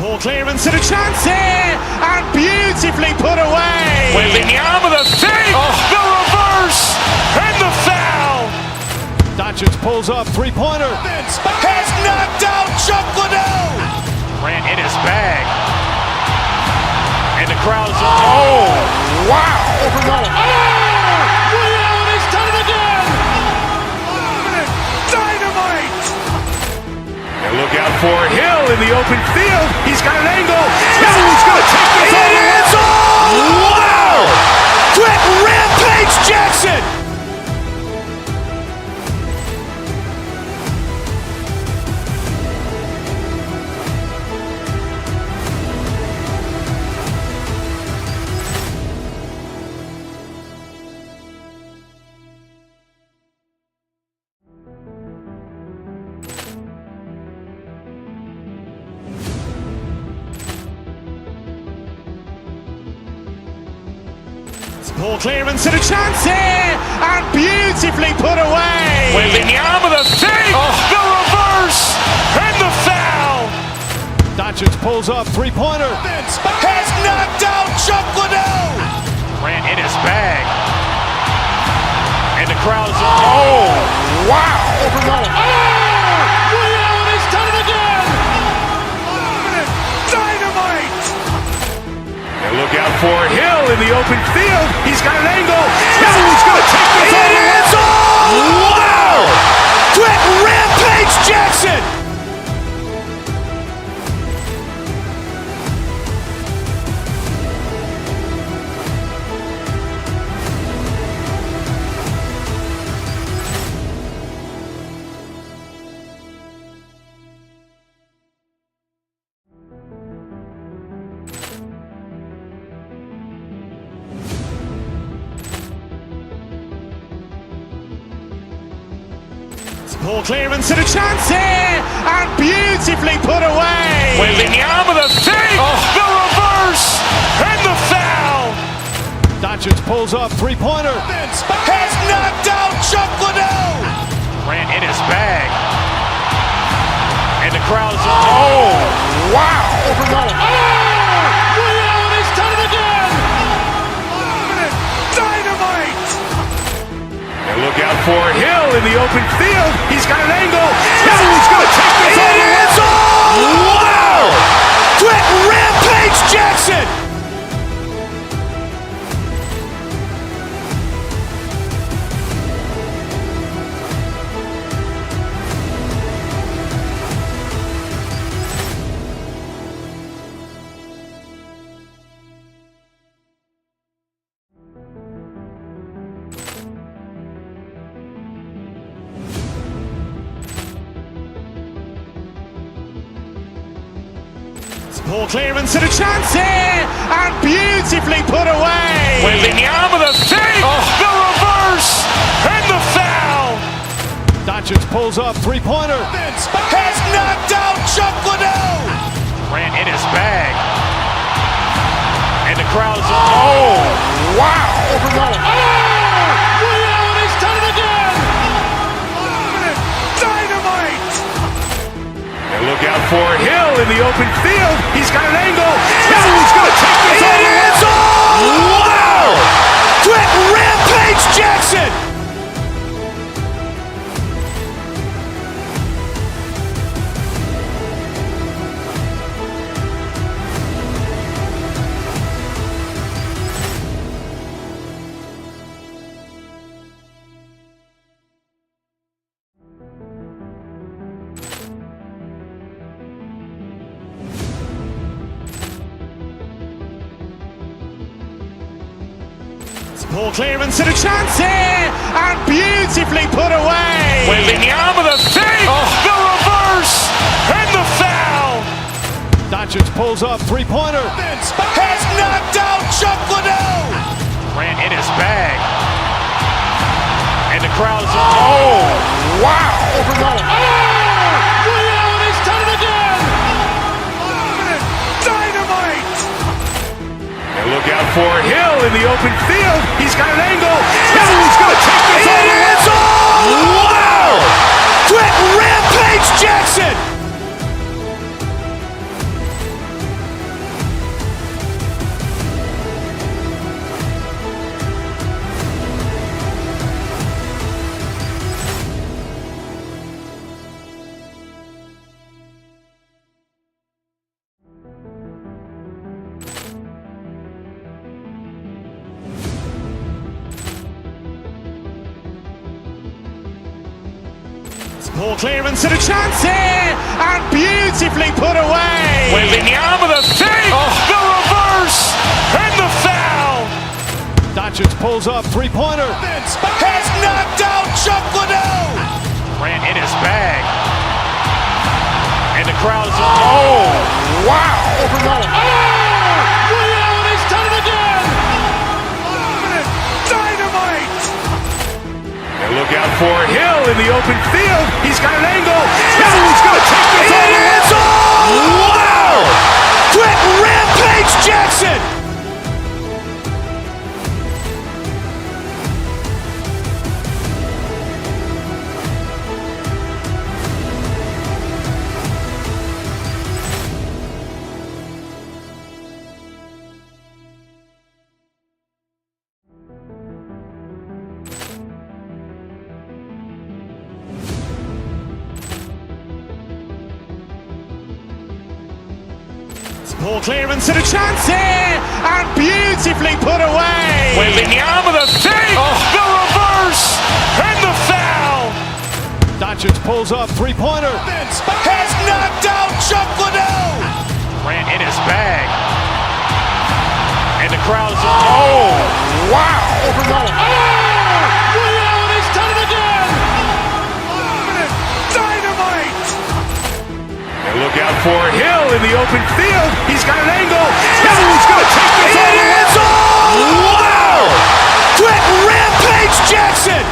Poor clearance and a chance here, and beautifully put away. Waving the arm of the fake, the reverse, and the foul. Doncic pulls up, three-pointer. Has knocked out Chuck Liddell. Grant in his bag. And the crowd's, oh, wow. Ray Allen has done it again. Dynamite. And look out for Hill in the open field. He's got an angle. He's going to take this all the way. Wow! Quick Rampage Jackson! Poor clearance and a chance here, and beautifully put away. Wembanyama with a save, the reverse, and the foul. Doncic pulls up, three-pointer. Has knocked out Chuck Liddell. Grant in his bag. And the crowd is, wow. Ray Allen has done it again. Dynamite. And look out for Hill in the open field. He's got an angle. Hill's going to take this all the way. Wow. Quick Rampage Jackson. Poor clearance and a chance here, and beautifully put away. Wembanyama with a save, the reverse, and the foul. Doncic pulls up, three-pointer. Has knocked out Chuck Liddell. Grant in his bag. And the crowd is, wow. Ray Allen has done it again. Dynamite. And look out for Hill in the open field. He's got an angle. Hill's going to take this all the way. Wow. Quick Rampage Jackson. Poor clearance and a chance here, and beautifully put away. Wembanyama with a save, the reverse, and the foul. Doncic pulls up, three-pointer. Has knocked out Chuck Liddell. Grant in his bag. And the crowd is, wow. Ray Allen has done it again. Dynamite. And look out for Hill in the open field. He's got an angle. Hill's going to take this all the way. Wow. Quick Rampage Jackson. Poor clearance and a chance here, and beautifully put away. Wembanyama with a save, the reverse, and the foul. Doncic pulls up, three-pointer. Has knocked out Chuck Liddell. Grant in his bag. And the crowd is, wow. Ray Allen has done it again. Dynamite. And look out for Hill in the open field. He's got an angle. Hill's going to take this all the way. Wow. Quick Rampage Jackson. Poor clearance and a chance here, and beautifully put away. Wembanyama with a save, the reverse, and the foul. Doncic pulls up, three-pointer. Has knocked out Chuck Liddell. Grant in his bag. And the crowd is, wow. Ray Allen has done it again. Dynamite. And look out for Hill in the open field. He's got an angle. Hill's going to take this all the way. Wow. Quick Rampage Jackson. Poor clearance and a chance here, and beautifully put away. Wembanyama with a fake, the reverse, and the foul. Doncic pulls up, three-pointer. Has knocked out Chuck Liddell. Grant in his bag. And the crowd's, oh, wow. Ray Allen has done it again. Dynamite. And look out for Hill in the open field. He's got an angle. Hill's going to take this all the way. Wow. Quick Rampage Jackson.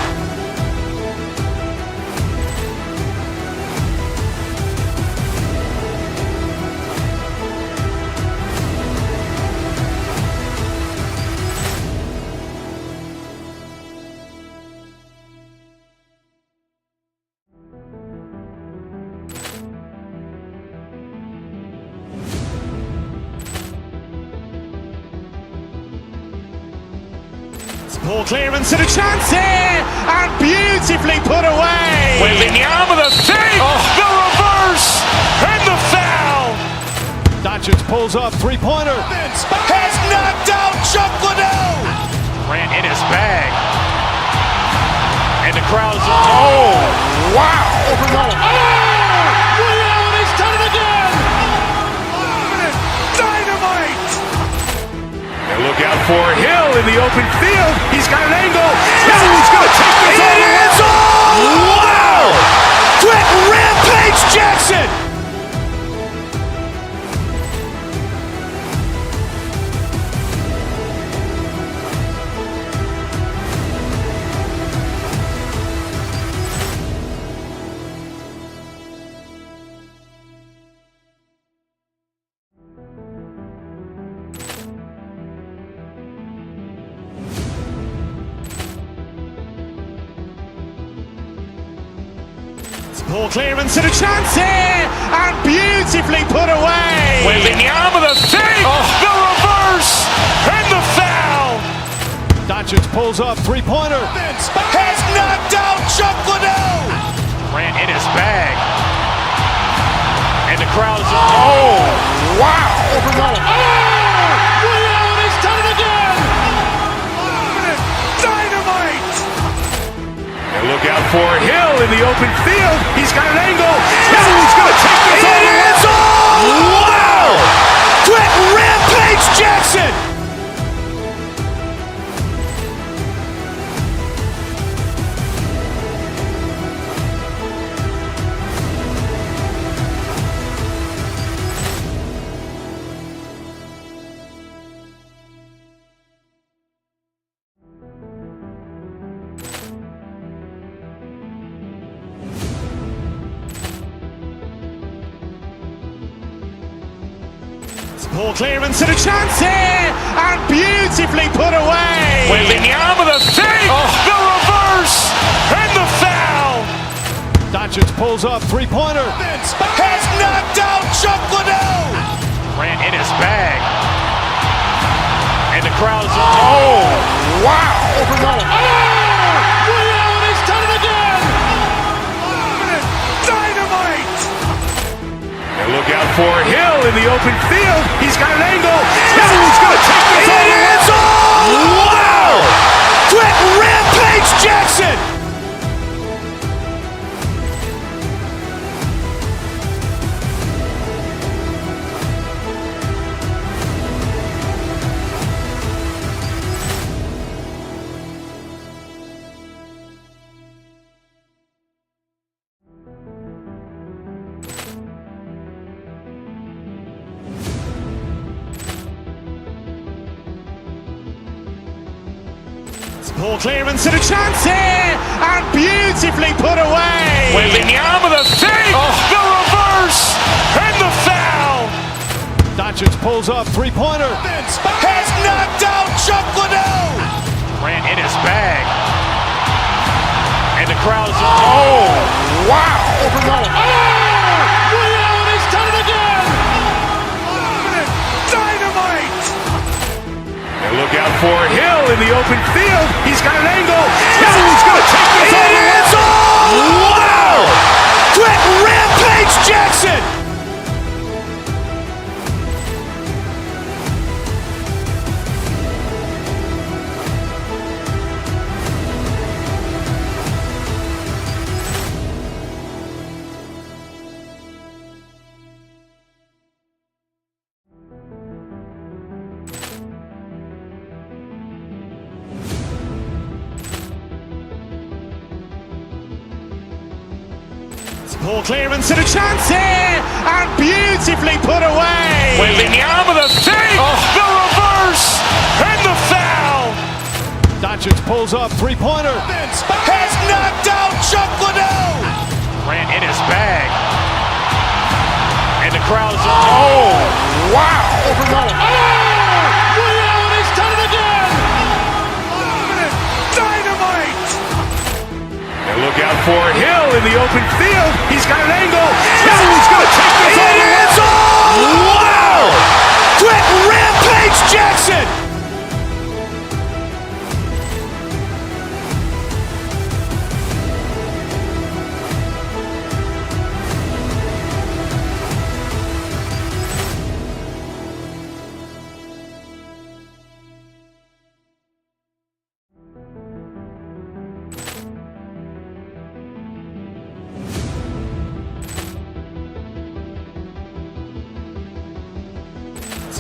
Poor clearance and a chance here, and beautifully put away. Wembanyama with a fake, the reverse, and the foul. Doncic pulls up, three-pointer. Has knocked out Chuck Liddell. Grant in his bag. And the crowd's, oh, wow. Ray Allen has done it again. Dynamite. And look out for Hill in the open field. He's got an angle. Hill's going to take this all the way. Wow. Quick Rampage Jackson. Poor clearance and a chance here, and beautifully put away. Wembanyama with a fake, the reverse, and the foul. Doncic pulls up, three-pointer. Has knocked out Chuck Liddell. Grant in his bag. And the crowd's, oh, wow. Ray Allen has done it again. Dynamite. And look out for Hill in the open field. He's got an angle. Hill's going to take this all the way. Wow. Quick Rampage Jackson. Poor clearance and a chance here, and beautifully put away. Wembanyama with a fake, the reverse, and the foul. Doncic pulls up, three-pointer. Has knocked out Chuck Liddell. Grant in his bag. And the crowd's, oh, wow. Ray Allen has done it again. Dynamite. And look out for Hill in the open field. He's got an angle. Hill's going to take this all the way. Wow. Quick Rampage Jackson. Poor clearance and a chance here, and beautifully put away. Wembanyama with a fake, the reverse, and the foul. Doncic pulls up, three-pointer. Has knocked out Chuck Liddell. Grant in his bag. And the crowd's, oh, wow. Ray Allen has done it again. Dynamite. And look out for Hill in the open field. He's got an angle. Hill's going to take this all the way. Wow. Quick Rampage Jackson. Poor clearance and a chance here, and beautifully put away. Wembanyama with a save, the reverse, and the foul. Doncic pulls up, three-pointer. Has knocked out Chuck Liddell. Grant in his bag. And the crowd's, oh, wow. Ray Allen has done it again. Dynamite. And look out for Hill in the open field. He's got an angle. He's going to take this all the way. Wow. Quick Rampage Jackson.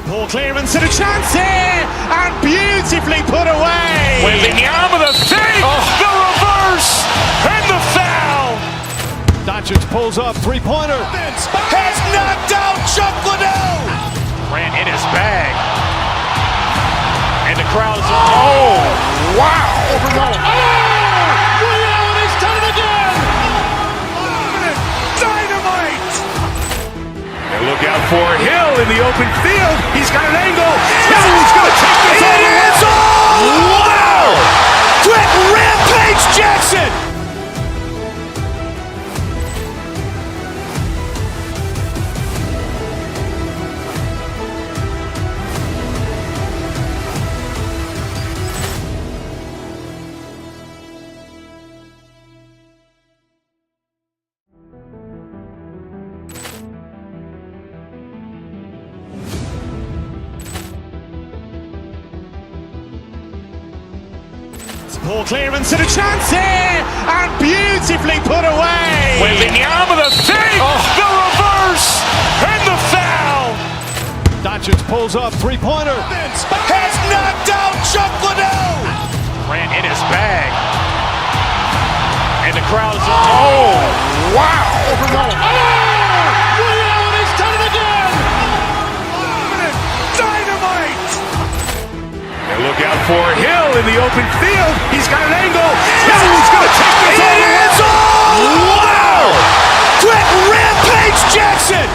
Poor clearance and a chance here, and beautifully put away. Wembanyama with a save, the reverse, and the foul. Doncic pulls up, three-pointer. Has knocked out Chuck Liddell. Grant in his bag. And the crowd's, oh, wow. Ray Allen has done it again. Dynamite. And look out for Hill in the open field. He's got an angle. He's going to take this all the way. Wow. Quick Rampage Jackson. Poor clearance and a chance here, and beautifully put away. Wembanyama with a save, the reverse, and the foul. Doncic pulls up, three-pointer. Has knocked out Chuck Liddell. Grant in his bag. And the crowd's, oh, wow. Ray Allen has done it again. Dynamite. And look out for Hill in the open field. He's got an angle. He's going to take this all the way. Wow. Quick Rampage Jackson.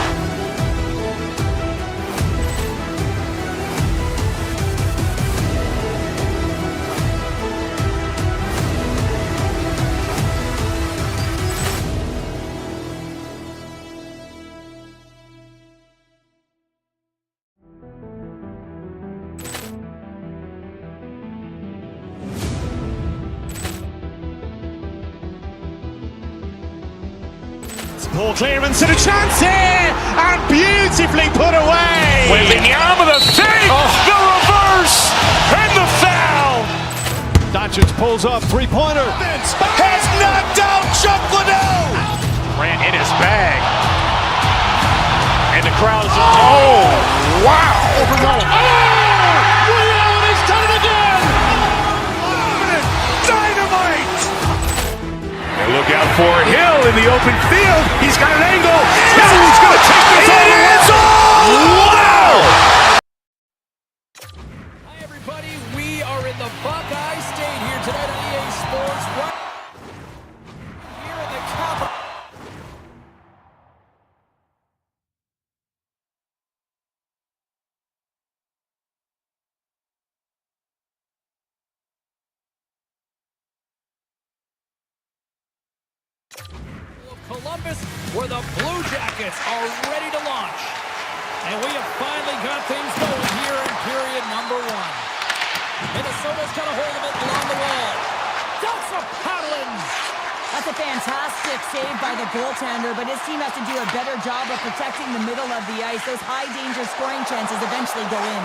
Poor clearance and a chance here, and beautifully put away. Wembanyama with a save, the reverse, and the foul. Doncic pulls up, three-pointer. Has knocked out Chuck Liddell. Grant in his bag. And the crowd's, oh, wow. Ray Allen has done it again. Dynamite. And look out for Hill in the open field. He's got an angle. He's going to take this all the way. Wow. Hi, everybody. We are in the Buckeye State here tonight on EA Sports. Right here in the capital. Columbus, where the Blue Jackets are ready to launch. And we have finally got things going here in period number one. Minnesota's got a hold of it along the wall. Delta Paddling. That's a fantastic save by the goaltender, but his team has to do a better job of protecting the middle of the ice. Those high-danger scoring chances eventually go in.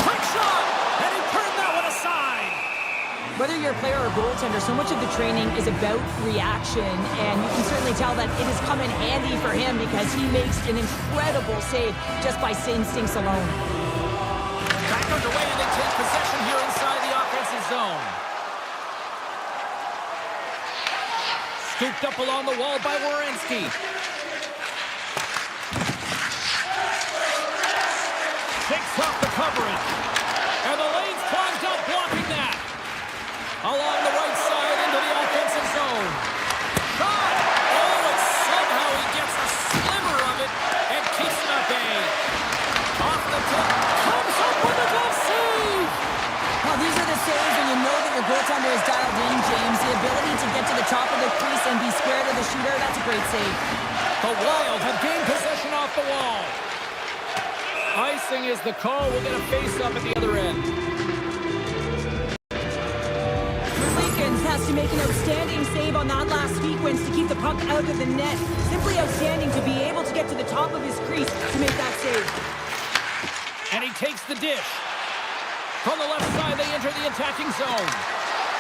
Quick shot, and he turned that one aside. Whether you're a player or goaltender, so much of the training is about reaction, and you can certainly tell that it has come in handy for him because he makes an incredible save just by instincts alone. Back underway, and they take possession here inside the offensive zone. Scooped up along the wall by Werenski. Takes off the coverage. And the lane's clogged up, blocking that. Along the right side into the offensive zone. Shot! Oh, and somehow he gets a sliver of it and keeps it at bay. Off the tip. Comes up with a glove save! Well, these are the saves when you know that your goaltender is dialed in, James. The ability to get to the top of the crease and be square to the shooter, that's a great save. The Wild have gained possession off the wall. Icing is the call. We'll get a face-up at the other end. Lincolns has to make an outstanding save on that last sequence to keep the puck out of the net. Simply outstanding to be able to get to the top of his crease to make that save. And he takes the dish. From the left side, they enter the attacking zone.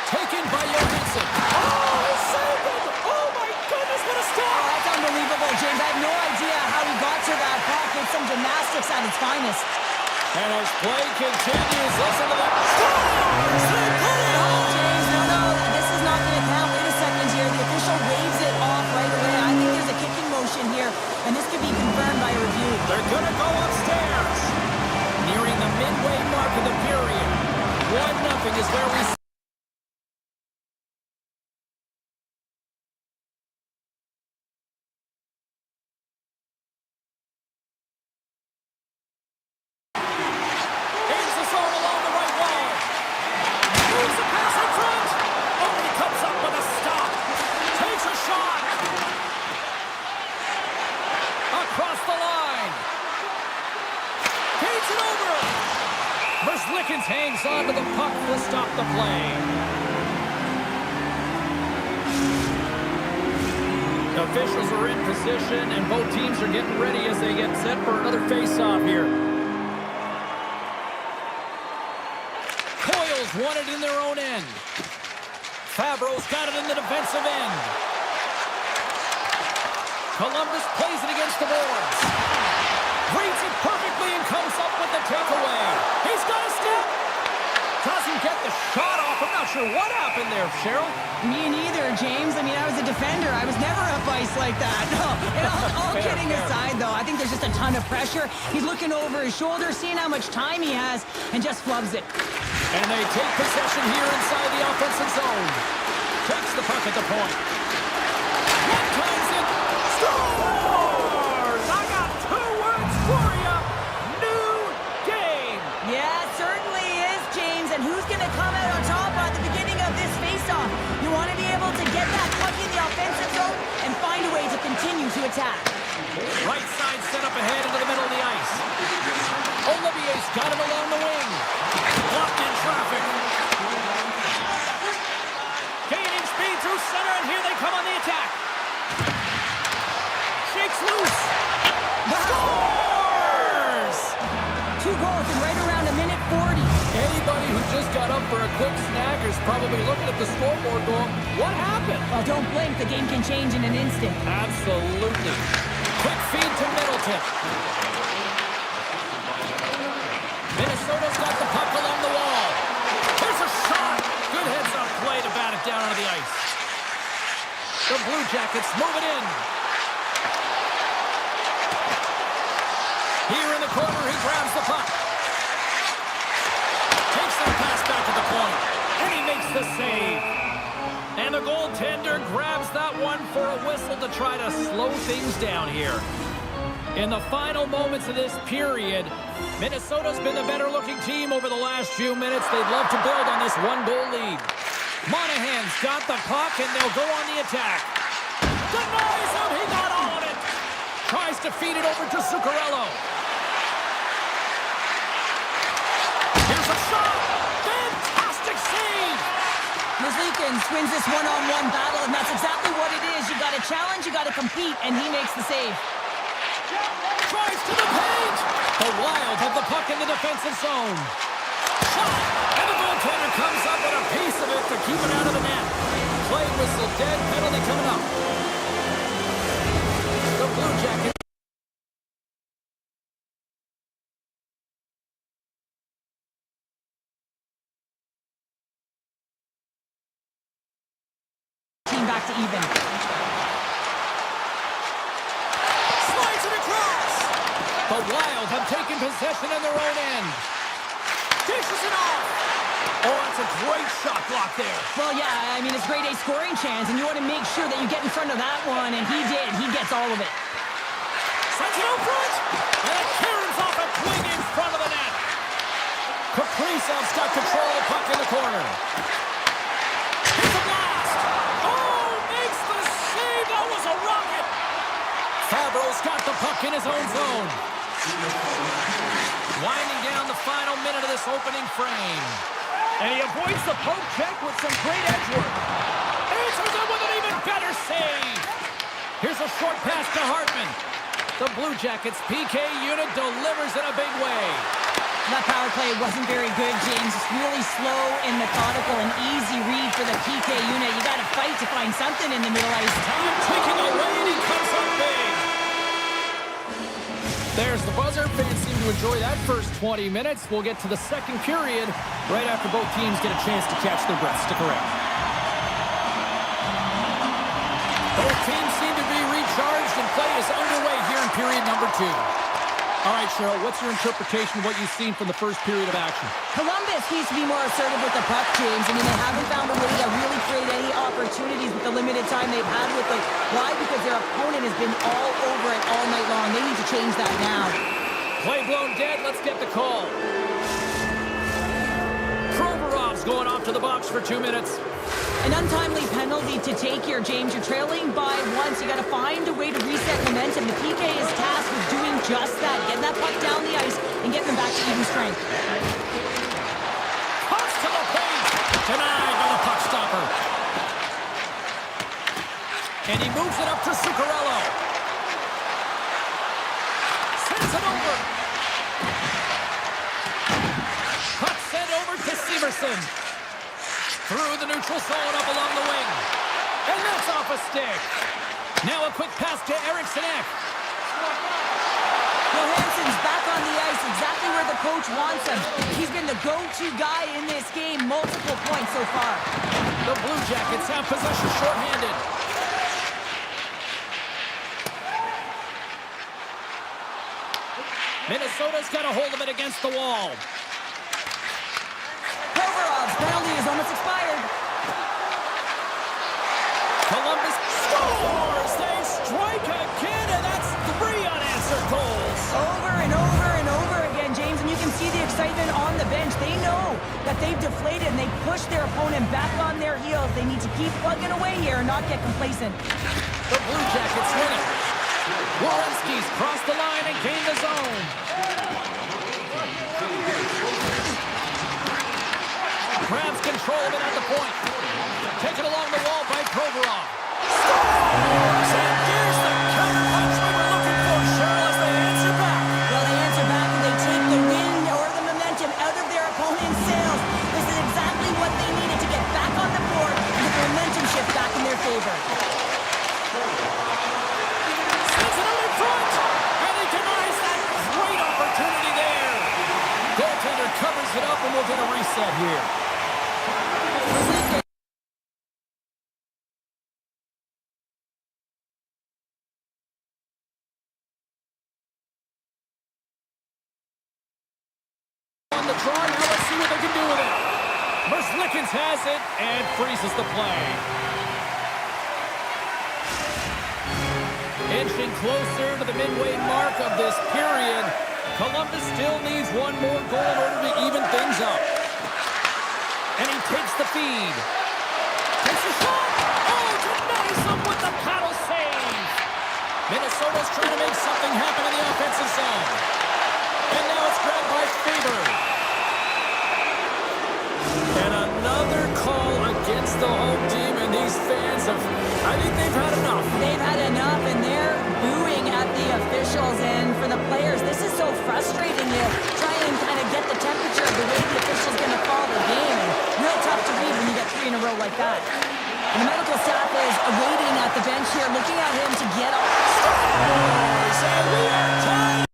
Taken by Johansson. Oh, he saved it! Oh, my goodness, what a stop! Oh, that's unbelievable, James. I have no idea how he got to that puck. It's some gymnastics at its finest. And as play continues, listen to that. No, James, no, this is not going to count. Wait a second here. The official waves it off right away. I think there's a kicking motion here, and this could be confirmed by a review. They're going to go upstairs. Nearing the midway mark of the period. 1-0 is where we hangs on to the puck to stop the play. The officials are in position, and both teams are getting ready as they get set for another face-off here. Coils won it in their own end. Fabro's got it in the defensive end. Columbus plays it against the boards. Reads it perfectly and comes up with the takeaway. He's got a step. Doesn't get the shot off. I'm not sure what happened there, Cheryl. Me neither, James. I mean, I was a defender. I was never up ice like that. No, all kidding aside, though, I think there's just a ton of pressure. He's looking over his shoulder, seeing how much time he has, and just flubs it. And they take possession here inside the offensive zone. Takes the puck at the point. One times it. Scores! I got 2 words for you. New game. Yeah, it certainly is, James. And who's going to come out on top at the beginning of this faceoff? You want to be able to get that puck in the offensive zone and find a way to continue to attack. Right side set up ahead into the middle of the ice. Olivier's got it along the wing. Blocked in traffic. Gaining speed through center, and here they come on the attack. Shakes loose. Scores! 2 goals in right around a minute 40. Anybody who just got up for a quick snack is probably looking at the scoreboard going, what happened? Well, don't blink. The game can change in an instant. Absolutely. Quick feed to Middleton. Minnesota's got the puck along the wall. There's a shot. Good heads-up play to bat it down onto the ice. The Blue Jackets move it in. Here in the corner, he grabs the puck. Takes that pass back to the point. And he makes the save. And the goaltender grabs that one for a whistle to try to slow things down here. In the final moments of this period, Minnesota's been the better-looking team over the last few minutes. They'd love to build on this 1-goal lead. Monahan's got the puck, and they'll go on the attack. Denies him! He got all of it! Tries to feed it over to Zuccarello. Here's a shot! Fantastic save! Merzlikins wins this one-on-one battle, and that's exactly what it is. You got to challenge, you got to compete, and he makes the save. Tries to the paint! The Wild have the puck in the defensive zone. Shot! And the goaltender comes up with a piece of it to keep it out of the net. Play whistle dead, penalty coming up. The Blue Jackets. Team back to even. The Wild have taken possession in their own end. Dishes it off. Oh, that's a great shot block there. Well, yeah, I mean, it's grade A scoring chance, and you want to make sure that you get in front of that one, and he did. He gets all of it. Sends it out front. And it carries off a swing in front of the net. Kaprizov's got control of the puck in the corner. It's a blast. Oh, makes the save. That was a rocket. Fabro's got the puck in his own zone. Winding down the final minute of this opening frame. And he avoids the poke check with some great edge work. Answers it with an even better save. Here's a short pass to Hartman. The Blue Jackets PK unit delivers in a big way. That power play wasn't very good, James. It's really slow and methodical, an easy read for the PK unit. You got to fight to find something in the middle ice. Time ticking away, and he comes up big. There's the buzzer. Fans seem to enjoy that first 20 minutes. We'll get to the second period right after both teams get a chance to catch their breath. Stick around. Both teams seem to be recharged, and play is underway here in period number 2. All right, Cheryl, what's your interpretation of what you've seen from the first period of action? Columbus needs to be more assertive with the puck, James. I mean, they haven't found a way to really create any opportunities with the limited time they've had with it. Why? Because their opponent has been all over it all night long. They need to change that now. Play blown dead. Let's get the call. Provorov's going off to the box for 2 minutes. An untimely penalty to take here, James. You're trailing by once. You got to find a way to reset momentum. The PK is tasked with doing just that. Get that puck down the ice and get them back to even strength. Pucks to the paint. Denied by the puck stopper. And he moves it up to Zuccarello. Sends it over. Puck sent over to Severson. Through the neutral zone, up along the wing. And that's off a stick. Now a quick pass to Eriksson. Johansson's back on the ice, exactly where the coach wants him. He's been the go-to guy in this game, multiple points so far. The Blue Jackets have possession shorthanded. Minnesota's got a hold of it against the wall. Provorov's penalty is almost expired. Columbus scores! They strike again, and that's 3 unanswered goals. Over and over and over again, James, and you can see the excitement on the bench. They know that they've deflated, and they push their opponent back on their heels. They need to keep plugging away here and not get complacent. The Blue Jackets win it. Werenski's crossed the line and gained the zone. Grabs control of it at the point. Taken along the wall by Provorov. Scores! And here's the counter-punch we were looking for, Cheryl, as they answer back. Well, they answer back and they take the wind or the momentum out of their opponent's sails. This is exactly what they needed to get back on the board and get the momentum shift back in their favor. Sends it out in front, and he denies that great opportunity there. Goaltender covers it up, and we'll get a reset here. On the draw, now let's see what they can do with it. Merzlikins has it and freezes the play. Inching closer to the midway mark of this period, Columbus still needs one more goal in order to even things up. And he takes the feed. Takes a shot. Oh, denies him with the paddle save. Minnesota's trying to make something happen in the offensive zone. And now it's grabbed by Faber. And another call against the home team, and these fans have, I think they've had enough. They've had enough, and they're booing at the officials. And for the players, this is so frustrating to try and kind of get the temperature of the way the official's going to call the game. And real tough to read when you get 3 in a row like that. And the medical staff is waiting at the bench here, looking at him to get off. Scores, and we are tied.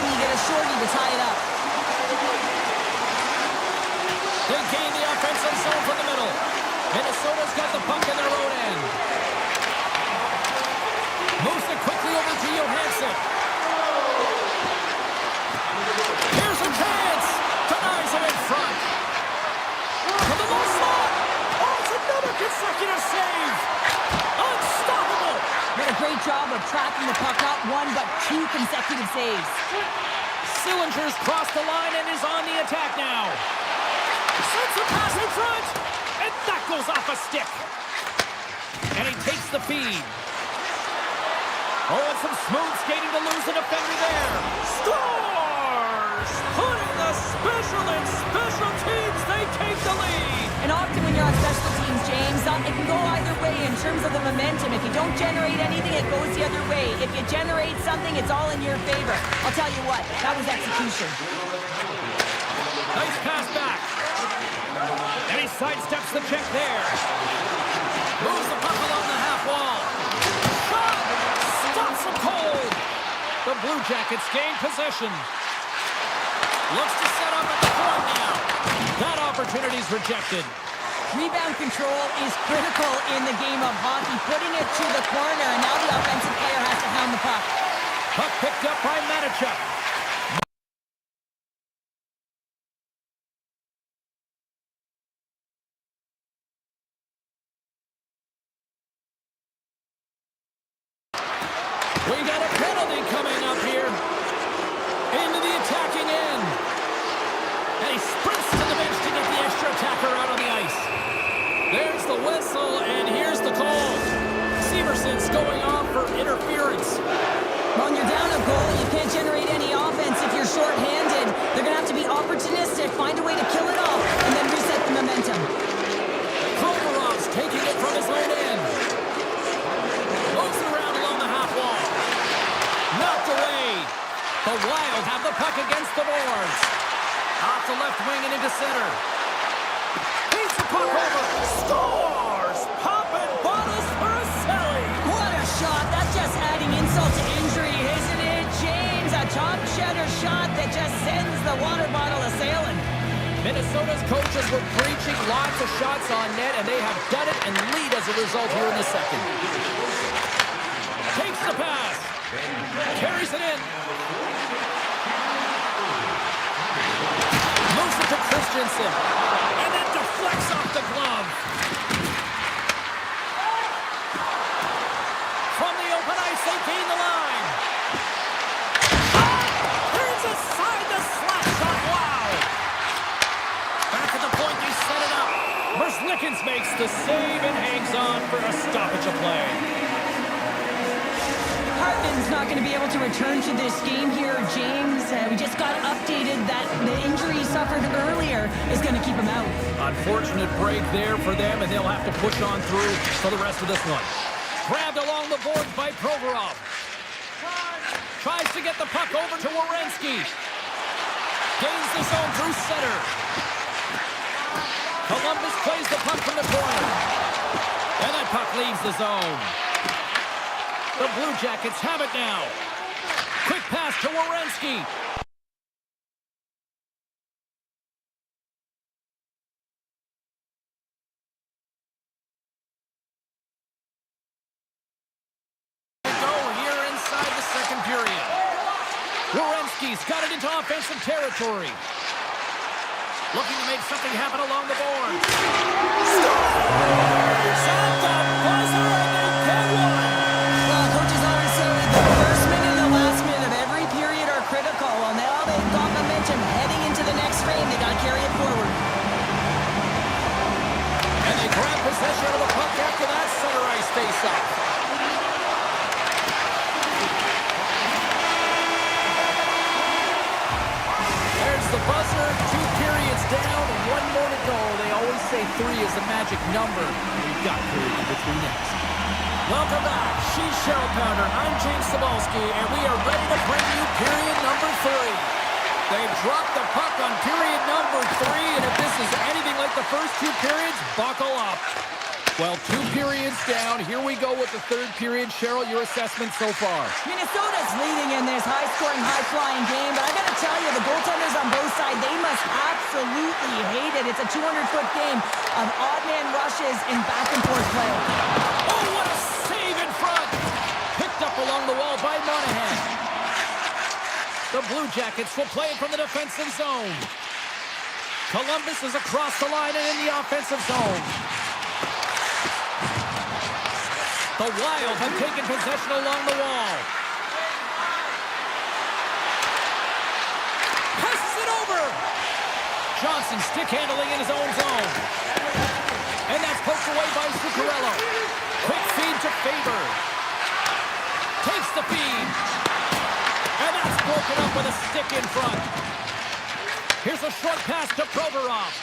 You get a shorty to tie it up. The game job of tracking the puck, not one, but two consecutive saves. Sillinger's crossed the line and is on the attack now. Sends a pass in front, and that goes off a stick. And he takes the feed. Oh, and some smooth skating to lose a defender there. Scores! Putting the special in special teams, they take the lead. And often when you're on special teams, James, it can go either way in terms of the momentum. If you don't generate anything, it goes the other way. If you generate something, it's all in your favor. I'll tell you what, that was execution. Nice pass back. And he sidesteps the check there. Moves the puck along the half wall. Shot! Stops him cold. The Blue Jackets gain possession. Looks to set up at the point now. That opportunity's rejected. Rebound control is critical in the game of hockey. Putting it to the corner, and now the offensive player has to hound the puck. Puck picked up by Manichuk. We got a penalty coming up here. Into the attacking end. And he sprints to the bench to get the extra attacker out on the ice. There's the whistle, and here's the call. Severson's going off for interference. When you're down a goal, you can't generate any offense if you're short-handed. They're going to have to be opportunistic, find a way to kill it off, and then reset the momentum. Provorov's taking it from his own end. Moves around along the half wall. Knocked away. The Wild have the puck against the boards. Off the left wing and into center. He's the puck over. Scores! Poppin' bottles for a Selly. What a shot. That's just adding insult to injury, isn't it, James? A top cheddar shot that just sends the water bottle a-sailing. Minnesota's coaches were preaching lots of shots on net, and they have done it and lead as a result here in the second. Takes the pass. Carries it in. Moves it to Christensen. And then deflects off the glove. From the open ice, they gain the line. Turns aside the slap shot. Wow. Back at the point, they set it up. Merzlikins makes the save and hangs on for a stoppage of play. Hartman's not going to be able to return to this game here, James. We just got updated that the injury he suffered earlier is going to keep him out. Unfortunate break there for them, and they'll have to push on through for the rest of this one. Grabbed along the boards by Provorov. Tries to get the puck over to Werenski. Gains the zone through center. Columbus plays the puck from the corner. And that puck leaves the zone. The Blue Jackets have it now. Quick pass to Werenski. Werenski's got it into offensive territory. Looking to make something happen along the boards. Scores! At the buzzer, and they get one! Well, coaches always say the first minute and the last minute of every period are critical. Well, now they've got momentum heading into the next frame. They got to carry it forward. And they grab possession of the puck after that center ice face-off. The buzzer, 2 periods down, 1 more to go. They always say 3 is the magic number. We've got period number 3 next. Welcome back. She's Cheryl Pounder. I'm James Cebulski, and we are ready to bring you period number 3. They've dropped the puck on period number 3, and if this is anything like the first 2 periods, buckle up. Well, 2 periods down. Here we go with the 3rd period. Cheryl, your assessment so far? Minnesota's leading in this high-scoring, high-flying game, but I got to tell you, the goaltenders on both sides, they must absolutely hate it. It's a 200-foot game of odd-man rushes and back-and-forth play. Oh, what a save in front! Picked up along the wall by Monahan. The Blue Jackets will play it from the defensive zone. Columbus is across the line and in the offensive zone. The Wild have taken possession along the wall. Passes it over. Johnson stick handling in his own zone. And that's poked away by Zuccarello. Quick feed to Faber. Takes the feed. And that's broken up with a stick in front. Here's a short pass to Provorov.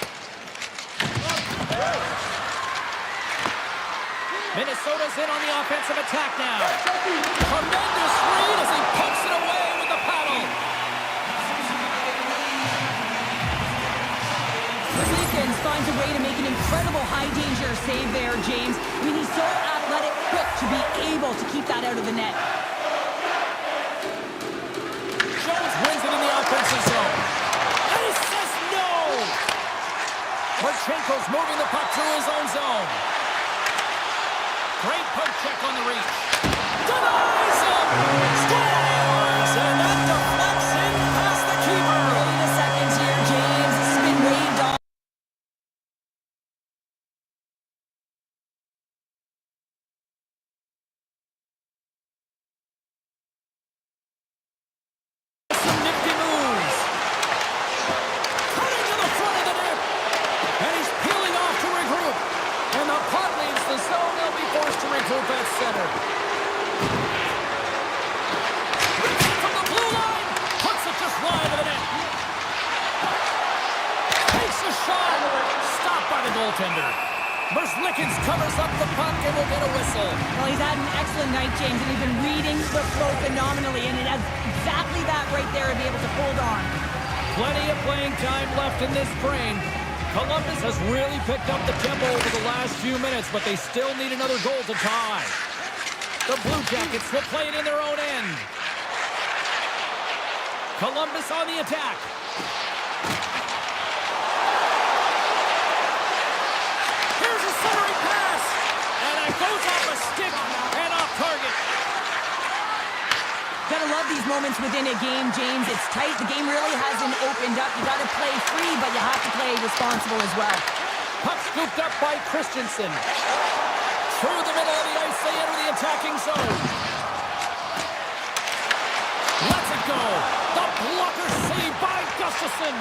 Minnesota's in on the offensive attack now. Tremendous read as he pumps it away with the paddle. Likens finds a way to make an incredible high-danger save there, James. I mean, he's so athletic, quick to be able to keep that out of the net. Jones wins it in the offensive zone. And he says no! Marchenko's moving the puck through his own zone. Great poke check on the reach. Denies him! Scores! And that deflects in past the keeper. Wait a second here, James. This has been waved off. Some nifty moves. Cutting to the front of the net. And he's peeling off to regroup. And the puck leaves the zone. They'll be forced to regroup at center. From the blue line. Puts it just wide of the net. Takes a shot. Stopped by the goaltender. Merzlikins covers up the puck and will get a whistle. Well, he's had an excellent night, James, and he's been reading the flow phenomenally, and it has exactly that right there to be able to hold on. Plenty of playing time left in this frame. Columbus has really picked up the tempo over the last few minutes, but they still need another goal to tie. The Blue Jackets will play it in their own end. Columbus on the attack. Here's a centering pass. And it goes off a stick and off target. Gotta love these moments within a game, James. It's tight. The game really hasn't opened up. You gotta play free, but you have to play responsible as well. Puck scooped up by Christensen. Through the middle of the ice, they enter the attacking zone. Lets it go. The blocker saved by Gustafsson.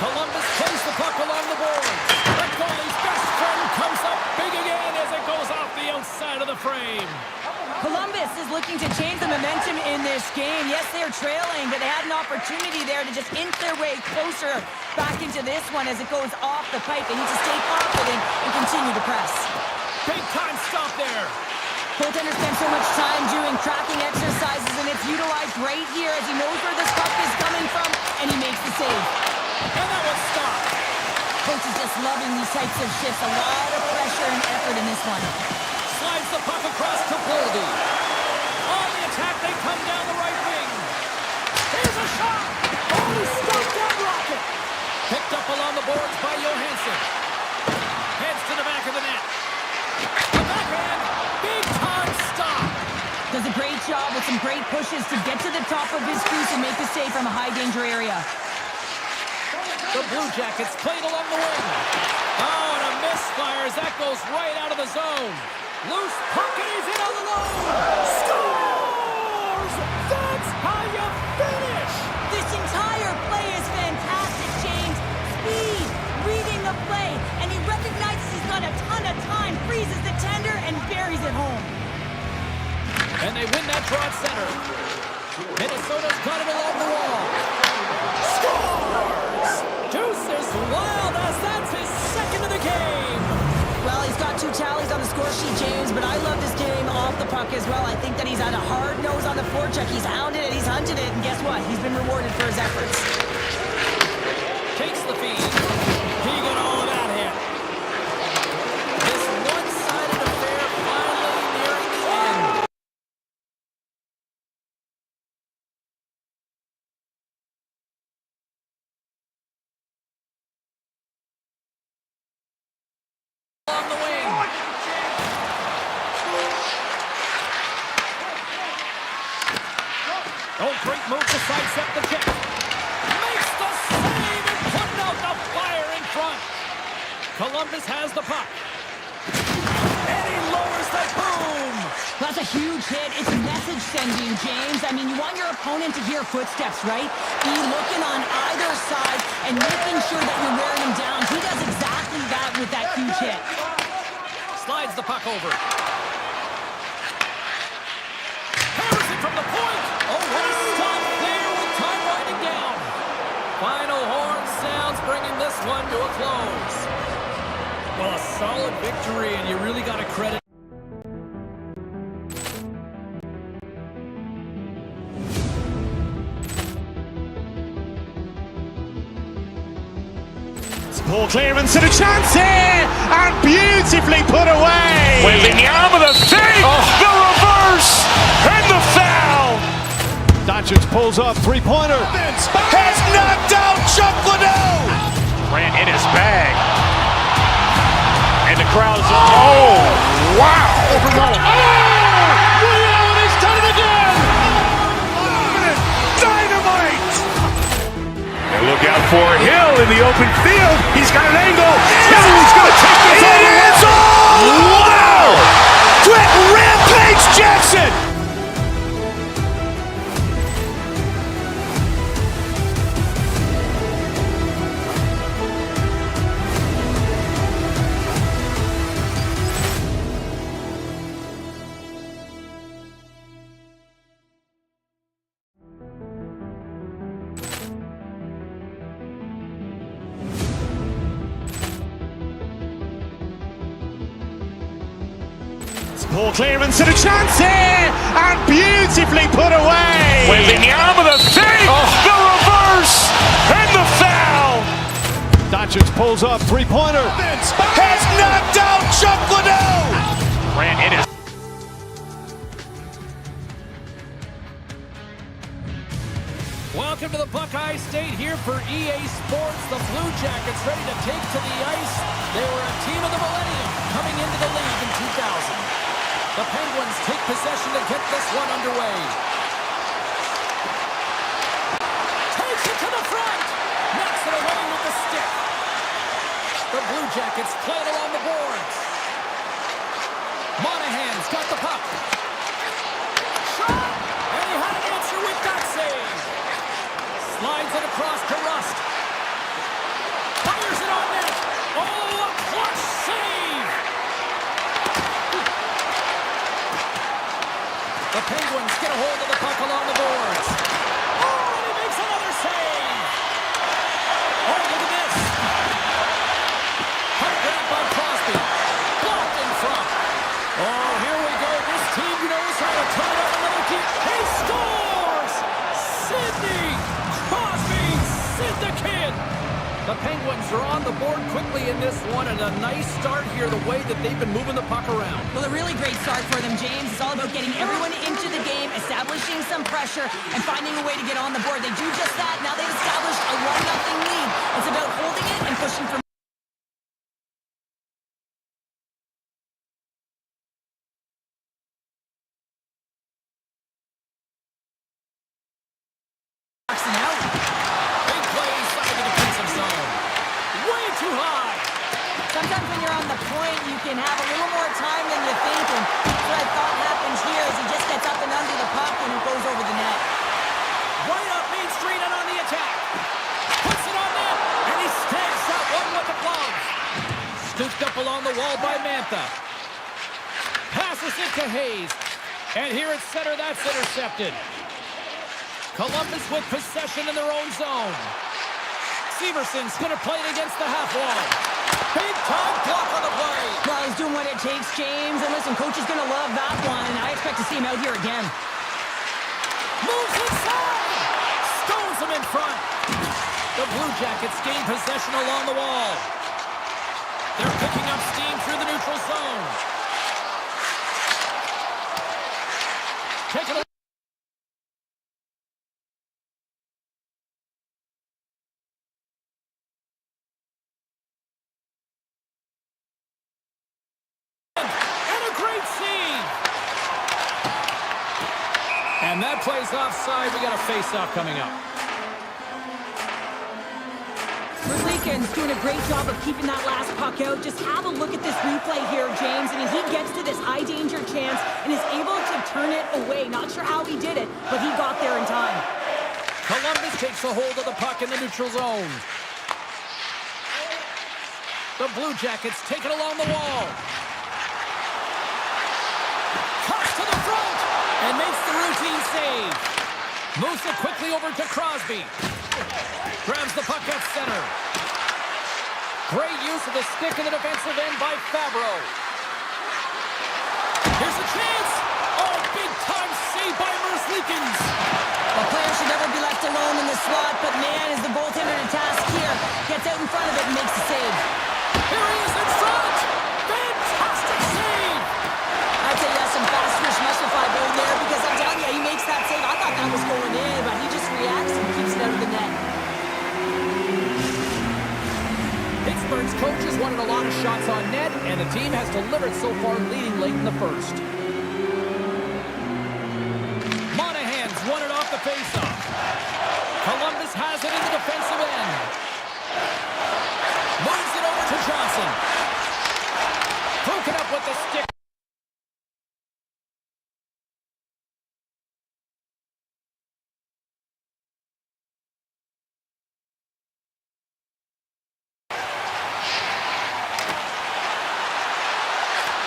Columbus plays the puck along the boards. The goalie's best friend comes up big again as it goes off the outside of the frame. Columbus is looking to change the momentum in this game. Yes, they're trailing, but they had an opportunity there to just inch their way closer back into this one as it goes off the pipe. They need to stay confident and continue to press. Big time stop there. Goaltender spends so much time doing tracking exercises, and it's utilized right here as he knows where this puck is coming from, and he makes the save. And that was stopped. Coach is just loving these types of shifts. A lot of pressure and effort in this one. Slides the puck across to Boldy. On the attack, they come down the right wing. Here's a shot. Oh, he stopped that rocket. Picked up along the boards by Johansson. Heads to the back of the net. The backhand. Big time stop. Does a great job with some great pushes to get to the top of his crease and make the save from a high danger area. The Blue Jackets played along the wing. Oh, and a misfire as that goes right out of the zone. Loose puck and he's in on the low. Scores! That's how you finish! This entire play is fantastic, James. Speed, reading the play, and he recognizes he's got a ton of time, freezes the tender, and buries it home. And they win that draw at center. Minnesota's got it along the wall. Scores! Deuces Wild as that's his second of the game. Well, he's got 2 tallies on the score sheet, James, but I love this game off the puck as well. I think that he's had a hard nose on the forecheck. He's hounded it, he's hunted it, and guess what? He's been rewarded for his efforts. Takes the feed. He got all of that hit. This one-sided affair finally nearing the end. On the wing. Oh, great move to sidestep the check. Makes the save and putting out the fire in front. Columbus has the puck. And he lowers the boom. huge hit. It's a message sending, James. I mean, you want your opponent to hear footsteps, right? Be looking on either side and making sure that you're wearing him down. He does exactly that with that huge hit. Slides the puck over. Hammers it from the point. Oh, what a stop there with time winding down. Final horn sounds, bringing this one to a close. Well, a solid victory, and you really got to credit. Poor clearance and a chance here, and beautifully put away. Wembanyama the fake, the reverse, and the foul. Doncic pulls up, three-pointer. Has knocked out Chuck Liddell. Grant in his bag. And the crowd is, oh, wow. He's done it again. Dynamite. And look out for Hill in the open field. He's got an angle. Hill's going to take this all the way. Wow. Brett Rampage Jackson. Poor clearance and a chance here, and beautifully put away. Wembanyama the fake, the reverse, and the foul. Doncic pulls up, three-pointer. Has knocked out Chuck Liddell. Grant in his. Welcome to the Buckeye State here for EA Sports. The Blue Jackets ready to take to the ice. They were a team of the millennium coming into the league in 2000. The Penguins take possession to get this one underway. Takes it to the front. Knocks it away with the stick. The Blue Jackets play it along the boards. Monahan's got the puck. Shot! And he had an answer with that save. Slides it across to Rust. Fires it on net. Oh, a clutch save! The Penguins get a hold of the puck along the boards. Oh, and he makes another save! Oh, look at this! Puck grabbed by Crosby. Blocked in front. Oh, here we go. This team knows how to turn out another key. He scores! Sidney Crosby, Sid the Kid! The Penguins are on the board quickly in this one, and a nice start here, the way that they've been moving the puck around. Well, a really great start for them, James. It's all about getting everyone into the game, establishing some pressure, and finding a way to get on the board. They do just that. Now they've established a 1-0 lead. It's about holding it and pushing for out. Big play inside the defensive zone. Way too high. Sometimes when you're on the point, you can have a little more time than you think, and what I thought happens here is he just gets up and under the puck and it goes over the net. Right up Main Street and on the attack. Puts it on net, and he stamps that one with the glove. Scooped up along the wall by Mantha. Passes it to Hayes. And here at center, that's intercepted. Columbus with possession in their own zone. Severson's going to play it against the half wall. Big time block on the play. Well, he's doing what it takes, James. And listen, coach is going to love that one, and I expect to see him out here again. Moves inside. Stones him in front. The Blue Jackets gain possession along the wall. They're picking up steam through the neutral zone. Taking a and that plays offside. We got a face-off coming up. Merlikin's doing a great job of keeping that last puck out. Just have a look at this replay here, James. I mean, he gets to this high-danger chance and is able to turn it away. Not sure how he did it, but he got there in time. Columbus takes a hold of the puck in the neutral zone. The Blue Jackets take it along the wall. Cuts to the front and makes the routine save. Moves it quickly over to Crosby. Grabs the puck at center. Great use of the stick in the defensive end by Fabro. Here's a chance. Oh, big-time save by Merzlikins. A player should never be left alone in the slot, but man, is the goaltender to task here. Gets out in front of it and makes the save. Here he is in front. Fantastic save. I'd say that's some fast twitch muscle fiber in there because I'm telling you, he makes that save. I thought that was going in, but he just reacts and keeps it out of the net. Pittsburgh's coaches wanted a lot of shots on net, and the team has delivered so far, leading late in the first. Monahan's won it off the faceoff. Columbus has it in the defensive end. Moves it over to Johnson. Broken up with the stick.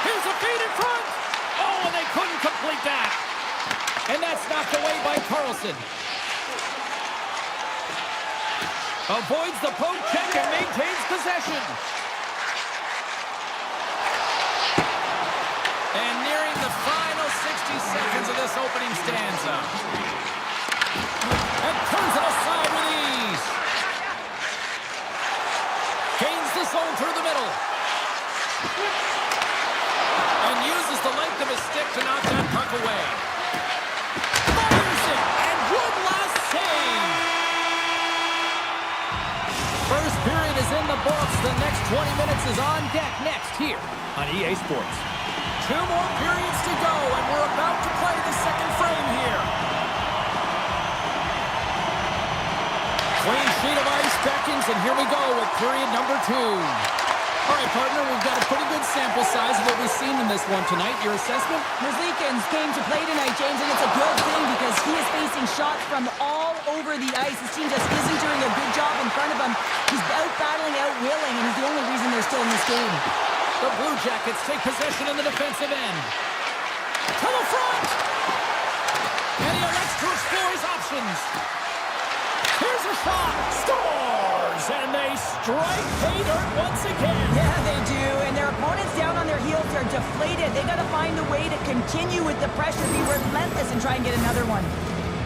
Here's a feed in front. Oh, and they couldn't complete that. And that's knocked away by Carlson. Avoids the poke check and maintains possession. And nearing the final 60 seconds of this opening stanza. And turns it aside with ease. Gains the zone through the middle. And uses the length of his stick to knock that puck away. Fires it, and one last save. First period is in the books. The next 20 minutes is on deck next here on EA Sports. 2 more periods to go, and we're about to play the second frame here. Clean sheet of ice beckons, and here we go with period number 2. All right, partner, we've got a pretty good sample size of what we've seen in this one tonight. Your assessment? Merzlikins came to play tonight, James, and it's a good thing because he is facing shots from all over the ice. His team just isn't doing a good job in front of him. He's out-battling, out-willing, and he's the only reason they're still in this game. The Blue Jackets take possession in the defensive end. To the front! And he elects to explore his options. Here's a shot. Scores! And they strike pay dirt once again. Yeah, they do. And their opponents down on their heels are deflated. They got to find a way to continue with the pressure, be relentless, and try and get another one.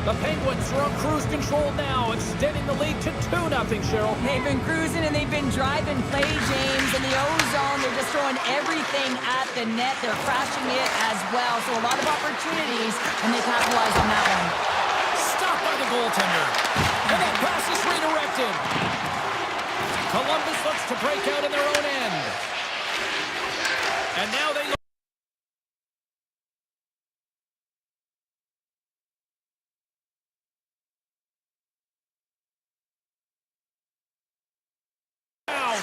The Penguins are on cruise control now, extending the lead to 2-0, Cheryl. They've been cruising and they've been driving play, James. In the O-zone, they're just throwing everything at the net. They're crashing it as well. So a lot of opportunities, and they capitalize on that one. Stopped by the goaltender. And that pass is redirected. Columbus looks to break out in their own end. And now they look.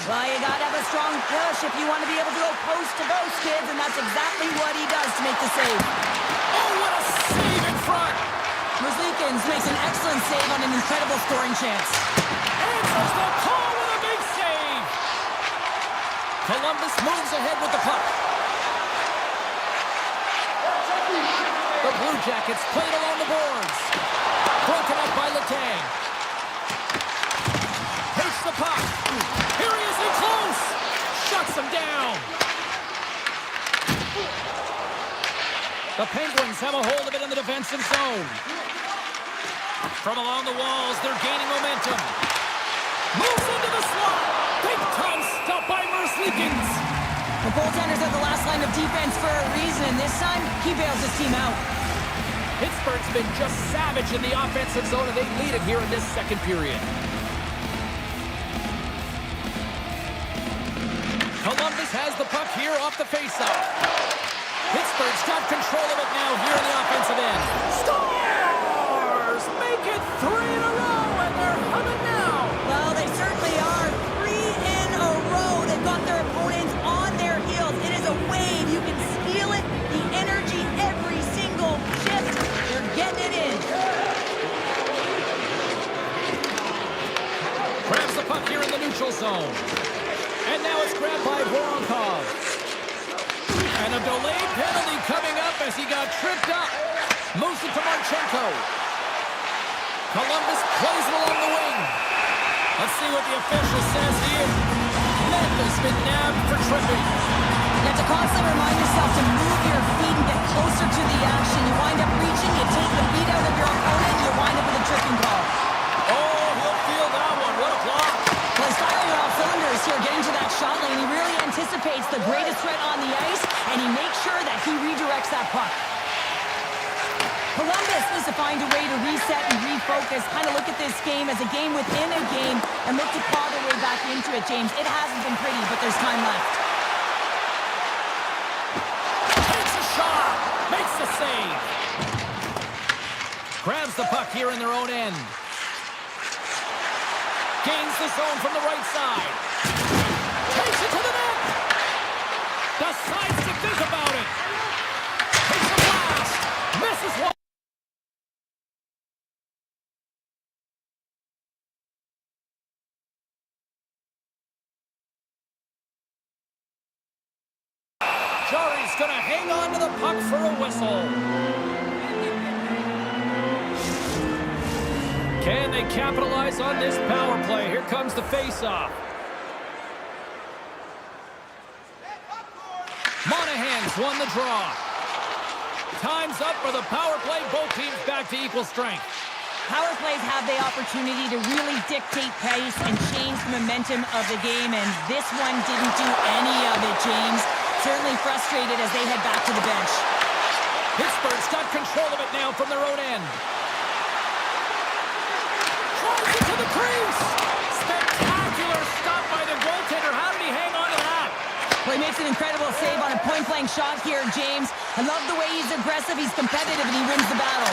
Well, you got to have a strong push if you want to be able to go post to post, kids, and that's exactly what he does to make the save. Oh, what a save in front! Merzlikins makes an excellent save on an incredible scoring chance. Answers the call with a big save! Columbus moves ahead with the puck. The Blue Jackets played along the boards. Broken up by Letang. Takes the puck. Here he is in close. Shuts him down. The Penguins have a hold of it in the defensive zone. From along the walls, they're gaining momentum. Moves into the slot. Big time stop by Merzlikins. The goaltenders are the last line of defense for a reason. This time, he bails his team out. Pittsburgh's been just savage in the offensive zone, and they lead it here in this second period. Columbus has the puck here off the faceoff. Pittsburgh's got control of it now here in the offensive end. Stars! Make it 3 in a row, and they're humming now. Well, they certainly are. 3 in a row. They've got their opponents on their heels. It is a wave. You can feel it, the energy every single with Voronkov. And a delayed penalty coming up as he got tripped up. Moves it to Marchenko. Columbus plays it along the wing. Let's see what the official says here. Memphis been nabbed for tripping. You have to constantly remind yourself to move your feet and get closer to the action. You wind up reaching, you take the feet out of your opponent, and you wind up with a tripping call. Oh, he'll feel that one. What a block. Well, he's firing on all cylinders here, getting to that shot lane. He really anticipates the greatest threat on the ice, and he makes sure that he redirects that puck. Columbus needs to find a way to reset and refocus, kind of look at this game as a game within a game, and look to claw their way back into it, James. It hasn't been pretty, but there's time left. Takes a shot. Makes the save. Grabs the puck here in their own end. Gains the zone from the right side. Takes it to the net. Decides to think about it. Takes a blast. Misses one. Jari's going to hang on to the puck for a whistle. Can they capitalize on this power play? Here comes the face-off. Monahan's won the draw. Time's up for the power play. Both teams back to equal strength. Power plays have the opportunity to really dictate pace and change the momentum of the game, and this one didn't do any of it, James. Certainly frustrated as they head back to the bench. Pittsburgh's got control of it now from their own end. Tries it to the crease. Spectacular stop by the goaltender. How did he hang on to that? Well, he makes an incredible save on a point-blank shot here, James. I love the way he's aggressive, he's competitive, and he wins the battle.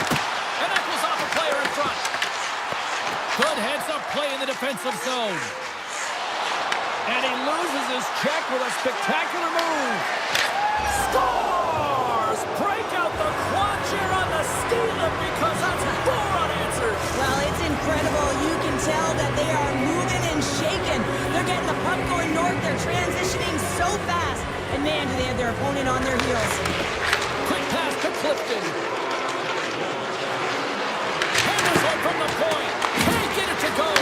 And that goes off a player in front. Good heads-up play in the defensive zone. And he loses his check with a spectacular move. Scores! Break out the quad chair on the steal because that's 4 unanswered. Well, it's incredible. You can tell that they are moving and shaking. They're getting the puck going north. They're transitioning so fast. And man, do they have their opponent on their heels. Quick pass to Clifton. Henderson from the point. Can't get it to go.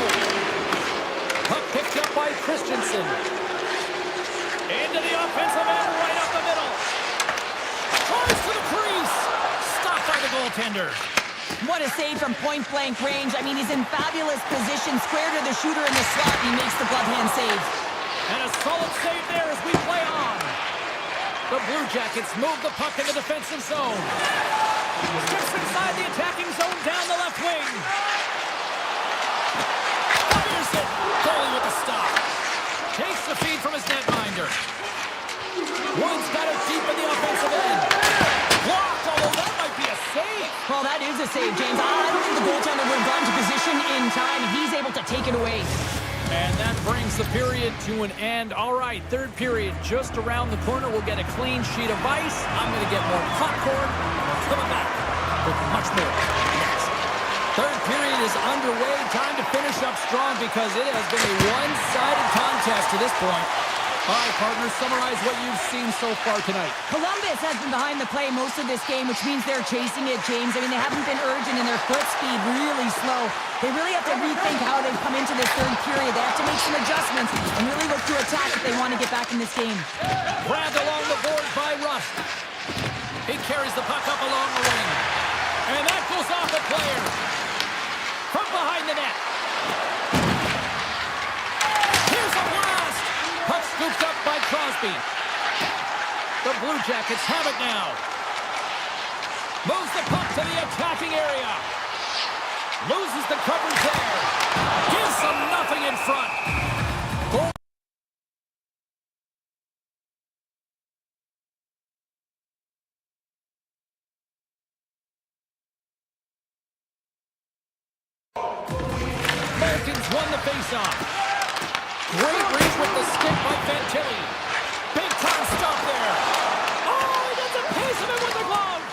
Puck picked up by Christensen. Into the offensive end, right up the middle. Tries to the crease. Stopped by the goaltender. What a save from point-blank range. I mean, he's in fabulous position. Square to the shooter in the slot. He makes the glove hand save. And a solid save there as we play on. The Blue Jackets move the puck in the defensive zone. Steps inside the attacking zone down the left wing. Fires it. Goalie with the stop. Takes the feed from his netminder. Wood's got it deep in the offensive end. Blocked, although that might be a save. Well, that is a save, James. I don't think the goaltender would have gone to position in time. He's able to take it away. And that brings the period to an end. All right, third period just around the corner. We'll get a clean sheet of ice. I'm going to get more popcorn. We're coming back with much more next. Third period is underway. Time to finish up strong because it has been a one-sided contest to this point. All right, partners, summarize what you've seen so far tonight. Columbus has been behind the play most of this game, which means they're chasing it, James. I mean, they haven't been urgent and their foot speed really slow. They really have to rethink how they've come into this third period. They have to make some adjustments and really look to attack if they want to get back in this game. Grabbed along the board by Rust. He carries the puck up along the wing. And that goes off a player. From behind the net. Here's a blast. Puck scooped up by Crosby. The Blue Jackets have it now. Moves the puck to the attacking area. Loses the coverage there. Gives them nothing in front. Goal. Americans won the faceoff. Great reach with the stick by Fantilli. Big time stop there. Oh, he does a piece of it with the glove.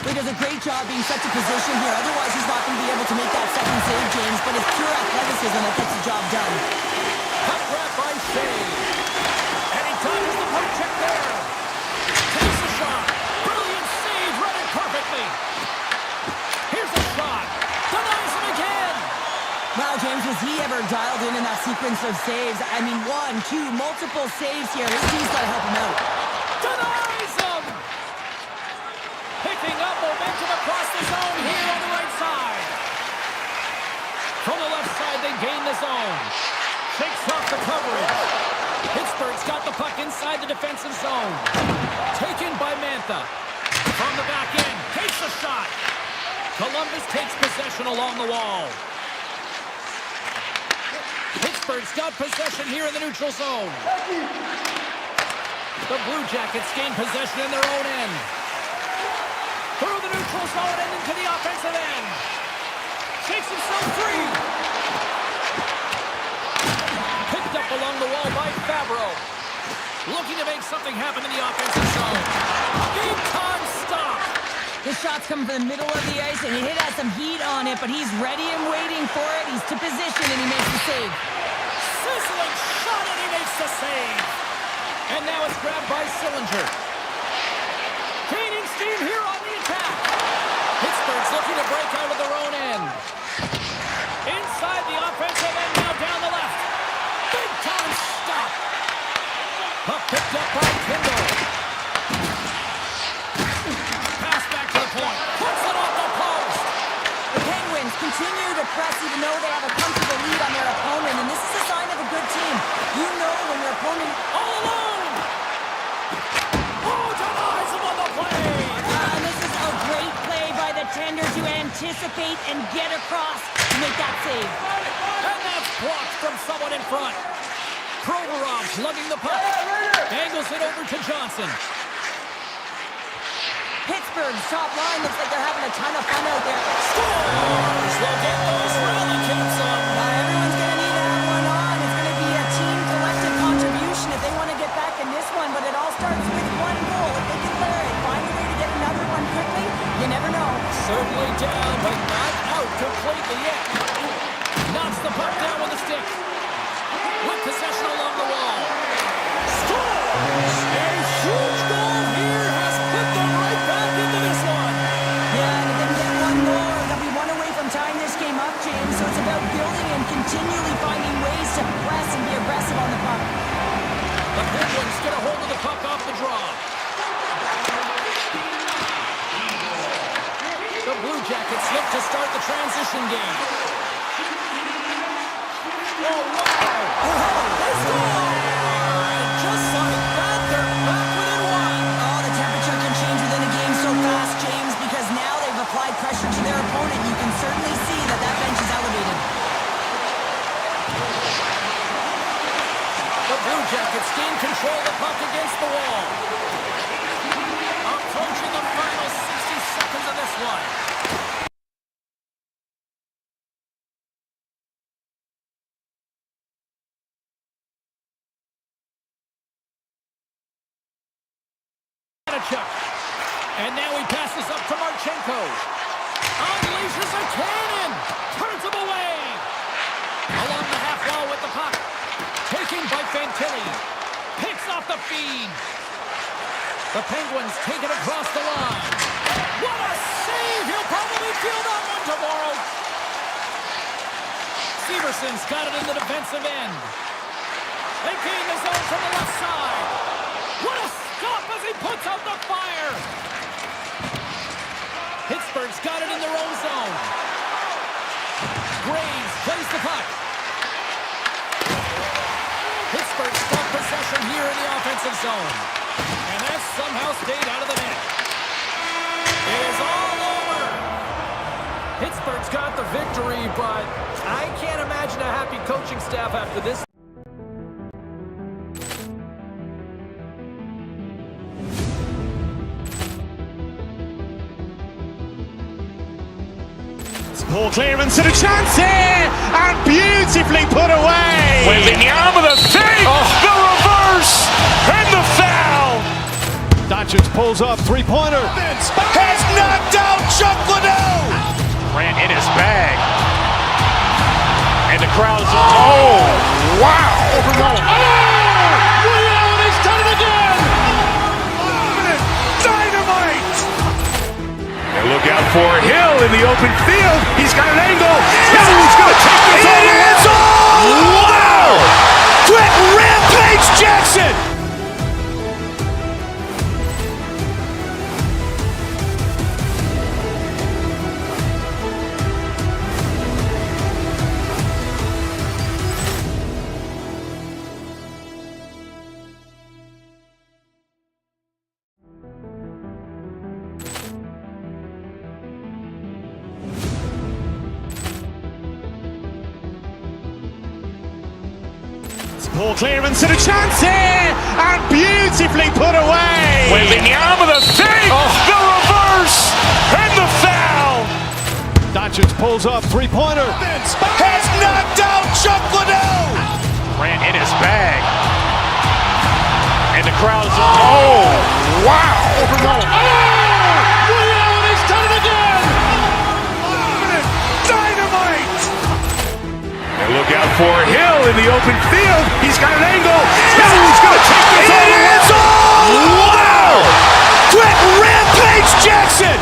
He does a great job being set to position here. Otherwise, he's not going to be able to make that second save, James. But it's pure athleticism that gets the job done. Puck grab by Shea. And he ever dialed in that sequence of saves. I mean, 1, 2, multiple saves here. His team's got to help him out. Denies him! Picking up momentum across the zone here on the right side. From the left side, they gain the zone. Shakes off the coverage. Pittsburgh's got the puck inside the defensive zone. Taken by Mantha. From the back end, takes a shot. Columbus takes possession along the wall. Pittsburgh's got possession here in the neutral zone. The Blue Jackets gain possession in their own end. Through the neutral zone and into the offensive end. Shakes himself free. Picked up along the wall by Fabro. Looking to make something happen in the offensive zone. Big time stop. The shot's coming from the middle of the ice, and he has some heat on it, but he's ready and waiting for it. He's to position, and he makes the save. Sizzling shot, and he makes the save. And now it's grabbed by Sillinger. Gaining steam here on the attack. Pittsburgh's looking to break out of their own end. Inside the offensive end, now down the left. Big time stop. Puck picked up by Kindle. Pass back to the point. Puts it off the post. The Penguins continue to press even though they have a comfortable lead on their opponent, and this is a sign of a good team. You know when your opponent... All alone. Oh, denies him on the play. And this is a great play by the tender to anticipate and get across to make that save. And that's blocked from someone in front. Provorov lugging the puck. Angles it over to Johnson. Pittsburgh's top line looks like they're having a ton of fun out there. Scores! Logantos rally kicks them. Everyone's going to need to have one on. It's going to be a team collective contribution if they want to get back in this one, but it all starts with one goal. If they can clear it, find a way to get another one quickly, you never know. Certainly down, but not out completely yet. Knocks the puck down with a stick. With possession along the wall. Scores! A huge goal here has put them right back into this one. Yeah, and if they can get one more, they'll be one away from tying this game up, James. So it's about building and continually finding ways to press and be aggressive on the puck. The Penguins get a hold of the puck off the draw. The Blue Jackets look to start the transition game. Oh, wow! They score! And just like that, they're back within one. Oh, the temperature can change within a game so fast, James, because now they've applied pressure to their opponent. You can certainly see that that bench is elevated. The Blue Jackets gain control of the puck against the wall. Approaching the final 60 seconds of this one. And now he passes up to Marchenko. Unleashes a cannon. Turns him away. Along the half wall with the puck. Taken by Fantilli. Picks off the feed. The Penguins take it across the line. What a save. He'll probably feel that one tomorrow. Severson's got it in the defensive end. They gain the zone from the left side. What a stop as he puts out the fire. Pittsburgh's got it in their own zone. Graves plays the puck. Pittsburgh's got possession here in the offensive zone. And that somehow stayed out of the net. It is all over. Pittsburgh's got the victory, but I can't imagine a happy coaching staff after this. Poor clearance and a chance here, and beautifully put away. Wembanyama the fake, the reverse, and the foul. Doncic pulls up, three-pointer. Has knocked out Chuck Liddell. Ran in his bag. And the crowd is, oh, wow. Ray Allen has done it again. Dynamite. And look out for Hill in the open field. He's got an angle. He's going to take this all the way. Rampage Jackson! Poor clearance and a chance here, and beautifully put away. Waving the arm of the fake, the reverse, and the foul. Doncic pulls up, three-pointer. Has knocked out Chuck Liddell. Ran in his bag. And the crowd is, oh, wow. He's done it again. Dynamite. And look out for Hill in the open field. He's got an angle. Hill's going to take this all the way. Wow! Quick Rampage Jackson!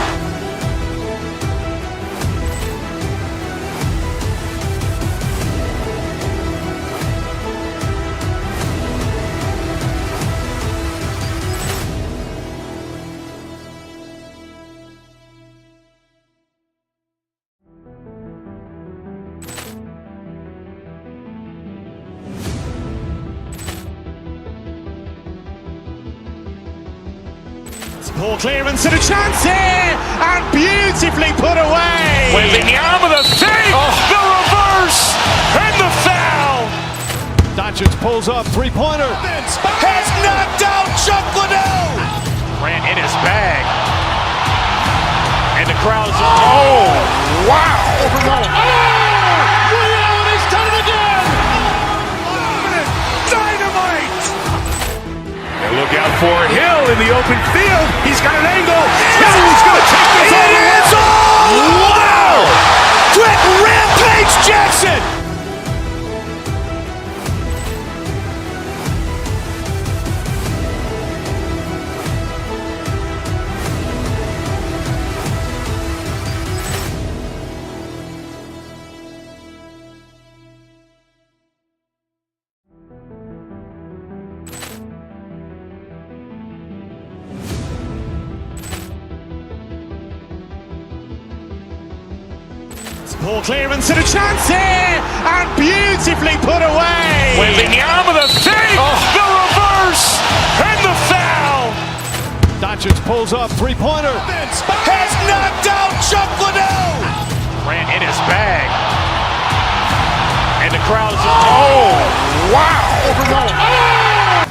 Poor clearance and a chance here, and beautifully put away. Waving the arm of the fake, the reverse, and the foul. Doncic pulls up, three-pointer. Has knocked out Chuck Liddell. Ran in his bag. And the crowd is, oh, wow. He's done it again. Dynamite. And look out for Hill in the open field. He's got an angle. Hill's going to take this all the way. Wow! Quick Rampage Jackson! Poor clearance and a chance here, and beautifully put away. Waving the arm of the fake, the reverse, and the foul. Doncic pulls up, three-pointer. Has knocked out Chuck Liddell. Ran in his bag. And the crowd is, oh, wow.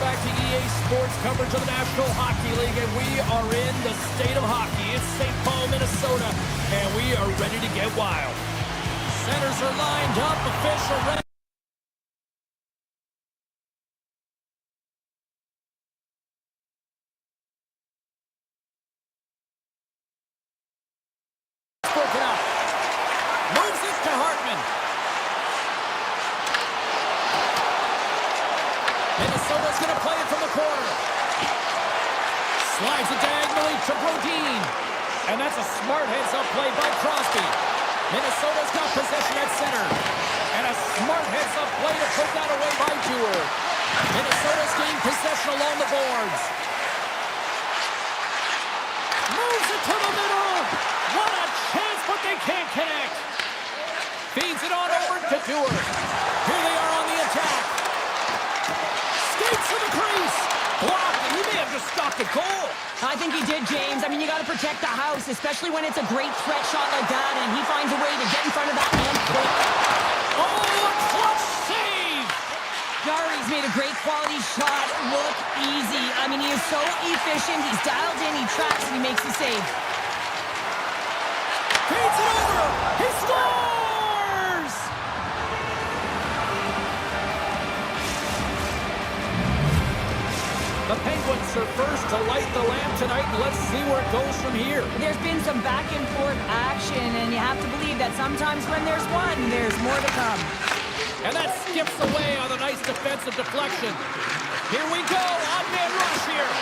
Back to EA Sports coverage of the National Hockey League, and we are in the state of hockey. It's St. Paul, Minnesota, and we are ready to get wild. Centers are lined up, official ready. Broken up. Moves it to Hartman. Minnesota's going to play it from the corner. Slides it diagonally to Brodin. And that's a smart heads-up play by Crosby. Minnesota's got possession at center. And a smart heads-up play to put that away by Dewar. Minnesota's gained possession along the boards. Moves it to the middle. What a chance, but they can't connect. Feeds it on over to Dewar. Here they are on the attack. Skates to the crease. Blocked, and he may have just stopped the goal. I think he did, James. I mean, you got to protect the house, especially when it's a great threat shot like that, and he finds a way to get in front of that man quick. Oh, a clutch save! Yari's made a great quality shot look easy. I mean, he is so efficient. He's dialed in, he tracks, and he makes the save. Feeds it over. He scores! The Penguins are first to light the lamp tonight, and let's see where it goes from here. There's been some back and forth action, and you have to believe that sometimes when there's one, there's more to come. And that skips away on a nice defensive deflection. Here we go, odd man rush here.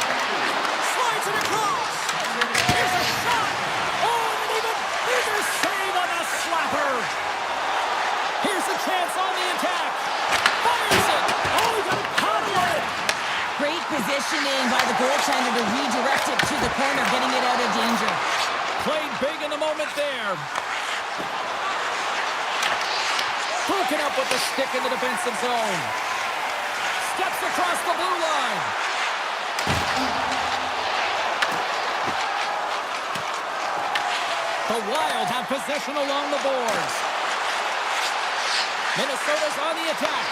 Slides it across. Here's a shot. Oh, and even bigger save on the slapper. Here's a chance on the attack. Fires it. Oh, he got a paddle on it. playing by the goaltender to redirect it to the corner, getting it out of danger. Played big in the moment there. Broken up with the stick in the defensive zone. Steps across the blue line. The Wild have possession along the boards. Minnesota's on the attack.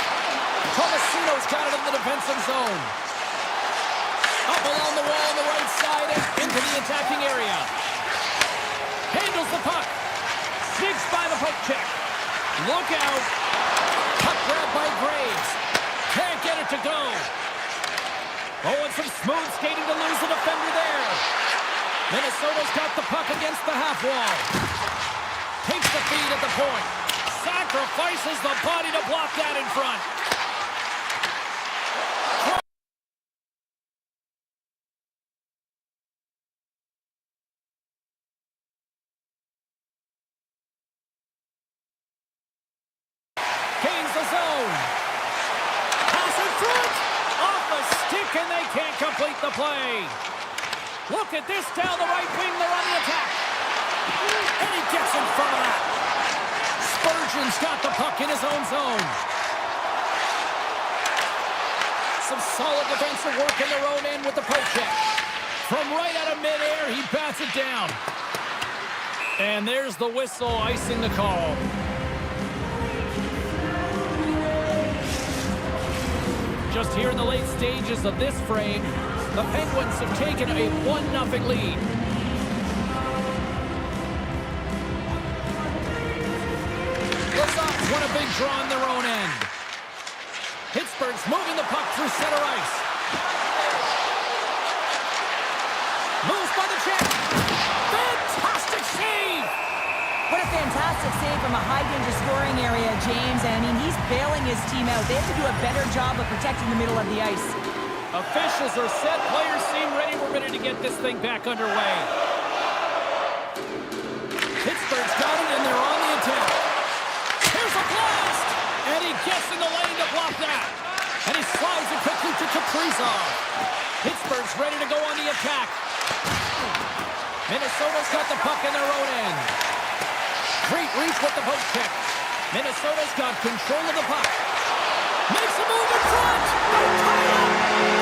Tomasino's got it in the defensive zone. Up along the wall on the right side and into the attacking area. Handles the puck. Sneaks by the poke check. Look out. Puck grab by Graves. Can't get it to go. Oh, and some smooth skating to lose the defender there. Minnesota's got the puck against the half wall. Takes the feed at the point. Sacrifices the body to block that in front. Gains the zone. Pass in front. Off the stick, and they can't complete the play. Look at this down the right wing. They're on the attack. And he gets in front of that. Spurgeon's got the puck in his own zone. Some solid defensive work in their own end with the poke check. From right out of midair, he bats it down. And there's the whistle icing the call. Just here in the late stages of this frame, the Penguins have taken a 1-0 lead. Lazar's won a big draw on their own end. Pittsburgh's moving the puck through center ice. Moves by the check. Fantastic save! What a fantastic save from a high-danger scoring area, James. And I mean, he's bailing his team out. They have to do a better job of protecting the middle of the ice. Officials are set. Players seem ready. We're ready to get this thing back underway. Pittsburgh's got it, and they're on the attack. Here's a blast! And he gets in the lane to block that. And he slides it quickly to Kaprizov. Pittsburgh's ready to go on the attack. Minnesota's got the puck in their own end. Great reach with the poke check. Minnesota's got control of the puck. Makes a move in front. They tie up.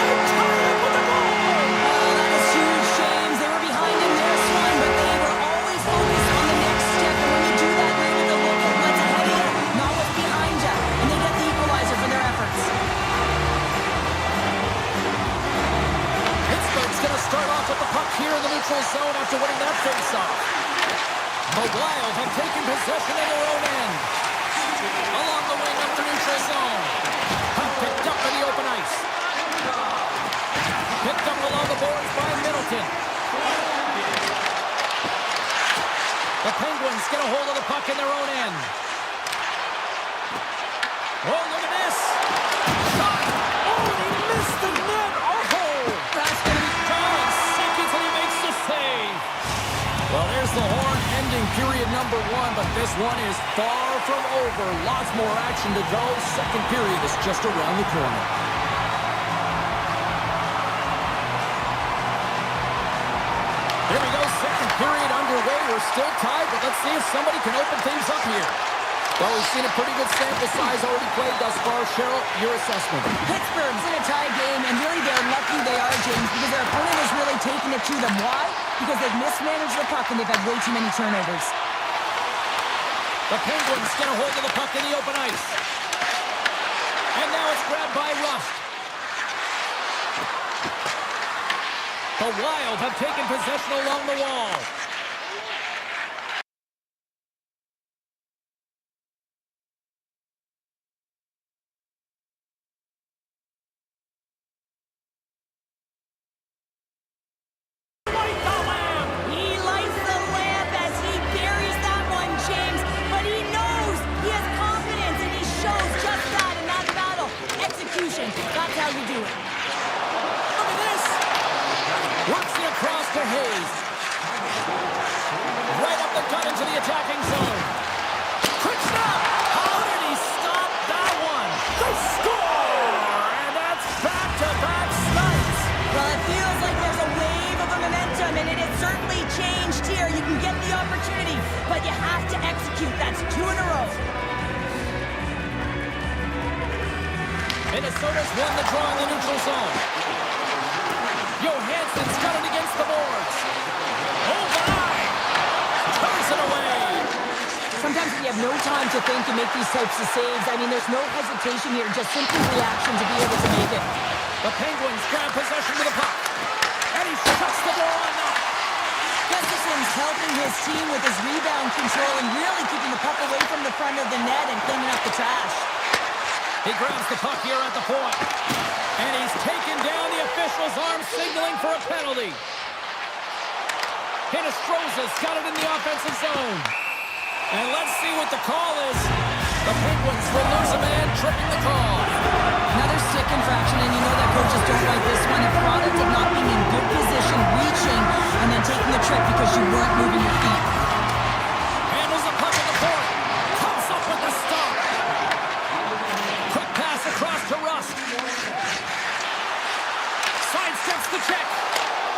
They tie up with the goal. Oh, that is huge, James. They were behind in this one, but they were always focused on the next step. And when you do that, you're able to look at what's ahead of you, not what's behind you. And they get the equalizer for their efforts. Pittsburgh's going to start off with the puck here in the neutral zone after winning that face-off. The Wild have taken possession of their own end. Along the wing up the neutral zone. Puck picked up in the open ice. Picked up along the boards by Middleton. The Penguins get a hold of the puck in their own end. Oh, look at this. Shot. Oh, and he missed the net. Oh, that's going to be 5 seconds and he makes the save. Well, there's the horn ending period number 1, but this one is far from over. Lots more action to go. Second period is just around the corner. Here we go, second period underway. We're still tied, but let's see if somebody can open things up here. Well, we've seen a pretty good sample size already played thus far. Cheryl, your assessment. Pittsburgh's in a tie game, and really they're lucky they are, James, because their opponent has really taken it to them. Why? Because they've mismanaged the puck and they've had way too many turnovers. The Penguins get a hold of the puck in the open ice. And now it's grabbed by Rust. The Wild have taken possession along the wall. That's how you do it. Look at this. Works it across to Hayes. Right up the gut into the attacking zone. Quick stop. How did he stop that one? They score! And that's back-to-back snites. Well, Minnesota's won the draw in the neutral zone. Johansson's got it against the boards. Oh, my! Turns it away. Sometimes you have no time to think and make these types of saves. I mean, there's no hesitation here, just simple reaction to be able to make it. The Penguins grab possession with the puck. And he shuts the door on that. Gustafson's helping his team with his rebound control and really keeping the puck away from the front of the net and cleaning up the trash. He grabs the puck here at the point. And he's taken down the official's arm, signaling for a penalty. Hinostroza's got it in the offensive zone. And let's see what the call is. The Penguins will lose a man, tripping the call. Another stick infraction, and you know that coaches don't like this one. A product of not being in good position, reaching, and then taking the trip because you weren't moving your feet. Handles the puck at the point. Comes up with the stop. Quick pass across to Rust. Sidesteps the check.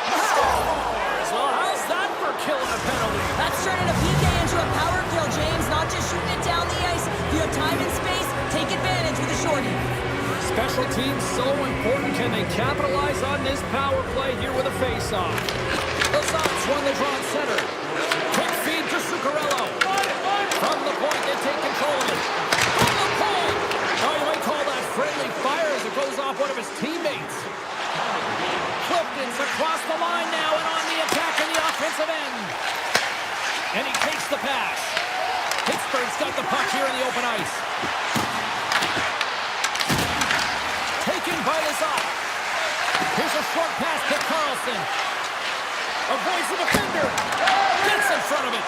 Scores! Well, how's that for killing a penalty? That's turning a PK into a power kill, James. Not just shooting it down the ice. If you have time and space, take advantage with a shorty. Special teams so important. Can they capitalize on this power play here with a face-off? The Sox won the draw center. Quick feed to Zuccarello. From the point, they take control of it. From the point! Oh, you might call that friendly fire as it goes off one of his teammates. Clifton's across the line now and on the attack in the offensive end. And he takes the pass. Pittsburgh's got the puck here in the open ice. Taken by Lazar. Here's a short pass to Carlson. Avoids the defender. Gets in front of it.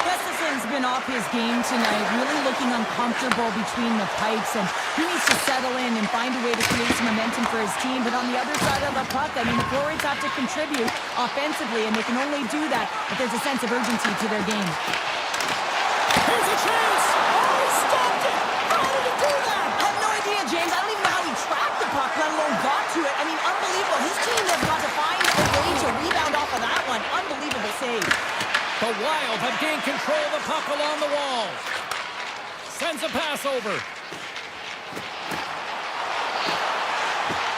Gustafson's been off his game tonight, really looking uncomfortable between the pipes, and he needs to settle in and find a way to create some momentum for his team. But on the other side of the puck, I mean, the forwards have to contribute offensively, and they can only do that if there's a sense of urgency to their game. Here's a chance. Oh, he stopped it. How did he do that? I have no idea, James. I don't even know how he tracked the puck, let alone got to it. I mean, unbelievable. His team has got to find a way to rebound off of that one. Unbelievable save. The Wild have gained control of the puck along the wall. Sends a pass over.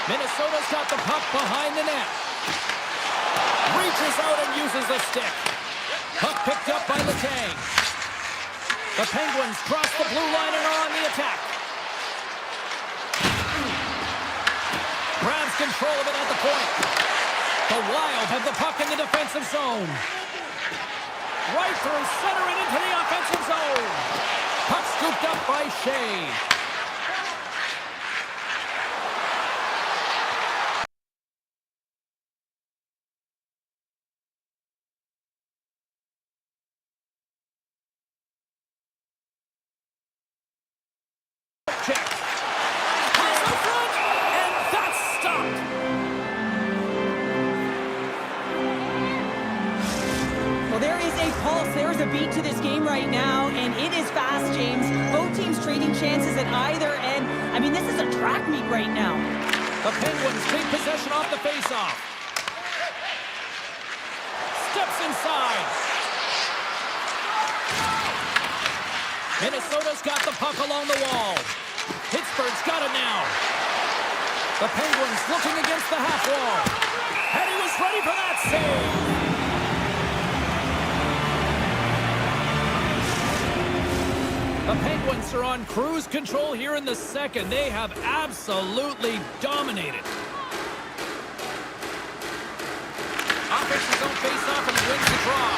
Minnesota's got the puck behind the net. Reaches out and uses the stick. Puck picked up by Letang. The Penguins cross the blue line and are on the attack. Grabs control of it at the point. The Wild have the puck in the defensive zone. Right through center and into the offensive zone. Puck scooped up by Shea. Check. Pass in front, and that's stopped. Well, there is a pulse. There's a beat to this game right now, and it is fast, James. Both teams trading chances at either end. I mean, this is a track meet right now. The Penguins take possession off the faceoff. Steps inside. Minnesota's got the puck along the wall. Pittsburgh's got it now. The Penguins looking against the half wall. And he was ready for that save. The Penguins are on cruise control here in the second. They have absolutely dominated. Offensive zone face-off and he wins the draw.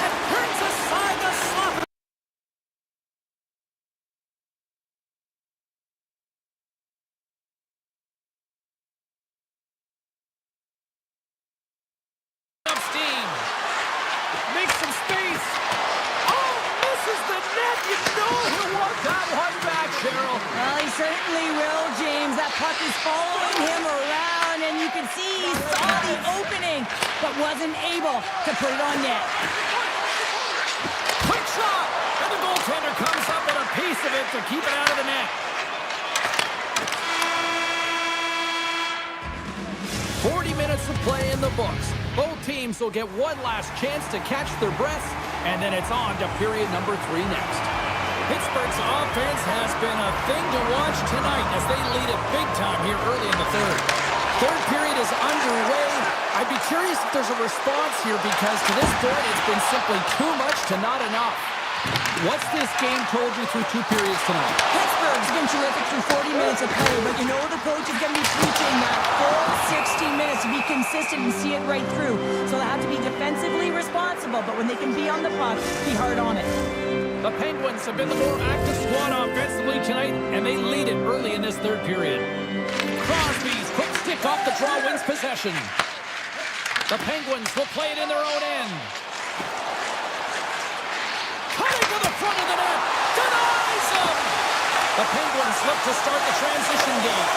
And turns aside the slot. Up steam. Makes some space. Oh, misses the net. You know he'll want that one back, Cheryl. Well, he certainly will, James. That puck is following him around, and you can see he saw the opening, but wasn't able to put it on net. Quick shot. And the goaltender comes up with a piece of it to keep it out of the net. 40 minutes of play in the books. Both teams will get one last chance to catch their breaths, and then it's on to period number 3 next. Pittsburgh's offense has been a thing to watch tonight as they lead it big time here early in the third. Third period is underway. I'd be curious if there's a response here because to this point it's been simply too much to not enough. What's this game told you through 2 periods tonight? Pittsburgh's been terrific through 40 minutes of play, but you know the coach is going to be preaching that full 60 minutes to be consistent and see it right through. So they have to be defensively responsible, but when they can be on the puck, be hard on it. The Penguins have been the more active squad offensively tonight, and they lead it early in this third period. Crosby's quick stick off the draw wins possession. The Penguins will play it in their own end. Cutting to the front of the net. Denies him. The Penguins look to start the transition game.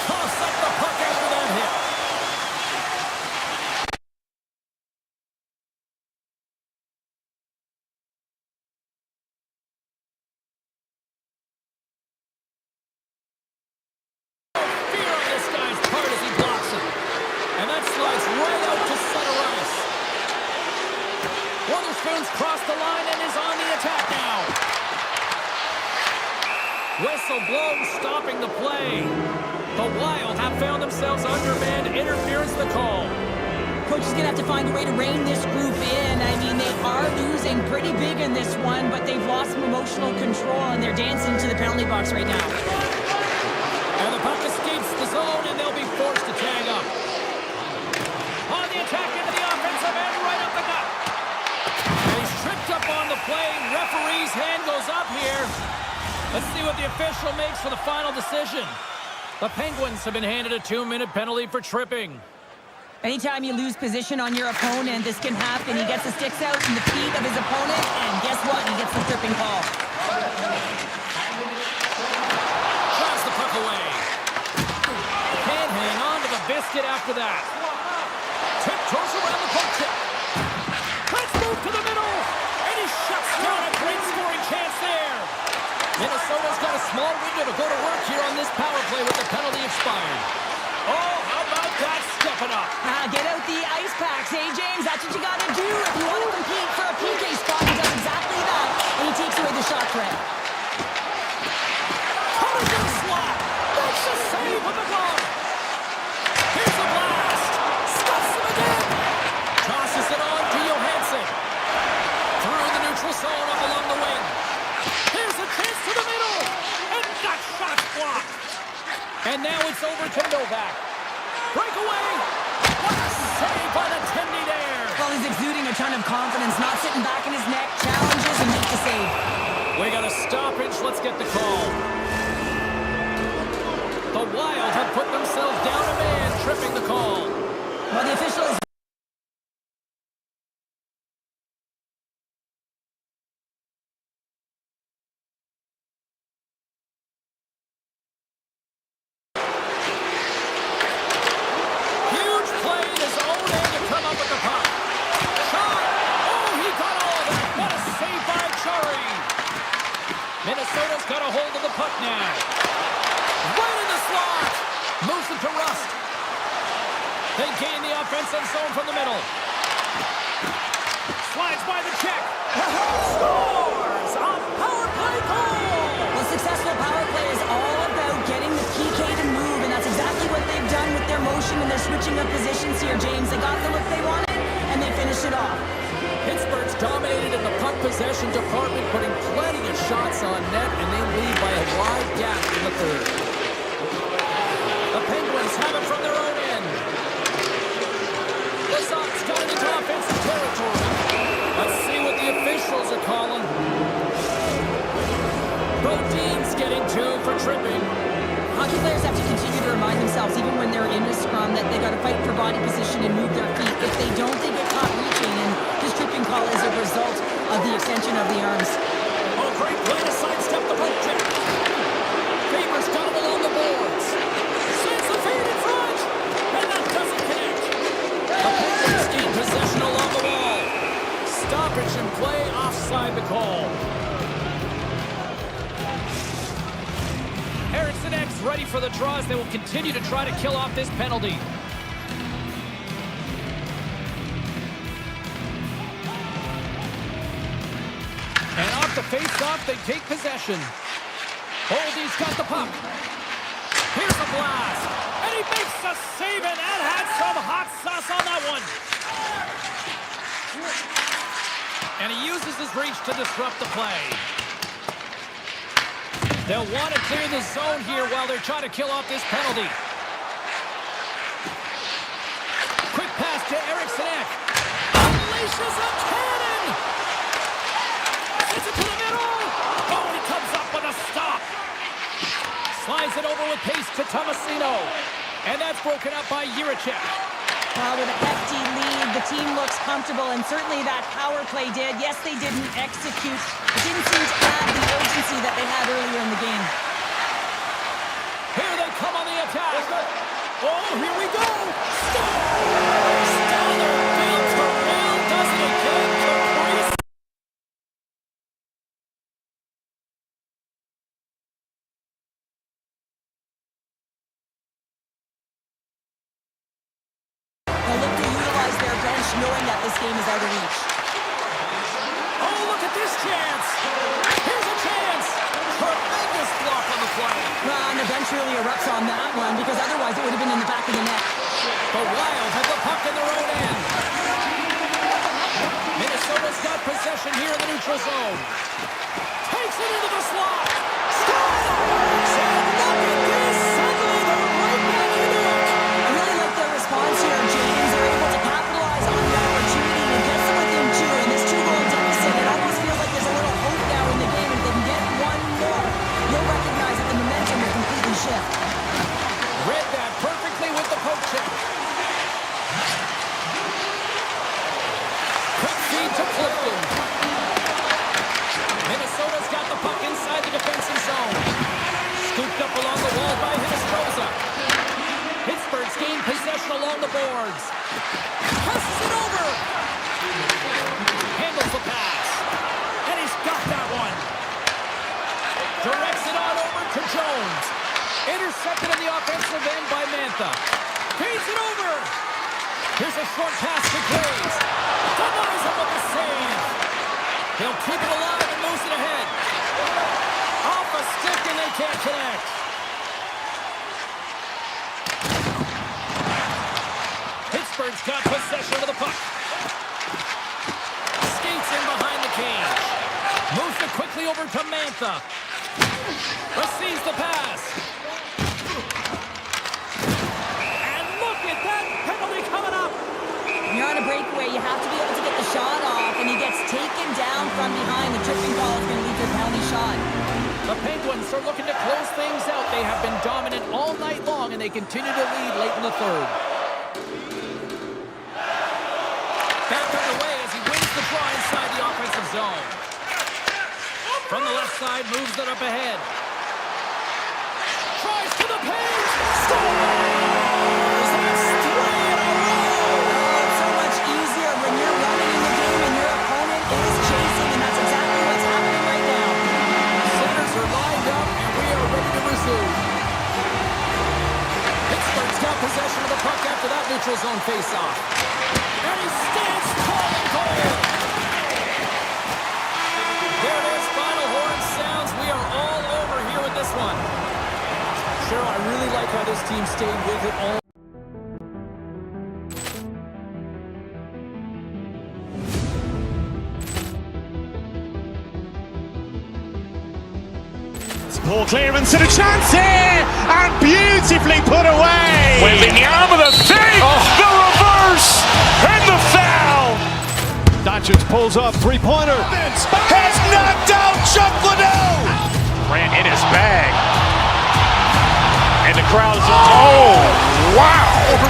Toss up the puck after that hit. Fear on this guy's part as he blocks it. And that slides right out to center ice. Witherspoon's crossed the line and is on the attack now. Whistle blows, stopping the play. The Wild have found themselves undermanned. Interference the call. Coach is going to have to find a way to rein this group in. I mean, they are losing pretty big in this one, but they've lost some emotional control, and they're dancing to the penalty box right now. And the puck escapes the zone, and they'll be forced to tag up. On the attack into the offensive end, right up the gut. And he's tripped up on the play. Referee's hand goes up here. Let's see what the official makes for the final decision. The Penguins have been handed a 2-minute penalty for tripping. Anytime you lose position on your opponent, this can happen. He gets the sticks out in the feet of his opponent, and guess what? He gets the tripping call. Drives the puck away. Can't hang on to the biscuit after that. Tiptoes around the poke tip. Let's move to the middle. And he shuts down a great scoring chance there. Minnesota's got a small window to go to work here on this power play with the penalty expired. Oh, how about that stepping up? Get out the ice packs, hey, James? That's what you got to do if you want to compete for a PK spot. He does exactly that, and he takes away the shot threat. Coming to the slot. That's a save with the glove. Here's the blast. Stuffs him again. Tosses it on to Johansson. Through the neutral zone up along the wing. Here's a chance to the middle. And that shot's blocked. And now it's over to Novak. Breakaway. What a save by the Tendy there. Well, he's exuding a ton of confidence, not sitting back in his neck, challenges, and makes the save. We got a stoppage. Let's get the call. The Wild have put themselves down a man, tripping the call. Well, the official is... Huge play in his own end to come up with the puck. Shot. Oh, he got all of that. What a save by Chari. Minnesota's got a hold of the puck now. Right in the slot. Moves it to Rust. They gain the offensive zone from the middle. Slides by the check. Scores! A power play goal! Well, successful power play is all about getting the PK to move, and that's exactly what they've done with their motion and their switching of positions here, James. They got the look they wanted, and they finished it off. Pittsburgh's dominated in the puck possession department, putting plenty of shots on net, and they lead by a wide gap in the third. The Penguins have it from their own end. The Sox going into offensive territory. Let's see what the officials are calling. Brodin's getting 2 for tripping. Hockey players have to continue to remind themselves, even when they're in a scrum, that they got to fight for body position and move their feet. If they don't, they get caught reaching, and this tripping call is a result of the extension of the arms. Oh, great play to sidestep the poke check. Faber's got him along the boards. Sends the fade in front, and that doesn't connect. The Penguins gain possession along the wall. Stoppage in play, offside the call. Eriksson X ready for the draws. They will continue to try to kill off this penalty. And off the face-off, they take possession. Holdy's got the puck. Here's a blast. And he makes a save, and that had some hot sauce on that one. And he uses his reach to disrupt the play. They'll want to clear the zone here while they're trying to kill off this penalty. Quick pass to Eriksson Ek. Unleashes a cannon! Sends it to the middle! Oh, and he comes up with a stop! Slides it over with pace to Tomasino. And that's broken up by Jiricek. Well, with a hefty lead, the team looks comfortable, and certainly that power play did. Yes, they didn't execute. It didn't seem to add the urgency that they had earlier in the game. Here they come on the attack. Oh, here we go. Stellar Bill Terrell does it again. Caprice. They'll look to utilize their bench knowing that this game is out of reach. Oh, look at this chance. Here's a chance. Tremendous block on the play. Well, and the bench really erupts on that one, because otherwise it would have been in the back of the net. The Wild have the puck in their own end. Minnesota's got possession here in the neutral zone. Takes it into the slot. Scores! And look at this. Suddenly they're right back into it. I really like their response here, James. They're able to capitalize on the opportunity and get them within two. And this two-goal deficit, it almost feels like there's a little hope now in the game. If they can get one more, you'll recognize that the momentum will completely shift. Read that perfectly with the poke check. Quick feed to Clifton. Minnesota's got the puck inside the defensive zone. Scooped up along the wall by Hinostroza. Pittsburgh's gained possession along the boards. Passes it over. Handles the pass. And he's got that one. Directs it on over to Jones. Intercepted in the offensive end by Mantha. Feeds it over. Here's a short pass to Graves. Denies him with the save. He'll keep it alive and moves it ahead. Off a stick and they can't connect. Pittsburgh's got possession of the puck. Skates in behind the cage. Moves it quickly over to Mantha. Receives the pass. And look at that penalty coming up. When you're on a breakaway, you have to be able to get the shot off, and he gets taken down from behind. The tripping ball is going to lead to a penalty shot. The Penguins are looking to close things out. They have been dominant all night long, and they continue to lead late in the third. Back underway as he wins the draw inside the offensive zone. From the left side, moves it up ahead. Tries to the paint. Scores! That's 3 in a row! Oh, it's so much easier when you're running in the game and your opponent is chasing, and that's exactly what's happening right now. Centers are lined up, and we are ready to resume. Pittsburgh's got possession of the puck after that neutral zone faceoff. And he stands tall and cold. There it is, final horn sounds. We are all over here with this one. Cheryl, I really like how this team stayed with it all. Poor clearance and a chance here, and beautifully put away. Wembanyama the save, the reverse, and the foul. Doncic pulls up, three-pointer. Has knocked out Chuck Liddell. Ran in his bag. And the crowd is, oh, wow. He's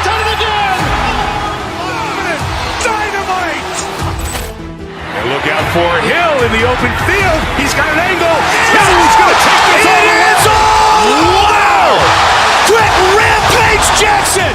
done it again. Dynamite. And look out for Hill in the open field. He's got an angle. Hill's going to take this all the way. Wow. Brett Rampage Jackson.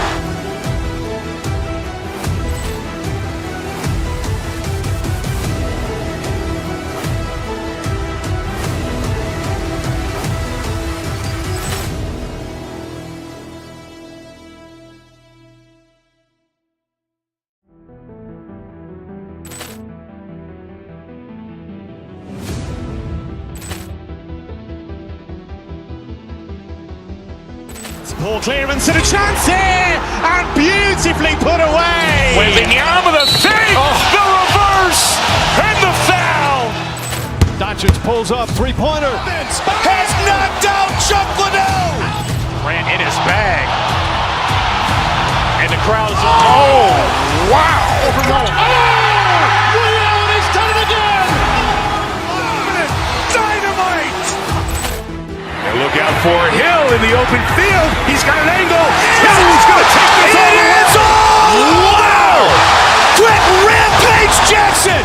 Poor clearance and a chance here, and beautifully put away. Wembanyama with a fake, the reverse, and the foul. Doncic pulls up, three-pointer. Has knocked out Chuck Liddell. Grant in his bag. And the crowd is, oh, wow. Ray Allen has done it again. Dynamite. And look out for Hill in the open field. He's got an angle. He's going to take this all the way. Wow. Quick Rampage Jackson.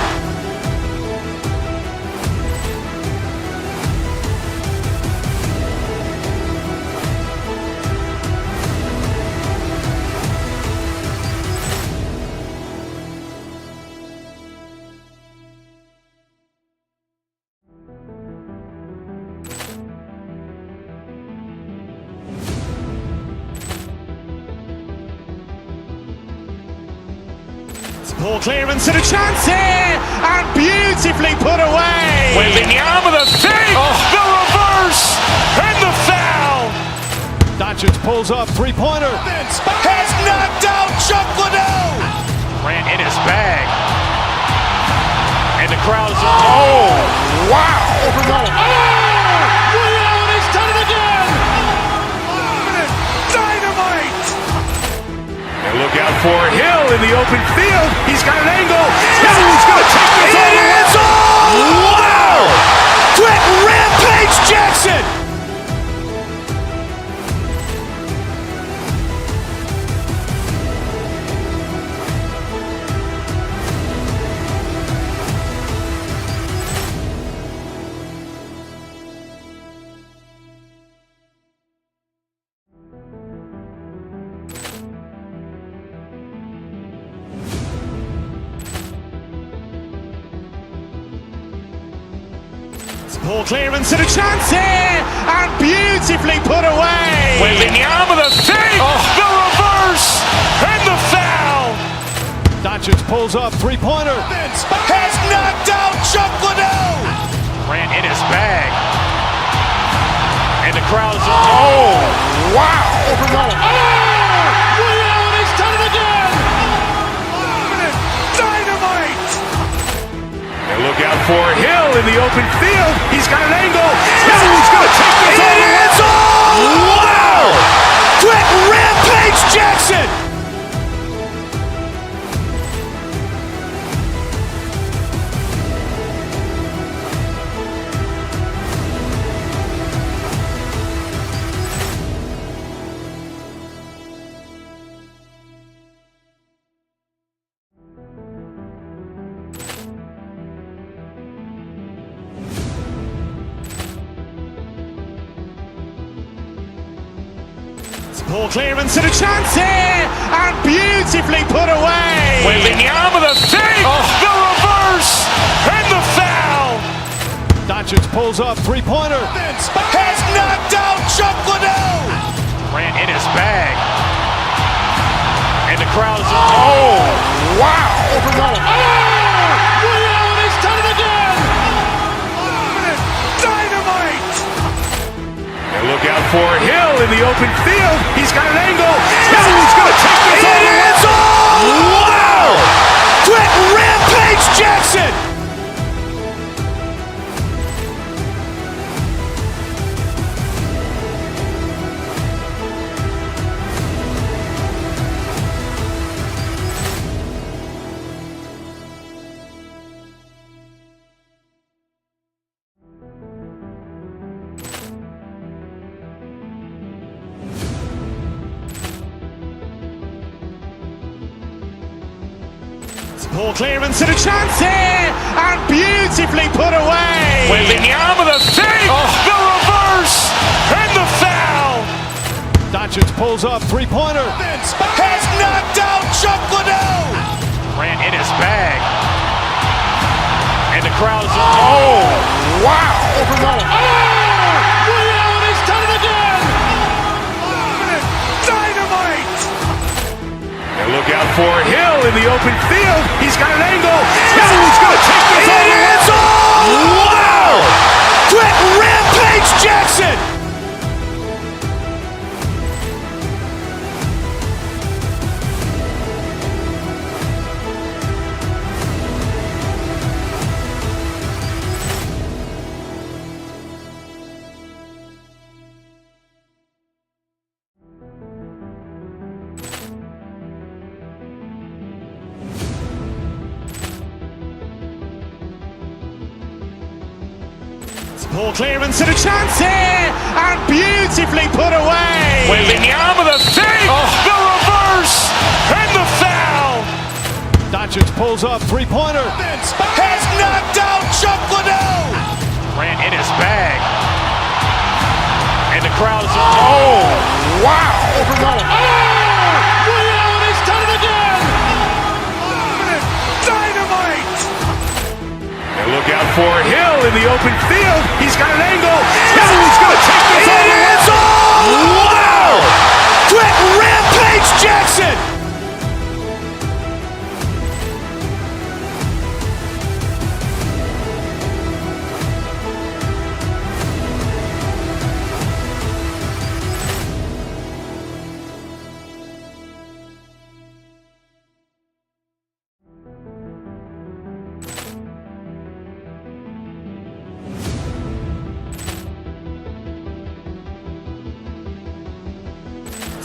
Poor clearance and a chance here, and beautifully put away. Wembanyama with a fake, the reverse, and the foul. Doncic pulls up, three-pointer. Has knocked out Chuck Liddell. Grant in his bag. And the crowd is, oh, wow. Ray Allen has done it again. Dynamite. And look out for Hill in the open field. He's got an angle. He's going to take this all the way. Wow. Quick Rampage Jackson. Poor clearance and a chance here, and beautifully put away. Wembanyama with a fake, the reverse, and the foul. Doncic pulls up, three-pointer. Has knocked out Chuck Liddell. Grant in his bag. And the crowd is, oh, wow. Ray Allen has done it again. Dynamite. And look out for Hill in the open field. He's got an angle. He's going to take this all the way. Wow. Quick Rampage Jackson. Poor clearance and a chance here, and beautifully put away. Wembanyama with a fake, the reverse, and the foul. Doncic pulls up, three-pointer. Has knocked out Chuck Liddell. Grant in his bag. And the crowd is, oh, wow. Ray Allen has done it again. Dynamite. And look out for Hill in the open field. He's got an angle. He's going to take this all the way. Wow. Quick Rampage Jackson. Poor clearance and a chance here, and beautifully put away. Wembanyama with a fake, the reverse, and the foul. Doncic pulls up, three-pointer. Has knocked out Chuck Liddell. Grant in his bag. And the crowd is, oh, wow. Ray Allen has done it again. Dynamite. And look out for Hill in the open field. He's got an angle. He's going to take this all the way. Wow. Quick Rampage Jackson. Poor clearance and a chance here, and beautifully put away. Wembanyama the save, the reverse, and the foul. Doncic pulls up, three-pointer. Has knocked out Chuck Liddell. Ran in his bag. And the crowd is, oh, wow. Ray Allen has done it again. Dynamite. And look out for Hill in the open field. He's got an angle. Hill's going to take this all the way. Wow. Quick Rampage Jackson.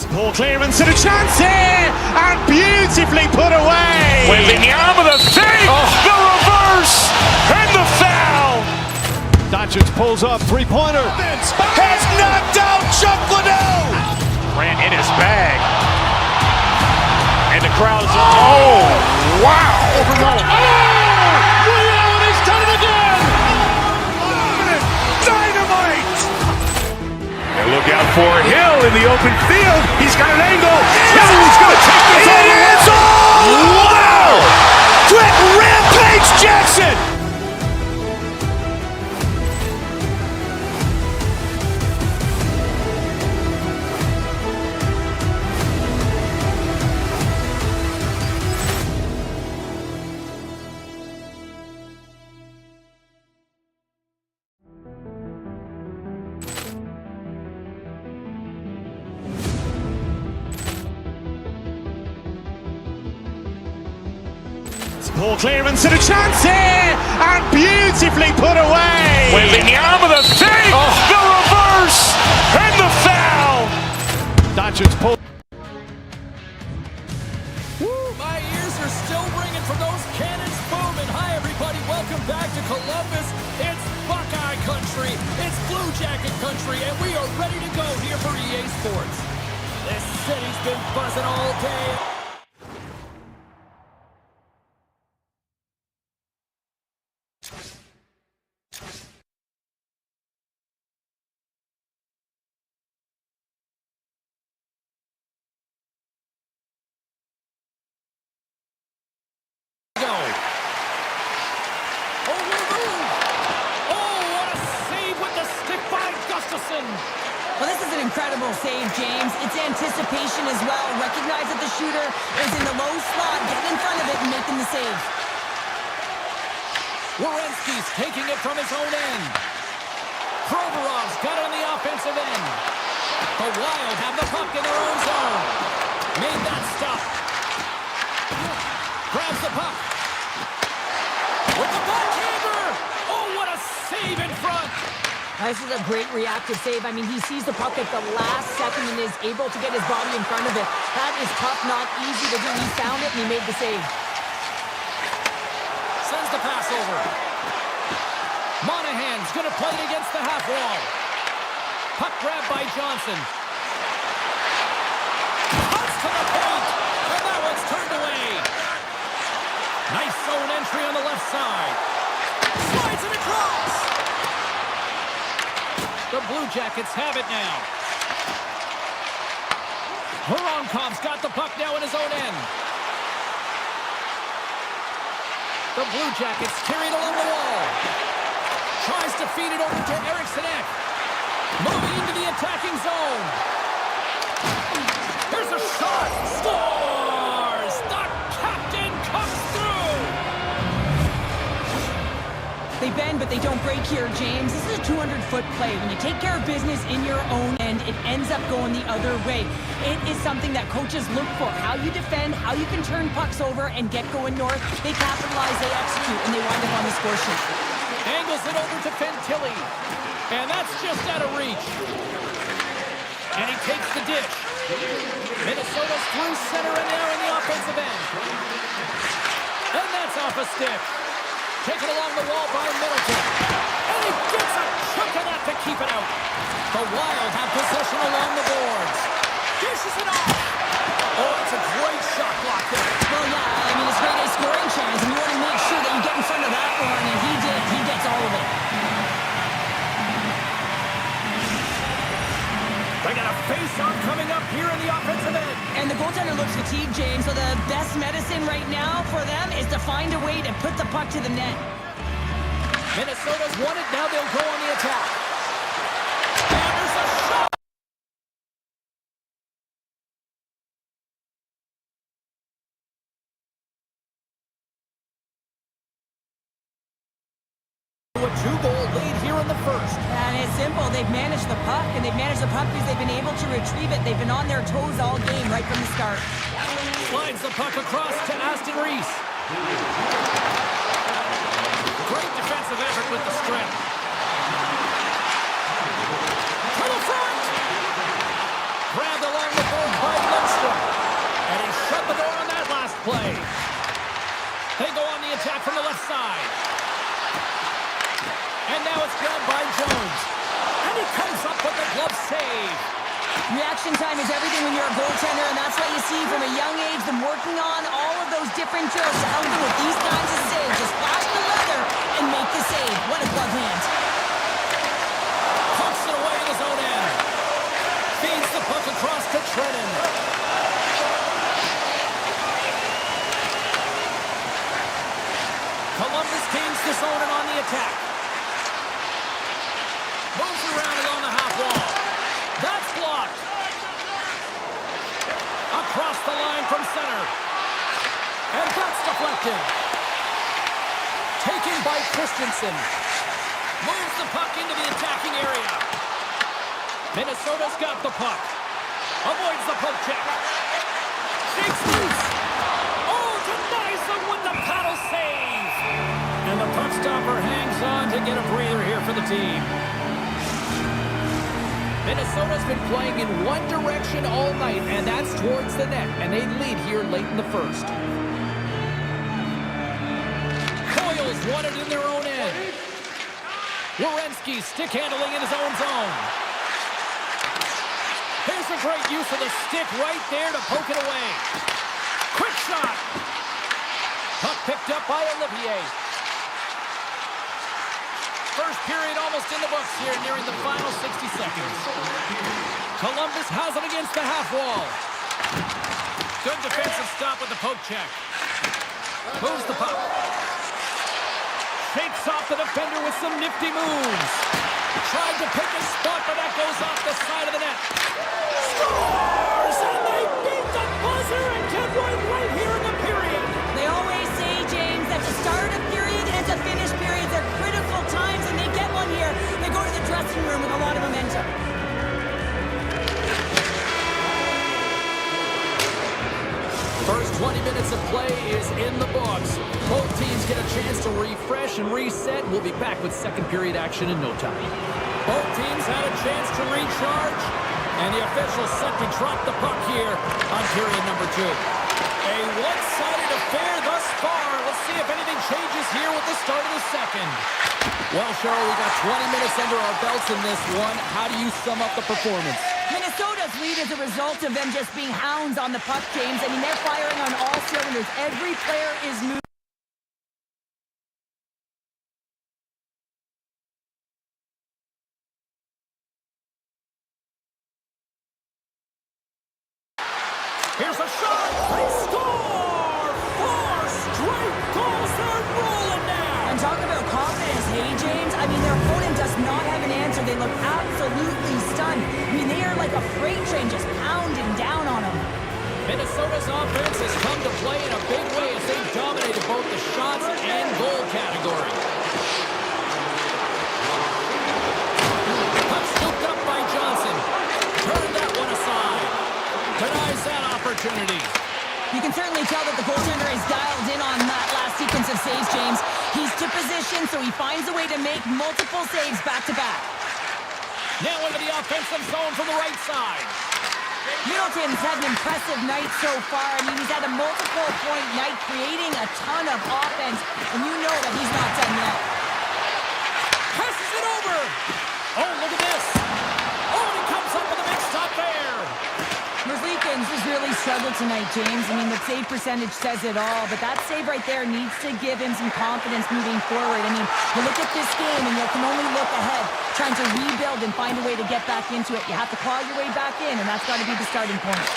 Poor clearance and a chance here, and beautifully put away. Wembanyama the save, the reverse, and the foul. Doncic pulls up, three-pointer. Has knocked out Chuck Liddell. Ran in his bag. And the crowd is, oh, wow. Ray Allen has done it again. Dynamite. And look out for Hill in the open field. He's got an angle. Hill's going to take this all the way. Wow. Quick Rampage Jackson. Poor clearance and a chance here, and beautifully put away. Wembanyama the save, the reverse, and the foul. Doncic pulls. My ears are still ringing from those cannons booming. Hi, everybody. Welcome back to Columbus. It's Buckeye country. It's Blue Jacket country, and we are ready to go here for EA Sports. This city's been buzzing all day. Well, this is an incredible save, James. It's anticipation as well. Recognize that the shooter is in the low slot, getting in front of it and making the save. Werenski's taking it from his own end. Provorov's got it on the offensive end. The Wild have the puck in their own zone. Made that stop. Grabs the puck. With the backhander. Oh, what a save in front. This is a great reactive save. I mean, he sees the puck at the last second and is able to get his body in front of it. That is tough, not easy to do. He found it and he made the save. Sends the pass over. Monahan's going to play it against the half wall. Puck grab by Johnson. Cuts to the point, and that one's turned away. Nice zone entry on the left side. Slides it across. The Blue Jackets have it now. Voronkov's got the puck now in his own end. The Blue Jackets carry it along the wall. Tries to feed it over to Eriksson Ek. Moving into the attacking zone. Here's a shot. Scores! The captain comes through! They bend, but they don't break here, James. This is a 200-foot play. When you take care of business in your own end, it ends up going the other way. It is something that coaches look for. How you defend, how you can turn pucks over and get going north. They capitalize, they execute, and they wind up on the score sheet. Angles it over to Fantilli. And that's just out of reach. And he takes the ditch. Minnesota's through center and now in the offensive end. And that's off a stick. Taken along the wall by Middleton. And he gets a chunk of that to keep it out. The Wild have possession along the boards. Dishes it off. Oh, it's a great shot block there. Well, yeah, I mean, it's great a scoring chance, and you want to make sure that you get in front of that one, and he did. He gets all of it. They got a face-off coming up here in the offensive end. And the goaltender looks fatigued, James, so the best medicine right now for them is to find a way to put the puck to the net. Minnesota's won it. Now they'll go on the attack. And there's a shot. A two-goal lead here in the first. And it's simple. They've managed the puck, and they've managed the puck because they've been able to retrieve it. They've been on their toes all game right from the start. Slides the puck across to Aston Reese. Great defensive effort with the strength. To the front! Grabbed along the board by Lindstrom. And he shut the door on that last play. They go on the attack from the left side. And now it's grabbed by Jones. And he comes up with the glove save. Reaction time is everything when you're a goaltender, and that's why you see from a young age them working on all of those different drills to help them with these kinds of saves. Just flash the leather and make the save. What a glove hand. Pucks it away in his own end. Feeds the puck across to Trennan. Columbus gains the zone and on the attack. Moves around along the half wall. That's blocked. Across the line from center. And that's deflected. Taken by Christensen. Moves the puck into the attacking area. Minnesota's got the puck. Avoids the poke check. Shakes loose. Oh, denies them with the paddle save. And the puck stopper hangs on to get a breather here for the team. Minnesota's been playing in one direction all night, and that's towards the net, and they lead here late in the first. Coyle's won it in their own end. Werenski stick handling in his own zone. Here's a great use of the stick right there to poke it away. Quick shot. Puck picked up by Olivier. First period almost in the books here, nearing the final 60 seconds. Columbus has it against the half wall. Good defensive stop with the poke check. Moves the puck. Shakes off the defender with some nifty moves. Tried to pick a spot, but that goes off the side of the net. Scores! And they beat the buzzer and get right here in the period. They always say, James, that to start a period and to finish periods are critical times, and they get one here. They go to the dressing room with a lot of momentum. First 20 minutes of play is in the books. Both teams get a chance to refresh and reset. We'll be back with second period action in no time. Both teams had a chance to recharge, and the officials set to drop the puck here on period number 2. A one-sided affair thus far. Let's see if anything changes here with the start of the second. Well, Cheryl, we got 20 minutes under our belts in this one. How do you sum up the performance? Minnesota's lead is a result of them just being hounds on the puck, James. I mean, they're firing on all cylinders. Every player is moving. Here's a shot. They score! 4 straight goals. They're rolling now. And talk about confidence, hey, James? I mean, their opponent does not have an answer. They look absolutely stunned. I mean, they are like a freight train just pounding down on them. Minnesota's offense has come to play in a big way as they've dominated both the shots and goal category. Puck scooped up by Johnson. Turned that one aside. Denies that opportunity. You can certainly tell that the goaltender is dialed in on that last sequence of saves, James. He's to position, so he finds a way to make multiple saves back-to-back. Now into the offensive zone from the right side. Middleton's had an impressive night so far. I mean, he's had a multiple-point night, creating a ton of offense, and you know that he's not done yet. Passes it over. Oh, look at this. Oh, and he comes up with a big stop there. Merzlikins has really struggled tonight, James. I mean, the save percentage says it all, but that save right there needs to give him some confidence moving forward. I mean, you look at this game and you can only look ahead, trying to rebuild and find a way to get back into it. You have to claw your way back in, and that's got to be the starting point.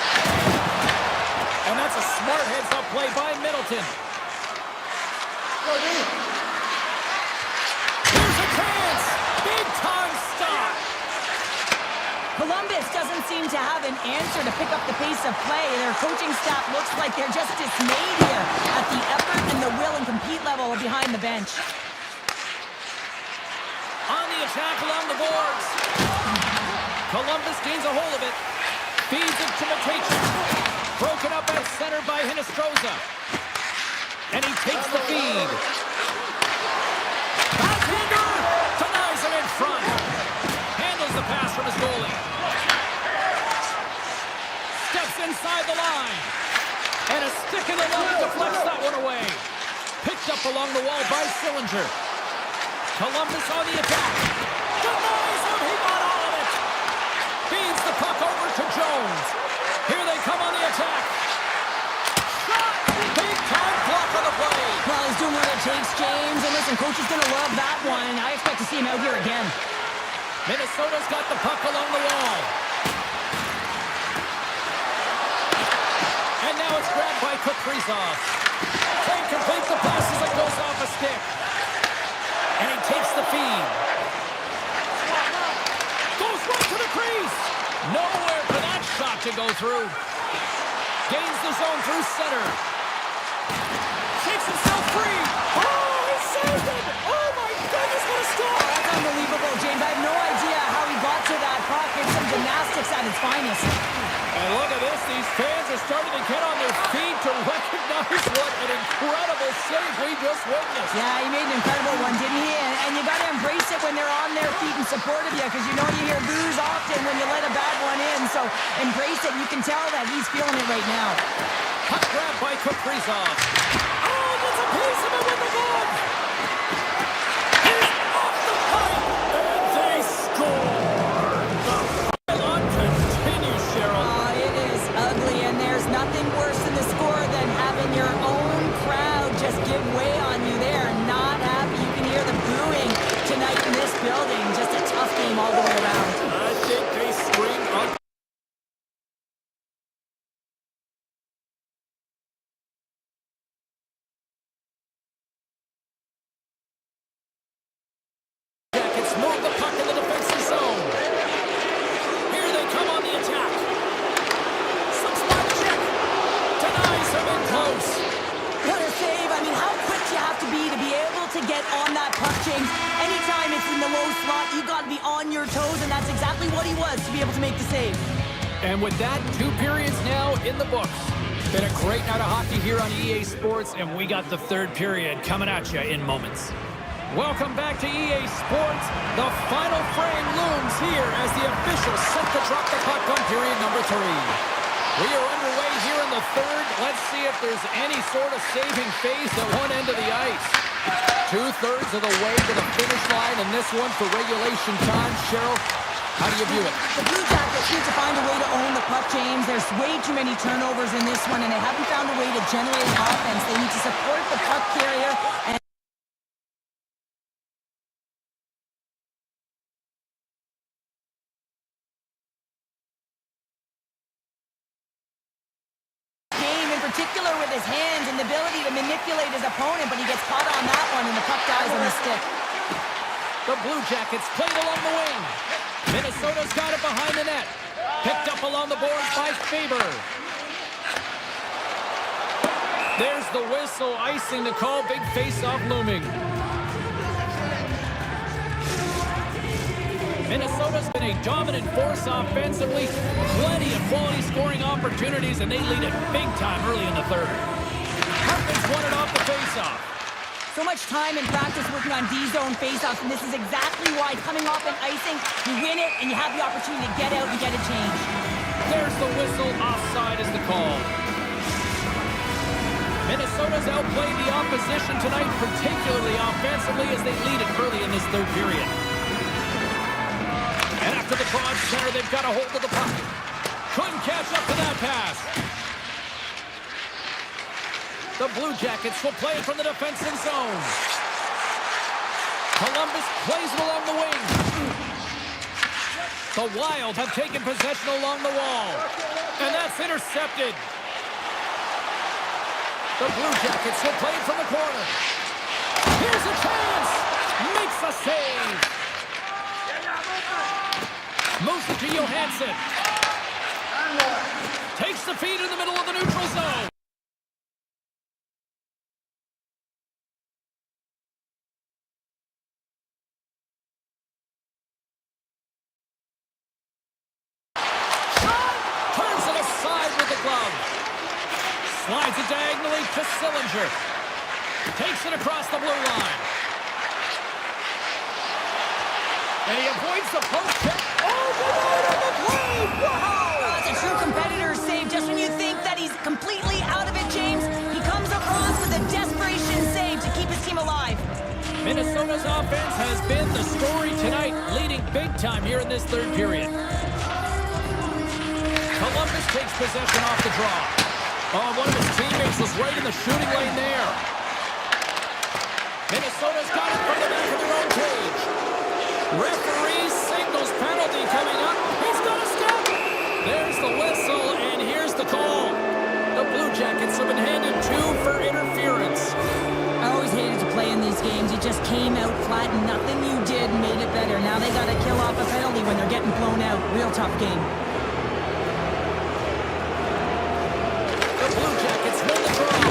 And that's a smart heads-up play by Middleton. Here's a chance. Big-time stop. Columbus doesn't seem to have an answer to pick up the pace of play. Their coaching staff looks like they're just dismayed here at the effort and the will and compete level behind the bench. On the attack along the boards. Columbus gains a hold of it. Feeds it to Matejchuk. Broken up at center by Hinostroza. And he takes the feed. Backhander! Denies him in front. Handles the pass from his goalie. Steps inside the line. And a stick in the line deflects that one away. Picked up along the wall by Sillinger. Columbus on the attack. Denies him. He got all of it. Feeds the puck over to Jones. Here they come on the attack. Shot. Big time block on the play. Well, he's doing what it takes, James. And listen, coach is going to love that one. I expect to see him out here again. Minnesota's got the puck along the wall. And now it's grabbed by Kaprizov. Can't complete the pass as it goes off a stick. And he takes the feed. Goes right to the crease. Nowhere for that shot to go through. Gains the zone through center. Shakes himself free. Oh, he saved it. Oh, my goodness, what a score. That's unbelievable, James. I have no idea how he got to that puck. It's some gymnastics at its finest. And look at this. These fans are starting to get on their feet to recognize what an incredible save we just witnessed. Yeah, he made an incredible one, didn't he? And you got to embrace it when they're on their feet in support of you, because you know you hear boos often when you let a bad one in. So embrace it. You can tell that he's feeling it right now. Puck grab by Kaprizov. Oh, that's a piece of it with the glove. He's off the pipe, and they score. The pylon continues, Cheryl. It is ugly, and there's nothing worse in the score than having your own crowd just give way on you. They are not happy. You can hear the booing tonight in this building. Just a tough game all the way around. I think they screamed on. Jackets move the puck in the defensive zone. Here they come on the attack. Slips by the check. Denies him in close. What a save. I mean, how quick you have to be able to get on that puck, James. Anytime it's in the low slot, you got to be on your toes, and that's exactly what he was to be able to make the save. And with that, 2 periods now in the books. Been a great night of hockey here on EA Sports, and we got the 3rd period coming at you in moments. Welcome back to EA Sports. The final frame looms here as the officials set to drop the puck on period number 3. We are underway here in the 3rd. Let's see if there's any sort of saving phase at one end of the ice. 2/3 of the way to the finish line, and this one for regulation time. Cheryl, how do you view it? The Blue Jackets need to find a way to own the puck, James. There's way too many turnovers in this one, and they haven't found a way to generate offense. They need to support the puck carrier and particular with his hands and the ability to manipulate his opponent, but he gets caught on that one, and the puck dies on the stick. The Blue Jackets played along the wing. Minnesota's got it behind the net. Picked up along the boards by Faber. There's the whistle, icing the call, big face-off looming. Minnesota's been a dominant force offensively. Plenty of quality scoring opportunities, and they lead it big time early in the 3rd. Hartman's won it off the face-off. So much time and practice working on D-zone face-offs, and this is exactly why coming off an icing, you win it, and you have the opportunity to get out and get it changed. There's the whistle. Offside is the call. Minnesota's outplayed the opposition tonight, particularly offensively, as they lead it early in this third period. And after the broad center, they've got a hold of the puck. Couldn't catch up to that pass. The Blue Jackets will play it from the defensive zone. Columbus plays it along the wing. The Wild have taken possession along the wall. And that's intercepted. The Blue Jackets will play it from the corner. Here's a chance. Makes a save. Moves it to Johansson. Takes the feed in the middle of the neutral zone. Turns it aside with the glove. Slides it diagonally to Sillinger. Takes it across the blue line. And he avoids the post check. Oh, the blue! Wow! It's a true competitor save. Just when you think that he's completely out of it, James, he comes across with a desperation save to keep his team alive. Minnesota's offense has been the story tonight, leading big time here in this third period. Columbus takes possession off the draw. Oh, one of his teammates was right in the shooting lane there. Minnesota's got it from the back of their own cage. Referee signals penalty coming up. He's got a step. There's the whistle, and here's the call. The Blue Jackets have been handed 2 for interference. I always hated to play in these games. You just came out flat and nothing you did made it better. Now they got to kill off a penalty when they're getting blown out. Real tough game. The Blue Jackets win the draw.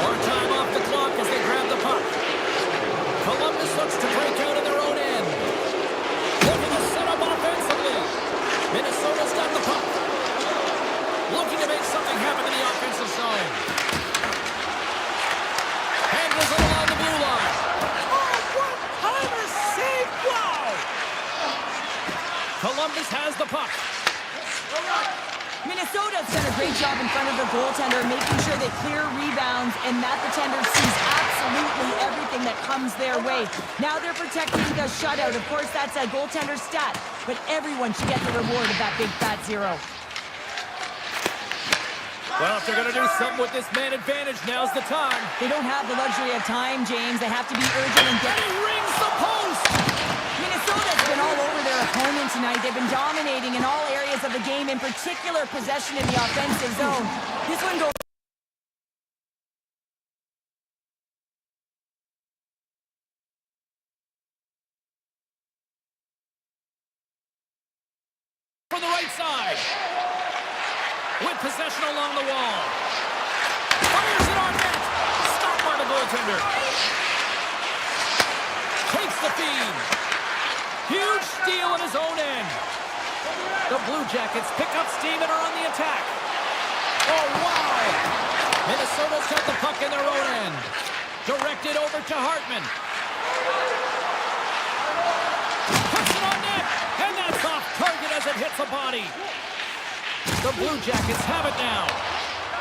More time off the clock as they grab the puck. Columbus looks to break out in their own end. Looking to set up offensively. Minnesota's got the puck. Looking to make something happen in the offensive zone. Handles it along the blue line. Oh, what kind of save! Wow! Columbus has the puck. Minnesota's done a great job in front of the goaltender, making sure they clear rebounds and that the tender sees absolutely everything that comes their way. Now they're protecting the shutout. Of course, that's a goaltender stat, but everyone should get the reward of that big fat 0. Well, if they're going to do something with this man advantage, now's the time. They don't have the luxury of time, James. They have to be urgent and get... And he rings the post! Minnesota's been all over their opponent tonight. They've been dominating in all areas of the game, in particular possession in the offensive zone. This one goes... from the right side. With possession along the wall. Fires it on net. Stopped by the goaltender. Takes the feed. Huge steal at his own end. The Blue Jackets pick up steam and are on the attack. Oh, wow! Minnesota's got the puck in their own end. Directed over to Hartman. Puts it on net. And that's off target as it hits a body. The Blue Jackets have it now.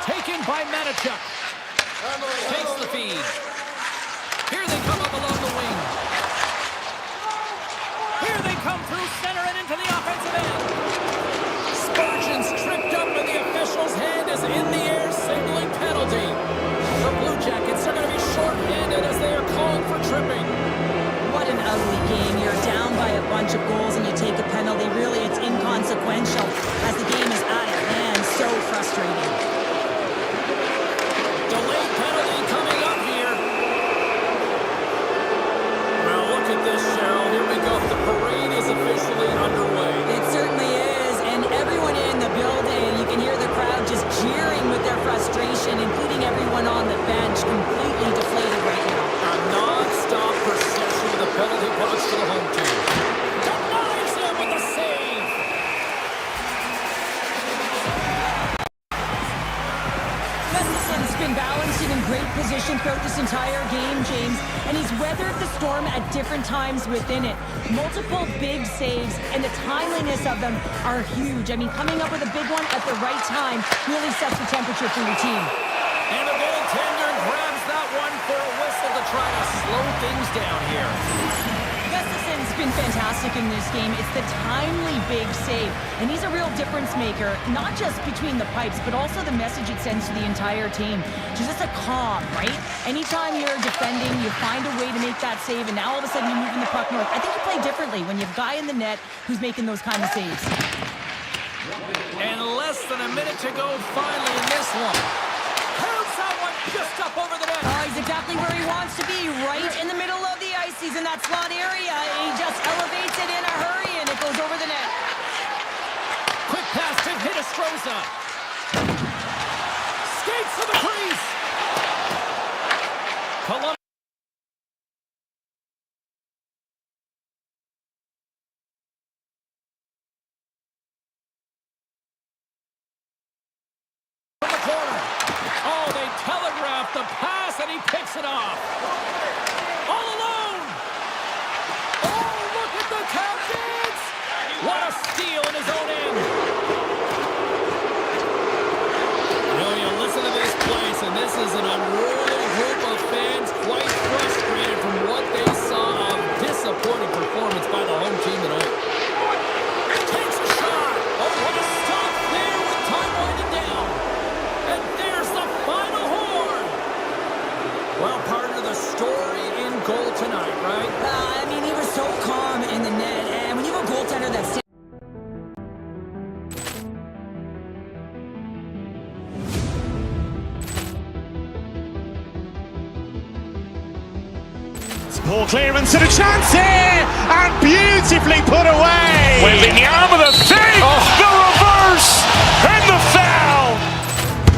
Taken by Manichuk. Takes the feed. Here they come up along the wing. Here they come through center and into the offensive end. Spurgeon's tripped up and the official's hand is in the air signaling penalty. The Blue Jackets are going to be short-handed as they are calling for tripping. What an ugly game. You're down by a bunch of goals and you take a penalty. Really, it's inconsequential as the game is out of hand. So frustrating. Delayed penalty coming up here. Well, look at this, Cheryl. Here we go. The parade is officially underway. It certainly is. And everyone in the building, you can hear the crowd just jeering with their frustration, including everyone on the bench, completely deflated right now. A non-stop procession of the penalty box for the home team. Denies him with the save. entire game, James, and he's weathered the storm at different times within it. Multiple big saves, and the timeliness of them are huge. I mean, coming up with a big one at the right time really sets the temperature for your team. And the goaltender grabs that one for a whistle to try to slow things down here. Gustafson's been fantastic in this game. It's the timely big save, and he's a real difference maker, not just between the pipes, but also the message it sends to the entire team. Just a calm, right? Anytime you're defending, you find a way to make that save, and now all of a sudden you're moving the puck north. I think you play differently when you have a guy in the net who's making those kind of saves. And less than a minute to go finally in this one. Hurls that one just up over the net. Oh, he's exactly where he wants to be, right in the middle of the ice. He's in that slot area. He just elevates it in a hurry, and it goes over the net. Quick pass to Hinostroza. Skates to the crease. Columbus. From the corner. Oh, they telegraph the pass, and he picks it off. All alone. Oh, look at the tap dance. What a steal in his own end. You know, you listen to this place, and this is an unruly group of fans quite frustrated from what they saw of disappointing performance by the home team tonight. Takes a shot. Oh, what a stop there with time winding down. And there's the final horn. Well, part of the story in goal tonight, right? I mean, he was so calm in the net, and when you have a goaltender that's Poor clearance and a chance here, and beautifully put away. Wembanyama the save, the reverse, and the foul.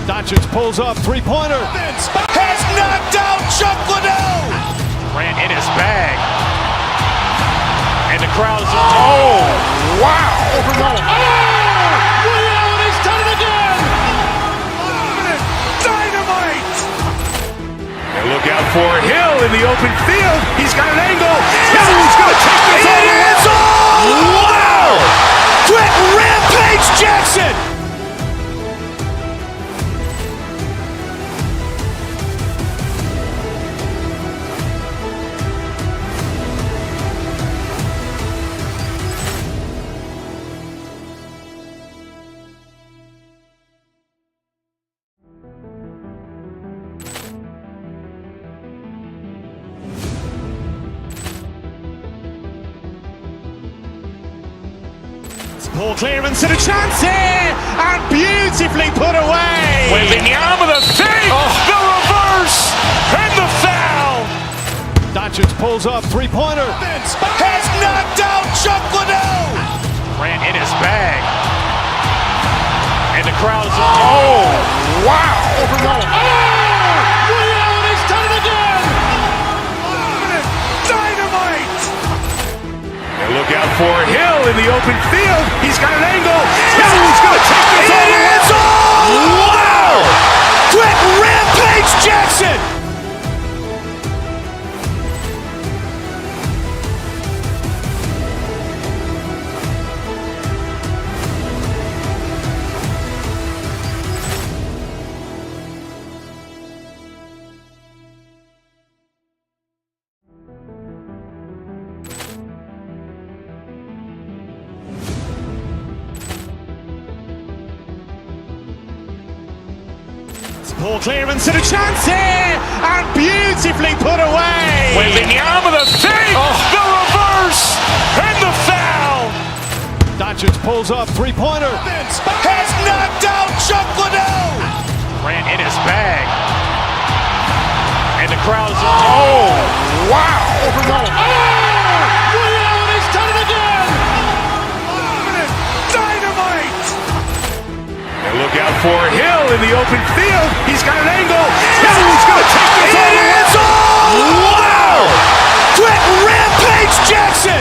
Doncic pulls up, three-pointer. Has knocked out Chuck Liddell. Ran in his bag. And the crowd is, oh, wow. Ray Allen has done it again. Dynamite. And look out for Hill in the open field. He's got an angle. Hill's going to take this all the way. Wow. Quick Rampage Jackson. Poor clearance and a chance here, and beautifully put away. Wembanyama the save, the reverse, and the foul. Doncic pulls up, three-pointer. Has knocked out Chuck Liddell. Ran in his bag. And the crowd is, oh, wow. Ray Allen has done it again. Dynamite. And look out for Hill in the open field. He's got an angle. Hill's going to take this all the way. Wow. Quick Rampage Jackson. Poor clearance and a chance here, and beautifully put away. Wembanyama the save, the reverse, and the foul. Doncic pulls up, three-pointer. Has knocked out Chuck Liddell. Ran in his bag. And the crowd is, oh, wow. Ray Allen has done it again. Dynamite. And look out for Hill in the open field. He's got an angle. Hill's going to take this all the way. Wow. Quick Rampage Jackson.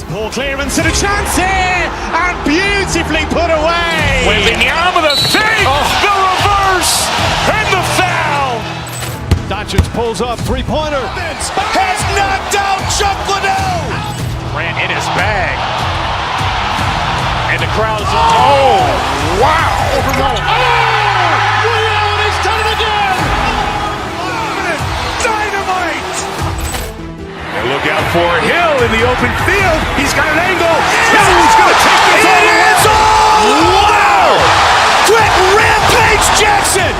Poor clearance and a chance here, and beautifully put away. Wembanyama the fake, the reverse, and the foul. Doncic pulls up, three-pointer. Has knocked out Chuck Liddell. Ran in his bag. And the crowd is, oh, wow. He's done it again. Dynamite. And look out for Hill in the open field. He's got an angle. He's going to take this all the way. Wow. Quick Rampage Jackson.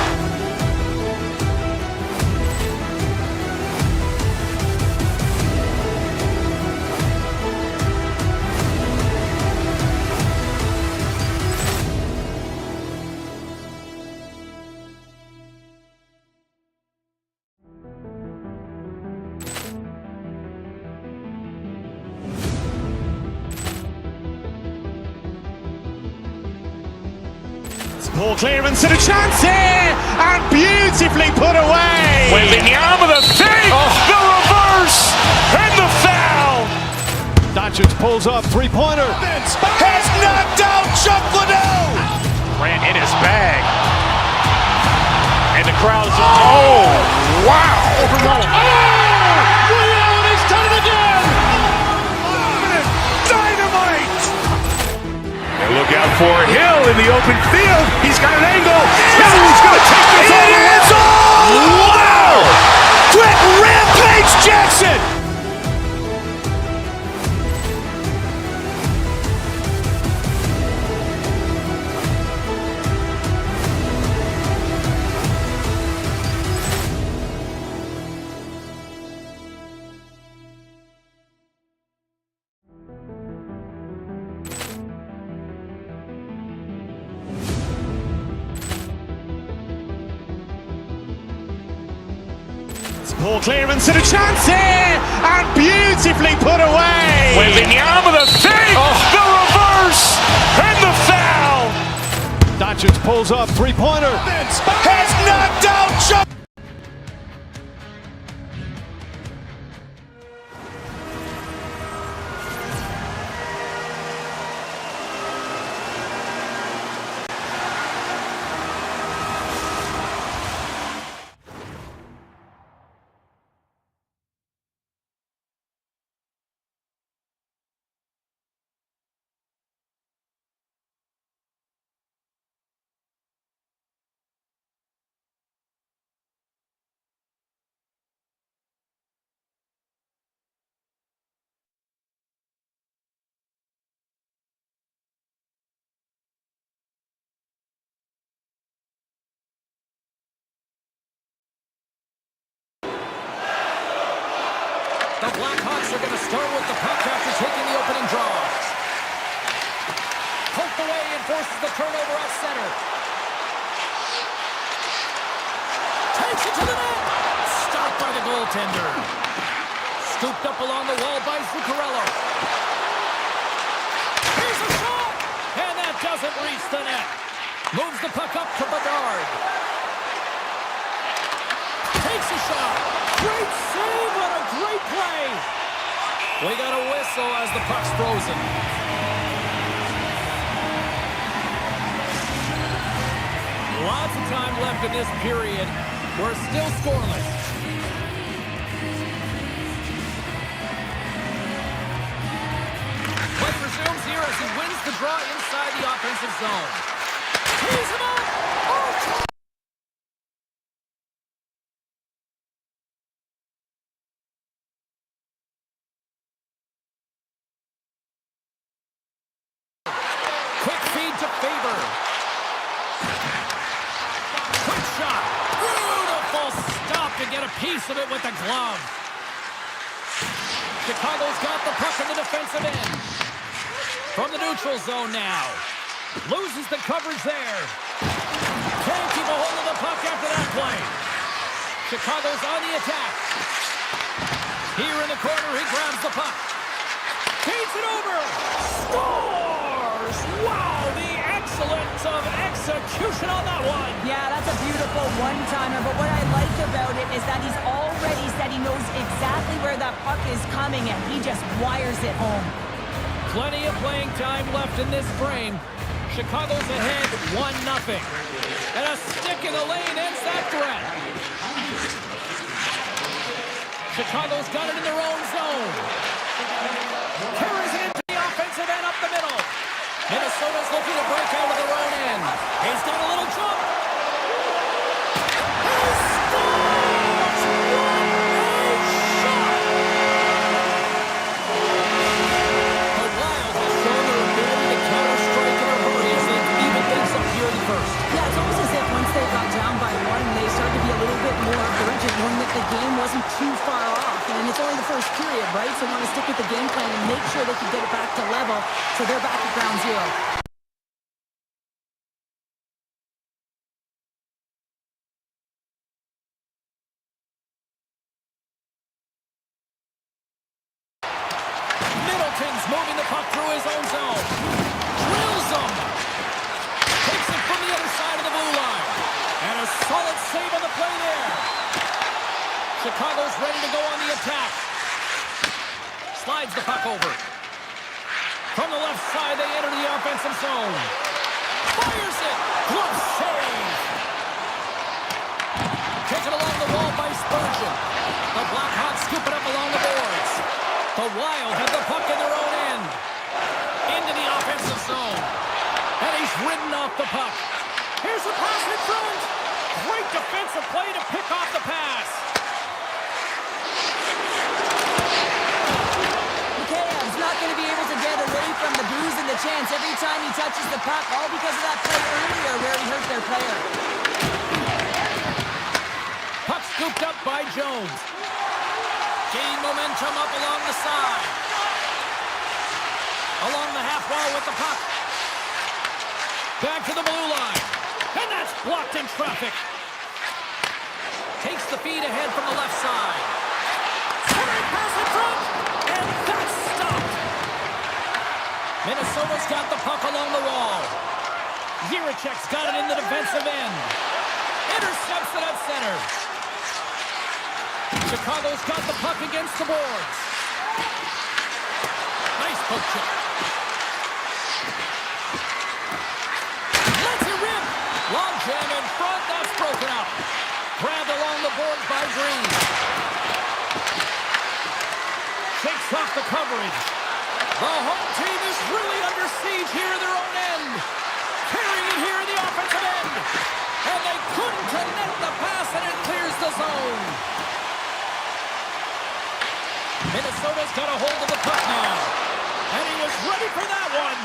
Poor clearance and a chance here, and beautifully put away. Wembanyama the fake, the reverse, and the foul. Doncic pulls up, three-pointer. Has knocked out Chuck Liddell. Ran in his bag. And the crowd is, oh, wow. He's done it again. Dynamite. And look out for Hill in the open field. He's got an angle. He's going to take this all the way. Wow. Quick Rampage Jackson. Poor clearance and a chance here, and beautifully put away. Wembanyama the fake, the reverse, and the foul. Doncic pulls up, three-pointer. Has knocked out Chuck. The Blackhawks are going to start with the puck after taking the opening draw. Poked away and forces the turnover at center. Takes it to the net. Stopped by the goaltender. Scooped up along the wall by Zuccarello. Here's a shot! And that doesn't reach the net. Moves the puck up to Bedard. Takes a shot. Great save. What a great play. We got a whistle as the puck's frozen. Lots of time left in this period. We're still scoreless. Play resumes here as he wins the draw inside the offensive zone. Tees him up. Oh, quick feed to Faber. Quick shot. Beautiful stop to get a piece of it with the glove. Chicago's got the puck in the defensive end. From the neutral zone now. Loses the coverage there. Can't keep a hold of the puck after that play. Chicago's on the attack. Here in the corner, he grabs the puck. Feeds it over. Scores! Wow, the excellent of execution on that one. Yeah, that's a beautiful one-timer, but what I like about it is that he's already said he knows exactly where that puck is coming, and he just wires it home. Plenty of playing time left in this frame. Chicago's ahead 1-0. And a stick in the lane ends that threat. Chicago's got it in their own zone. Carries it into the offensive end up the middle. Minnesota's looking to break out of their own end. He's got a little jump. He scores! What a shot! The Wild have shown their ability to counter-strike in a hurry as they even things up here in the first. Yeah, it's almost as if once they got down by one, they started to be a little bit more urgent, knowing that the game wasn't too far off. And it's only the first period, right? So want to stick with the game plan and make sure they can get it back to level. So they're back at ground zero. Middleton's moving the puck through his own zone. Drills him. Takes it from the other side of the blue line. And a solid save on the play there. Chicago's ready to go on the attack. Slides the puck over. From the left side, they enter the offensive zone. Fires it. Glove save. Taken along the wall by Spurgeon. The Blackhawks scoop it up along the boards. The Wild have the puck in their own end. Into the offensive zone. And he's ridden off the puck. Here's the pass in front. Great defensive play to pick off the pass. Mikheyev's not going to be able to get away from the booze and the chance every time he touches the puck, all because of that play earlier where he hurt their player. Puck scooped up by Jones. Gain momentum up along the side. Along the half wall with the puck. Back to the blue line. And that's blocked in traffic. Takes the feed ahead from the left side. Centering pass in front. And that's stopped. Minnesota's got the puck along the wall. Jiricek's got it in the defensive end. Intercepts it at center. Chicago's got the puck against the boards. Nice poke check. Lets it rip. Long jam in front. That's broken up. Grabbed along the boards by Green. Shakes off the coverage. The home team is really under siege here in their own end. Carrying it here in the offensive end. And they couldn't connect the pass, and it clears the zone. Minnesota's got a hold of the puck now. And he was ready for that one.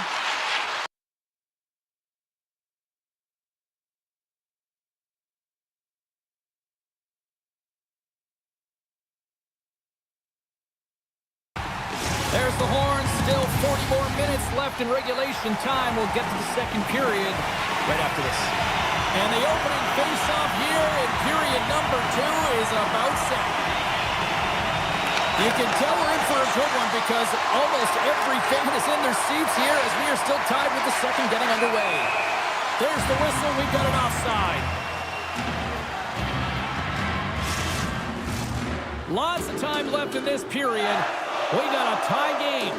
There's the horn. Still 40 more minutes left in regulation time. We'll get to the second period right after this. And the opening face-off here in period number 2 is about set. You can tell we're in for a good one because almost every fan is in their seats here as we are still tied with the second getting underway. There's the whistle. We've got an offside. Lots of time left in this period. We got a tie game.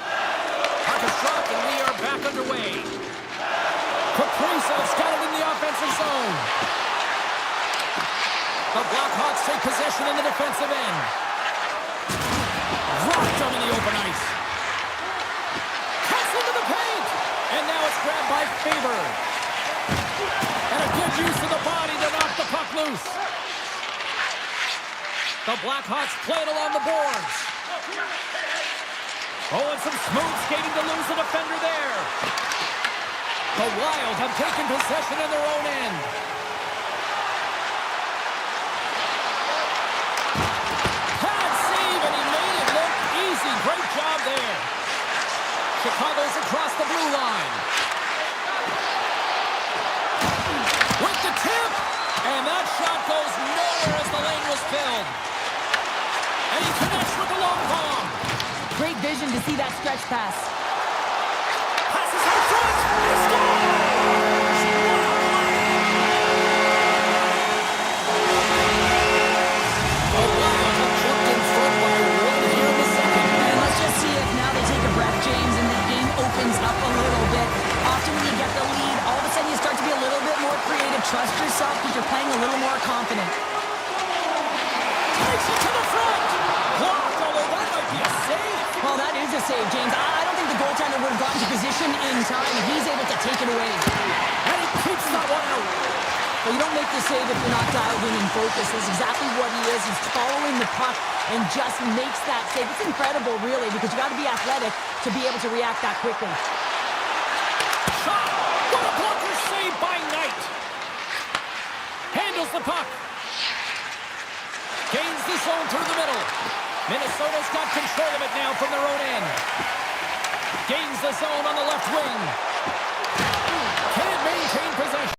Puck is dropped and we are back underway. Kaprizov's got it in the offensive zone. The Blackhawks take possession in the defensive end. Rocked him in the open ice. Cuts into the paint. And now it's grabbed by Faber. And a good use of the body to knock the puck loose. The Blackhawks play it along the boards. Oh, and some smooth skating to lose the defender there. The Wild have taken possession in their own end. Great job there. Chicago's across the blue line. With the tip. And that shot goes nowhere as the lane was filled. And he connects with the long palm. Great vision to see that stretch pass. Passes out front. He scores! save, James. I don't think the goaltender would have gotten to position in time, and he's able to take it away. And he keeps that one out. Well, you don't make the save if you're not dialed in and focused. That's exactly what he is. He's following the puck and just makes that save. It's incredible, really, because you got to be athletic to be able to react that quickly. Shot! What a blocker save by Knight! Handles the puck. Gains the zone through the middle. Minnesota's got control of it now from their own end. Gains the zone on the left wing. Can't maintain possession.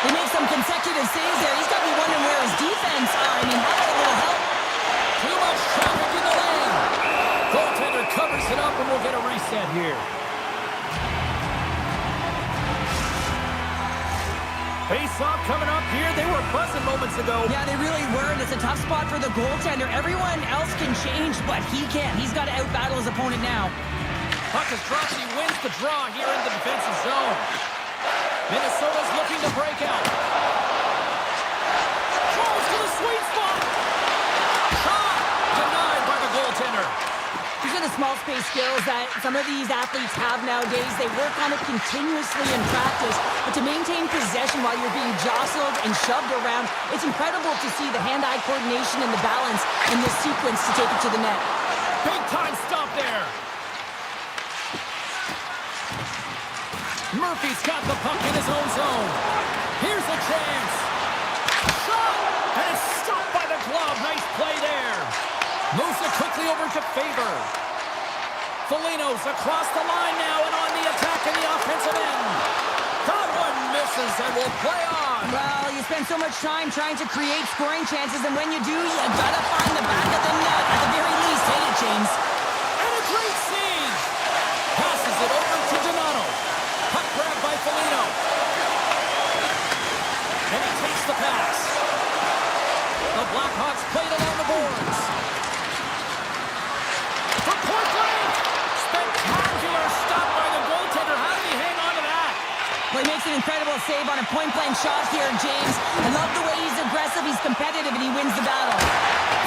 He makes some consecutive saves there. He's got to be wondering where his defense are. I mean, how about a little help? Too much traffic in the lane. Goaltender covers it up, and we'll get a reset here. Face-off coming up here. They were buzzing moments ago. Yeah, they really were, and it's a tough spot for the goaltender. Everyone else can change, but he can't. He's got to out-battle his opponent now. Puck is dropped, and he wins the draw here in the defensive zone. Minnesota's looking to break out. Throws to the sweet spot. Shot denied by the goaltender. These are the small space skills that some of these athletes have nowadays. They work on it continuously in practice, but to maintain possession while you're being jostled and shoved around, it's incredible to see the hand-eye coordination and the balance in this sequence to take it to the net. Big time stop there. Murphy's got the puck in his own zone. Here's a chance. Shot! And it's stopped by the glove. Nice play there. Moves it quickly over to Faber. Foligno's across the line now and on the attack in the offensive end. That one misses and will play on. Well, you spend so much time trying to create scoring chances, and when you do, you gotta find the back of the net. At the very least, hit it, James. And a great save. Passes it over to Donato. Puck grab by Foligno. And he takes the pass. The Blackhawks played along the boards. From point blank. Spectacular stop by the goaltender. How did he hang on to that? Well, he makes an incredible save on a point-blank shot here, James. I love the way he's aggressive, he's competitive, and he wins the battle.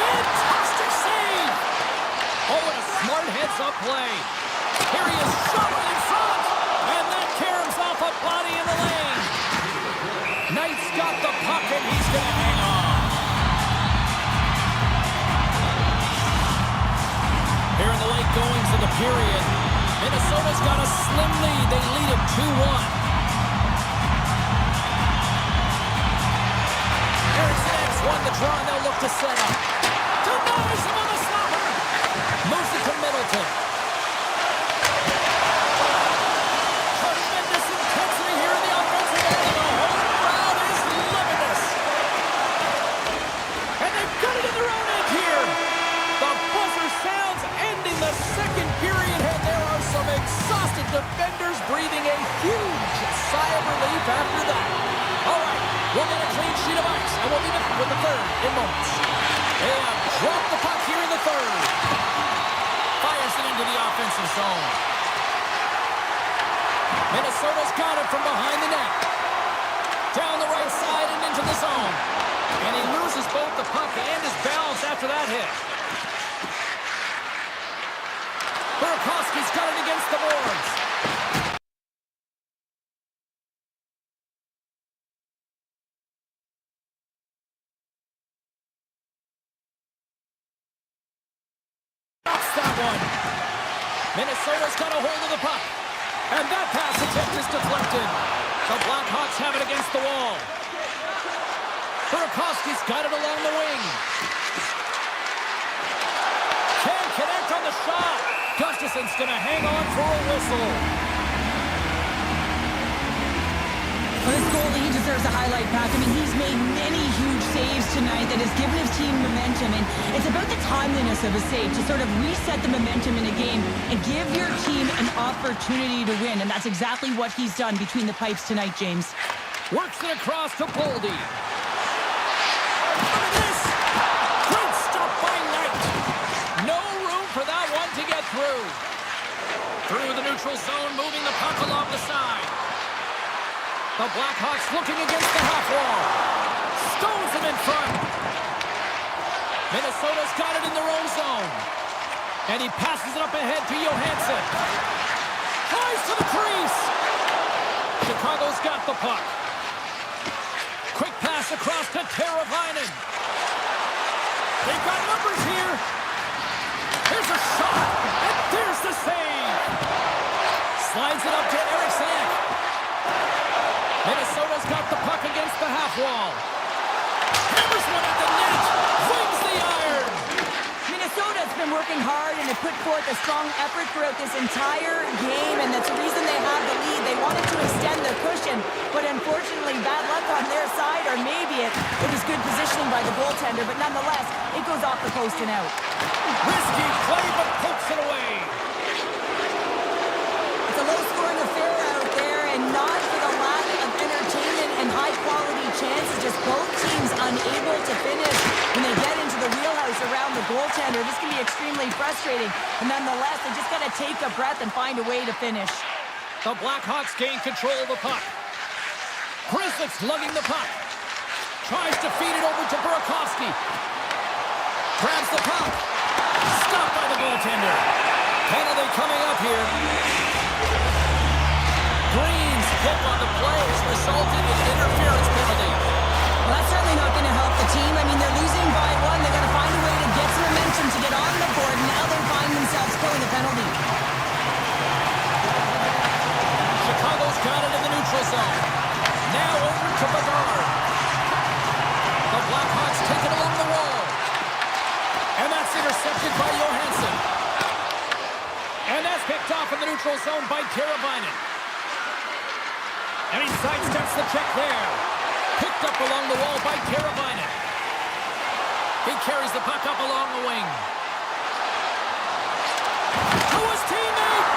Fantastic save. Oh, and a smart heads-up play. Here he is, shot right in front. And that caroms off a body in the lane. Knight's got the puck, and he's going to hang on. Here in the late goings of the period, Minnesota's got a slim lead. They lead it 2-1. Eriksson won the draw, and they'll look to set up. Denies him on the slapper. Moves it to Middleton. Tremendous intensity here in the offensive end, and the whole crowd is loving this. And they've got it in their own end here. The buzzer sounds ending the second period, and there are some exhausted defenders breathing a huge sigh of relief after that. All right, we'll get a clean sheet of ice, and we'll be back with the third in moments. They have dropped the puck here in the third. Fires it into the offensive zone. Minnesota's got it from behind the net. Down the right side and into the zone. And he loses both the puck and his balance after that hit. Burakovsky's got it against the boards. Stops that one. Minnesota's got a hold of the puck. And that pass attempt is deflected. The Blackhawks have it against the wall. Burakovsky's got it along the wing. Can't connect on the shot. Gustafson's going to hang on for a whistle. Well, this goalie, he deserves a highlight pack. I mean, he's made many huge saves tonight that has given his team momentum, and it's about the timeliness of a save to sort of reset the momentum in a game and give your team an opportunity to win, and that's exactly what he's done between the pipes tonight, James. Works it across to Boldy. Look at this! Great stop by Knight. No room for that one to get through. Through the neutral zone, moving the puck along the side. The Blackhawks looking against the half wall. Stones him in front. Minnesota's got it in their own zone. And he passes it up ahead to Johansson. Flies to the crease. Chicago's got the puck. Quick pass across to Teravainen. They've got numbers here. Here's a shot. And there's the save. Slides it up to Eriksson. Minnesota's got the puck against the half wall. Hammers one at the net. Flings the iron. Minnesota's been working hard and have put forth a strong effort throughout this entire game, and that's the reason they have the lead. They wanted to extend the cushion, but unfortunately bad luck on their side, or maybe it was good positioning by the goaltender, but nonetheless, it goes off the post and out. Risky play, but pokes it away. It's a low-scoring affair out there, and not for the lack of entertainment and high-quality chances, just both teams unable to finish when they get into the wheelhouse around the goaltender. This can be extremely frustrating, and nonetheless, they just got to take a breath and find a way to finish. The Blackhawks gain control of the puck. Grzelcyk's lugging the puck. Tries to feed it over to Burakovsky. Grabs the puck. Stopped by the goaltender. Penalty coming up here. Green's hit on the play has resulted in an interference penalty. Well, that's certainly not going to help the team. I mean, they're losing by one. They've got to find a way to get some momentum to get on the board, and now they find themselves killing a penalty. Chicago's got it in the neutral zone. Now over to Bedard. The Blackhawks take it along the wall. And that's intercepted by Johansson. And that's picked off in the neutral zone by Teravainen. And he sidesteps the check there. Picked up along the wall by Teravainen. He carries the puck up along the wing. To his teammate!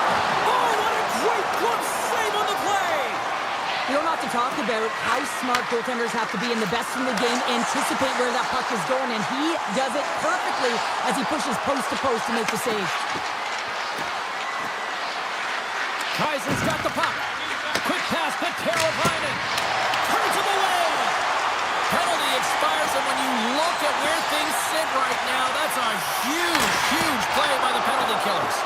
Oh, what a great glove save on the play! You don't have to talk about how smart goaltenders have to be in the best in the game, anticipate where that puck is going, and he does it perfectly as he pushes post to post to make the save. Kaiser's got the puck. Quick pass to Teravainen. Turns him away. Penalty expires, and when you look at where things sit right now, that's a huge, huge play by the penalty killers.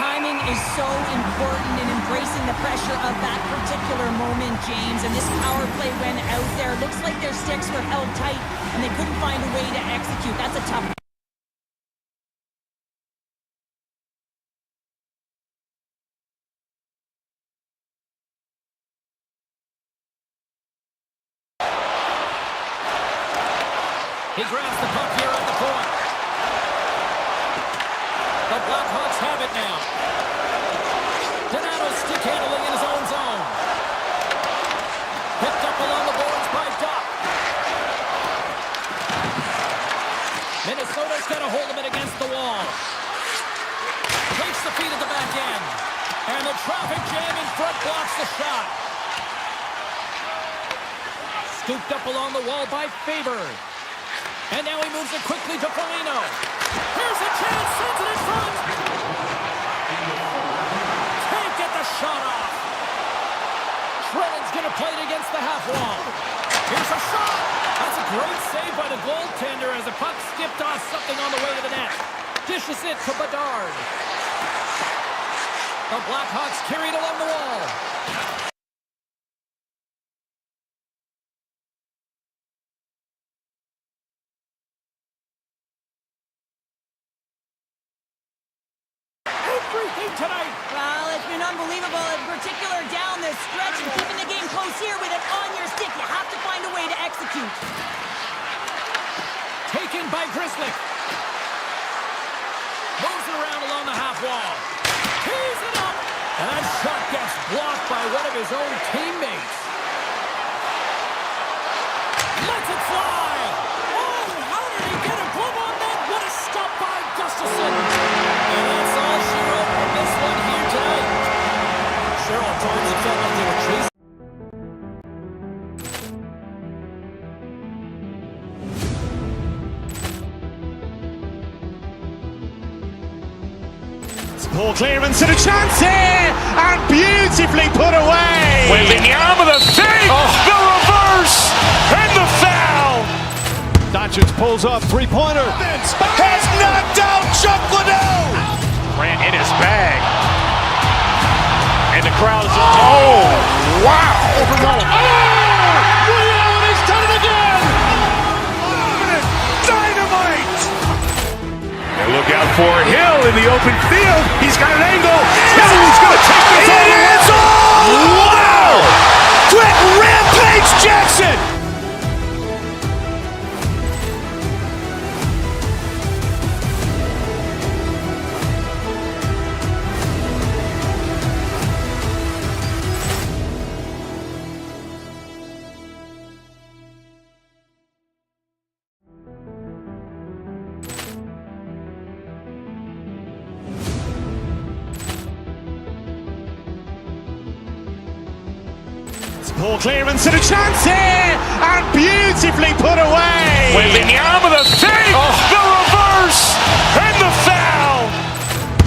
Timing is so important in embracing the pressure of that particular moment, James. And this power play went out there. Looks like their sticks were held tight, and they couldn't find a way to execute. That's a tough. He grabs the puck here at the point. The Blackhawks have it now. Donato's stick handling in his own zone. Picked up along the boards by Doc. Minnesota's got a hold of it against the wall. Takes the feed at the back end. And the traffic jam in front blocks the shot. Scooped up along the wall by Faber. And now he moves it quickly to Foligno. Here's a chance, sends it in front. Can't get the shot off. Trenin's going to play it against the half wall. Here's a shot. That's a great save by the goaltender as the puck skipped off something on the way to the net. Dishes it to Bedard. The Blackhawks carried along the wall. Everything tonight. Well, it's been unbelievable, in particular down this stretch, and keeping the game close here with it on your stick. You have to find a way to execute. Taken by Grzelcyk. Moves it around along the half wall. Tees it up. And that shot gets blocked by one of his own teammates. Lets it fly. Oh, how did he get a glove on that? What a stop by Gustafsson. And that's all she wrote from this one here tonight. Sure, at times it felt like they were chasing. Poor clearance and a chance here, and beautifully put away. Wembanyama with a fake, the reverse, and the foul. Doncic pulls up, three-pointer. Has knocked out Chuck Liddell. Grant in his bag. And the crowd is, wow. Ray Allen has done it again. Dynamite. And look out for Hill in the open field. He's got an angle. Hill's going to take this all the way. Wow. Quick Rampage Jackson. Poor clearance and a chance here, and beautifully put away. Wembanyama with a fake, the reverse, and the foul.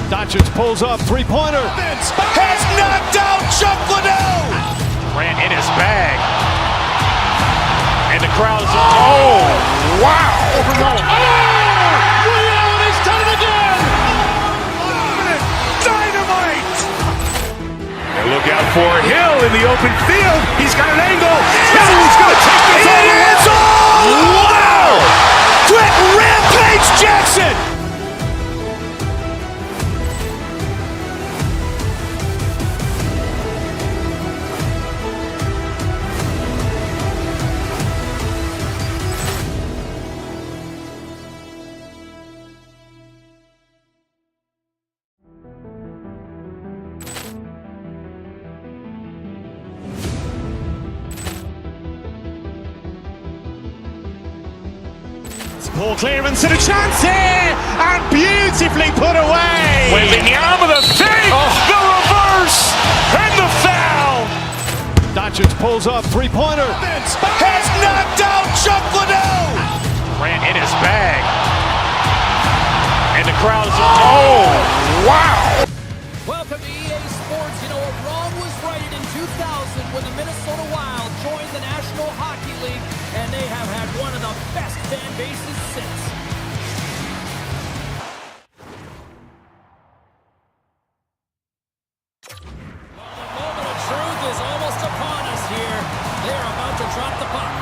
Doncic pulls up, three-pointer. Has knocked out Chuck Liddell. Grant in his bag. And the crowd is, wow. Ray Allen has done it again. Dynamite. And look out for Hill in the open field. He's got an angle. Hill's going to take this all the way. Wow. Quick Rampage Jackson. Poor clearance and a chance here, and beautifully put away. Wembanyama with a fake, the reverse, and the foul. Doncic pulls up, three-pointer. Has knocked out Chuck Liddell. Grant in his bag. And the crowd is, wow. Welcome to EA Sports. You know what, wrong was righted in 2000 when the Minnesota Wild joined the National Hockey League, and they have had one of the best fan bases since. The moment of truth is almost upon us here. They are about to drop the puck.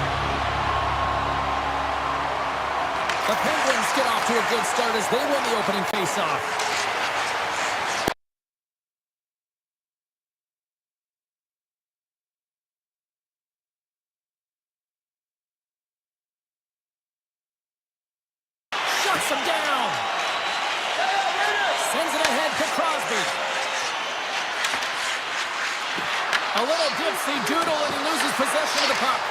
The Penguins get off to a good start as they win the opening faceoff. Shuts him down. Sends it ahead to Crosby. A little dipsy doodle and he loses possession of the puck.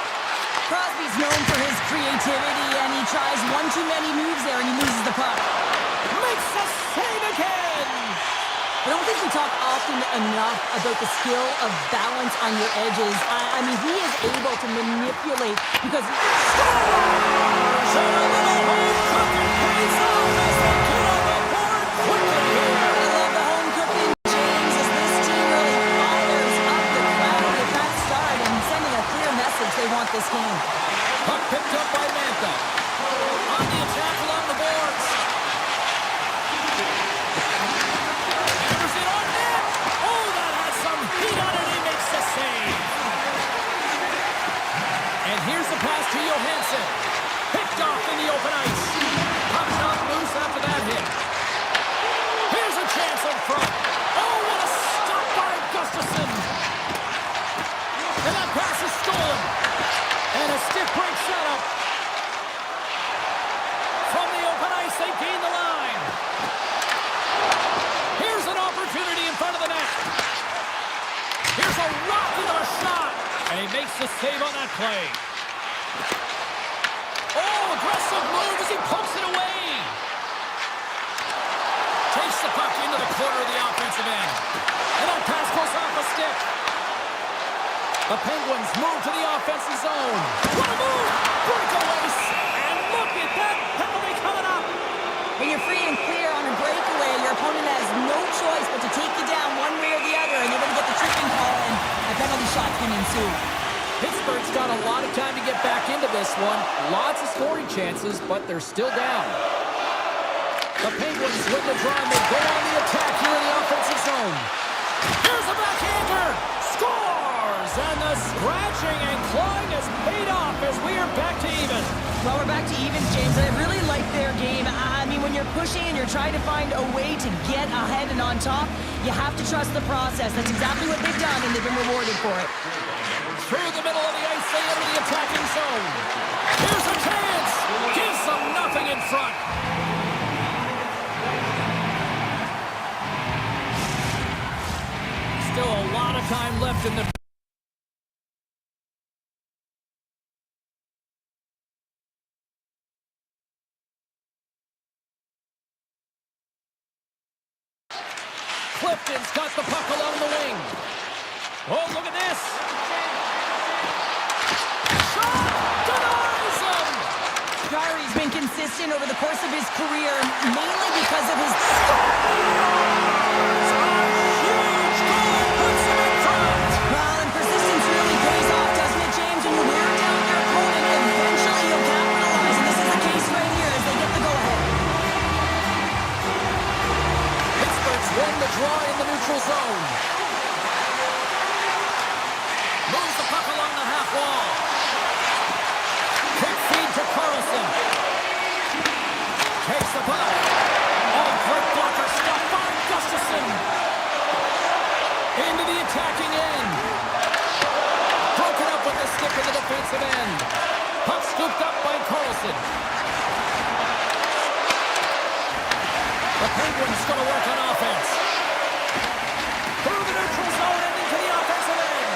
Crosby's known for his creativity, and he tries one too many moves there, and he loses the puck. Makes the save again. I don't think we talk often enough about the skill of balance on your edges. I mean, he is able to manipulate because he Scores! And a little home cooking pays off as they get on the board quickly here. I love the home cooking, James, as this team really fires up the crowd with that start and sending a clear message they want this game. Puck picked up by Mantha. On the attack along the boards. Hammers it on net. Oh, that has some heat on it. He makes the save. And here's the pass to Johansson. Picked off in the open ice. Puck shot loose after that hit. Here's a chance up front. Oh, what a stop by Gustafsson. And that pass is stolen. And a stiff break setup. From the open ice, they gain the line. Here's an opportunity in front of the net. Here's a rocket of a shot. And he makes the save on that play. Oh, aggressive move as he pokes it away. Takes the puck into the corner of the offensive end. And that pass goes off a stick. The Penguins move to the offensive zone. What a move! Breakaways! And look at that penalty coming up! When you're free and clear on a breakaway, your opponent has no choice but to take you down one way or the other, and you're going to get the tripping call, and a penalty shot can ensue. Pittsburgh's got a lot of time to get back into this one. Lots of scoring chances, but they're still down. The Penguins win the draw, and they go on the attack here in the offensive zone. Here's a backhander! Scores! And the scratching and clawing has paid off as we are back to even. Well, we're back to evens, James. I really like their game. I mean, when you're pushing and you're trying to find a way to get ahead and on top, you have to trust the process. That's exactly what they've done, and they've been rewarded for it. Through the middle of the ice, they enter the attacking zone. Here's a chance! Gives them nothing in front. Still a lot of time left in the... Clifton's got the puck along the wing. Oh, look at this. Shot! Denies him! Jarry's been consistent over the course of his career, mainly because of his... Well, and persistence really pays off, doesn't it, James? When you wear down your opponent, eventually you'll capitalize, and this is the case right here as they get the go-ahead. Pittsburgh's won the draw in the neutral zone. Moves the puck along the half wall. Quick feed to Carlson. Takes the puck. Oh, great blocker. Stopped by Gustafsson. Into the attacking end. Broken up with the stick in the defensive end. Puck scooped up by Carlson. The Penguins going to work on offense. Through the neutral zone and into the offensive end.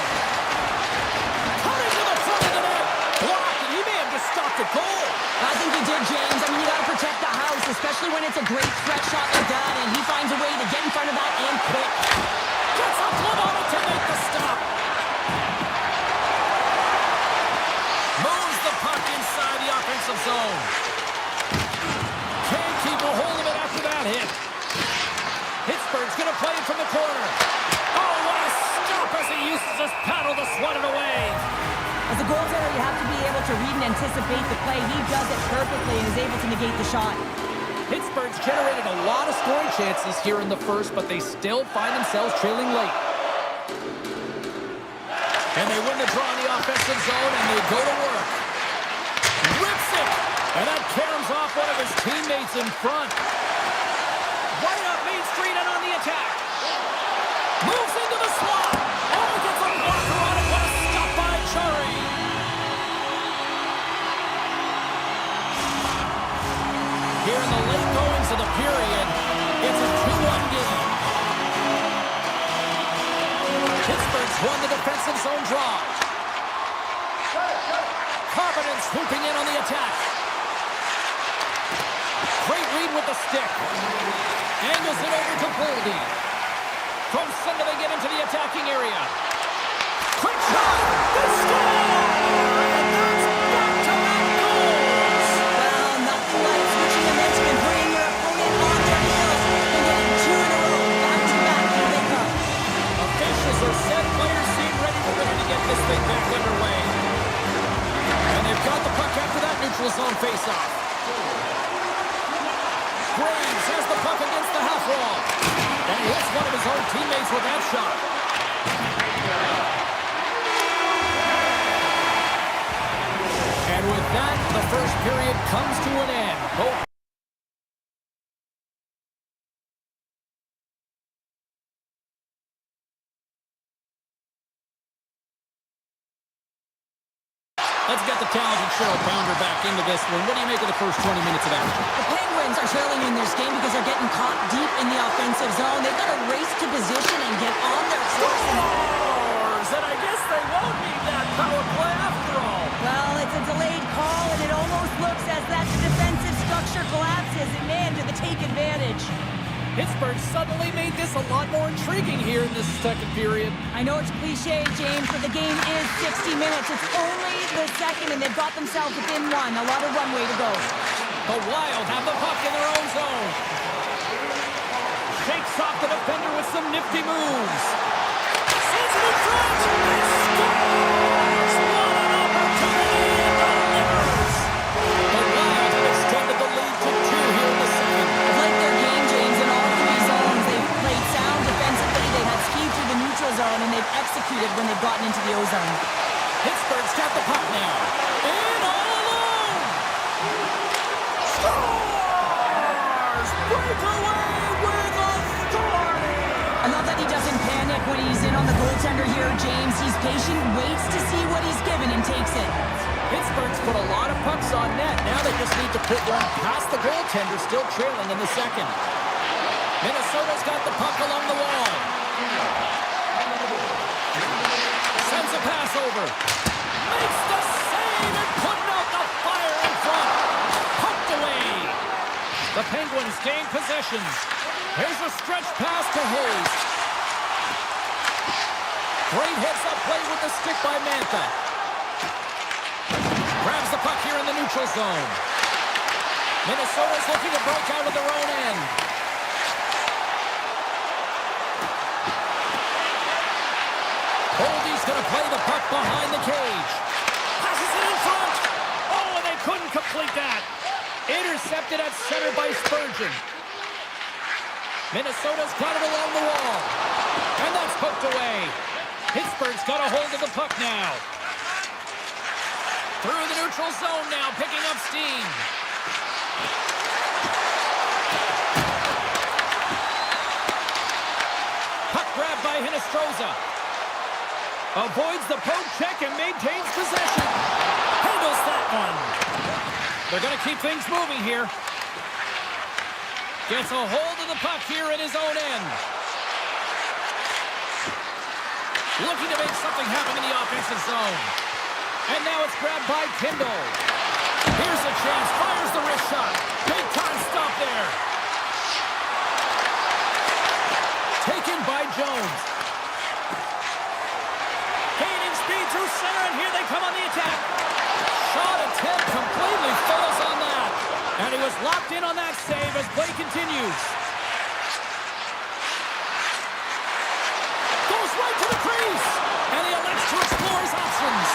Coming to the front of the net. Blocked, and he may have just stopped a goal. I think he did, James. I mean, you got to protect the house, especially when it's a great threat shot like that, and he finds a way to get in front of that and quick. Gets a glove on it to make the stop. Moves the puck inside the offensive zone. Can't keep a hold of it after that hit. Pittsburgh's going to play it from the corner. Oh, what a stop as he uses his paddle to swat it away. As a goaltender, you have to be able to read and anticipate the play. He does it perfectly and is able to negate the shot. Pittsburgh's generated a lot of scoring chances here in the first, but they still find themselves trailing late. And they win the draw in the offensive zone, and they go to work. Rips it! And that caroms off one of his teammates in front. Right up Main Street and on the attack. Moves into the slot. Oh, gets a blocker on it. What a stop by Chari. Here in the late goings of the period, it's a 2-1 game. Pittsburgh's won the defensive zone draw. Carpenter swooping in on the attack. Great read with the stick. Angles it over to Boldy. From center they get into the attacking area. Quick shot! They score! And that's back-to-back goals! Well, nothing like switching momentum and putting your opponent on their heels and getting two in a row. Back-to-back, here they come. Officials are set. Players seem ready to get this thing back underway. And they've got the puck after that neutral zone face-off. Graves has the puck against the half wall. And he hits one of his own teammates with that shot. And with that, the first period comes to an end. Both Let's get the talented Cheryl Pounder back into this one. What do you make of the first 20 minutes of action? The Penguins are trailing in this game because they're getting caught deep in the offensive zone. They've got to race to position and get on their Scores! And I guess they won't need that power play after all. Well, it's a delayed call, and it almost looks as that the defensive structure collapses, and man, do they take advantage. Pittsburgh suddenly made this a lot more intriguing here in this second period. I know it's cliche, James, but the game is 60 minutes. It's only the second, and they've got themselves within one. A lot of runway to go. The Wild have the puck in their own zone. Shakes off the defender with some nifty moves. Sends it in front. They score! into the O-zone. Pittsburgh's got the puck now. In all alone! Stars! Breakaway with authority! I love that he doesn't panic when he's in on the goaltender here, James. He's patient, waits to see what he's given, and takes it. Pittsburgh's put a lot of pucks on net. Now they just need to put one past the goaltender, still trailing in the second. Minnesota's got the puck along the wall. Sends a pass over. Makes the save and putting out the fire in front. Poked away. The Penguins gain possession. Here's a stretch pass to Hayes. Great heads-up play with the stick by Mantha. Grabs the puck here in the neutral zone. Minnesota's looking to break out of their own end. Boldy's going to play the puck behind the cage. Passes it in front. Oh, and they couldn't complete that. Intercepted at center by Spurgeon. Minnesota's got it along the wall. And that's poked away. Pittsburgh's got a hold of the puck now. Through the neutral zone now, picking up steam. Puck grabbed by Hinostroza. Avoids the poke check and maintains possession. Handles that one. They're going to keep things moving here. Gets a hold of the puck here in his own end. Looking to make something happen in the offensive zone. And now it's grabbed by Kindle. Here's a chance. Fires the wrist shot. Big time stop there. Taken by Jones. Gaining speed through center, and here they come on the attack. Shot attempt completely fails on that. And he was locked in on that save as play continues. Goes right to the crease. And he elects to explore his options.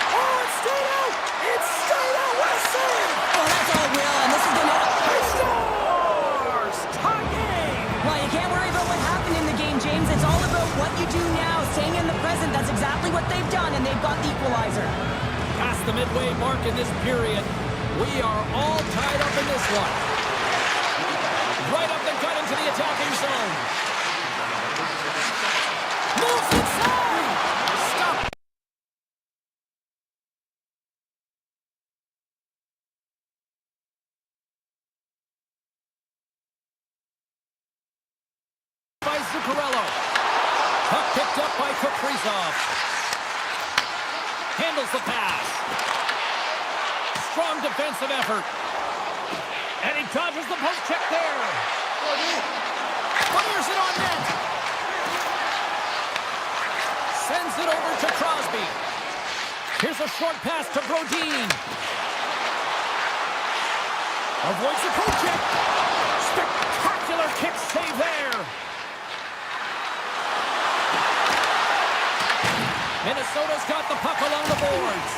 Oh, it's stayed out! It's stayed out! What a save! Oh, that's all real, and this is the net. Stars! Tie game! Well, you can't worry about what happened in the game, James. It's all about what you do now, staying in the present. That's exactly what they've done, and they've got the equalizer. Past the midway mark in this period, we are all tied up in this one. Right up the gut into the attacking zone. Moves inside! Stop! By Zuccarello. Puck picked up by Kaprizov. Handles the pass. Strong defensive effort. And he dodges the poke check there. Fires it on net. Sends it over to Crosby. Here's a short pass to Brodin. Avoids the poke check. Spectacular kick save there. Minnesota's got the puck along the boards.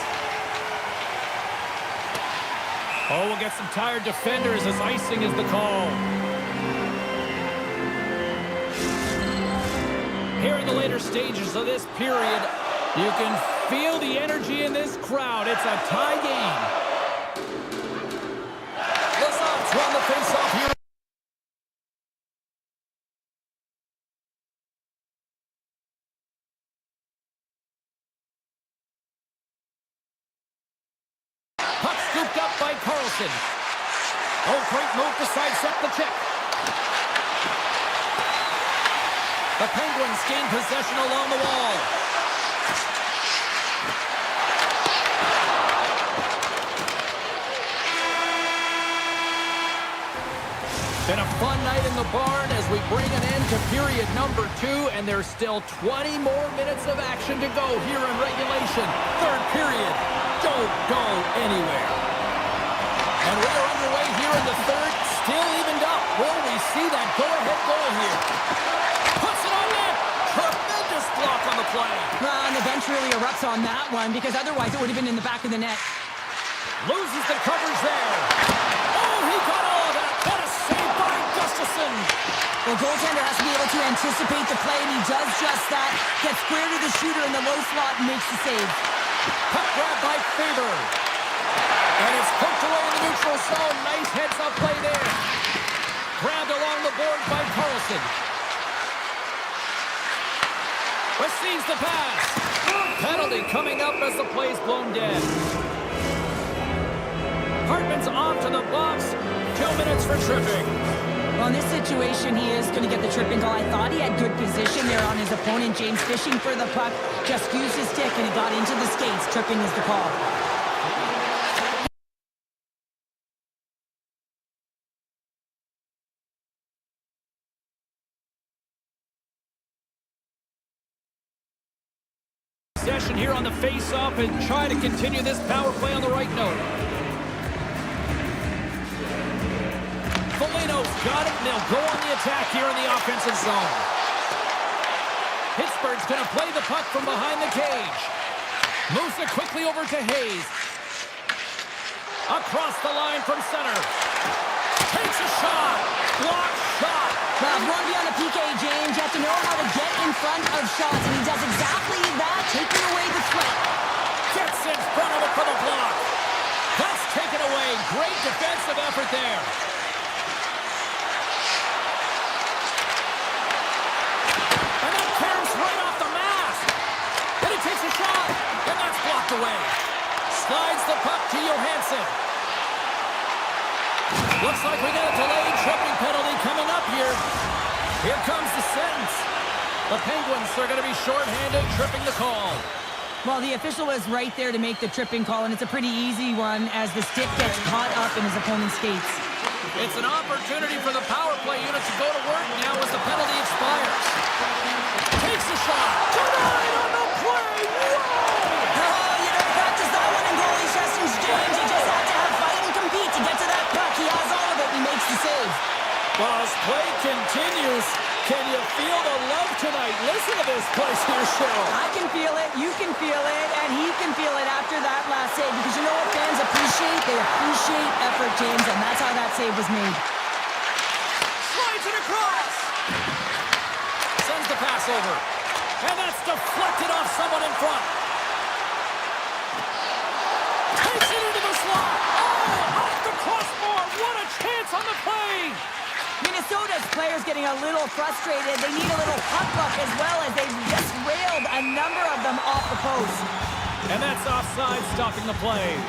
Oh, we'll get some tired defenders as icing is the call. Here in the later stages of this period, you can feel the energy in this crowd. It's a tie game. Lazar's won the face-off here. Puck scooped up by Carlson. Oh, great move to sidestep the check. The Penguins gain possession along the wall. Been a fun night in the barn as we bring an end to period number 2, and there's still 20 more minutes of action to go here in regulation. Third period. Don't go anywhere. And we are underway here in the third, still evened up. Will we see that go-ahead goal here? Puts it on net. Tremendous block on the play. Well, and the bench really erupts on that one, because otherwise it would have been in the back of the net. Loses the coverage there. Oh, he got all of that. What a save by Gustafsson. Well, goaltender has to be able to anticipate the play, and he does just that. Gets square to the shooter in the low slot and makes the save. Puck grab by Faber. And it's poked away in the neutral zone. Nice heads-up play there. Grabbed along the board by Carlson. Receives the pass. Penalty coming up as the play's blown dead. Hartman's off to the box. 2 minutes for tripping. Well, in this situation, he is going to get the tripping call. I thought he had good position there on his opponent. James fishing for the puck. Just used his stick, and it got into the skates. Tripping is the call. Possession here on the face-off and try to continue this power play on the right note. Foligno's got it, and they'll go on the attack here in the offensive zone. Pittsburgh's going to play the puck from behind the cage. Moves it quickly over to Hayes. Across the line from center. Takes a shot. Blocked shot. Well, if you want to be on a PK, James, you have to know how to get in front of shots, and he does exactly that, taking away the threat. Gets in front of it for the block. That's taken away. Great defensive effort there. And that caroms right off the mask. And he takes a shot. And that's blocked away. Slides the puck to Johansson. Looks like we got a delayed tripping penalty coming up here. Here comes the sentence. The Penguins are going to be shorthanded, tripping the call. Well, the official was right there to make the tripping call, and it's a pretty easy one as the stick gets caught up in his opponent's skates. It's an opportunity for the power play unit to go to work now as the penalty expires. Takes a shot. Denied on the play. Whoa! Oh, you don't practice that one in goalie sessions, James. You just have to have fight and compete to get to that puck. He has all of it, and he makes the save. Well, as play continues, can you feel the love tonight? Listen to this place here, Cheryl. I can feel it, you can feel it, and he can feel it after that last save. Because you know what fans appreciate? They appreciate effort, James, and that's how that save was made. Slides it across. Sends the pass over. And that's deflected off someone in front. Takes it into the slot. Oh, off the crossbar. What a chance on the play. Minnesota's players getting a little frustrated. They need a little puck luck as well as they just railed a number of them off the post. And that's offside, stopping the play.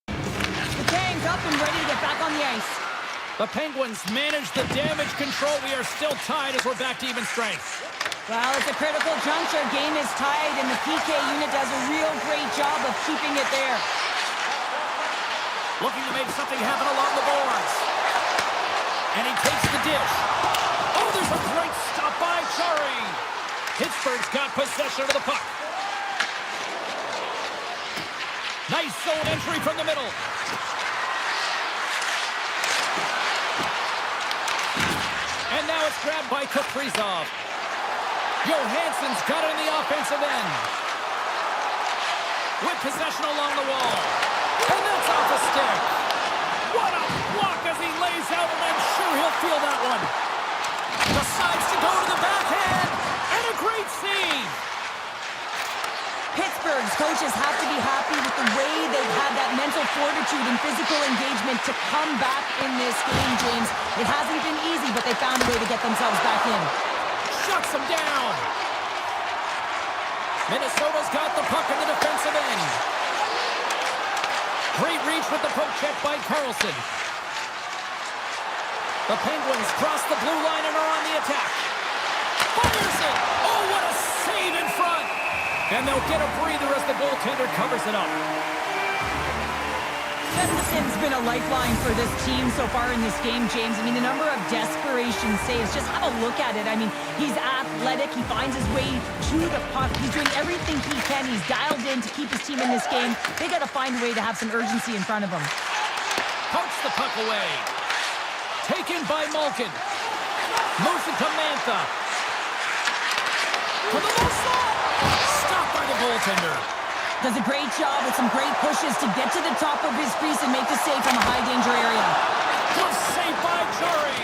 The Tank up and ready to get back on the ice. The Penguins manage the damage control. We are still tied as we're back to even strength. Well, it's a critical juncture. Game is tied, and the PK unit does a real great job of keeping it there. Looking to make something happen along the boards. And he takes the dish. Oh, there's a great stop by Chari. Pittsburgh's got possession of the puck. Nice zone entry from the middle. And now it's grabbed by Kaprizov. Johansson's got it in the offensive end. With possession along the wall. And that's off the stick. What a block as he lays out, and I'm sure he'll feel that one. Decides to go to the backhand. And a great save. Pittsburgh's coaches have to be happy with the way they've had that mental fortitude and physical engagement to come back in this game, James. It hasn't been easy, but they found a way to get themselves back in. Shuts him down. Minnesota's got the puck in the defensive end. Great reach with the poke check by Carlson. The Penguins cross the blue line and are on the attack. Fires it. Oh, what a save in front. And they'll get a breather as the goaltender covers it up. Gustafson's been a lifeline for this team so far in this game, James. I mean, the number of desperation saves, just have a look at it. I mean, he's athletic. He finds his way to the puck. He's doing everything he can. He's dialed in to keep his team in this game. They got to find a way to have some urgency in front of him. Pokes the puck away. Taken by Malkin. Moves it to Mantha. To the low slot. goaltender. Does a great job with some great pushes to get to the top of his crease and make the save from a high-danger area. Good save by Curry.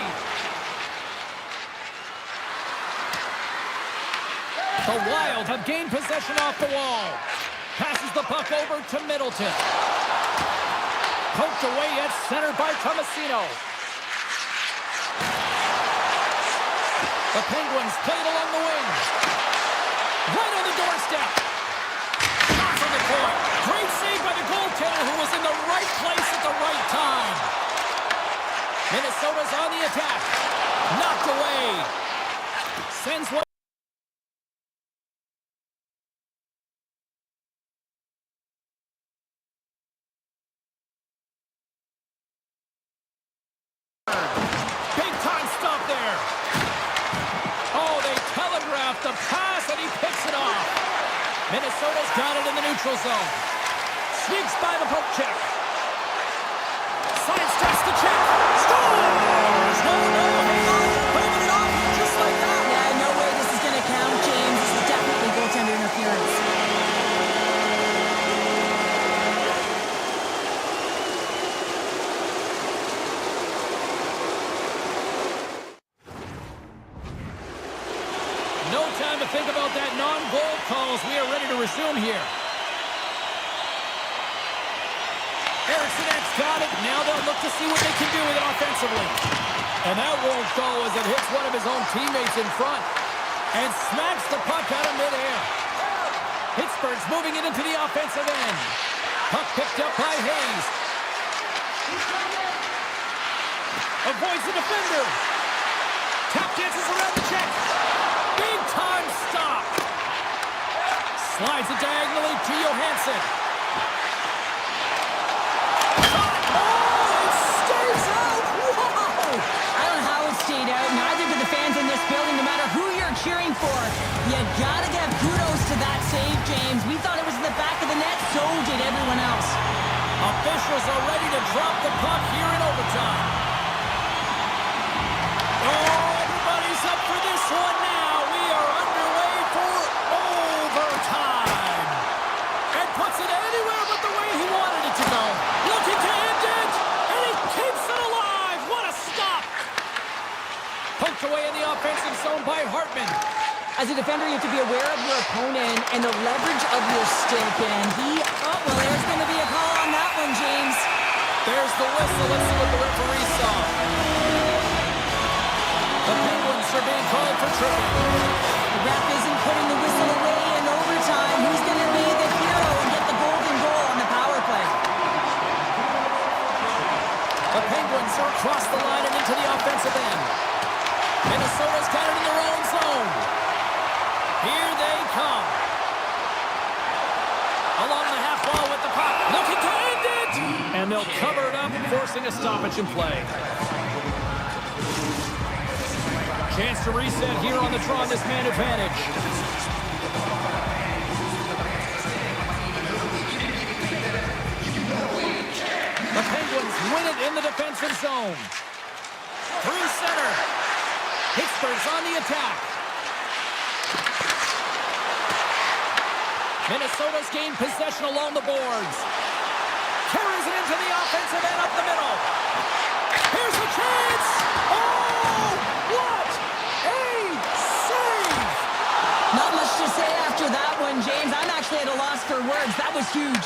The Wild have gained possession off the wall. Passes the puck over to Middleton. Poked away at center by Tomasino. The Penguins play it along the wing. Right on the doorstep. Shot from the point. Great save by the goaltender who was in the right place at the right time. Minnesota's on the attack. Knocked away. Sends one. Big time stop there. Oh, they telegraphed the pass and he picks it off. Minnesota's got it in the neutral zone. Sneaks by the poke check. Sidesteps the check. Scores! No, moving it off just like that. Yeah, no way this is going to count, James. This is definitely goaltender interference. No time to think about that non-goal calls. We are ready to resume here. Ericsson's got it. Now they'll look to see what they can do with it offensively. And that won't go as it hits one of his own teammates in front. And smacks the puck out of midair. Pittsburgh's moving it into the offensive end. Puck picked up by Hayes. Avoids the defender. Tap dances around the check. Big time stop. Slides it diagonally to Johansson. Stayed out. Neither do the fans in this building, no matter who you're cheering for. You gotta give kudos to that save, James. We thought it was in the back of the net, so did everyone else. Officials are ready to drop the puck here in overtime. Oh, everybody's up for this one now. We are underway for overtime. And puts it anywhere but the way he wanted it to go. Looking to end it, and he keeps it alive. What a stop. Poked away in the offensive zone by Hartman. As a defender, you have to be aware of your opponent and the leverage of your stick. And there's going to be a call on that one, James. There's the whistle. Let's see what the referee saw. The Penguins are being called for tripping. The ref isn't putting the whistle away in overtime. Who's going to be the hero and get the golden goal on the power play? The Penguins are across the line and into the offensive end. Minnesota's got it in their own zone. Here they come. Along the half wall with the puck. Looking to end it! And they'll cover it up, forcing a stoppage in play. Chance to reset here on the draw on this man advantage. The Penguins win it in the defensive zone. Through center. Pittsburgh's on the attack. Minnesota's gained possession along the boards. Carries it into the offensive end up the middle. Here's a chance! Oh, what a save! Not much to say after that one, James. I'm actually at a loss for words. That was huge.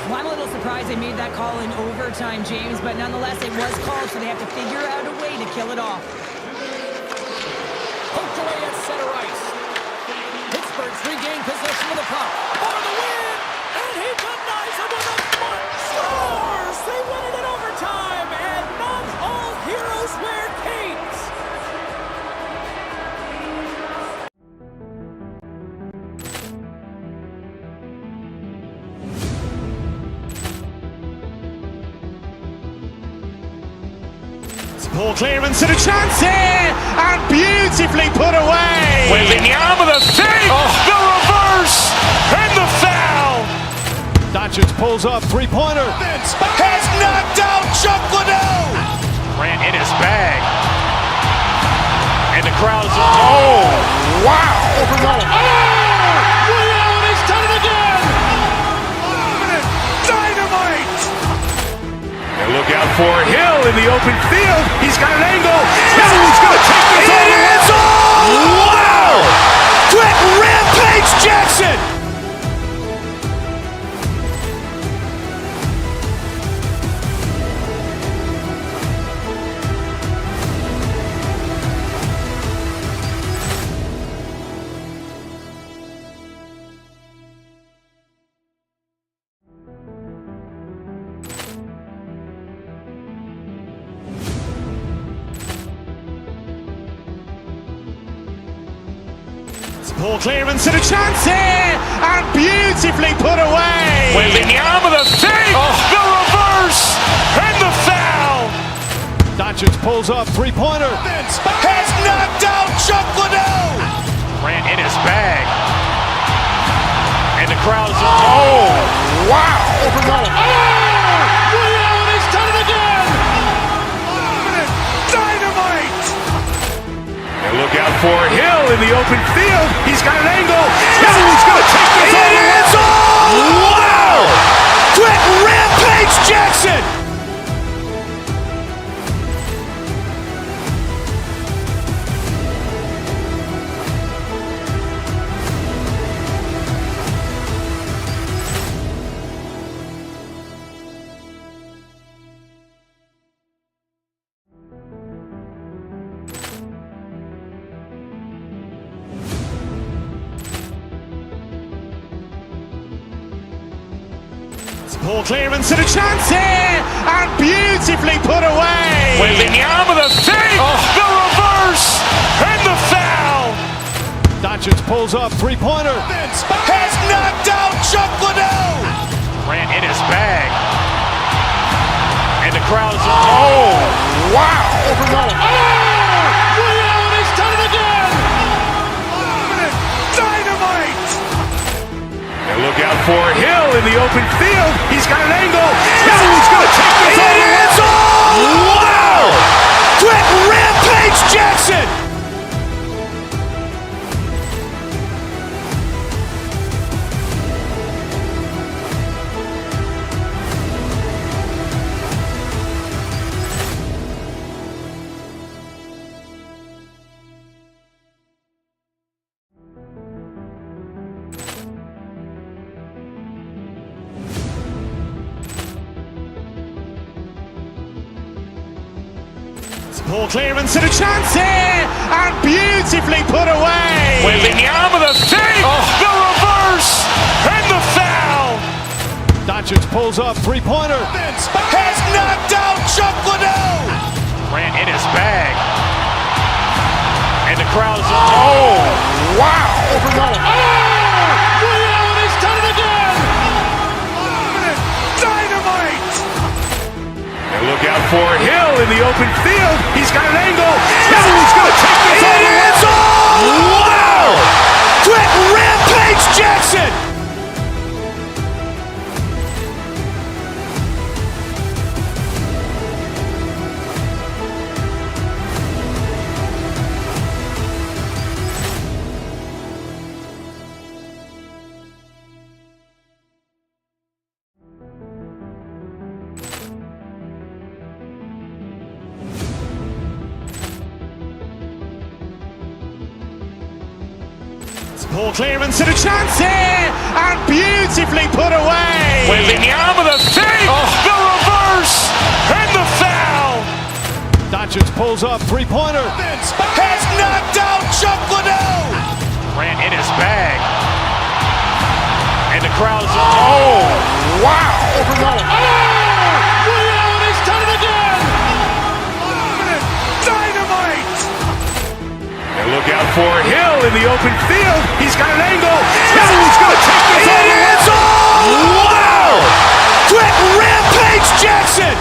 Well, I'm a little surprised they made that call in overtime, James, but nonetheless, it was called, so they have to figure out a way to kill it off. Poked away at center ice. Pittsburgh's regained possession of the puck. For the win! And he denies it with a mark. Scores! They win it in overtime, and not all heroes wear capes! Poor clearance and a chance here, and beautifully put away. With the arm of the fake, the reverse, and the foul. Doncic pulls up, three-pointer. Has knocked out Chuck Liddell. Ran in his bag. And the crowd is, oh, wow. Ray Allen has done it again. Dynamite. And look out for Hill in the open field. He's got an angle. Hill's going to take this all the way. Wow. Quick Rampage Jackson. Poor clearance and a chance here, and beautifully put away. With the arm of the fake, the reverse, and the foul. Doncic pulls up, three-pointer. Has knocked out Chuck Liddell. Ran in his bag. And the crowd is, oh, wow. Ray Allen has done it again. Dynamite. And look out for Hill in the open field. He's got an angle. Hill's going to take this all the way. Wow. Quick Rampage Jackson. Poor clearance and a chance here, and beautifully put away. With the arm of the fake, the reverse, and the foul. Doncic pulls up, three-pointer. Has knocked out Chuck Liddell. Ran in his bag. And the crowd is, oh, wow. Ray Allen has done it again. Dynamite. And look out for Hill in the open field. He's got an angle. Hill's going to take this all the way. Wow. Quick Rampage Jackson. Poor clearance and a chance here, and beautifully put away. With the arm of the fake, the reverse, and the foul. Doncic pulls up, three-pointer. Has knocked out Chuck Liddell. Ran in his bag. And the crowd is, oh, wow. Ray Allen has done it again. Dynamite. And look out for Hill in the open field. He's got an angle. Hill's going to take this all the way. Wow. Quick Rampage Jackson. Poor clearance and a chance here, and beautifully put away. With the arm of the fake, the reverse, and the foul. Doncic pulls up, three-pointer. Has knocked out Chuck Liddell. Ran in his bag. And the crowd is, oh, wow. Ray Allen has done it again. Dynamite. And look out for Hill in the open field. He's got an angle. Hill's going to take this all the way. Wow. Quick Rampage Jackson.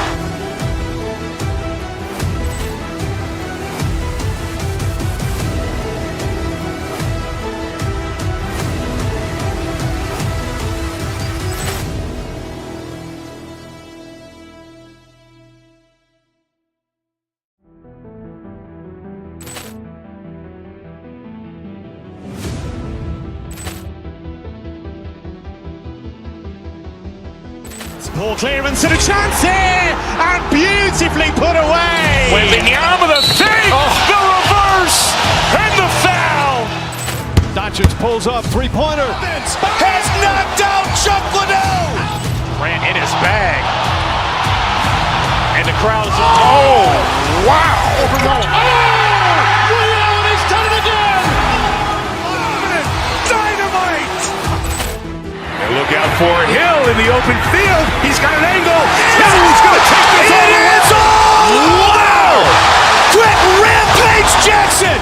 Poor clearance and a chance here, and beautifully put away. Wembanyama with a fake, the reverse, and the foul. Doncic pulls up, three-pointer. Has knocked out Chuck Liddell. Ran in his bag. And the crowd is, oh, wow. He's done it again. Dynamite. And look out for Hill in the open field. He's got an angle. He's going to take this all the way. Wow. Quick Rampage Jackson.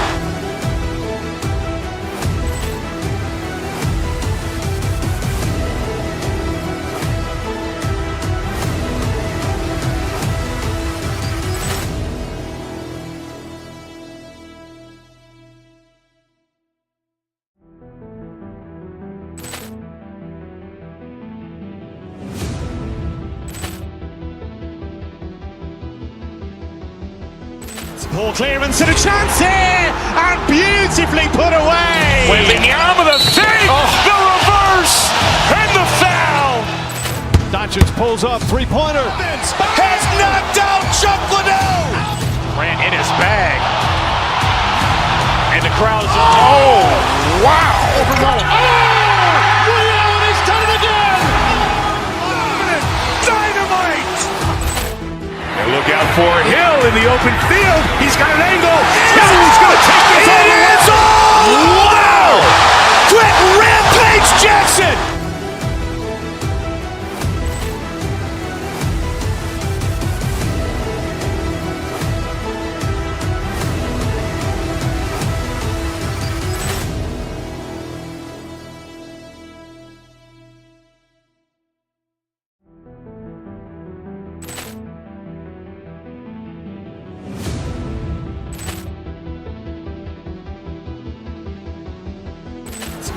Poor clearance and a chance here, and beautifully put away. Wembanyama with a fake, the reverse, and the foul. Doncic pulls up, three-pointer. Has knocked out Chuck Liddell. Ran in his bag. And the crowd is, oh, wow. He's done it again. Dynamite. And look out for Hill in the open field. He's got an angle. He's going to take this all the way. Wow. Quick Rampage Jackson.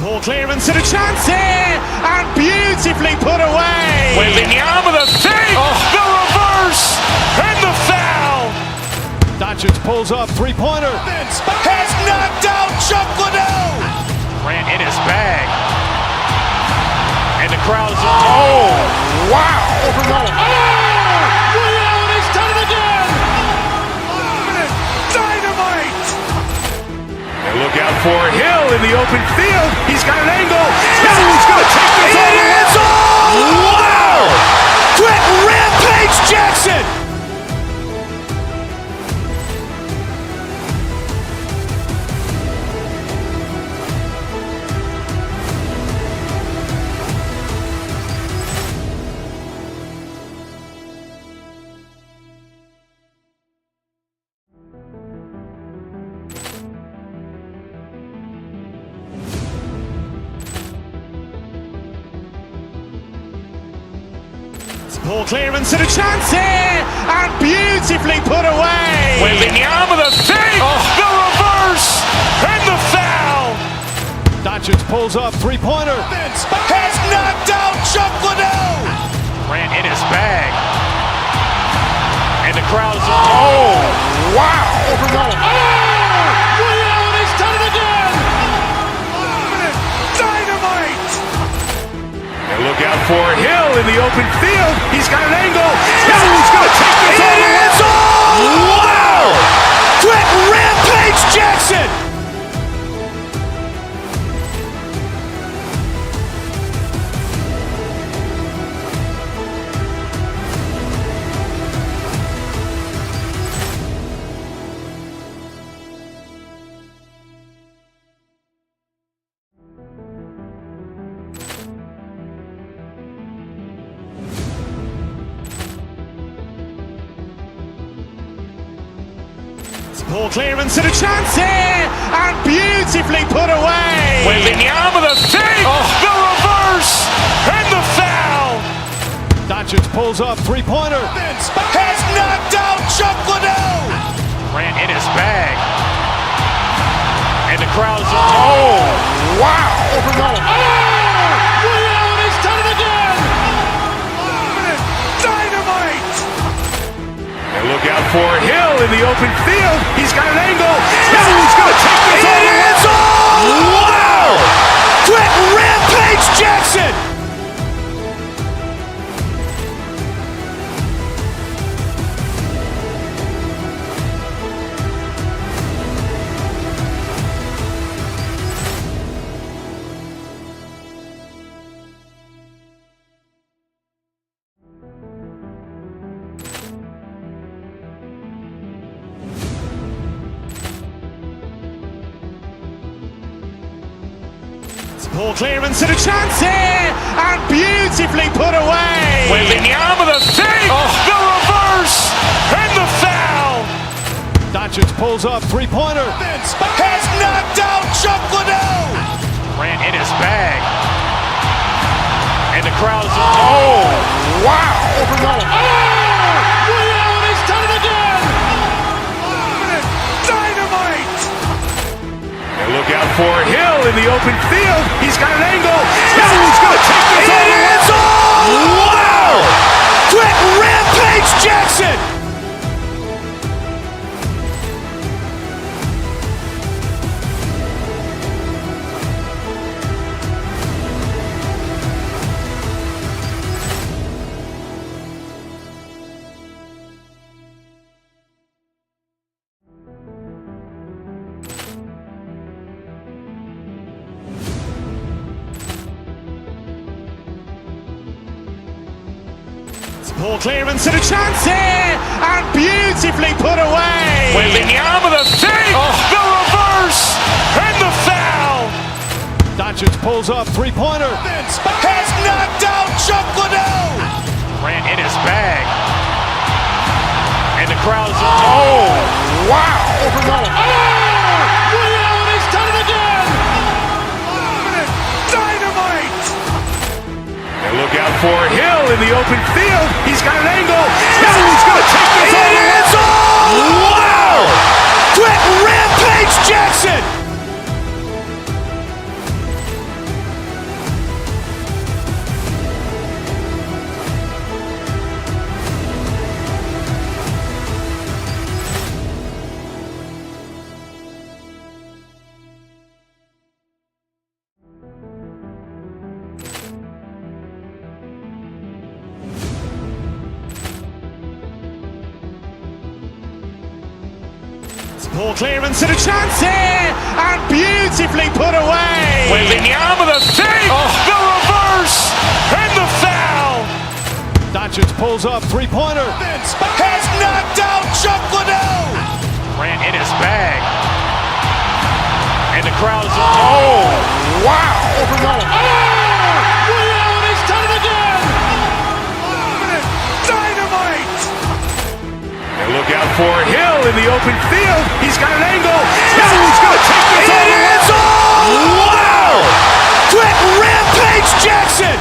Poor clearance and a chance here, and beautifully put away. Wembanyama with a fake, the reverse, and the foul. Doncic pulls up, three-pointer. Has knocked out Chuck Liddell. Ran in his bag. And the crowd is, oh, wow. He's done it again. Dynamite. And look out for Hill in the open field. He's got an angle. He's going to take this all the way. Wow. Quick Rampage Jackson. Poor clearance and a chance here, and beautifully put away. Wembanyama with a fake, the reverse, and the foul. Doncic pulls up, three-pointer. Has knocked out Chuck Liddell. Ran in his bag. And the crowd is, oh, wow. He's done it again. Dynamite. And look out for Hill in the open field. He's got an angle. He's going to take this all the way. Wow. Quick Rampage Jackson. Poor clearance and a chance here, and beautifully put away. Wembanyama with a fake, the reverse, and the foul. Doncic pulls up, three-pointer. Has knocked out Chuck Liddell. Ran in his bag. And the crowd is, oh, wow. He's done it again. Dynamite. And look out for Hill in the open field. He's got an angle. He's going to take this all the way. Wow. Quick Rampage Jackson. Poor clearance and a chance here, and beautifully put away. Waving the arm of the fake, the reverse, and the foul. Doncic pulls up, three-pointer. Vince has knocked out Chuck Liddell. Ran in his bag. And the crowd is, oh, wow. Ray Allen has done it again. Dynamite. And look out for Hill in the open field. He's got an angle. He's going to take this all the way. Wow. Quick Rampage Jackson. Poor clearance and a chance here, and beautifully put away. Waving the arm of the fake, the reverse, and the foul. Doncic pulls up, three-pointer. Vince has knocked out Chuck Liddell. Ran in his bag. And the crowd is, oh, wow. Ray Allen has done it again. Dynamite. And look out for Hill in the open field. He's got an angle. He's going to take this all the way. Wow. Quick Rampage Jackson. Poor clearance and a chance here, and beautifully put away. Waving the arm of the fake, the reverse, and the foul. Doncic pulls up, three-pointer. Vince has knocked out Chuck Liddell. Ran in his bag. And the crowd is, oh, wow. Ray Allen has done it again. Dynamite. And look out for Hill in the open field. He's got an angle. He's going to take this all the way. Wow. Quick Rampage Jackson.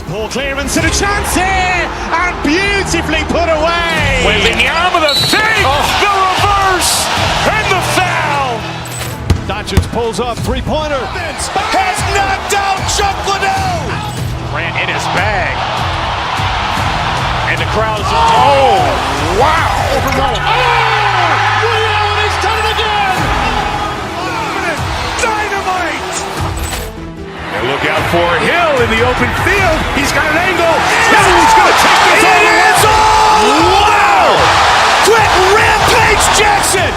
Poor clearance and a chance here, and beautifully put away. Waving the arm of the fake, the reverse, and the foul. Doncic pulls up, three-pointer. Vince has knocked out Chuck Liddell. Ran in his bag. And the crowd is, oh, wow. Ray Allen has done it again. Dynamite. And look out for Hill in the open field. He's got an angle. He's going to take this all the way. Wow. Quick Rampage Jackson.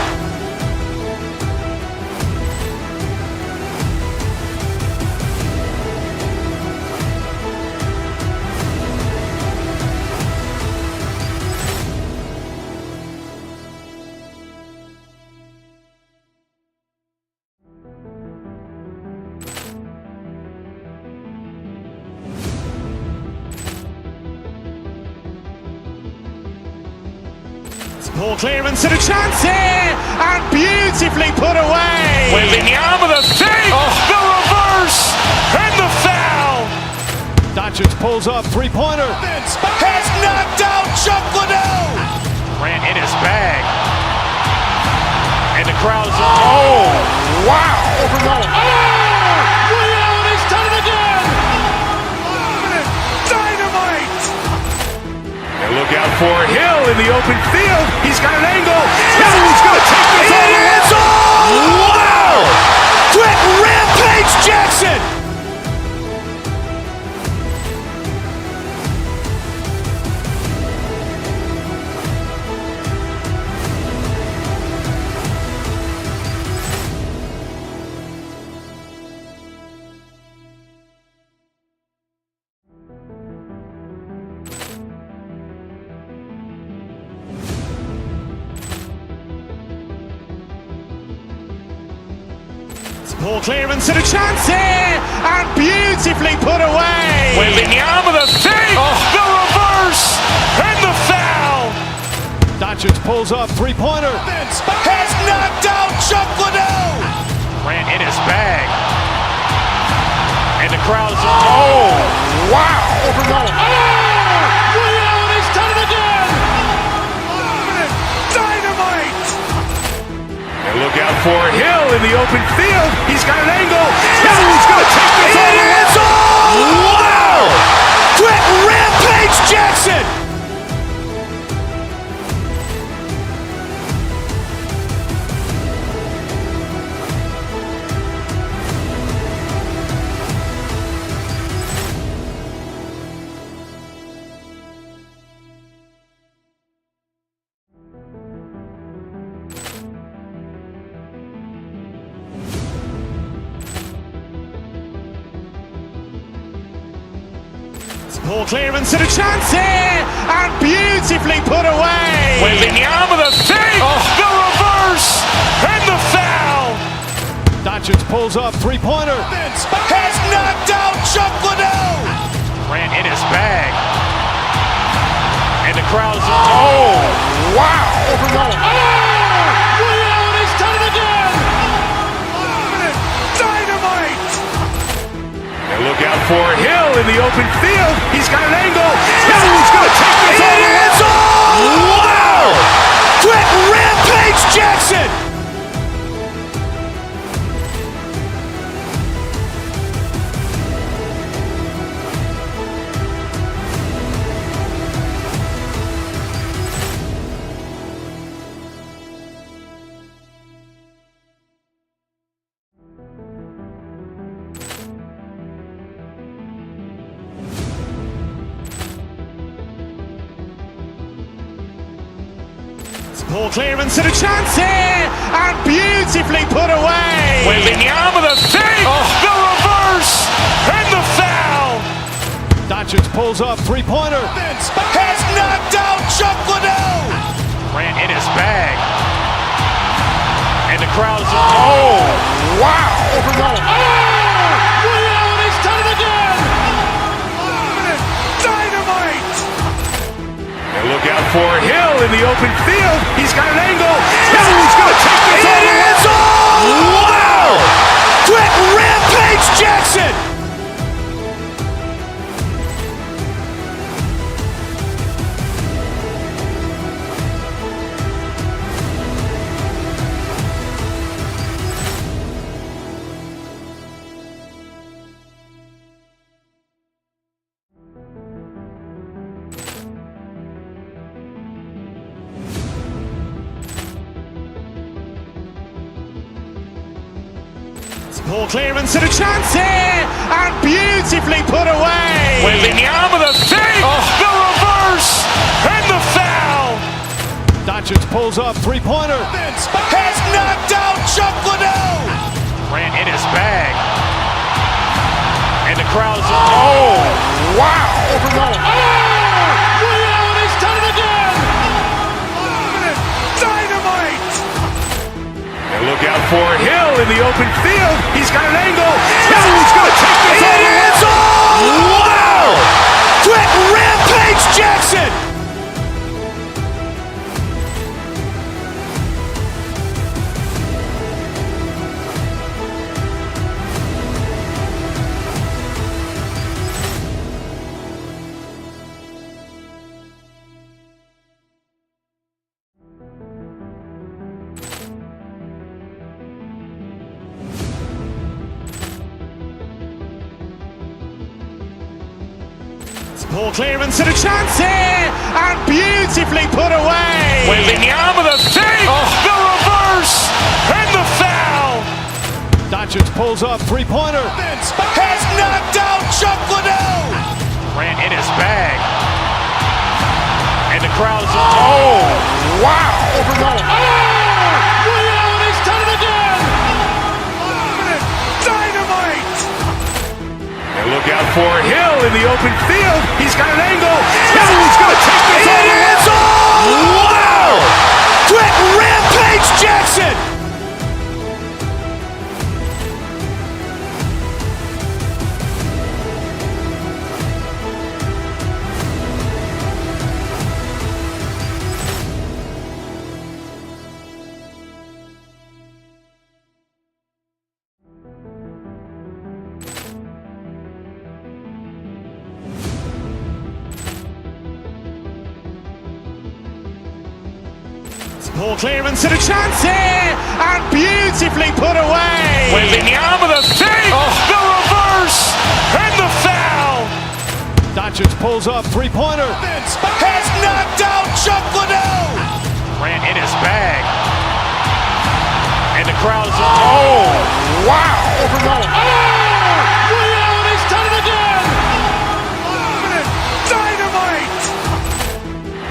Poor clearance and a chance here, and beautifully put away. Waving the arm of the fake, the reverse, and the foul. Doncic pulls up, three-pointer. Vince has knocked out Chuck Liddell. Ran in his bag. And the crowd is, oh, wow. Ray Allen has done it again. Dynamite. And look out for Hill in the open field. He's got an angle. He's going to take this all the way. Wow. Quick Rampage Jackson. Poor clearance and a chance here, and beautifully put away. Wembanyama with a fake, the reverse, and the foul. Doncic pulls up, three-pointer. Has knocked out Chuck Liddell. Grant in his bag. And the crowd is, oh, wow. Ray Allen has done it again. Dynamite. And look out for Hill in the open field. He's got an angle. He's going to take this all the way. Wow. Quick Rampage Jackson. Poor clearance and a chance here, and beautifully put away. Wembanyama with a fake, the reverse, and the foul. Doncic pulls up, three-pointer. Has knocked out Chuck Liddell. Grant in his bag. And the crowd is, oh, wow. Ray Allen has done it again. Dynamite. And look out for Hill in the open field. He's got an angle. He's going to take this all the way. Wow. Quick Rampage Jackson. Poor clearance and a chance here, and beautifully put away. Wembanyama with a fake, the reverse, and the foul. Doncic pulls up, three-pointer. Has knocked out Chuck Liddell. Grant in his bag. And the crowd is, oh, wow. Ray Allen has done it again. Dynamite. And look out for Hill in the open field. He's got an angle. He's going to take this all the way. Wow. Quick Rampage Jackson. Poor clearance and a chance here, and beautifully put away. Wembanyama with a fake, the reverse, and the foul. Doncic pulls up, three-pointer. Has knocked out Chuck Liddell. Grant in his bag. And the crowd is, oh, wow. Ray Allen has done it again. Dynamite. And look out for Hill in the open field. He's got an angle. He's going to take this all the way. Wow. Quick Rampage Jackson. Poor clearance and a chance here, and beautifully put away. Wembanyama with a fake, the reverse, and the foul. Doncic pulls up, three-pointer. Has knocked out Chuck Liddell. Grant in his bag. And the crowd is, oh, wow. Ray Allen has done it again. Dynamite. And look out for Hill in the open field. He's got an angle. He's going to take this all the way. Wow. Quick Rampage Jackson. Poor clearance and a chance here, and beautifully put away. With the arm of the fake, the reverse, and the foul. Doncic pulls up, three-pointer. Has knocked out Chuck Liddell. Ran in his bag. And the crowd is, oh, wow. He's done it again. Dynamite.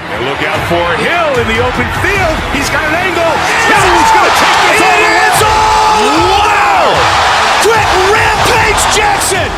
And look out for Hill in the open field. He's got an angle. Hill's going to take this all the way. Wow. Quick Rampage Jackson.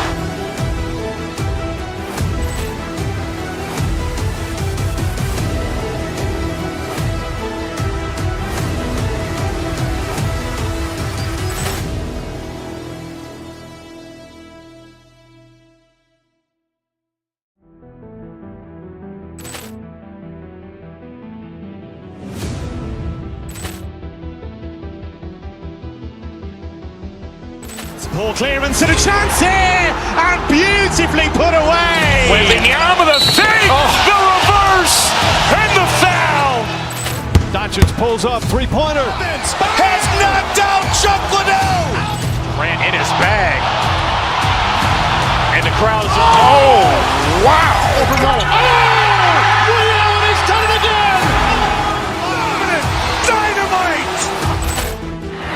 Poor clearance and a chance here, and beautifully put away. With the arm of the fake, the reverse, and the foul. Doncic pulls up, three-pointer. Has knocked out Chuck Liddell. Ran in his bag. And the crowd is, oh, wow. He's done it again. Dynamite.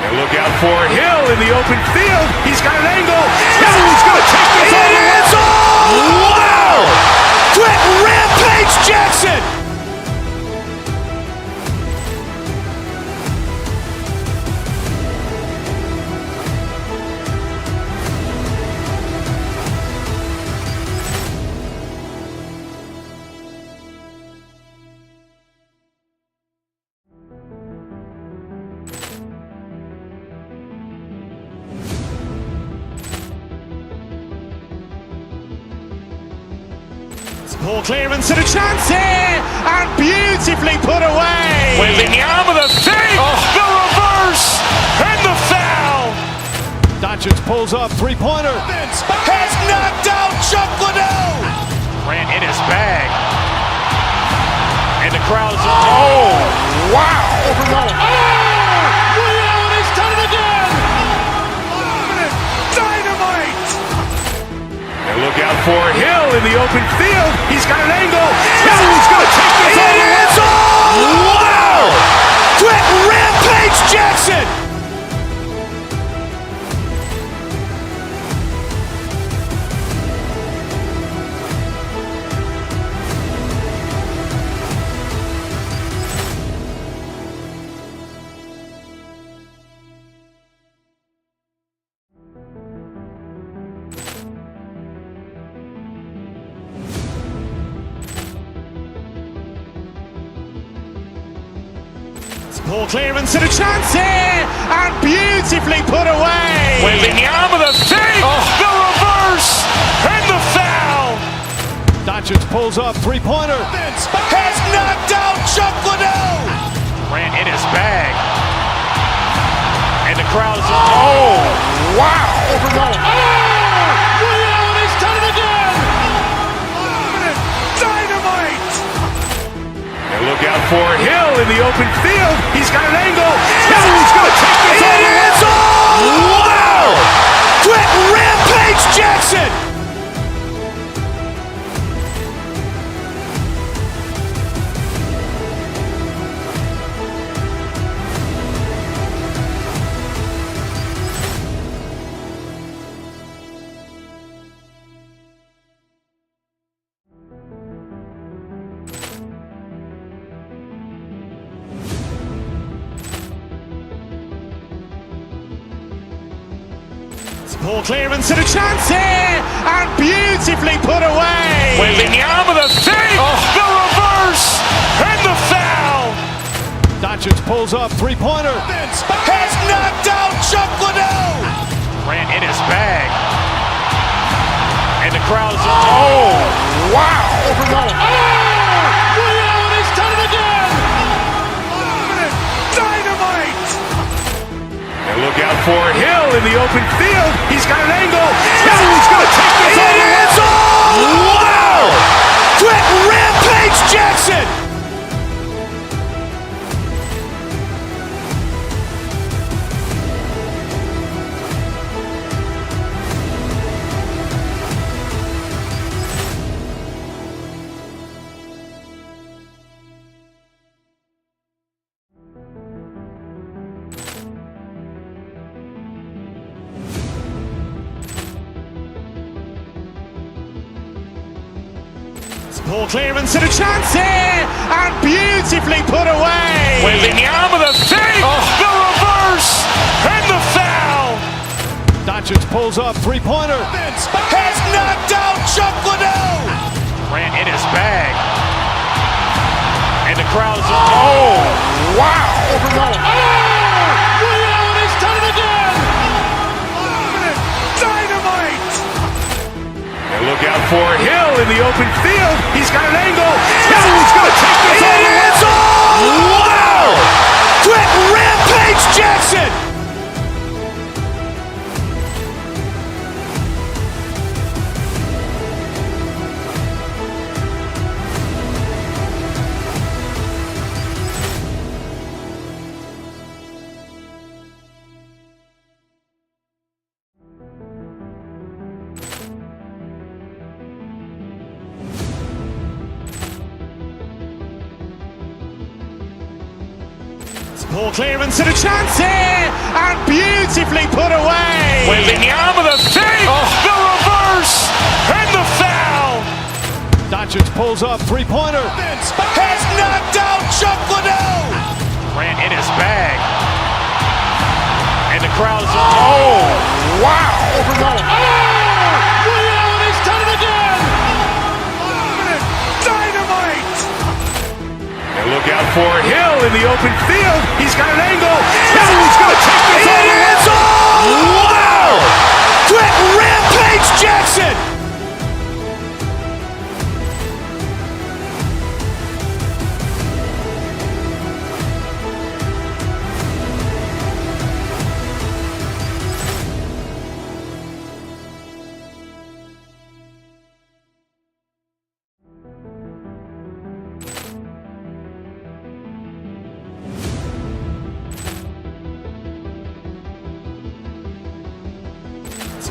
And look out for Hill in the open field. He's got an angle. Hill's going to take this all the way. Wow. Quick Rampage Jackson. Poor clearance and a chance here, and beautifully put away. With the arm of the fake, the reverse, and the foul. Doncic pulls up, three-pointer. Has knocked out Chuck Liddell. Ran in his bag. And the crowd is, oh, wow. He's done it again. Dynamite. And look out for Hill in the open field. He's got an angle. Hill's going to take this all the way. Wow. Quick Rampage Jackson. Poor clearance and a chance here, and beautifully put away. With the arm of the fake, the reverse, and the foul. Doncic pulls up, three-pointer. Has knocked out Chuck Liddell. Ran in his bag. And the crowd is, oh, wow. He's done it again. Dynamite. And look out for Hill in the open field. He's got an angle. Hill's going to take this all the way. Wow. Quick Rampage Jackson. Poor clearance and a chance here, and beautifully put away. With the arm of the fake, the reverse, and the foul. Doncic pulls up, three-pointer. Has knocked out Chuck Liddell. Ran in his bag. And the crowd is, oh, wow. He's done it again. Dynamite. And look out for Hill in the open field. He's got an angle. Hill's going to take this all the way. Wow. Quick Rampage Jackson. Poor clearance and a chance here, and beautifully put away. Wembanyama with a fake, the reverse, and the foul. Doncic pulls up, three-pointer. Has knocked out Chuck Liddell. Grant in his bag. And the crowd's, oh, wow. Ray Allen has done it again. Dynamite. And look out for Hill in the open field. He's got an angle. He's going to take this all the way. Wow. Quick Rampage Jackson. Poor clearance and a chance here, and beautifully put away. Wembanyama with a fake, the reverse, and the foul. Doncic pulls up, three-pointer. Has knocked out Chuck Liddell. Grant in his bag. And the crowd's, oh, wow. Ray Allen has done it again. Dynamite. And look out for Hill in the open field. He's got an angle. He's going to take this all the way. Wow. Quick Rampage Jackson.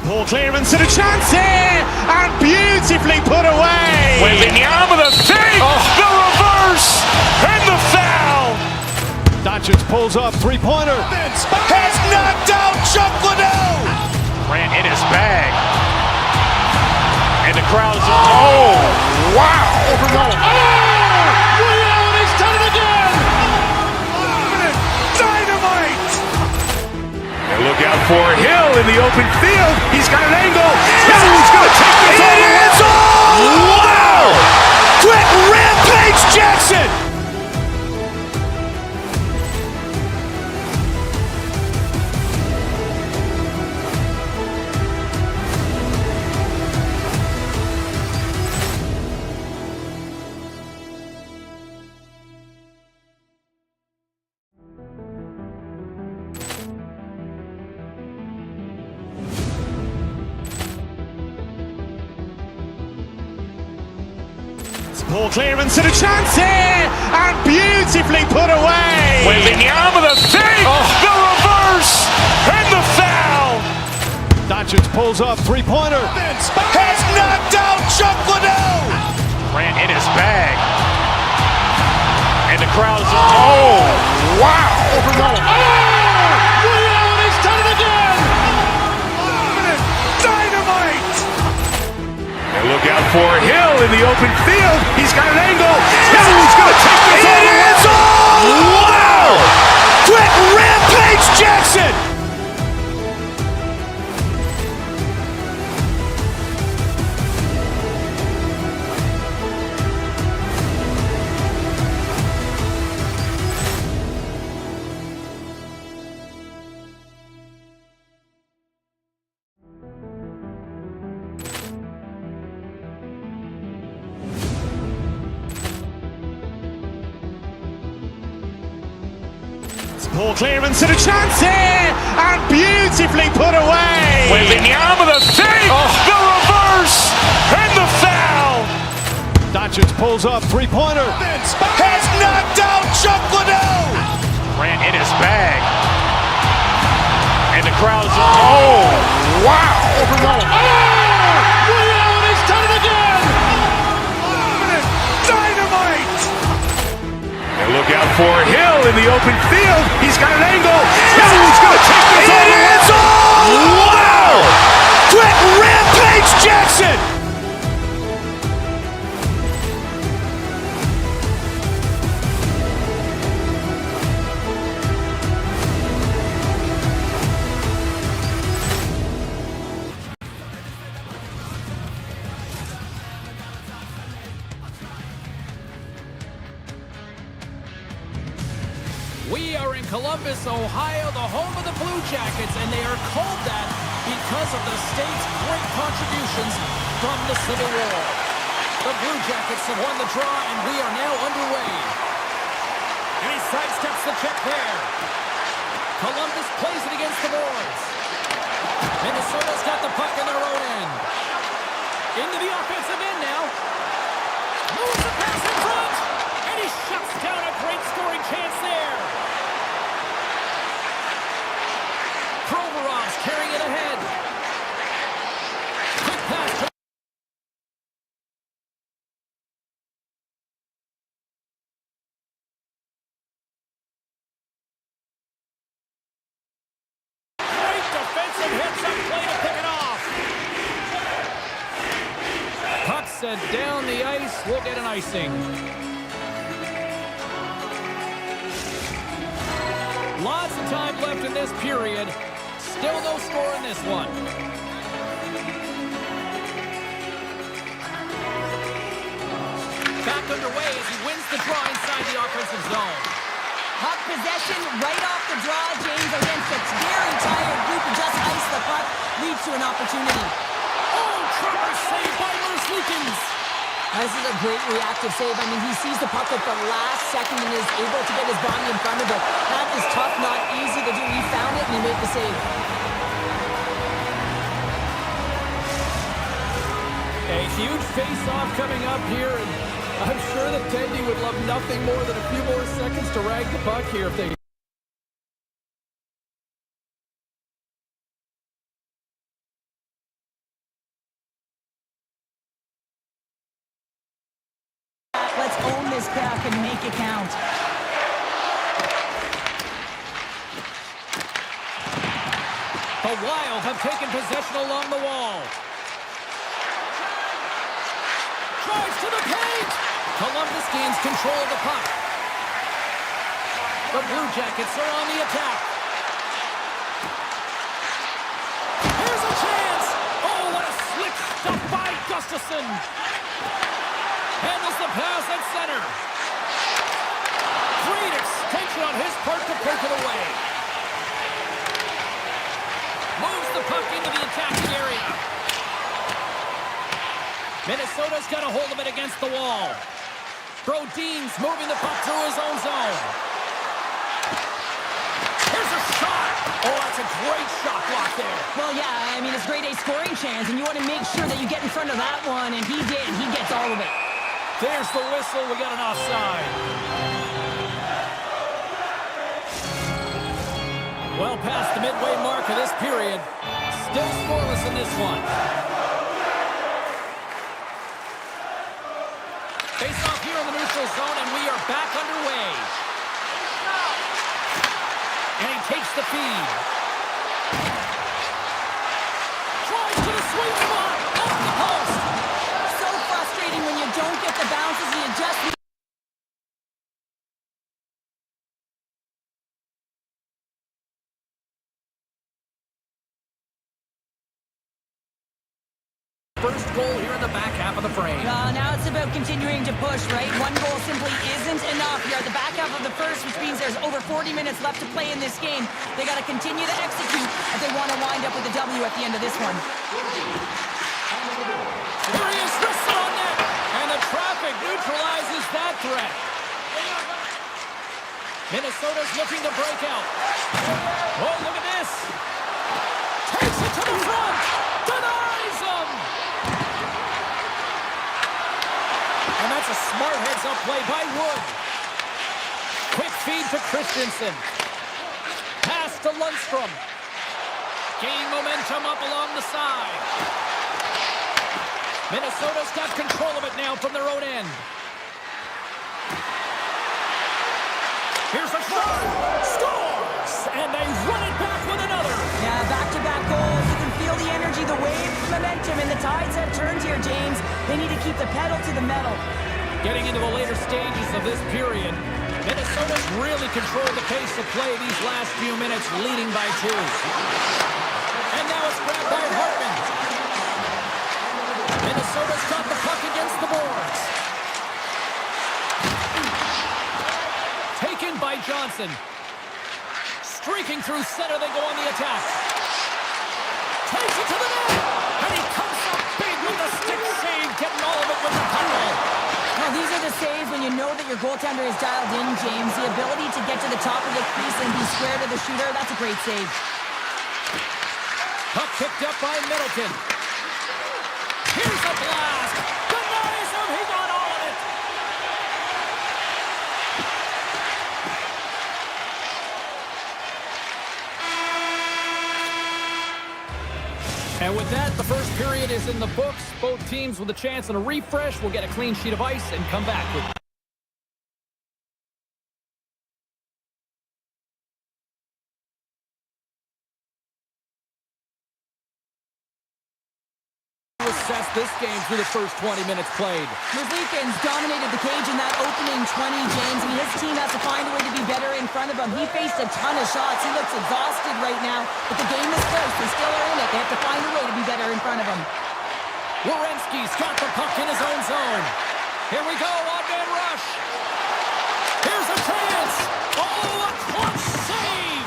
Poor clearance and a chance here, and beautifully put away. Wembanyama with a fake, the reverse, and the foul. Doncic pulls up, three-pointer. Has knocked out Chuck Liddell. Grant in his bag. And the crowd's, oh, wow. Ray Allen has done it again. Dynamite. And look out for Hill in the open field. He's got an angle. He's going to take this all the way. Wow. Quick Rampage Jackson. Poor clearance and a chance here, and beautifully put away. Wembanyama with a fake, the reverse, and the foul. Doncic pulls up, three-pointer. Has knocked out Chuck Liddell. Grant in his bag. And the crowd's, oh, wow. Ray Allen has done it again. Dynamite. And look out for Hill in the open field. He's got an angle. He's going to take this all the way. Wow. Quick Rampage Jackson. Poor clearance and a chance here, and beautifully put away. Wembanyama with a fake, the reverse, and the foul. Doncic pulls up, three-pointer. Has knocked out Chuck Liddell. Grant in his bag. And the crowd's, oh, wow. Ray Allen has done it again. Dynamite. And look out for Hill in the open field. He's got an angle. He's going to take this all the way. Wow. Quick Rampage Jackson. Columbus, Ohio, the home of the Blue Jackets, and they are called that because of the state's great contributions from the Civil War. The Blue Jackets have won the draw, and we are now underway. And he sidesteps the check there. Columbus plays it against the boards. Minnesota's got the puck in their own end. Into the offensive end now. Moves the pass in front. And he shuts down a great scoring chance there. Provorov's carrying it ahead. Quick pass to great defensive hits up play to pick it off. Puck set down the ice. We'll get an icing. Lots of time left in this period. Still no score in this one. Back underway as he wins the draw inside the offensive zone. Puck possession right off the draw, James, against a very tired group who just iced the puck, leads to an opportunity. Oh, tremor save by Lewis Leakins. This is a great reactive save. I mean, he sees the puck at the last second and is able to get his body in front of it. That is tough, not easy to do. He found it and he made the save. A huge face-off coming up here, and I'm sure that Tendy would love nothing more than a few more seconds to rag the puck here if they... Let's own this puck and make it count. The Wild have taken possession along the wall. Drives to the paint! Columbus gains control of the puck. The Blue Jackets are on the attack. Here's a chance! Oh, what a slick stuff by Gustafsson! Handles the pass at center. Great extension on his part to break it away. Moves the puck into the attacking area. Minnesota's got a hold of it against the wall. Brodin's moving the puck through his own zone. Here's a shot. Oh, that's a great shot block there. Well, yeah, I mean, it's grade A scoring chance, and you want to make sure that you get in front of that one, and he did. He gets all of it. There's the whistle. We got an offside. Well past the midway mark of this period. Still scoreless in this one. Face off here in the neutral zone, and we are back underway. And he takes the feed. Tries to the sweet spot. Off the post. So frustrating when you don't get the bounces and you just... First goal here in the back half of the frame. Now it's about continuing to push, right? One goal simply isn't enough. You're at the back half of the first, which means there's over 40 minutes left to play in this game. They got to continue to execute if they want to wind up with a W at the end of this one. Here he is, wristed on net, and the traffic neutralizes that threat. Minnesota's looking to break out. Oh, look at this. Takes it to the front. Denies him. And that's a smart heads-up play by Wood. Quick feed to Christensen. Pass to Lundstrom. Gaining momentum up along the side. Minnesota's got control of it now from their own end. Here's a shot. Scores! And they run it back with another. Yeah, back-to-back goals. You can feel the energy, the wave, the momentum, and the tides have turned here, James. They need to keep the pedal to the metal. Getting into the later stages of this period, Minnesota's really controlled the pace of play these last few minutes, leading by 2. And now it's grabbed by Hartman. Minnesota's got the puck against the boards. Taken by Johnson. Streaking through center, they go on the attack. Takes it to the net. And he comes up big with the stick save, getting all of it with the tunnel. Well, these are the saves when you know that your goaltender is dialed in, James. The ability to get to the top of the crease and be square to the shooter, that's a great save. Puck picked up by Middleton. Here's a blast. Denies him. He got all of it. And with that, the first period is in the books. Both teams with a chance and a refresh will get a clean sheet of ice and come back with assess this game through the first 20 minutes played. Merzlikins dominated the cage in that opening 20, James. I mean, his team has to find a way to be better in front of him. He faced a ton of shots. He looks exhausted right now, but the game is close. They still are in it. They have to find a way to be better in front of him. Werenski's got the puck in his own zone. Here we go, odd-man rush. Here's a chance. Oh, a clutch save.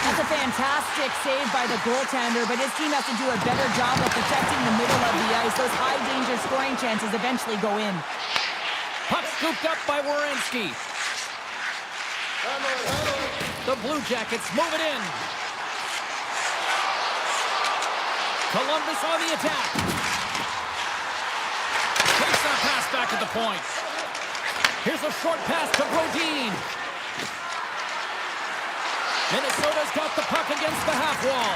That's a fantastic save by the goaltender, but his team has to do a better job of protecting the middle of the ice. Those high-danger scoring chances eventually go in. Puck scooped up by Werenski. The Blue Jackets move it in. Columbus on the attack. Takes that pass back at the point. Here's a short pass to Brodin. Minnesota's got the puck against the half wall.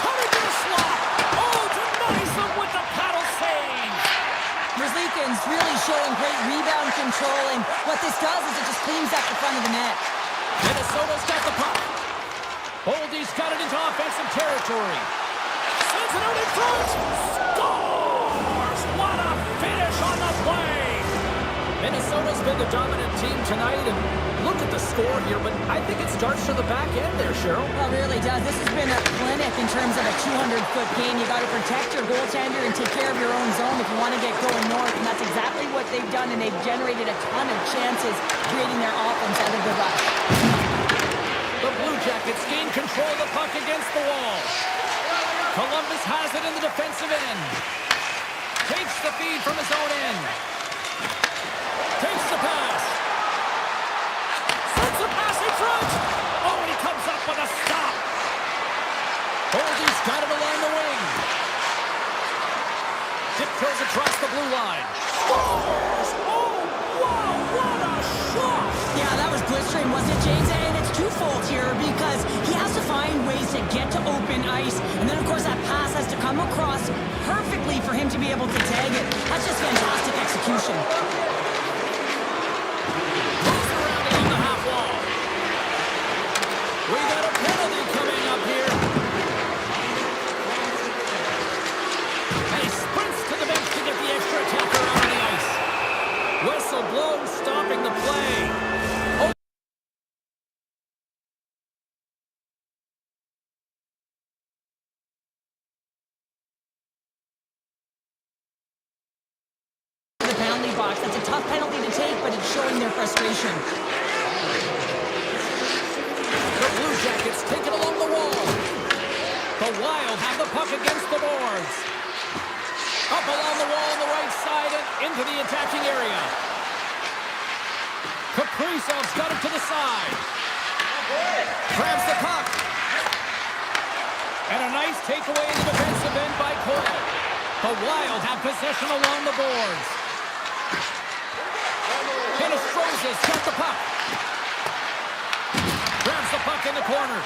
Coming to the slot. Oh, denies him with the paddle save. Merzlikins really showing great rebound control, and what this does is it just cleans up the front of the net. Minnesota's got the puck. Boldy's got it into offensive territory. Sends it out in front. Scores! What a finish on the play. Minnesota's been the dominant team tonight, and look at the score here, but I think it starts to the back end there, Cheryl. Well, it really does. This has been a clinic in terms of a 200-foot game. You got to protect your goaltender and take care of your own zone if you want to get going north, and that's exactly what they've done, and they've generated a ton of chances creating their offense out of the rush. The Blue Jackets gain control of the puck against the wall. Columbus has it in the defensive end. Takes the feed from his own end. Takes the pass. Sends the pass in front. Oh, and he comes up with a stop. Boldy's got it along the wing. Dip throws across the blue line. Scores! Oh, wow, what a shot! Yeah, that was blistering, wasn't it, James? And it's twofold here because he has to find ways to get to open ice. And then, of course, that pass has to come across perfectly for him to be able to tag it. That's just fantastic execution. We got a penalty coming up here. And he sprints to the bench to get the extra attacker out on the ice. Whistle blown, stopping the play. Oh. The penalty box. That's a tough penalty to take, but it's showing their frustration. The Blue Jackets take it along the wall. The Wild have the puck against the boards. Up along the wall on the right side and into the attacking area. Kaprizov's got it to the side. Grabs the puck. And a nice takeaway in the defensive end by Cole. The Wild have possession along the boards. Hinostroza's got the puck. Grabs the puck in the corner.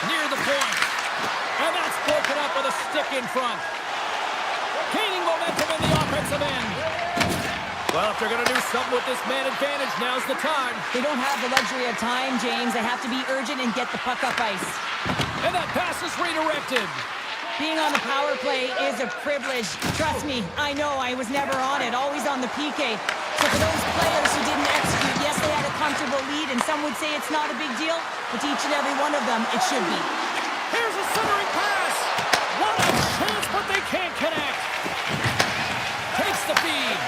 Near the point. And that's broken up with a stick in front. Gaining momentum in the offensive end. Well, if they're going to do something with this man advantage, now's the time. They don't have the luxury of time, James. They have to be urgent and get the puck up ice. And that pass is redirected. Being on the power play is a privilege. Trust me, I know I was never on it, always on the PK. So for those players who didn't execute, yes, they had a comfortable lead, and some would say it's not a big deal, but to each and every one of them, it should be. Here's a centering pass. What a chance, but they can't connect. Takes the feed.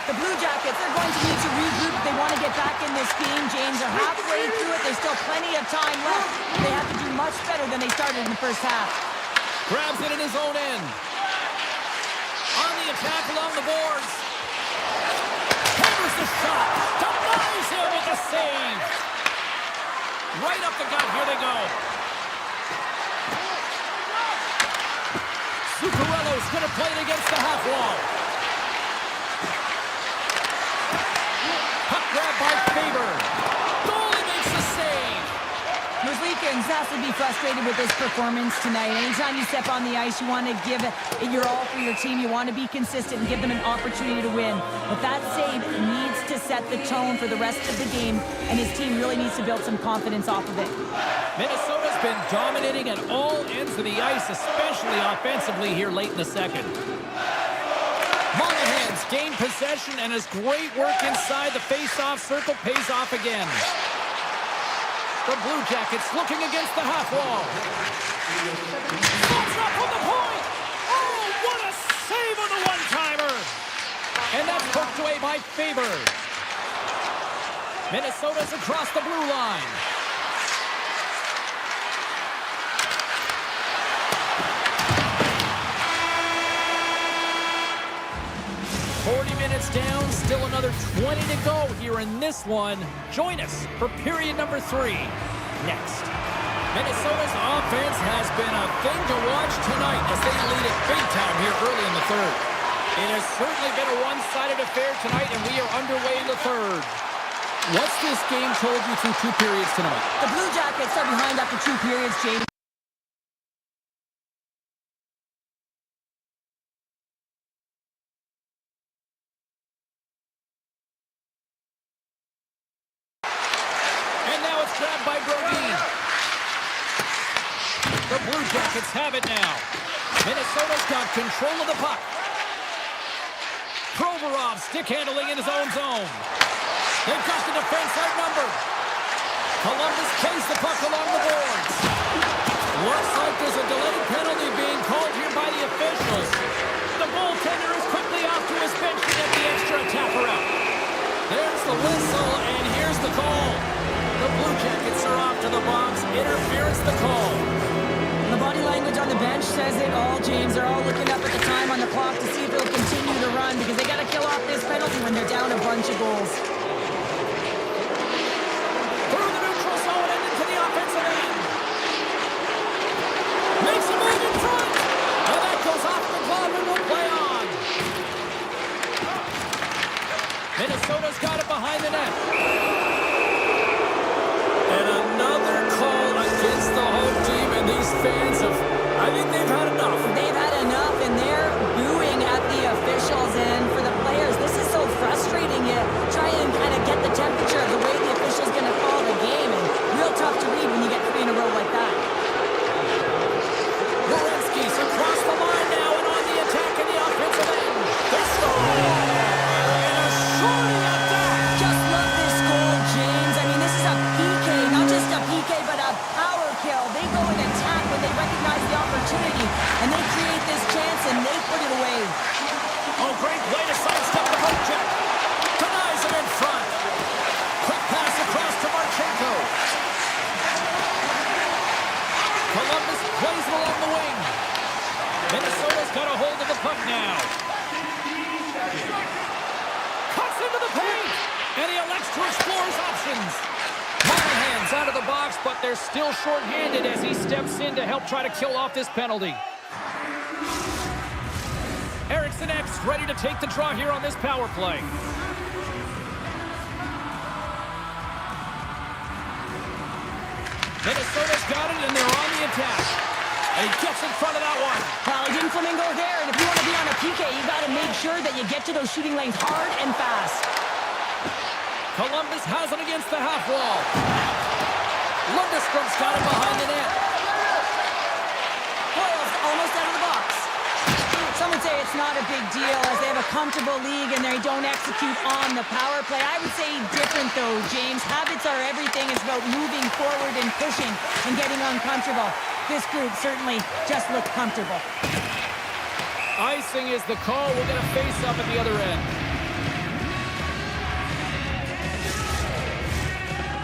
The Blue Jackets are going to need to regroup if they want this game, James, are halfway through it. There's still plenty of time left. They have to do much better than they started in the first half. Grabs it in his own end. On the attack along the boards. Hammers the shot. Denies him with a save. Right up the gut. Here they go. Zuccarello's going to play it against the half wall. Puck grab by Faber. Goalie makes the save. Muslikins has to be frustrated with this performance tonight. Anytime you step on the ice, you want to give it your all for your team. You want to be consistent and give them an opportunity to win. But that save needs to set the tone for the rest of the game, and his team really needs to build some confidence off of it. Minnesota's been dominating at all ends of the ice, especially offensively here late in the second. Monahan's gained possession, and his great work inside the face-off circle pays off again. The Blue Jackets looking against the half wall. Slots up from the point. Oh, what a save on the one-timer. And that's poked away by Faber. Minnesota's across the blue line. Down, still another 20 to go here in this one. Join us for period number 3 next. Minnesota's offense has been a thing to watch tonight as they lead it big time here early in the third. It has certainly been a one-sided affair tonight, and we are underway in the third. What's this game told you through 2 periods tonight? The Blue Jackets are behind after 2 periods, James. The Blue Jackets have it now. Minnesota's got control of the puck. Provorov stick handling in his own zone. They've got the defense outnumbered. Columbus plays the puck along the boards. Looks like there's a delayed penalty being called here by the officials. The goaltender is quickly off to his bench to get the extra attacker out. There's the whistle, and here's the call. The Blue Jackets are off to the box. Interference the call. The body language on the bench says it all, James. They're all looking up at the time on the clock to see if they'll continue to run because they got to kill off this penalty when they're down a bunch of goals. Through the neutral zone and into the offensive end. Makes a move in front. And that goes off the glove and will play on. Minnesota's got it behind the net. And another call against the home team, and these fans I think they've had enough. They've had enough, and they're booing at the officials. And for the players, this is so frustrating. You try and kind of get the temperature of the way the official's going to call the game, and real tough to read when you get 3 in a row like that. Werenski's across the line now and on the attack in the offensive end. They score! And a shorty at that. Just love this goal, James. I mean, this is a PK, not just a PK, but a power kill. They go and attack when they recognize the opportunity, and they create this chance, and they put it away. Oh, great way to sidestep the poke check. Denies him in front. Quick pass across to Marchenko. Columbus plays it along the wing. Minnesota's got a hold of the puck now. Cuts into the paint, and he elects to explore his options. Monahan's out of the box, but they're still short-handed as he steps in to help try to kill off this penalty. Eriksson X ready to take the draw here on this power play. Minnesota's got it, and they're on the attack. And he gets in front of that one. Well, he didn't flamingo there, and if you want to be on a PK, you got to make sure that you get to those shooting lanes hard and fast. Columbus has it against the half wall. Lundstrom's got it behind the net. Hoyle's almost out of the box. Some would say it's not a big deal as they have a comfortable league and they don't execute on the power play. I would say different though, James. Habits are everything. It's about moving forward and pushing and getting uncomfortable. This group certainly just looked comfortable. Icing is the call. We'll get a face-up at the other end.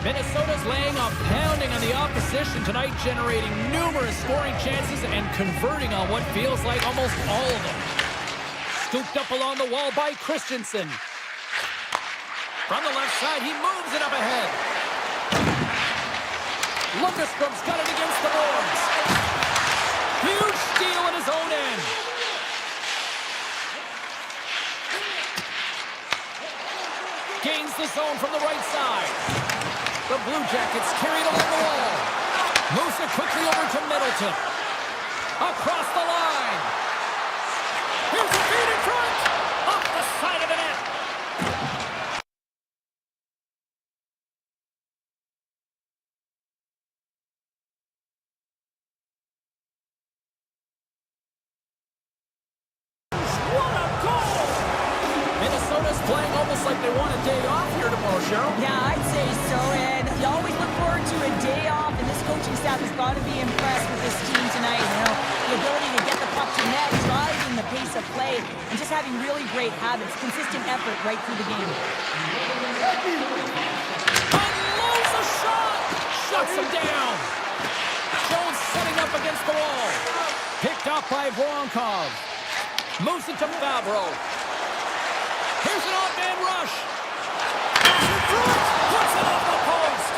Minnesota's laying a pounding on the opposition tonight, generating numerous scoring chances and converting on what feels like almost all of them. Scooped up along the wall by Christensen. From the left side, he moves it up ahead. Lundstrom's got it against the boards. Huge steal at his own end. Gains the zone from the right side. The Blue Jackets carried along the wall. Moves it quickly over to Middleton. Across the line. Here's the feed in front. Off the side of the net. What a goal! Minnesota's playing almost like they want a day off here tomorrow, Cheryl. Yeah, I'd say so, and you always look forward to a day off, and this coaching staff has got to be impressed with this team tonight. You know, the ability to get the puck to net, driving the pace of play, and just having really great habits, consistent effort right through the game. Unloads a shot! Shuts him down! Jones setting up against the wall. Picked up by Voronkov. Moves it to Fabro. Here's an odd man rush. Puts it off the post.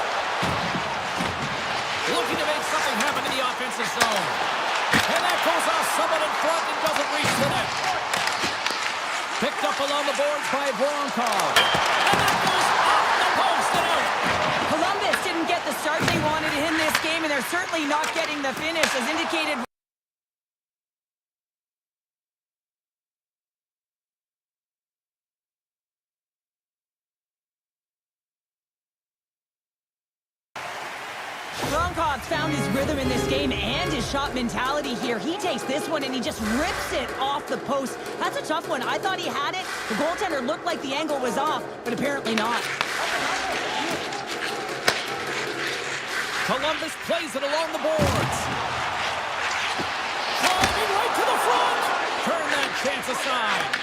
Looking to make something happen in the offensive zone. And that goes off someone in front and doesn't reach the net. Picked up along the boards by Voronkov. And that goes off the post and out. Columbus didn't get the start they wanted in this game, and they're certainly not getting the finish, as indicated. Voronkov found his rhythm in this game and his shot mentality here. He takes this one and he just rips it off the post. That's a tough one. I thought he had it. The goaltender looked like the angle was off, but apparently not. Columbus plays it along the boards. Driving right to the front. Turn that chance aside.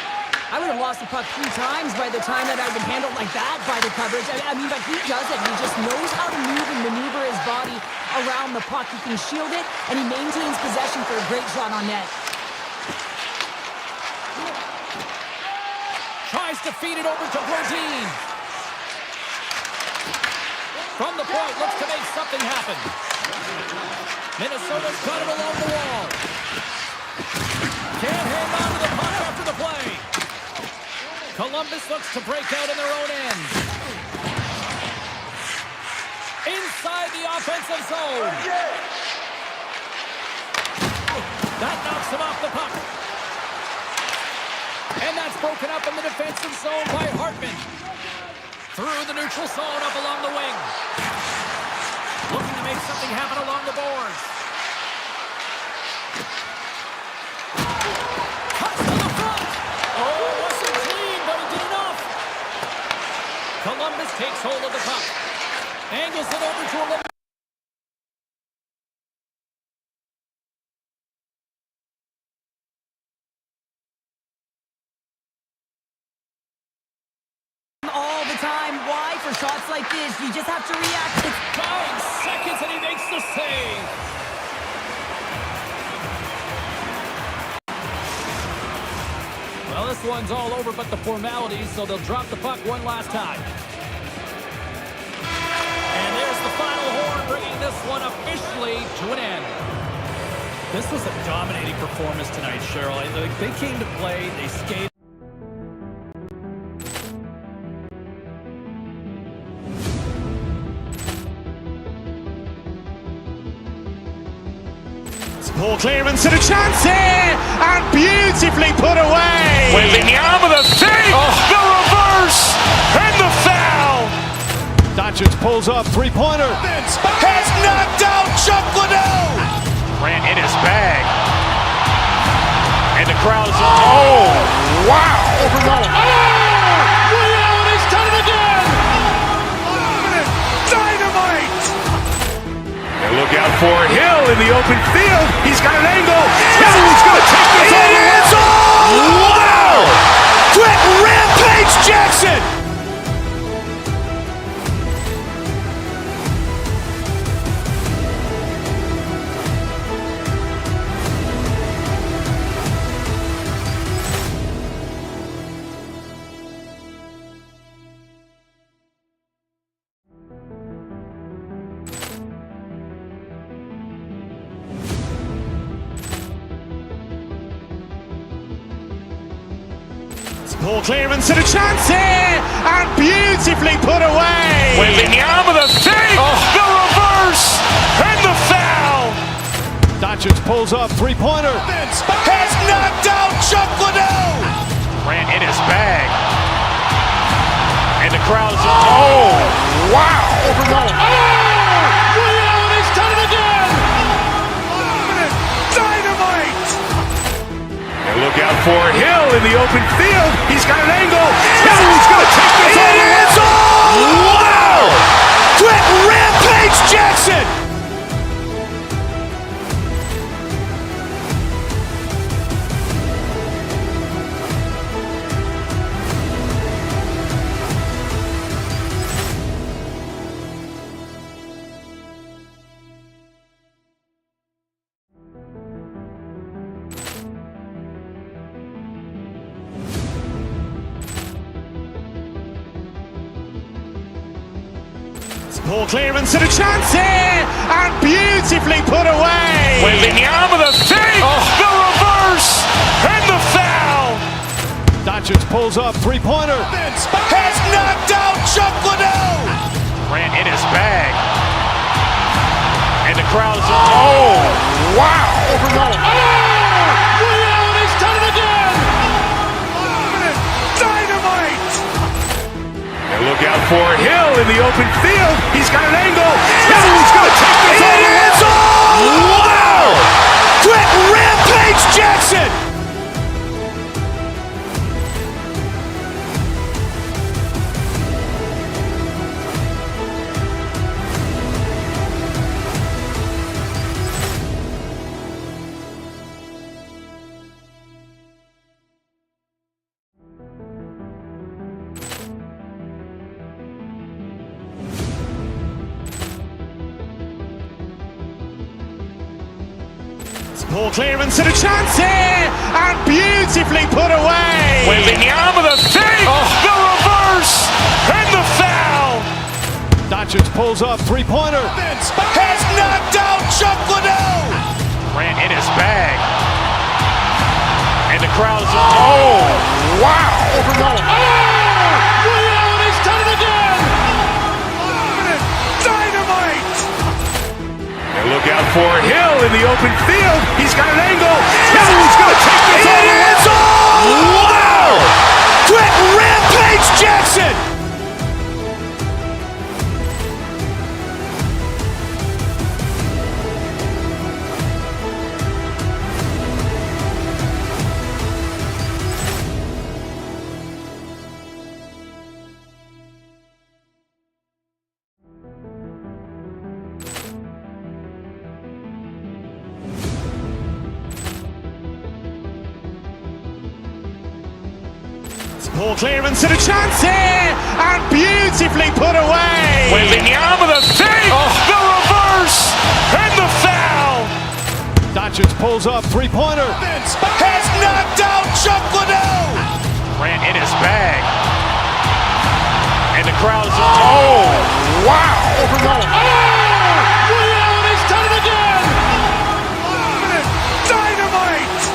I would have lost the puck 3 times by the time that I've been handled like that by the coverage. I mean, but he does it. He just knows how to move and maneuver his body around the puck. He can shield it, and he maintains possession for a great shot on net. Tries to feed it over to Brodin. From the point, looks to make something happen. Minnesota's got it along the wall. Can't hang on to the puck after the play. Columbus looks to break out in their own end. Inside the offensive zone. That knocks him off the puck. And that's broken up in the defensive zone by Hartman. Through the neutral zone, up along the wing. Looking to make something happen along the boards. Cuts to the front. Oh, it wasn't clean, but he did enough. Columbus takes hold of the puck. Angles it over to a... all the time. Why? For shots like this, you just have to react. It's 5 seconds and he makes the save. Well, this one's all over but the formalities, so they'll drop the puck one last time. And there's the final horn, bringing this one officially to an end. This was a dominating performance tonight, Cheryl. They came to play, they skated. Poor clearance and a chance here, and beautifully put away. With the arm of the save, the reverse, and the foul. Doncic pulls up, three-pointer. Has knocked out Chuck Liddell. Ran in his bag. And the crowd is, oh, wow. He's done it again. Dynamite. And look out for Hill in the open field. He's got an angle. Hill's going to take this all the way. Wow! Brett Rampage Jackson. Poor clearance and a chance here, and beautifully put away. Wembanyama the fake, the reverse, and the foul. Doncic pulls up, three-pointer. Has knocked out Chuck Liddell. Ran in his bag. And the crowd is, oh, wow. He's done it again. Dynamite. And look out for Hill in the open field. He's got an angle. Hill's going to take this all the way. Wow. Quick Rampage Jackson. Poor clearance and a chance here, and beautifully put away. Wembanyama the fake, the reverse, and the foul. Doncic pulls up, three-pointer. Has knocked out Chuck Liddell. Ran in his bag. And the crowd is, oh, wow. He's done it again. Dynamite. And look out for Hill in the open field. He's got an angle. Hill's going to take this all the way. Wow. Quick Rampage Jackson. Poor clearance and a chance here, and beautifully put away. Wembanyama the fake, the reverse, and the foul. Doncic pulls up, three-pointer. Has knocked out Chuck Liddell. Ran in his bag. And the crowd is, oh, wow. He's done it again. Dynamite. And look out for Hill in the open field. He's got an angle. Hill's going to take this all the way. Wow. Quick Rampage Jackson. Poor clearance and a chance here, and beautifully put away. Wembanyama the fake, the reverse, and the foul. Doncic pulls up, three-pointer. Has knocked out Chuck Liddell. Ran in his bag. And the crowd is, oh, wow. He's done it again. Dynamite.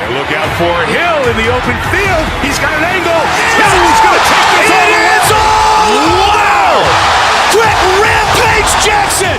And look out for Hill in the open field. He's got an angle. Hill's going to take this all the way. Wow. Quick Rampage Jackson.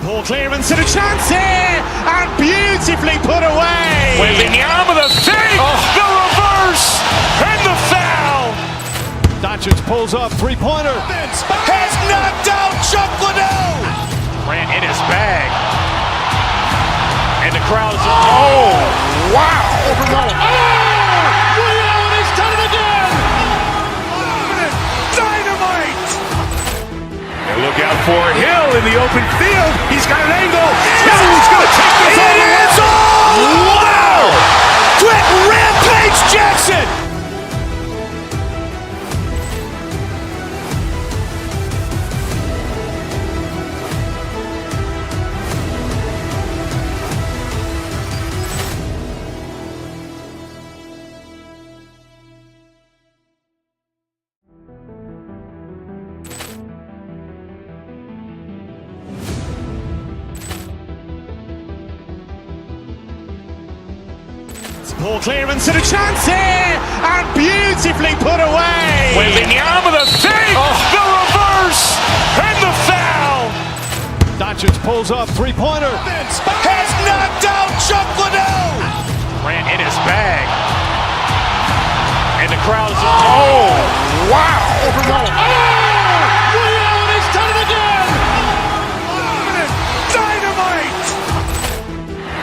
Poor clearance and a chance here, and beautifully put away. Wembanyama the fake, the reverse, and the foul. Doncic pulls up, three-pointer. Has knocked out Chuck Liddell. Ran in his bag. And the crowd is, oh, wow. He's done it again. Dynamite. And look out for Hill in the open field. He's got an angle. Hill's going to take this all the way. Wow. Quick Rampage Jackson. Poor clearance and a chance here, and beautifully put away. Waving the arm of the fake, the reverse, and the foul. Doncic pulls up, three-pointer. Has knocked out Chuck Liddell. Grant in his bag. And the crowd is, oh, wow. Overrun. Ray Allen has done it again. Dynamite.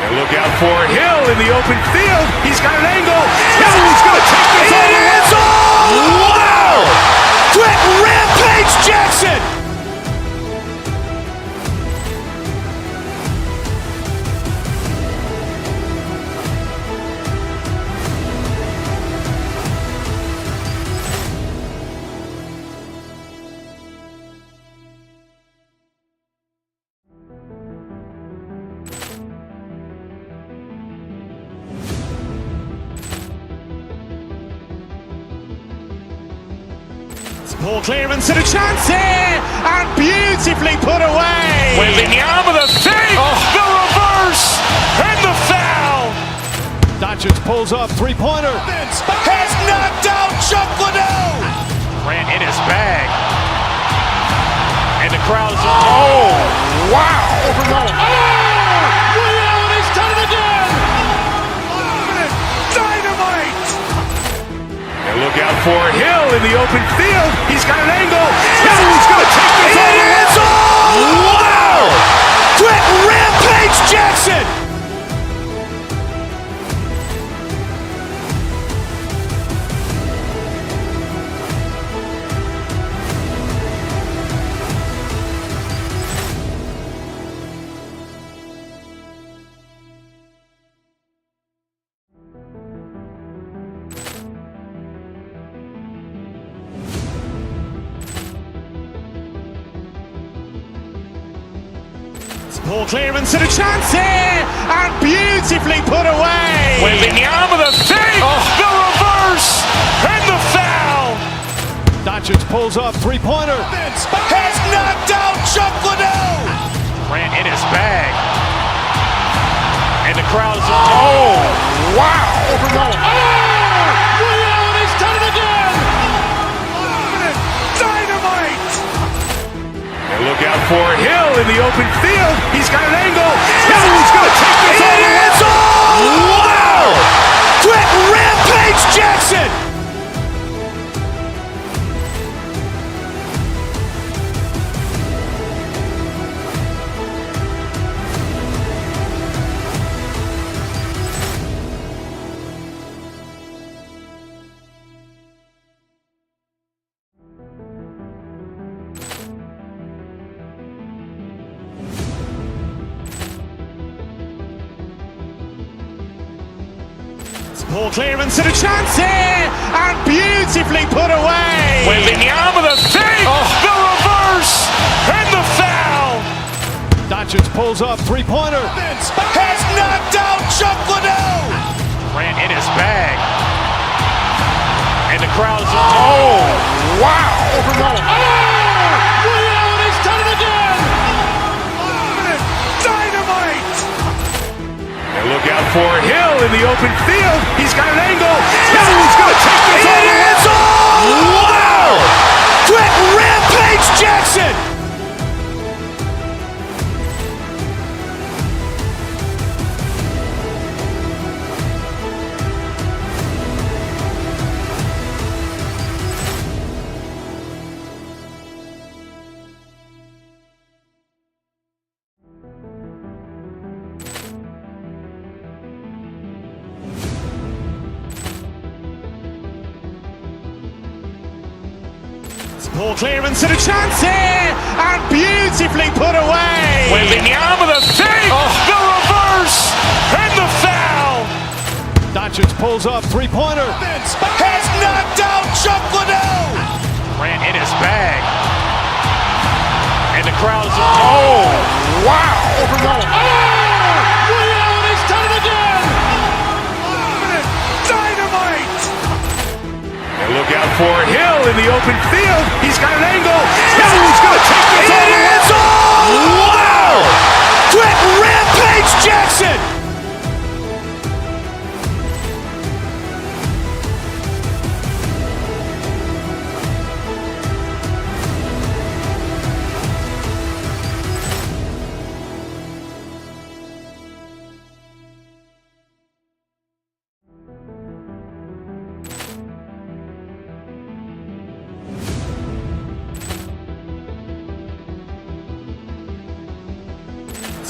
And look out for Hill in the open field. He's got an angle. Hill's going to take this all the way. Wow. Quick Rampage Jackson. Poor clearance and a chance here, and beautifully put away. Waving the arm of the fake, the reverse, and the foul. Doncic pulls up, three-pointer. Has knocked out Chuck Liddell. Grant in his bag. And the crowd is, oh, wow. Overrun. Ray Allen has done it again. Dynamite. And look out for Hill in the open field. He's got an angle. Hill's going to take this all the way. Wow. Quick Rampage Jackson. Poor clearance and a chance here, and beautifully put away. Waving the arm of the fake, the reverse, and the foul. Doncic pulls up, three-pointer. Has knocked out Chuck Liddell. Grant in his bag. And the crowd is, oh, wow. Overrun. Ray Allen has done it again. Dynamite. And look out for Hill in the open field. He's got an angle. Hill's going to take this all the way. Wow. Quick Rampage Jackson. Poor clearance and a chance here, and beautifully put away. Waving the arm of the fake, the reverse, and the foul. Doncic pulls up, three-pointer. Has knocked out Chuck Liddell. Grant in his bag. And the crowd is, oh, wow. Overrun. Ray Allen has done it again. Dynamite. And look out for Hill in the open field. He's got an angle. Hill's going to take this all the way. Wow. Quick Rampage Jackson. Poor clearance and a chance here, and beautifully put away. Waving the arm of the fake, the reverse, and the foul. Doncic pulls up, three-pointer. Has knocked out Chuck Liddell. Grant in his bag. And the crowd is, oh, wow. Overrun. Ray Allen has done it again. Dynamite. And look out for Hill in the open field. He's got an angle. Hill's going to take this all the way. Wow. Quick Rampage Jackson.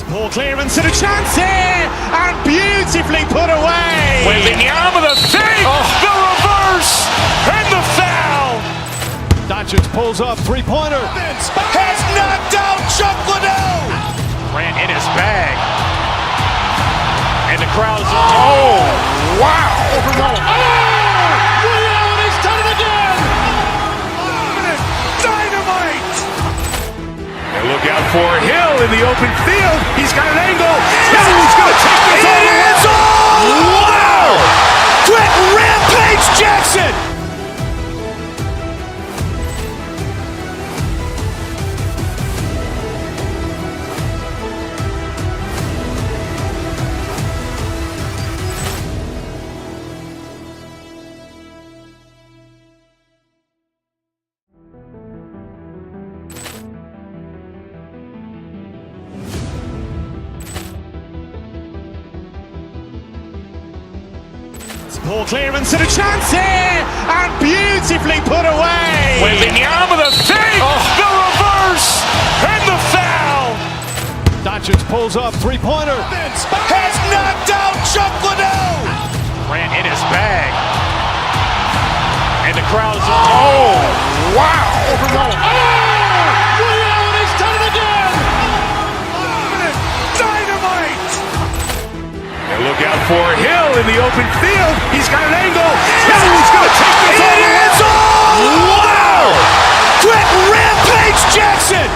Poor clearance and a chance here, and beautifully put away. Wembanyama the fake, the reverse, and the foul. Doncic pulls up, three-pointer. Has knocked out Chuck Liddell. Grant in his bag. And the crowd's, oh, wow. He's done it again. Dynamite. And look out for Hill in the open field. He's got an angle. He's going to take this all the way. Wow. Quick Rampage Jackson. Poor clearance and a chance here, and beautifully put away. Wembanyama the fake, the reverse, and the foul. Doncic pulls up, three-pointer. Has knocked out Chuck Liddell. Grant in his bag. And the crowd's, oh, wow. He's done it again. Dynamite. And look out for Hill in the open field. He's got an angle. He's going to take this all the way. Wow. Quick Rampage Jackson.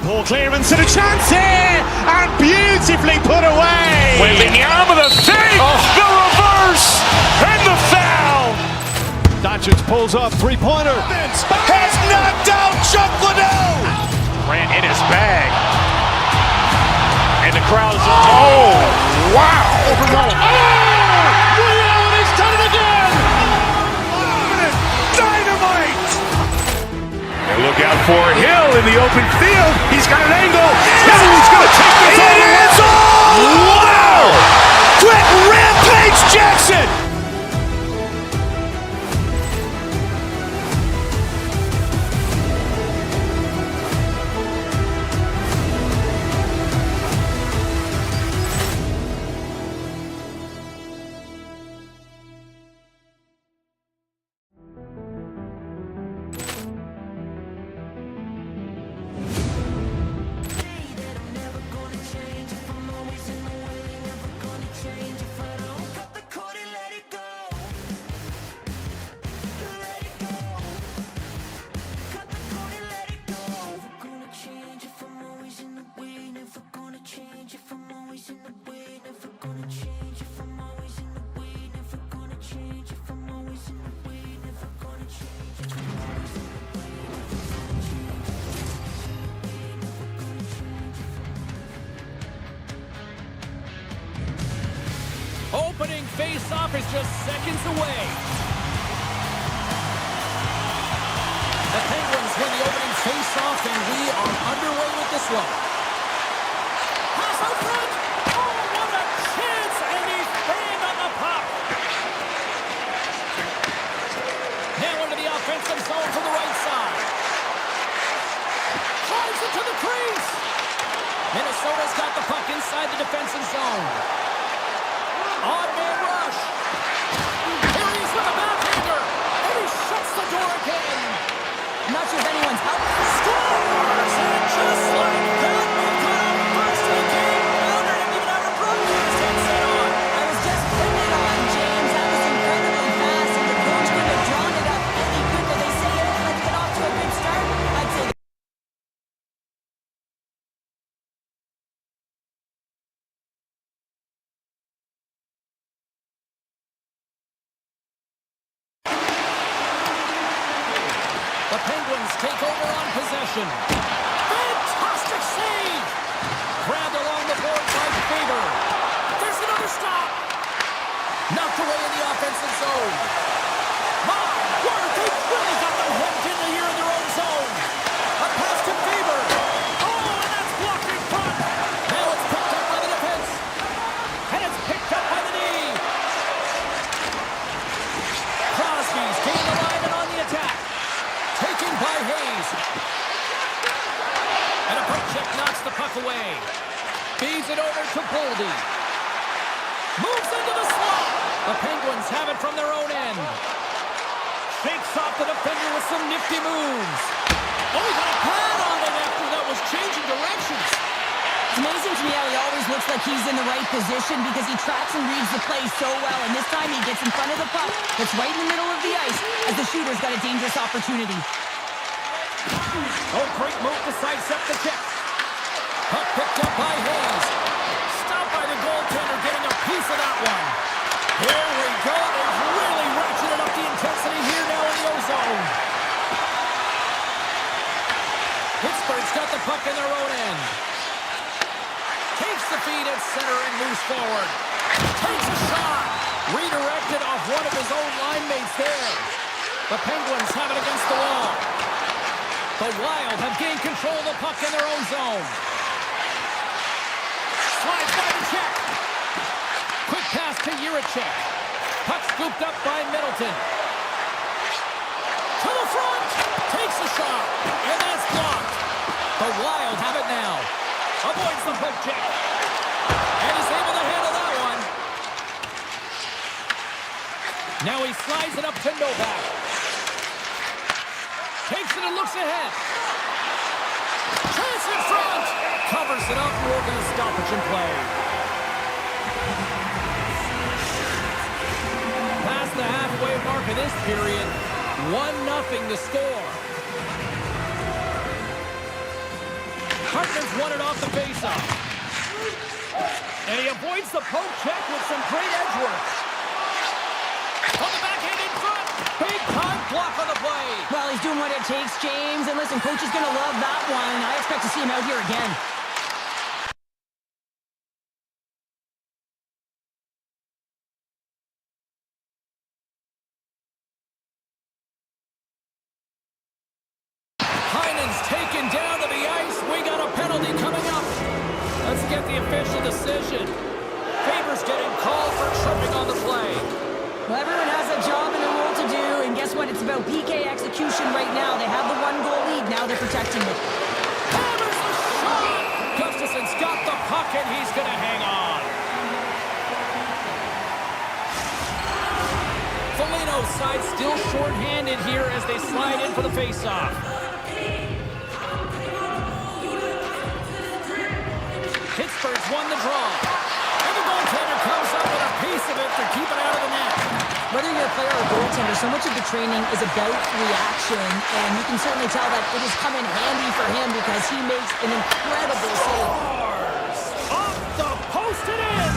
Poor clearance and a chance here, and beautifully put away. Wembanyama the fake, the reverse, and the foul. Doncic pulls up, three-pointer. Has knocked out Chuck Liddell. Grant in his bag. And the crowd's, oh, wow. He's done it again. Dynamite. And look out for Hill in the open field. He's got an angle. He's going to take this all the way. Wow. Quick Rampage Jackson. Opening face-off is just seconds away. The Penguins win the opening face-off, and we are underway with this one. Pass out front. Oh, what a chance, and he's banged on the puck. Now into the offensive zone from the right side. Drives it to the crease. Minnesota's got the puck inside the defensive zone. On-man rush. Here he is with a backhander. And he shuts the door again. I'm not sure if anyone's helping. Scores! And just like that, we've got our first hit game. Pounder didn't even have a broadcast headset on. I was just putting it on, James. That was incredibly fast, and the coach couldn't have drawn it up any quicker. They say, yeah, let's get off to a good start. I'd say The Penguins take over on possession. Fantastic save! Grabbed along the board by Faber. There's another stop. Goldie. Moves into the slot. The Penguins have it from their own end. Shakes off the defender with some nifty moves. Oh, he got a pad on it after that was changing directions. It's amazing to me how he always looks like he's in the right position because he tracks and reads the play so well. And this time he gets in front of the puck that's right in the middle of the ice as the shooter's got a dangerous opportunity. Oh, great move to sidestep the check. Puck picked up by Hayes. Stopped by the goaltender, getting a piece of that one. Here we go. They've really ratcheted up the intensity here now in the O-zone. Pittsburgh's got the puck in their own end. Takes the feed at center and moves forward. Takes a shot. Redirected off one of his own line mates there. The Penguins have it against the wall. The Wild have gained control of the puck in their own zone. Slides by the check. Quick pass to Jiricek. Puck scooped up by Middleton. To the front. Takes a shot. And that's blocked. The Wild have it now. Avoids the poke check. And he's able to handle that one. Now he slides it up to Novak. Takes it and looks ahead. Chance in front. Covers it up. We're going to stoppage in play. Past the halfway mark of this period. 1-0 to score. Hartman's won it off the faceoff. And he avoids the poke check with some great edge work. On the backhand in front. Big time block on the play. Well, he's doing what it takes, James. And listen, coach is going to love that one. I expect to see him out here again. Heinen's taken down to the ice. We got a penalty coming up. Let's get the official decision. Faber's getting called for tripping on the play. Well, everyone has a job and a role to do, and guess what? It's about PK execution right now. They have the 1-goal lead. Now they're protecting it. Hammers the shot! Gustafson's got the puck, and he's going to hang on. Foligno's side still short-handed here as they slide in for the face-off. Pittsburgh's won the draw. And the goaltender comes up with a piece of it to keep it out of the net. Whether you're a player or a goaltender, so much of the training is about reaction, and you can certainly tell that it has come in handy for him because he makes an incredible save. Off the post and in!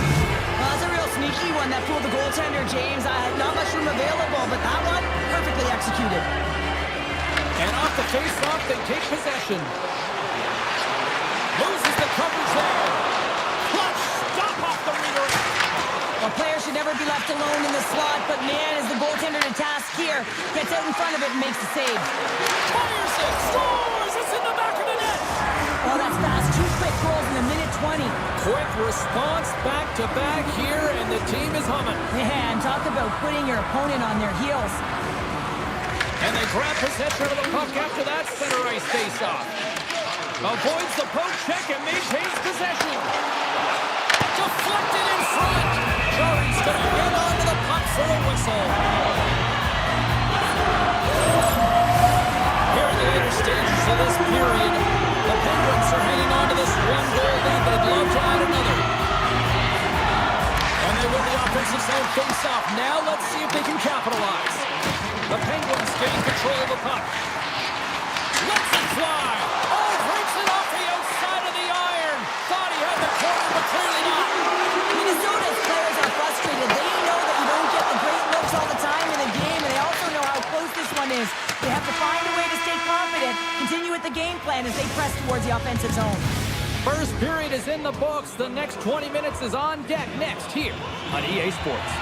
Well, that's a real sneaky one that fooled the goaltender, James. Not much room available, but that one, perfectly executed. And off the face-off, they take possession. Loses the coverage there. Clutch stop off the redirect. A player should never be left alone in the slot, but man, is the goaltender to task here. Gets out in front of it and makes the save. Fires it, scores! It's in the back of the net! Oh, that's fast. 2 quick goals in a minute 20. Quick response back-to-back here, and the team is humming. Yeah, and talk about putting your opponent on their heels. And they grab possession of the puck after that center ice face-off. Avoids the poke check and maintains possession. Deflected in front. Jarry's going to hang on to the puck for a whistle. Here in the later stages of this period, the Penguins are hanging on to this 1-goal lead. They'd love to add another. And they win the offensive zone face-off. Now let's see if they can capitalize. The Penguins gain control of the puck. Lets it fly. Oh, breaks it off the outside of the iron. Thought he had the corner, but clearly not. Minnesota's players are frustrated. They know that you don't get the great looks all the time in a game, and they also know how close this one is. They have to find a way to stay confident, continue with the game plan as they press towards the offensive zone. First period is in the books. The next 20 minutes is on deck next here on EA Sports.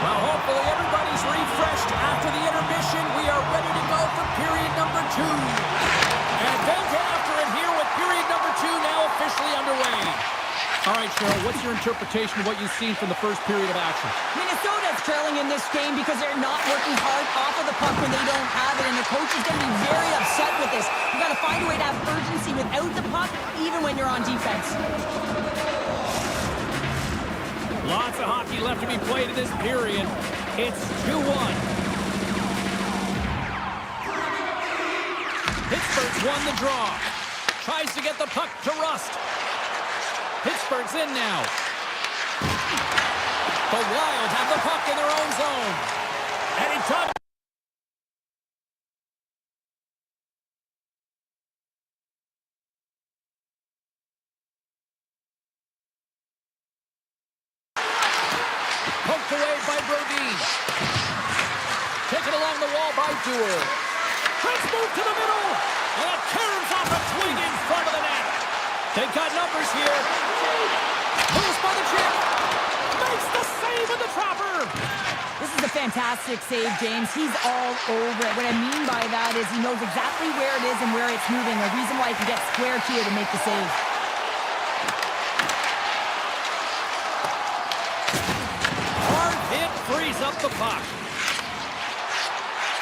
Well, hopefully everybody's refreshed after the intermission. We are ready to go for period number 2. And they'll get after it here with period number 2 now officially underway. All right, Cheryl, what's your interpretation of what you've seen from the first period of action? Minnesota's trailing in this game because they're not working hard off of the puck when they don't have it, and the coach is going to be very upset with this. You've got to find a way to have urgency without the puck, even when you're on defense. Lots of hockey left to be played in this period. It's 2-1. Pittsburgh's won the draw. Tries to get the puck to Rust. Pittsburgh's in now. The Wild have the puck in their own zone. Anytime. Poked away by Brodin. Taken along the wall by Dewar. Let's move to the middle. And it turns off a swing in front of the net. They've got numbers here. Moves by the chip. Makes the save with the trapper. This is a fantastic save, James. He's all over it. What I mean by that is he knows exactly where it is and where it's moving. A reason why he can get square to it and make the save. Hard hit frees up the puck.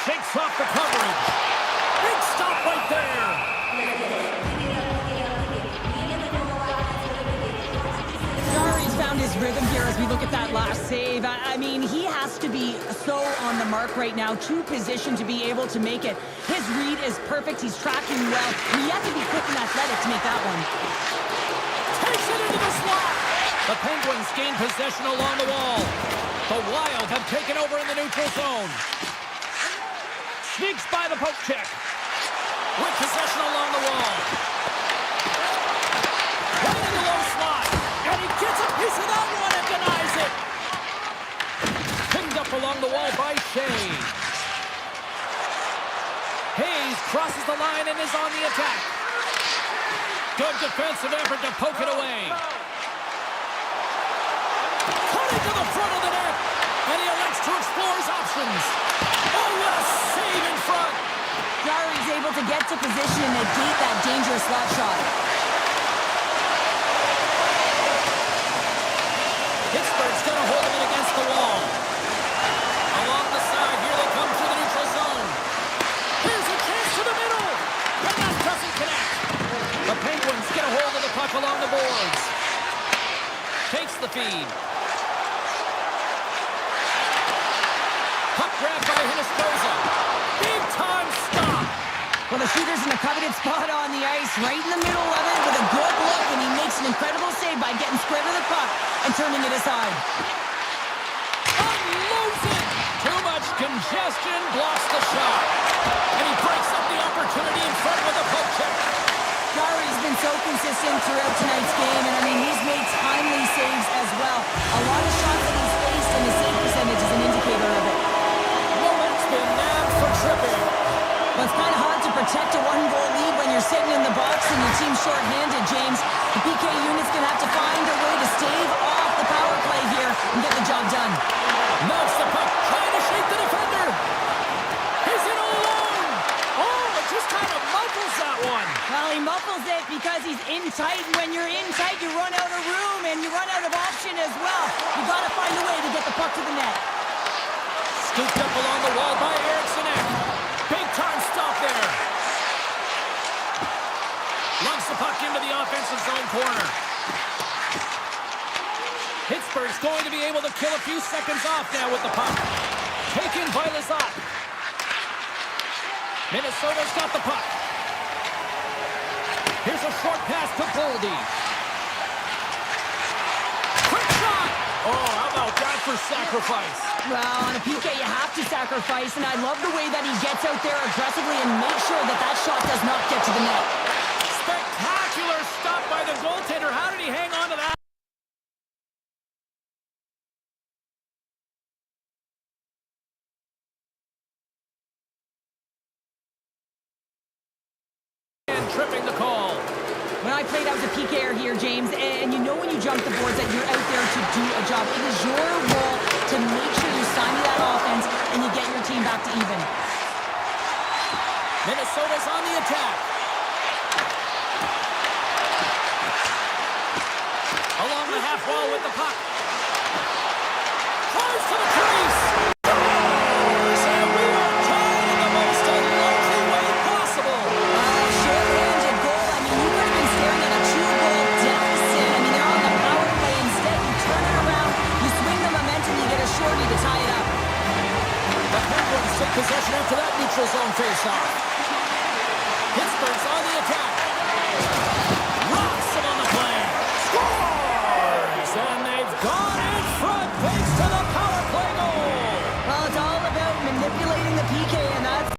Shakes off the coverage. Big stop right there. Jari's found his rhythm here as we look at that last save. I mean, he has to be so on the mark right now, to position to be able to make it. His read is perfect. He's tracking well. He has to be quick and athletic to make that one. Takes it into the slot. The Penguins gain possession along the wall. The Wild have taken over in the neutral zone. Sneaks by the poke check. With possession along the wall. Right in the low slot. And he gets a piece of that one and denies it. Pinned up along the wall by Shea. Hayes crosses the line and is on the attack. Good defensive effort to poke it away. Cutting to the front of the net. And he elects to explore his options. Oh, what a save in front. Jari's able to get to position and negate that dangerous slot shot. Pittsburgh's going to hold him against the wall. Along the side, here they come through the neutral zone. Here's a chance to the middle. And that doesn't connect. The Penguins get a hold of the puck along the boards. Takes the feed. Puck grabbed by Hinoscoza. Big time stop. Well, the shooter's in the coveted spot on the ice, right in the middle of it with a good look, and he makes an incredible save by getting square to the puck and turning it aside. Unloads it. Too much congestion blocks the shot. And he breaks up the opportunity in front with a poke check. Jari's been so consistent throughout tonight's game, and I mean, he's made timely saves as well. A lot of shots that he's faced, and the save percentage is an indicator of it. Roman's been nabbed for tripping. Well, it's kind of hard to protect a one-goal lead when you're sitting in the box and your team's short-handed, James. The PK unit's going to have to find a way to stave off the power play here and get the job done. Knocks the puck, trying to shake the defender. He's in all alone. Oh, it just kind of muffles that one. Well, he muffles it because he's in tight, and when you're in tight, you run out of room and you run out of option as well. You got to find a way to get the puck to the net. Scooped up along the wall by Eriksson. Big time stop there. Lugs the puck into the offensive zone corner. Pittsburgh's going to be able to kill a few seconds off now with the puck. Taken by Lizotte. Minnesota's got the puck. Here's a short pass to Boldy. Quick shot! Oh, how about that for sacrifice? Well, on a PK, you have to sacrifice, and I love the way that he gets out there aggressively and makes sure that that shot does not get to the net. Spectacular stop by the goaltender. How did he hang on to that? And tripping the call. When I played, I was a PKer here, James, and you know when you jump the boards that you're out there to do a job. It is your role to make sure you stymie that offense and you get your team back to even. Minnesota's on the attack. Along the half wall with the puck. Tries to the crease. And we are tied in the most unlikely way possible. Short-handed goal. I mean, you could have been staring at a 2-goal deficit. I mean, they're on the power play. Instead, you turn it around, possession after that neutral zone face-off. Pittsburgh's on the attack. Rocks him on the play. Scores! And they've gone in front thanks to the power play goal. Well, it's all about manipulating the PK, and that's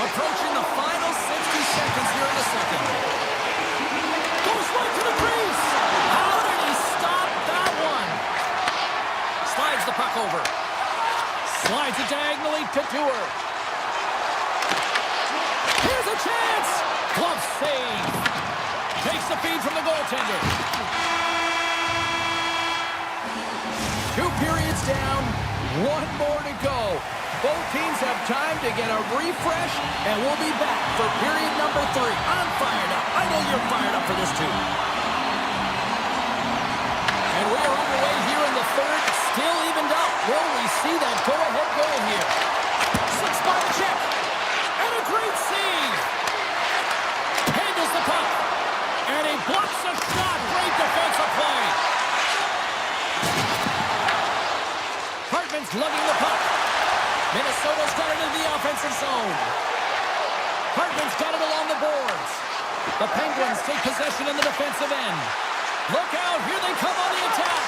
approaching the final 60 seconds here in the second. Goes right to the crease. How did he stop that one? Slides the puck over. Slides it diagonally to Tour. Here's a chance. Glove save. Takes the feed from the goaltender. 2 periods down. 1 more to go. Both teams have time to get a refresh, and we'll be back for period number 3. I'm fired up. I know you're fired up for this too. And we're underway here in the third, still evened up. Will we see that go-ahead goal here? 6-spot check, and a great save. Handles the puck, and he blocks a shot. Great defensive play. Hartman's lugging the puck. Minnesota's got it into the offensive zone. Hartman's got it along the boards. The Penguins take possession in the defensive end. Look out, here they come on the attack.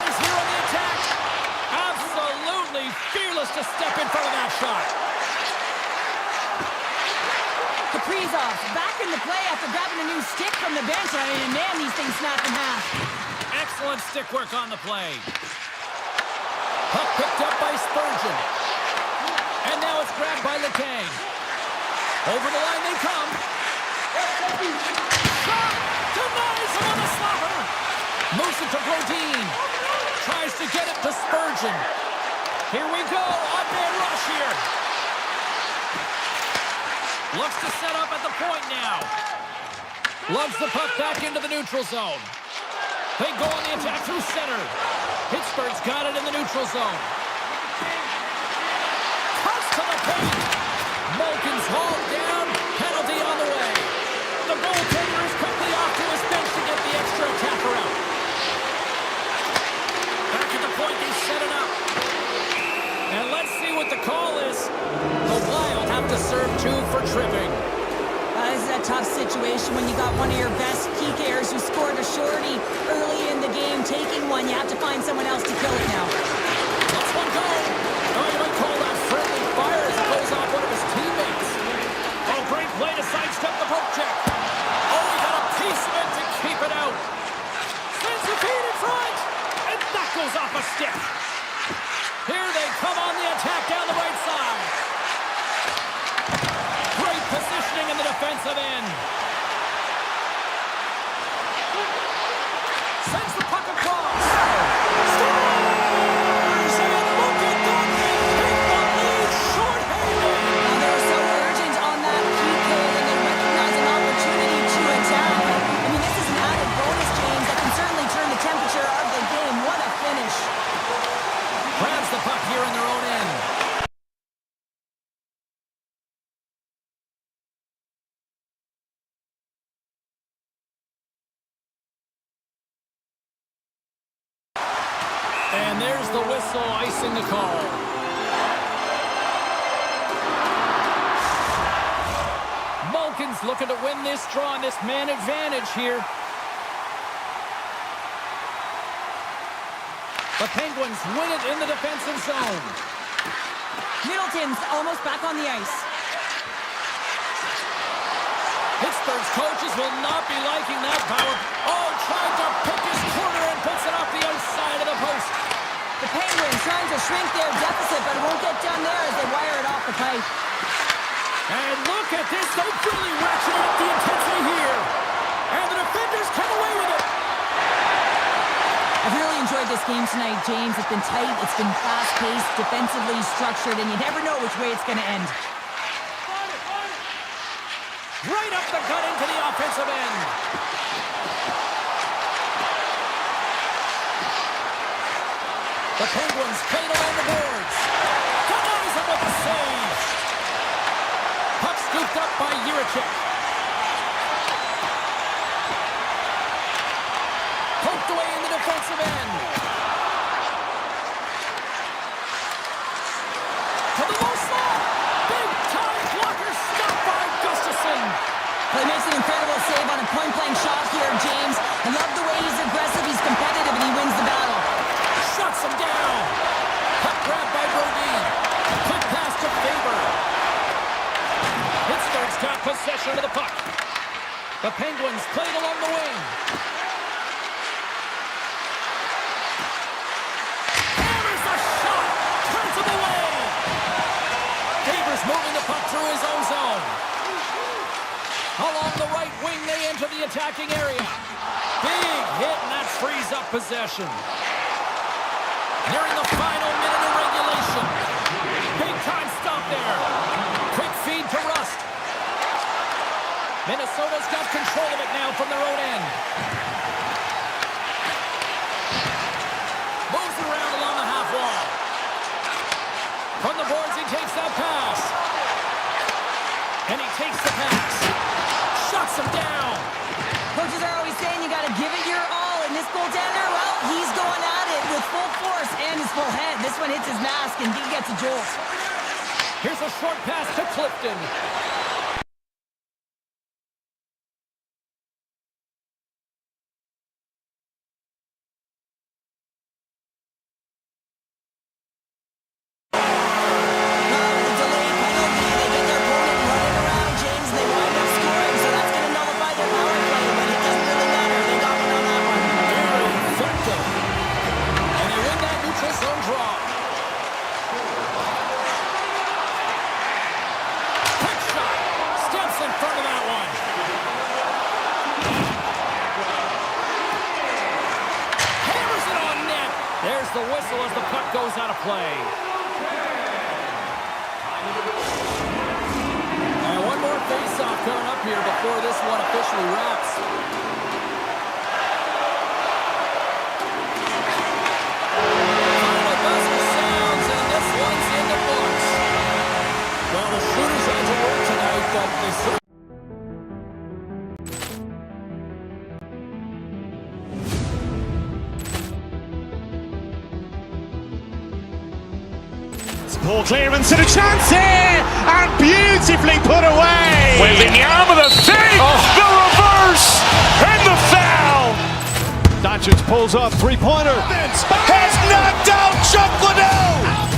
He's here on the attack. Absolutely fearless to step in front of that shot. Kaprizov back in the play after grabbing a new stick from the bench. And man, these things snap in half. Excellent stick work on the play. Puck picked up by Spurgeon. And now it's grabbed by Letang. Over the line they come. Shot! Denies him on the slapper. Moves it to Brodin. Tries to get it to Spurgeon. Here we go. Up-man rush here. Looks to set up at the point now. Loves the puck back into the neutral zone. They go on the attack through center. Pittsburgh's got it in the neutral zone. Cuts to the paint. Malkin's hauled down. Penalty on the way. The goaltender is quickly off to his bench to get the extra attacker out. Back at the point, they set it up. And let's see what the call is. The Wild have to serve 2 for tripping. This is a tough situation when you got one of your best PKers who scored a shorty early in the game taking one. You have to find someone else to kill it now. Let's one go. Oh, you might call that friendly fire as it goes off one of his teammates. Oh, great play to sidestep the poke check. Oh, he got a piece of it to keep it out. Sends the feed in front. And that goes off a stick. Here they come on the attack down the right side. Great positioning in the defensive end. Sends the puck across. Scores! And look at that. They take the lead short-handed. Now they were so urgent on that PK and they recognize an opportunity to attack. I mean, this is an added bonus, James, that can certainly turn the temperature of the game. What a finish. Grabs the puck here in their own end. And there's the whistle, icing the call. Malkin's looking to win this draw on this man advantage here. The Penguins win it in the defensive zone. Middleton's almost back on the ice. Pittsburgh's coaches will not be liking that power. Oh, tried to pick his corner and puts it off the outside of the post. The Penguins trying to shrink their deficit, but it won't get done there as they wire it off the pipe. And look at this. They've really ratcheted up the intensity here. And the defenders come away with it. I've really enjoyed this game tonight, James. It's been tight, it's been fast-paced, defensively structured, and you never know which way it's going to end. Right up the gut into the offensive end. The Penguins played along the boards. Denies him with the save. Puck scooped up by Jiricek. Poked away in the defensive end. To the low slot. Big time blocker stopped by Gustafsson. Well, he makes an incredible save on a point-blank shot here, James. I love the way he's aggressive, he's competitive, and he wins the battle. Shuts him down. Puck grab by Brodin. Quick pass to Faber. Pittsburgh's got possession of the puck. The Penguins played along the wing. Hammers a shot. Turns him away. Faber's moving the puck through his own zone. Along the right wing, they enter the attacking area. Big hit, and that frees up possession. Nearing the final minute of regulation. Big time stop there. Quick feed to Rust. Minnesota's got control of it now from their own end. Moves it around along the half wall. From the boards, he takes that pass. And he takes the pass. Shuts him down. Coaches are always saying you got to give it your all, and this goaltender, well, he's going at it with full force and his full head. This one hits his mask, and he gets a jolt. Here's a short pass to Clifton. There's the whistle as the puck goes out of play. And one more face-off coming up here before this one officially wraps. Final buzzer sounds, and this one's in the books. Well, the shooters had to work tonight, but they certainly... Poor clearance and a chance here, and beautifully put away. Wembanyama with a save, the reverse, and the foul. Doncic pulls off three-pointer. Has knocked out Chuck Liddell.